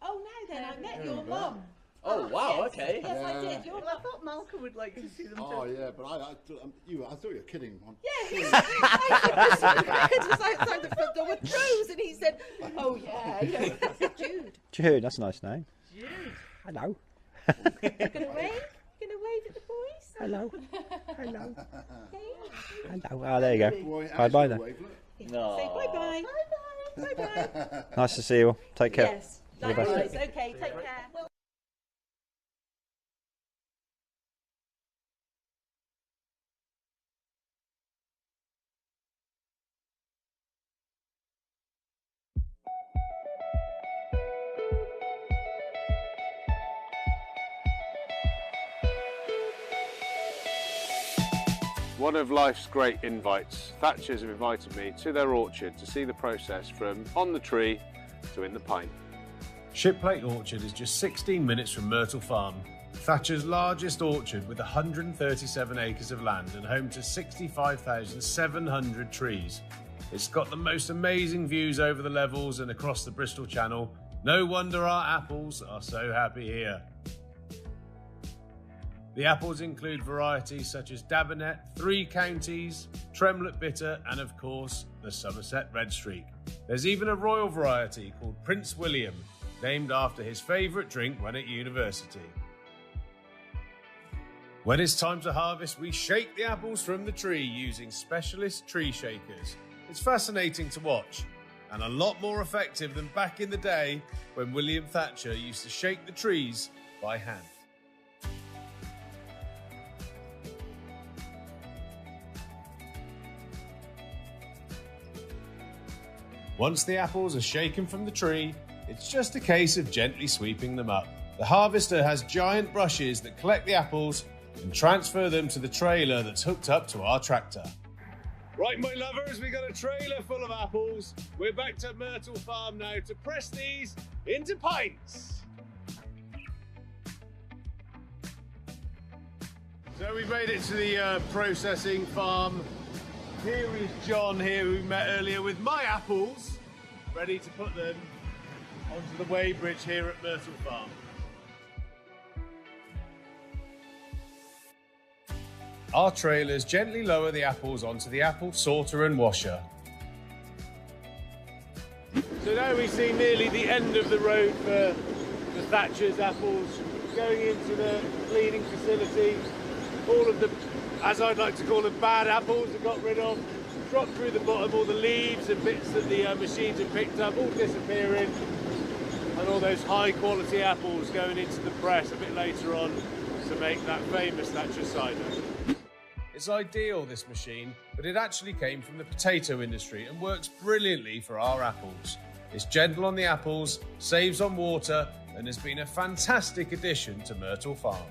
Oh, now then, I met your mum. Oh, wow, yes. okay. Yes, I Yeah. did. I thought Malcolm would like to see them Oh too. yeah, but I thought you were kidding. Yeah, he was outside the front door with Rose, and he said, "Oh yeah, yeah." Jude. Jude, that's a nice name. Jude. Hello. You gonna wave? Gonna wave at the boys? Hello. Hello. Hey. Hello. Oh, there you go. Boy, Bye bye then. No. Say bye bye. Bye bye. Bye bye. Nice to see you all. Take care. Yes. All the best. Likewise. Okay. Take care. One of life's great invites. Thatchers have invited me to their orchard to see the process from on the tree to in the pint. Shipplate Orchard is just 16 minutes from Myrtle Farm, Thatcher's largest orchard with 137 acres of land and home to 65,700 trees. It's got the most amazing views over the levels and across the Bristol Channel. No wonder our apples are so happy here. The apples include varieties such as Dabinet, Three Counties, Tremlett Bitter and of course the Somerset Red Streak. There's even a royal variety called Prince William, named after his favourite drink when at university. When it's time to harvest, we shake the apples from the tree using specialist tree shakers. It's fascinating to watch and a lot more effective than back in the day when William Thatcher used to shake the trees by hand. Once the apples are shaken from the tree, it's just a case of gently sweeping them up. The harvester has giant brushes that collect the apples and transfer them to the trailer that's hooked up to our tractor. Right, my lovers, we got a trailer full of apples. We're back to Myrtle Farm now to press these into pints. So we've made it to the processing farm. Here is John here, who we met earlier with my apples, ready to put them onto the weighbridge here at Myrtle Farm. Our trailers gently lower the apples onto the apple sorter and washer. So now we see nearly the end of the road for the Thatcher's apples, going into the cleaning facility. All of the, as I'd like to call them, bad apples are got rid of, dropped through the bottom, all the leaves and bits that the machines have picked up, all disappearing, and all those high quality apples going into the press a bit later on to make that famous Thatcher cider. It's ideal, this machine, but it actually came from the potato industry and works brilliantly for our apples. It's gentle on the apples, saves on water, and has been a fantastic addition to Myrtle Farm.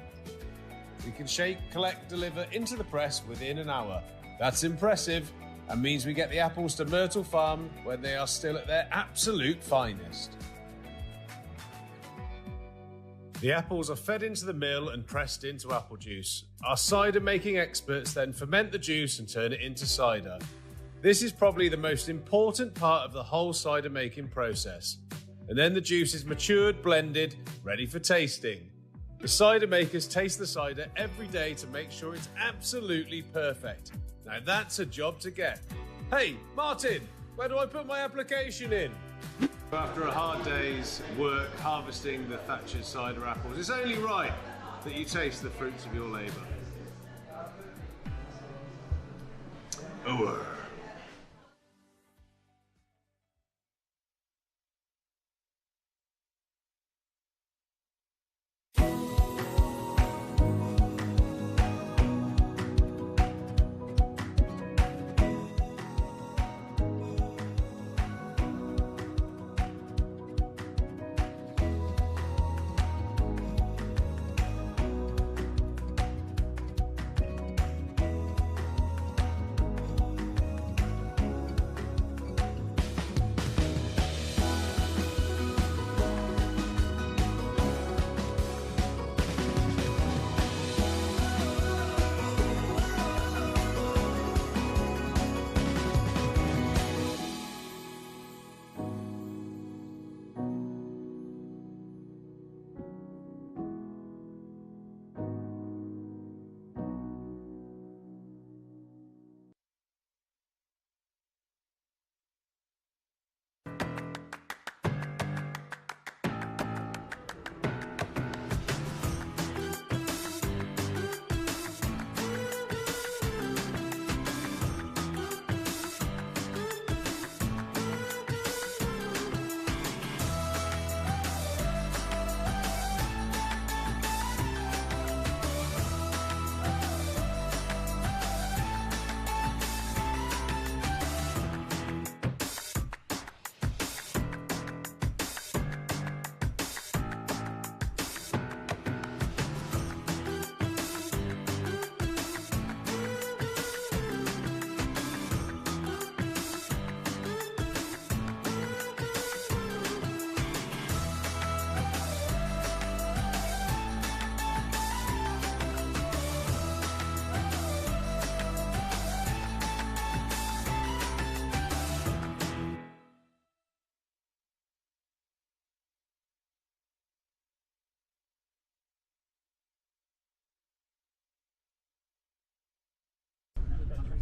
We can shake, collect, deliver into the press within an hour. That's impressive and means we get the apples to Myrtle Farm when they are still at their absolute finest. The apples are fed into the mill and pressed into apple juice. Our cider making experts then ferment the juice and turn it into cider. This is probably the most important part of the whole cider making process. And then the juice is matured, blended, ready for tasting. The cider makers taste the cider every day to make sure it's absolutely perfect. Now that's a job to get. Hey, Martin, where do I put my application in? After a hard day's work harvesting the Thatcher's cider apples, it's only right that you taste the fruits of your labour.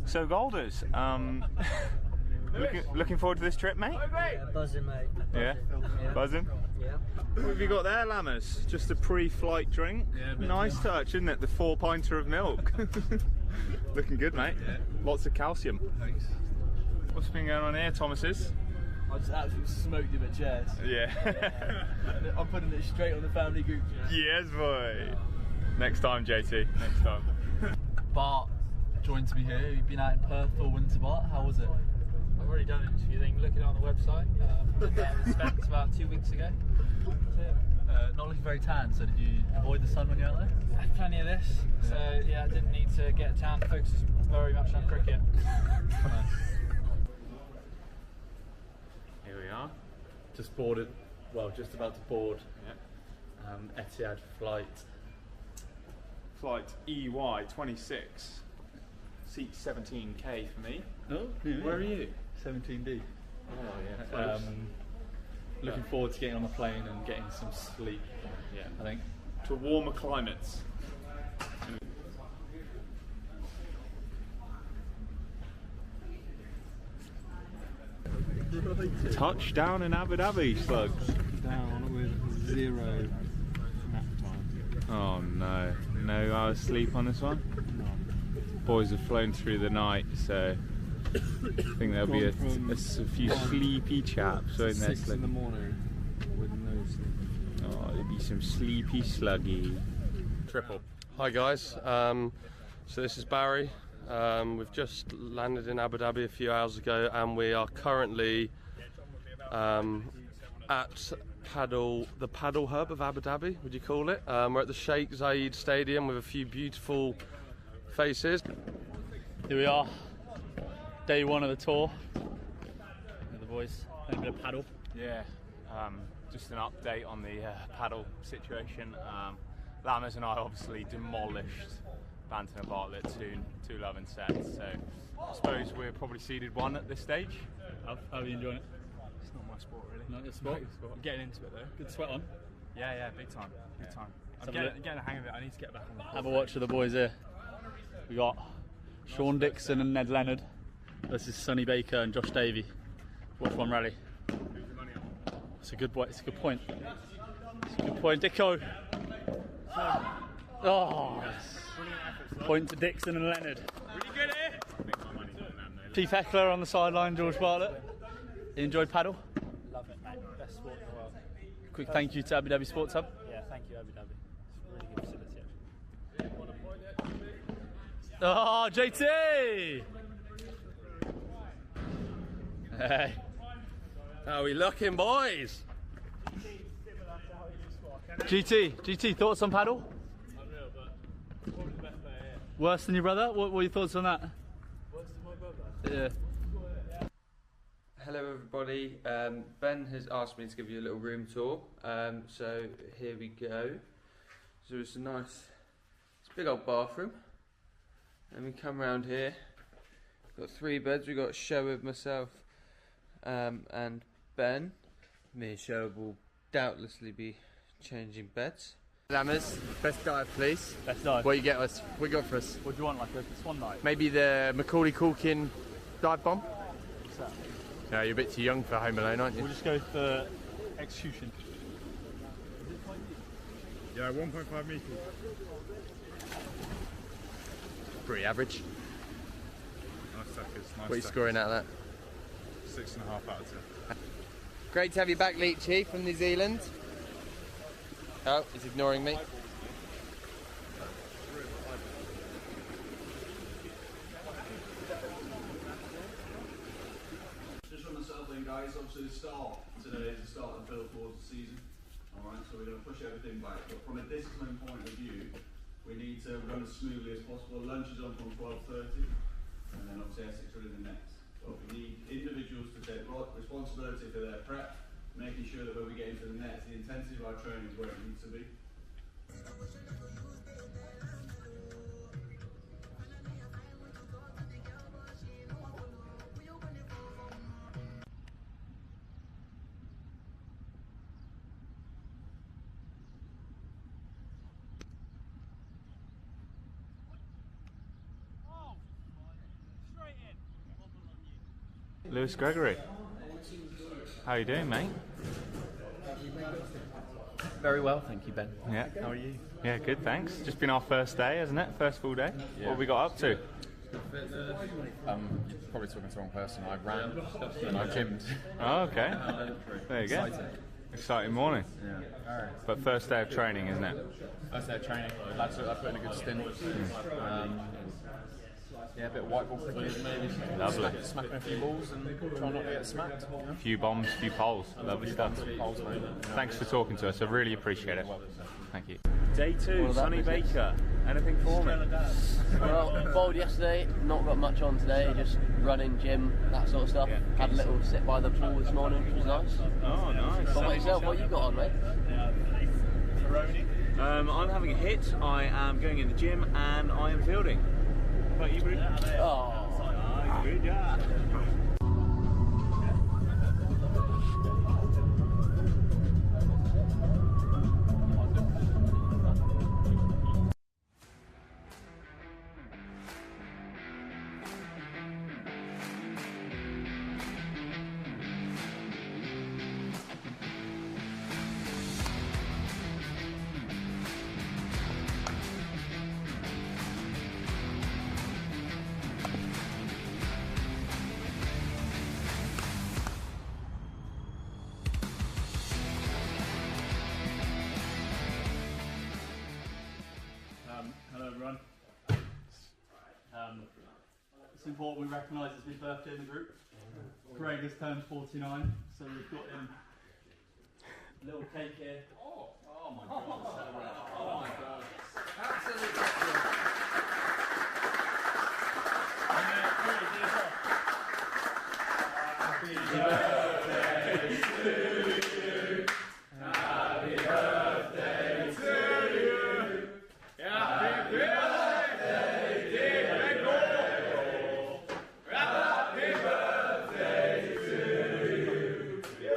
So Golders, looking forward to this trip, mate? Yeah, buzzing, mate. Yeah? Buzzing? Yeah. What have you got there, Lammers? Just a pre-flight drink? Yeah, nice touch, isn't it? The 4-pinter of milk. Looking good, mate. Yeah. Lots of calcium. Thanks. What's been going on here, Thomas's? I just absolutely smoked him at chairs. Yeah. I'm putting it straight on the family group chat. Yes, boy. Next time, JT. Next time. Bart joined me here. You've been out in Perth or Winterbart. How was it? I've already done an interview thing. Look at it on the website. Did that with Specs about 2 weeks ago. So, not looking very tan. So did you avoid the sun when you're out there? Plenty of this. So yeah, I didn't need to get a tan. Focus very much on cricket. Here we are. Just boarded. Well, just about to board. Yeah. Etihad Flight EY26. Seat 17K for me. Oh, yeah. Where are you? 17D. Oh yeah. Looking forward to getting on the plane and getting some sleep. Yeah. I think. To warmer climates. Touchdown in Abu Dhabi, Slugs. Down with 0 nap time. Oh no, no hours sleep on this one? No. Boys have flown through the night, so I think there'll be a few sleepy chaps, won't there? 6 in the morning with no sleep. Oh, there'll be some sleepy sluggy. Triple. Hi guys, so this is Barry. We've just landed in Abu Dhabi a few hours ago and we are currently at the paddle hub of Abu Dhabi, would you call it? We're at the Sheikh Zayed Stadium with a few beautiful faces. Here we are, day 1 of the tour. The boys playing a bit of paddle. Yeah, just an update on the paddle situation. Lammers and I obviously demolished Banton and Bartlett 2-11 sets, so I suppose we're probably seeded 1 at this stage. How are you enjoying it? It's not my sport really. Not your sport? I'm getting into it though. Good sweat on? Yeah, big time, big time. I'm getting the hang of it. I need to get back on the Have a watch of the boys here. We got Sean Dixon and Ned Leonard versus Sonny Baker and Josh Davey. Watch one rally. It's a good point. It's a good point. It's a good point, Dicko. Oh, point to Dixon and Leonard. Really good here. Chief Heckler on the sideline, George Bartlett. You enjoyed paddle? Love it, mate. Best sport in the world. Quick thank you to Abu Dhabi Sports Hub. Yeah, thank you, Abu Dhabi. It's a really good facility. Oh, JT! Hey. How are we looking, boys? GT, thoughts on paddle? Unreal, but probably the best player here. Worse than your brother? What were your thoughts on that? Worse than my brother? Yeah. Hello everybody, Ben has asked me to give you a little room tour, so here we go. So it's a nice, it's a big old bathroom, and we come round here, got 3 beds. We got Sherwood, myself and Ben. Me and Sherwood will doubtlessly be changing beds. Lammers, best dive please. Best dive. What you get us? What you got for us? What do you want, like a swan dive? Maybe the Macaulay Culkin dive bomb? What's that? No, you're a bit too young for Home Alone, aren't you? We'll just go for execution. Yeah, 1.5 metres. Pretty average. Nice suckers, nice. What are you scoring out of that? 6.5 out of 10. Great to have you back, Leachy, from New Zealand. Oh, he's ignoring me. Just from myself then, guys, obviously the start today is the start of the build towards the season. Alright, so we're going to push everything back. But from a discipline point of view, we need to run as smoothly as possible. Lunch is on from 12:30, and then obviously Essex are in the next. But we need individuals to take responsibility for their prep, making sure that when we get into the nets, the intensity of our training is where it needs to be. Lewis Gregory. How are you doing, mate? Very well, thank you, Ben. Yeah. How are you? Yeah, good, thanks. Just been our first day, hasn't it? First full day. Yeah. What have we got up to? You're probably talking to the wrong person. I ran and I gymmed. Oh, okay. There you go. Exciting morning. Yeah. But first day of training, isn't it? First day of training. I put in a good stint. Yeah, a bit of white ball cricket maybe. Lovely. Smacking a few balls and try not to get smacked. A few bombs, a few poles. Lovely stuff. Poles, mate. Thanks for talking to us. I really appreciate it. Thank you. Day 2, Sonny Baker. Anything for me? Well, bowled yesterday, not got much on today, just running, gym, that sort of stuff. Yeah. Had a little sit by the pool this morning, which was nice. Oh, nice. What about yourself? What you got on, mate? I'm having a hit. I am going in the gym and I am fielding. What about you, Bruce? Oh, good job. it's important we recognise it's his birthday in the group. Craig has turned 49, so we've got him a little cake here. Oh my god, oh my god. Absolutely. Happy birthday to you. Happy birthday to you. Happy birthday, dear Gregor. Happy birthday to you.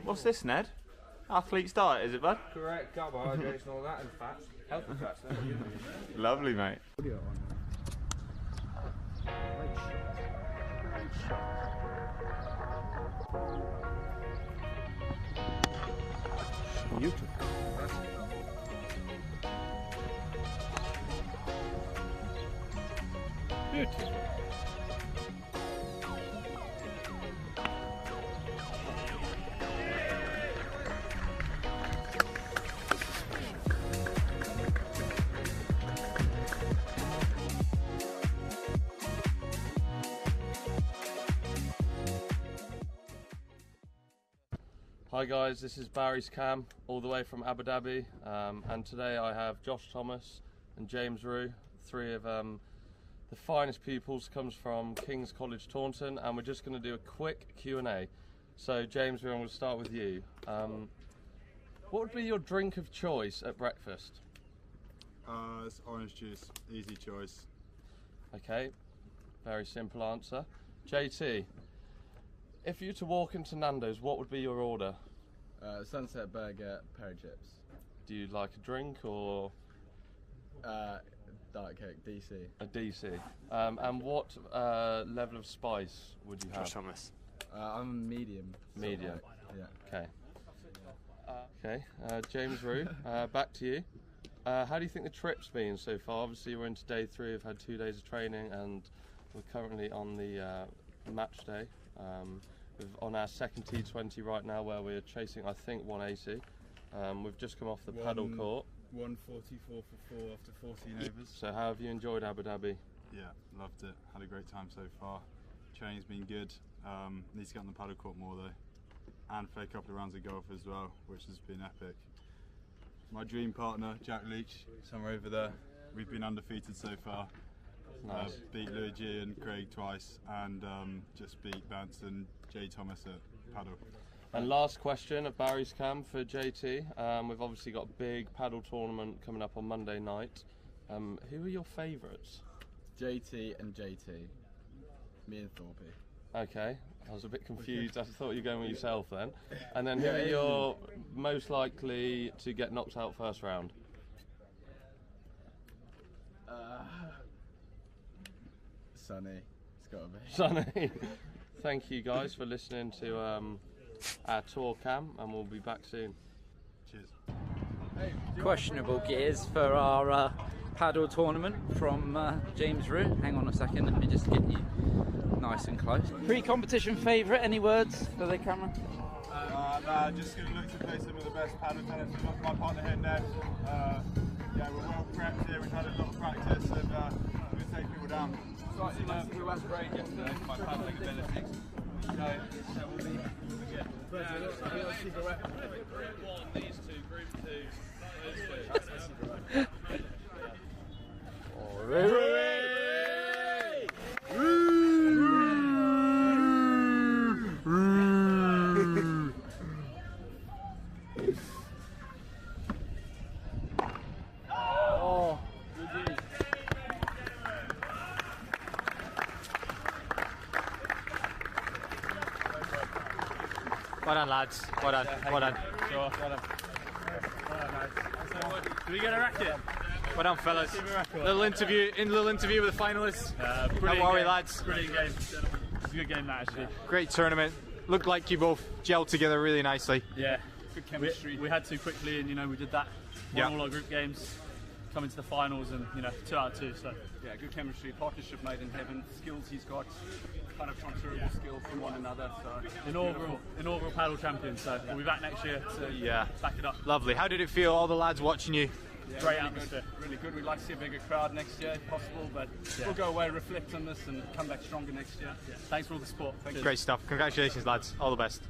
What's this, Ned? Athlete's diet, is it, bud? Correct, carbohydrates and all that, and fats. Healthy fats, Lovely, mate. Beautiful. Beautiful. Hi guys, this is Barry's Cam, all the way from Abu Dhabi, and today I have Josh Thomas and James Rue, three of the finest pupils, comes from King's College Taunton, and we're just going to do a quick Q&A. So James, we're going to start with you. What would be your drink of choice at breakfast? It's orange juice, easy choice. Okay, very simple answer. JT, if you were to walk into Nando's, what would be your order? Sunset burger, pear chips. Do you like a drink or? Diet Coke, DC. A DC. And what level of spice would you have? Josh Thomas. I'm medium. Medium. Yeah. Okay. James Rue, back to you. How do you think the trip's been so far? Obviously we're into day 3, we've had 2 days of training and we're currently on the match day. On our second T20 right now where we're chasing, I think, 180. We've just come off the paddle court. 144 for 4 after 14 overs. So how have you enjoyed Abu Dhabi? Yeah, loved it. Had a great time so far. Training's been good. Need to get on the paddle court more though. And play a couple of rounds of golf as well, which has been epic. My dream partner, Jack Leach, somewhere over there. We've been undefeated so far. Nice. Beat Louis G and Craig twice, and just beat Vance and Jay Thomas at paddle. And last question of Barry's Cam for JT. We've obviously got a big paddle tournament coming up on Monday night. Who are your favourites? JT and JT. Me and Thorpe. Okay, I was a bit confused. I thought you were going with yourself then. And then who are you most likely to get knocked out first round? Sunny. It's got to be. Sunny. Thank you guys for listening to our tour cam, and we'll be back soon. Cheers. Questionable gears for our paddle tournament from James Rue. Hang on a second, let me just get you nice and close. Pre-competition favourite, any words for the camera? Nah, just going to look to play some of the best paddle tennis. We've got my partner here, Ned. Yeah, we're well prepped here. We've had a lot of practice, and we're going to take people down. Slightly nervous. We went great yesterday for my paddling abilities. So we'll be good. Group 1, these two, Group 2, those Well done, lads. Well done. Well done. Sure. Well done. Do we get a racket? Well done, fellas. Little interview with the finalists. How are we, lads? Brilliant game. It's a good game, that actually. Great tournament. Looked like you both gelled together really nicely. Yeah, good chemistry. We had to quickly, and we did that. Won all our group games. come into the finals and 2 out of 2. So yeah, good chemistry, partnership made in heaven. Skills he's got, kind of transferable skills from one another. So inaugural paddle champion. So we'll be back next year to back it up. Lovely. How did it feel? All the lads watching you. Yeah, Great really atmosphere. Good, really good. We'd like to see a bigger crowd next year if possible, but we'll go away, reflect on this, and come back stronger next year. Yeah. Thanks for all the support. Great stuff. Congratulations, lads. All the best.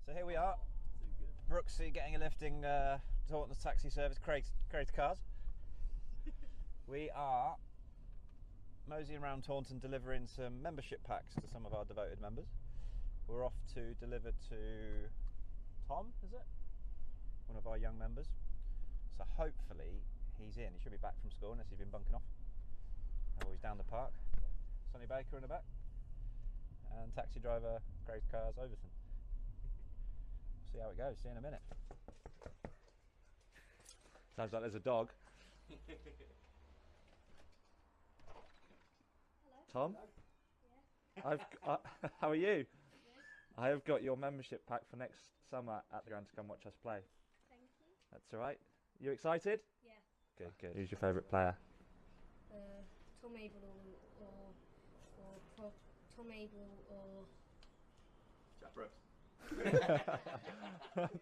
So here we are, Brooksy getting a lifting Northants taxi service, Craig's cars. We are moseying around Taunton delivering some membership packs to some of our devoted members. We're off to deliver to Tom, is it? One of our young members. So hopefully he's in. He should be back from school unless he's been bunking off. Oh, he's down the park. Sonny Baker in the back. And taxi driver, Craig's cars, Overton. See how it goes, see in a minute. Sounds like there's a dog. Tom? Yeah. How are you? Yeah. I have got your membership pack for next summer at the ground to come watch us play. Thank you. That's alright. You excited? Yeah. Good, good. Who's your favourite player? Tom Abel or Tom Abel or Jack Brooks.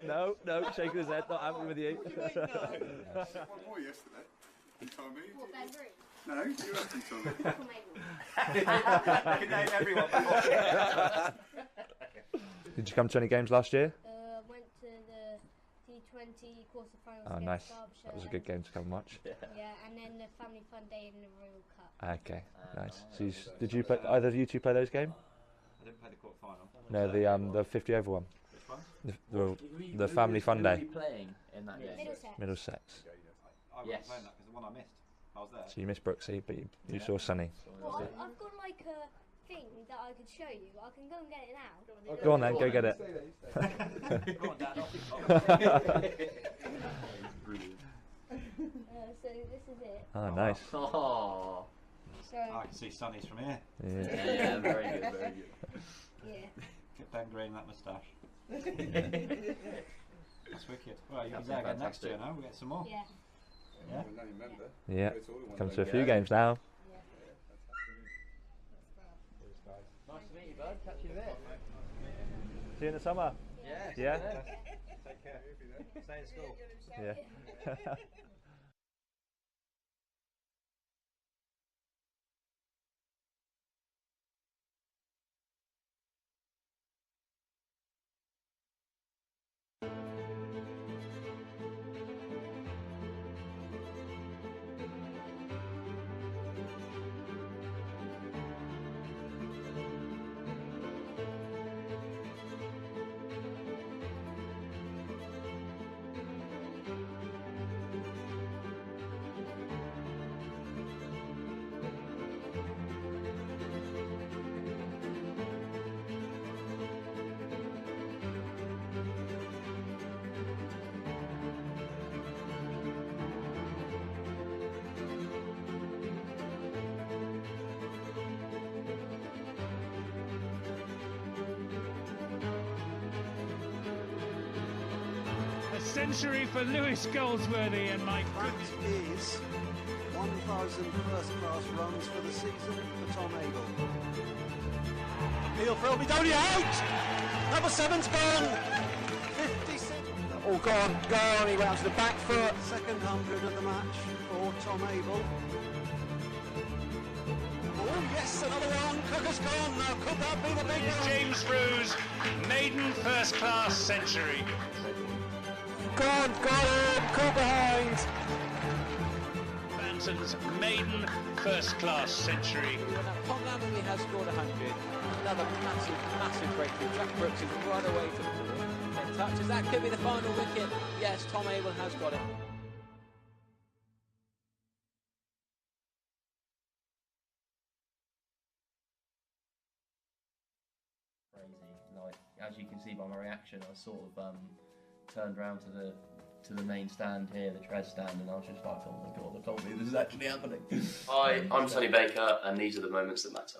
No, shaking his head, not happy with you. What do you mean, no? One more yesterday. You told me. What, Ben Bruce? No, you haven't told me. Tom Abel. I can name everyone before. Did you come to any games last year? Went to the T20 quarterfinals. Oh, against nice. Derbyshire. That was a good game to come and watch. Yeah, and then the Family Fun Day in the Royal Cup. Okay, nice. So did you play, either of you two play those games? I didn't play the quarter final. No, the 50 over one. Which one? The Family Fun Day. Were you playing in that game? Middlesex. I wasn't playing that because the one I missed, I was there. So you missed Brooksy, but you saw Sonny. Well, I've got like a thing that I could show you. I can go and get it now. Go on then, go get it. Go on, Dad. Brilliant. So this is it. Oh, nice. Oh. So I can see Sonny's from here. Yeah, very good, very good. yeah. Get Ben Gray in that moustache. That's wicked. Well, you can be there again next year now. We'll get some more. Yeah. Yeah. Yeah, come to a few games now. Nice to meet you, bud. Catch you in a bit. See you in the summer. Yeah. Take care. Stay in school. Yeah. Century for Lewis Goldsworthy and Mike. That is 1,000 first-class runs for the season for Tom Abel. Heel for Elbidoni out! Number 7's gone! 56. All gone, he went out to the back foot. Second 100 of the match for Tom Abel. Oh yes, another one. Cooker's gone now. Could that be the big one? James Rue's maiden first-class century. Got him, Cooper behind. Morrison's maiden first-class century. Tom Lamberley has scored 100. Another massive breakthrough. Jack Brooks is right away to the ball. 10 touches. That could be the final wicket. Yes, Tom Abel has got it. Like, as you can see by my reaction, I sort of turned around to the main stand here, the Trez stand, and I was just like, oh my god, I can't believe this is actually happening. Hi, I'm Sonny Baker, and these are the moments that matter.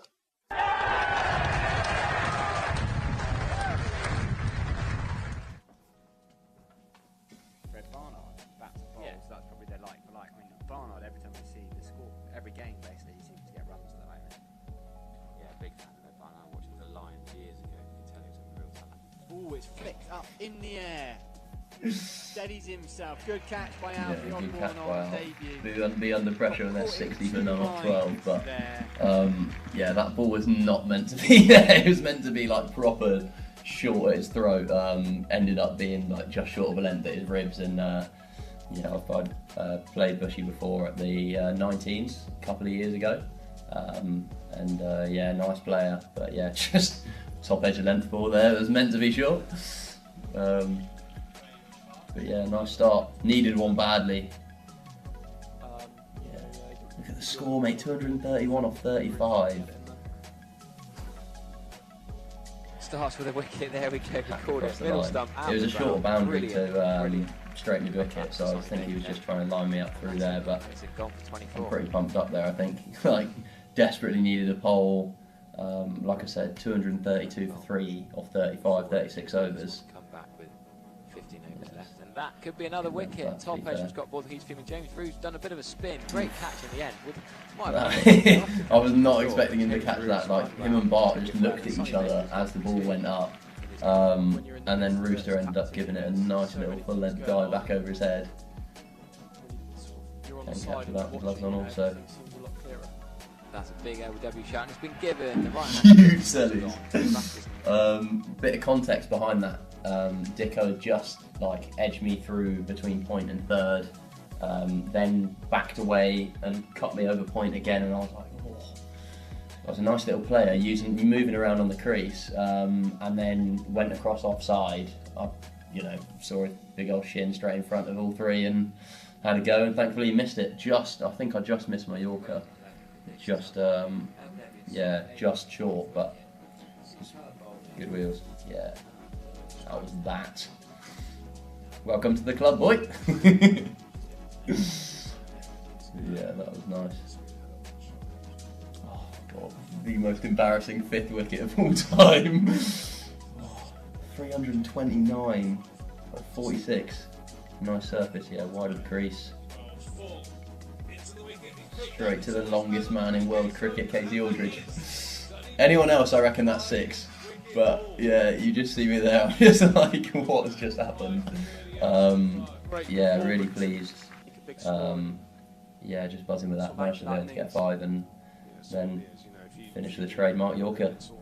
Fred Barnard, bats and bowls, that's probably their like for like. I mean, Barnard, every time we see the score, every game basically, he seems to get runs at the moment. Yeah, big fan of Fred Barnard, watching the Lions years ago, you can tell he was a real talent. Oh, it's flicked up in the air. Steadies himself. Good catch by Alfie Osborne on debut. Be under pressure when they're 60 for not 12, but yeah, that ball was not meant to be there. It was meant to be like proper short at his throat. Ended up being like just short of a length at his ribs, and yeah, I've played Bushy before at the 19s a couple of years ago, and yeah, nice player, but yeah, just top edge of length ball there. It was meant to be short. But yeah, nice start. Needed one badly. Yeah. Look at the score, mate. 231 off 35. Starts with a wicket. There we go. Caught it. Middle stump. It was a short boundary to straighten the wicket, so I think he was just trying to line me up through there. But I'm pretty pumped up there. I think like desperately needed a pole. Like I said, 232 for 3 off 35, 36 overs. Come back with 15 overs left, and that could be another wicket. Top edge has got ball. He's feeling James Rue's done a bit of a spin. Great catch in the end. I was not expecting him to catch that. Like him and Bart just looked at each other as the ball went up, and then Rooster ended up giving it a nice little full length dive back over his head. Can catch that with gloves on also. That's a big LW shot, and it's been given the right Huge sellies. Bit of context behind that. Dicko just like edged me through between point and third, then backed away and cut me over point again, and I was like, oh. I was a nice little player, moving around on the crease, and then went across offside. I, saw a big old shin straight in front of all three and had a go, and thankfully missed it. I think I just missed my Yorker. Just, yeah, just short, but good wheels. Yeah, that was that. Welcome to the club, boy. Yeah, that was nice. Oh god, the most embarrassing 5th wicket of all time. 329 or 46. Nice surface, yeah, wide of the crease. Straight to the longest man in world cricket, Casey Aldridge. Anyone else, I reckon that's 6. But yeah, you just see me there, I'm just like, what has just happened? Yeah, really pleased. Yeah, just buzzing with that. Managed to get 5 and then finish with a trademark Yorker. It's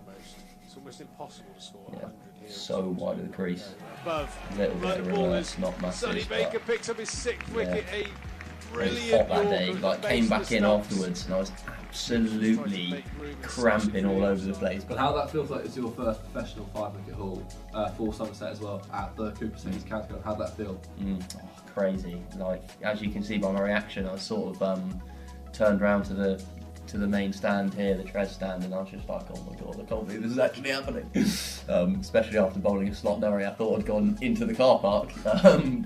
almost impossible to score. Yeah, so wide of the crease. Above. Little bit of reverse, not massive. Sonny Baker picks up his 6th wicket. Yeah. It was hot that day, like came back in afterwards and I was absolutely cramping all over the place. But how that feels like it's your first professional 5-wicket haul for Somerset as well at the Cooper City's County Club. How'd that feel? Crazy. Like as you can see by my reaction, I sort of turned around to the main stand here, the Trez stand, and I was just like, oh my god, I can't believe this is actually happening. Especially after bowling a slot Derry, I thought I'd gone into the car park,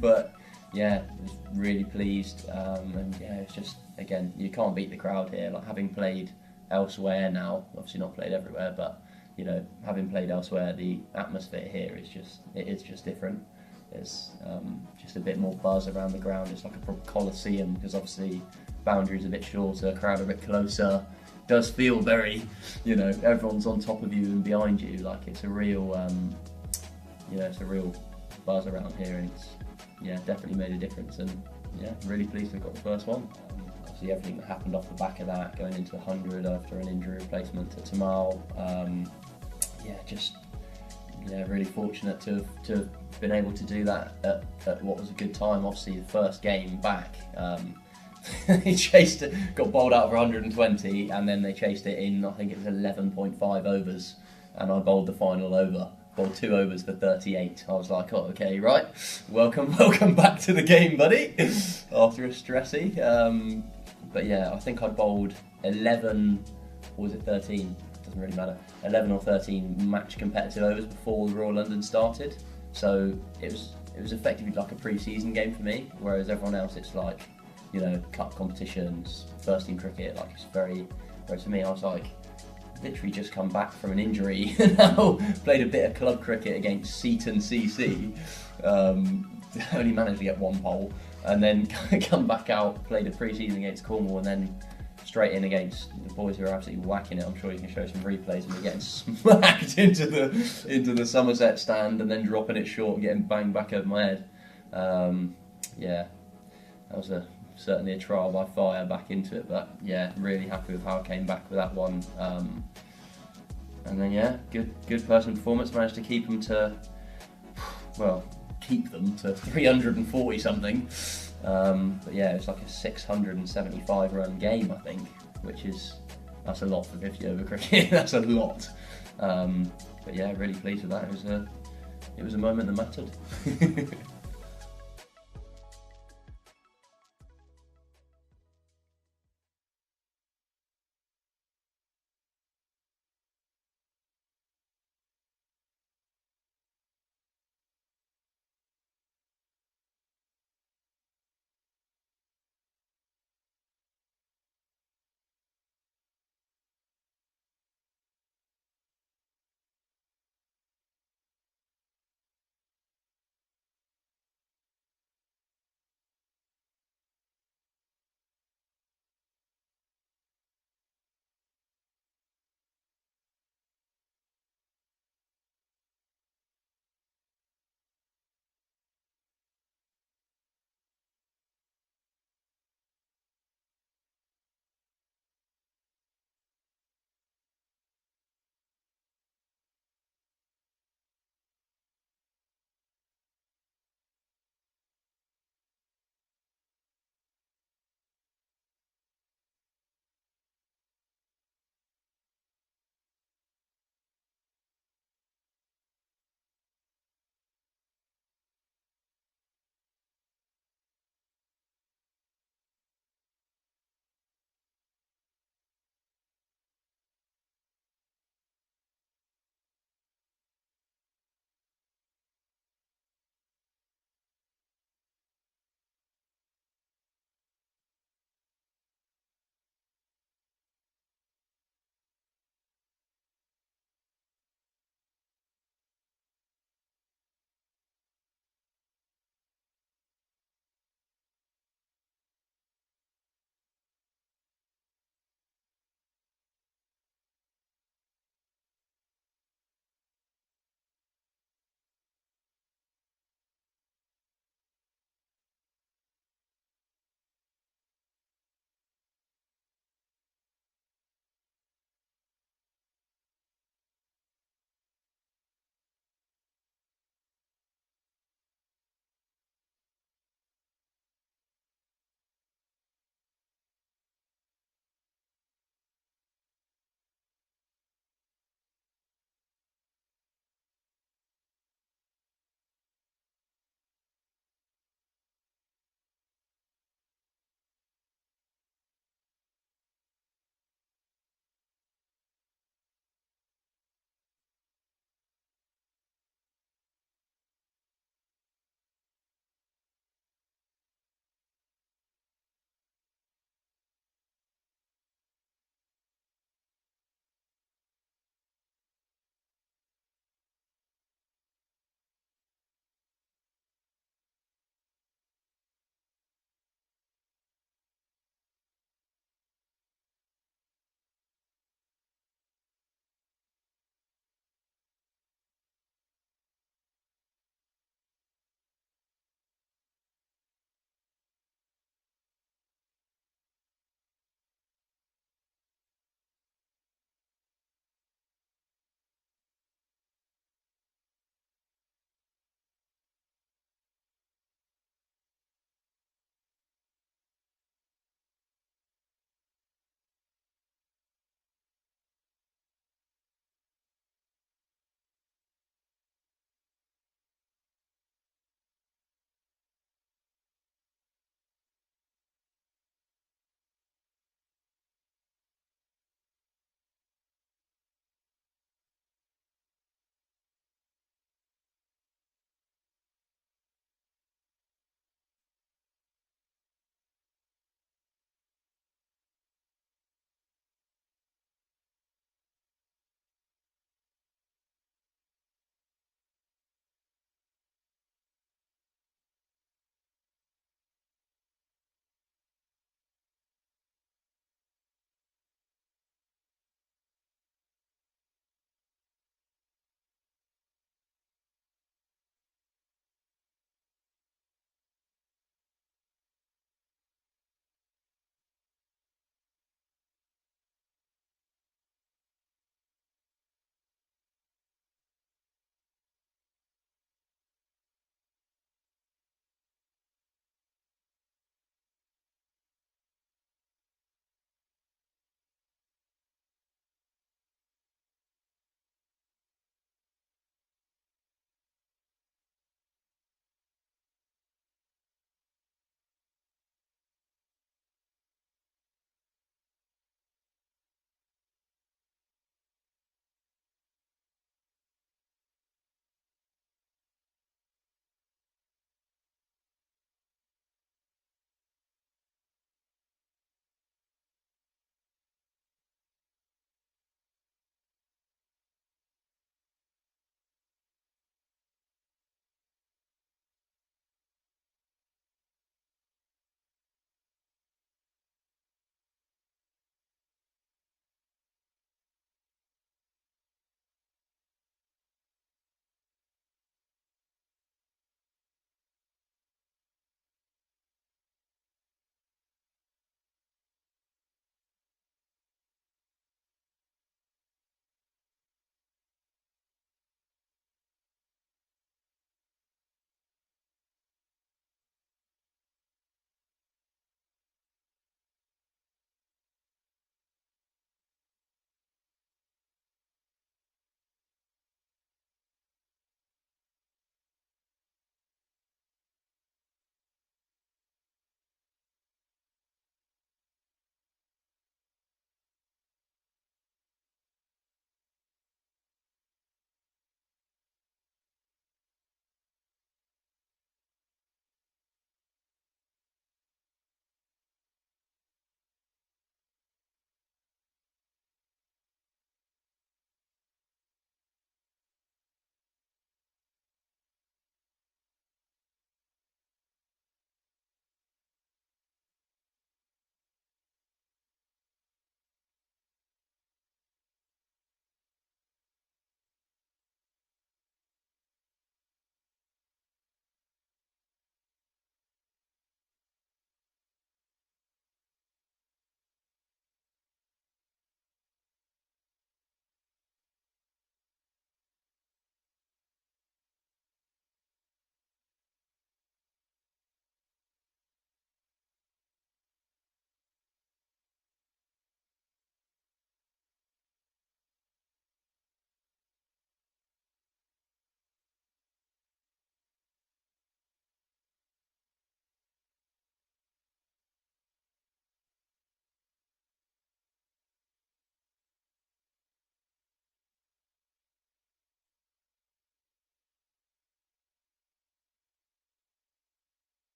but. Yeah, was really pleased, and yeah, it's just, again, you can't beat the crowd here. Like having played elsewhere now, obviously not played everywhere, but having played elsewhere, the atmosphere here is just different. There's just a bit more buzz around the ground. It's like a proper coliseum because obviously boundaries a bit shorter, crowd a bit closer. Does feel very, everyone's on top of you and behind you. Like it's a real, it's a real buzz around here, and it's. Yeah, definitely made a difference, and yeah, really pleased to have got the first one. Obviously everything that happened off the back of that, going into 100 after an injury replacement to Tamal, really fortunate to have been able to do that at what was a good time. Obviously the first game back, he chased it, got bowled out of 120, and then they chased it in, I think it was 11.5 overs, and I bowled the final over. Bowled 2 overs for 38. I was like, oh, okay, right, welcome back to the game, buddy, after a stressy. But yeah, I think I bowled 11, or was it 13? Doesn't really matter. 11 or 13 match competitive overs before the Royal London started. So it was effectively like a pre-season game for me, whereas everyone else it's like, you know, cup competitions, first team cricket, like it's very, whereas for me I was like, literally just come back from an injury and now played a bit of club cricket against Seaton CC, only managed to get 1 pole, and then come back out, played a pre-season against Cornwall, and then straight in against the boys who are absolutely whacking it. I'm sure you can show some replays and we're getting smacked into the Somerset stand and then dropping it short and getting banged back over my head. Yeah, that was certainly a trial by fire back into it, but yeah, really happy with how I came back with that one. And then yeah, good personal performance. Managed to keep them to 340 something. But yeah, it was like a 675 run game, I think, that's a lot for 50 over cricket. That's a lot. But yeah, really pleased with that. It was a moment that mattered.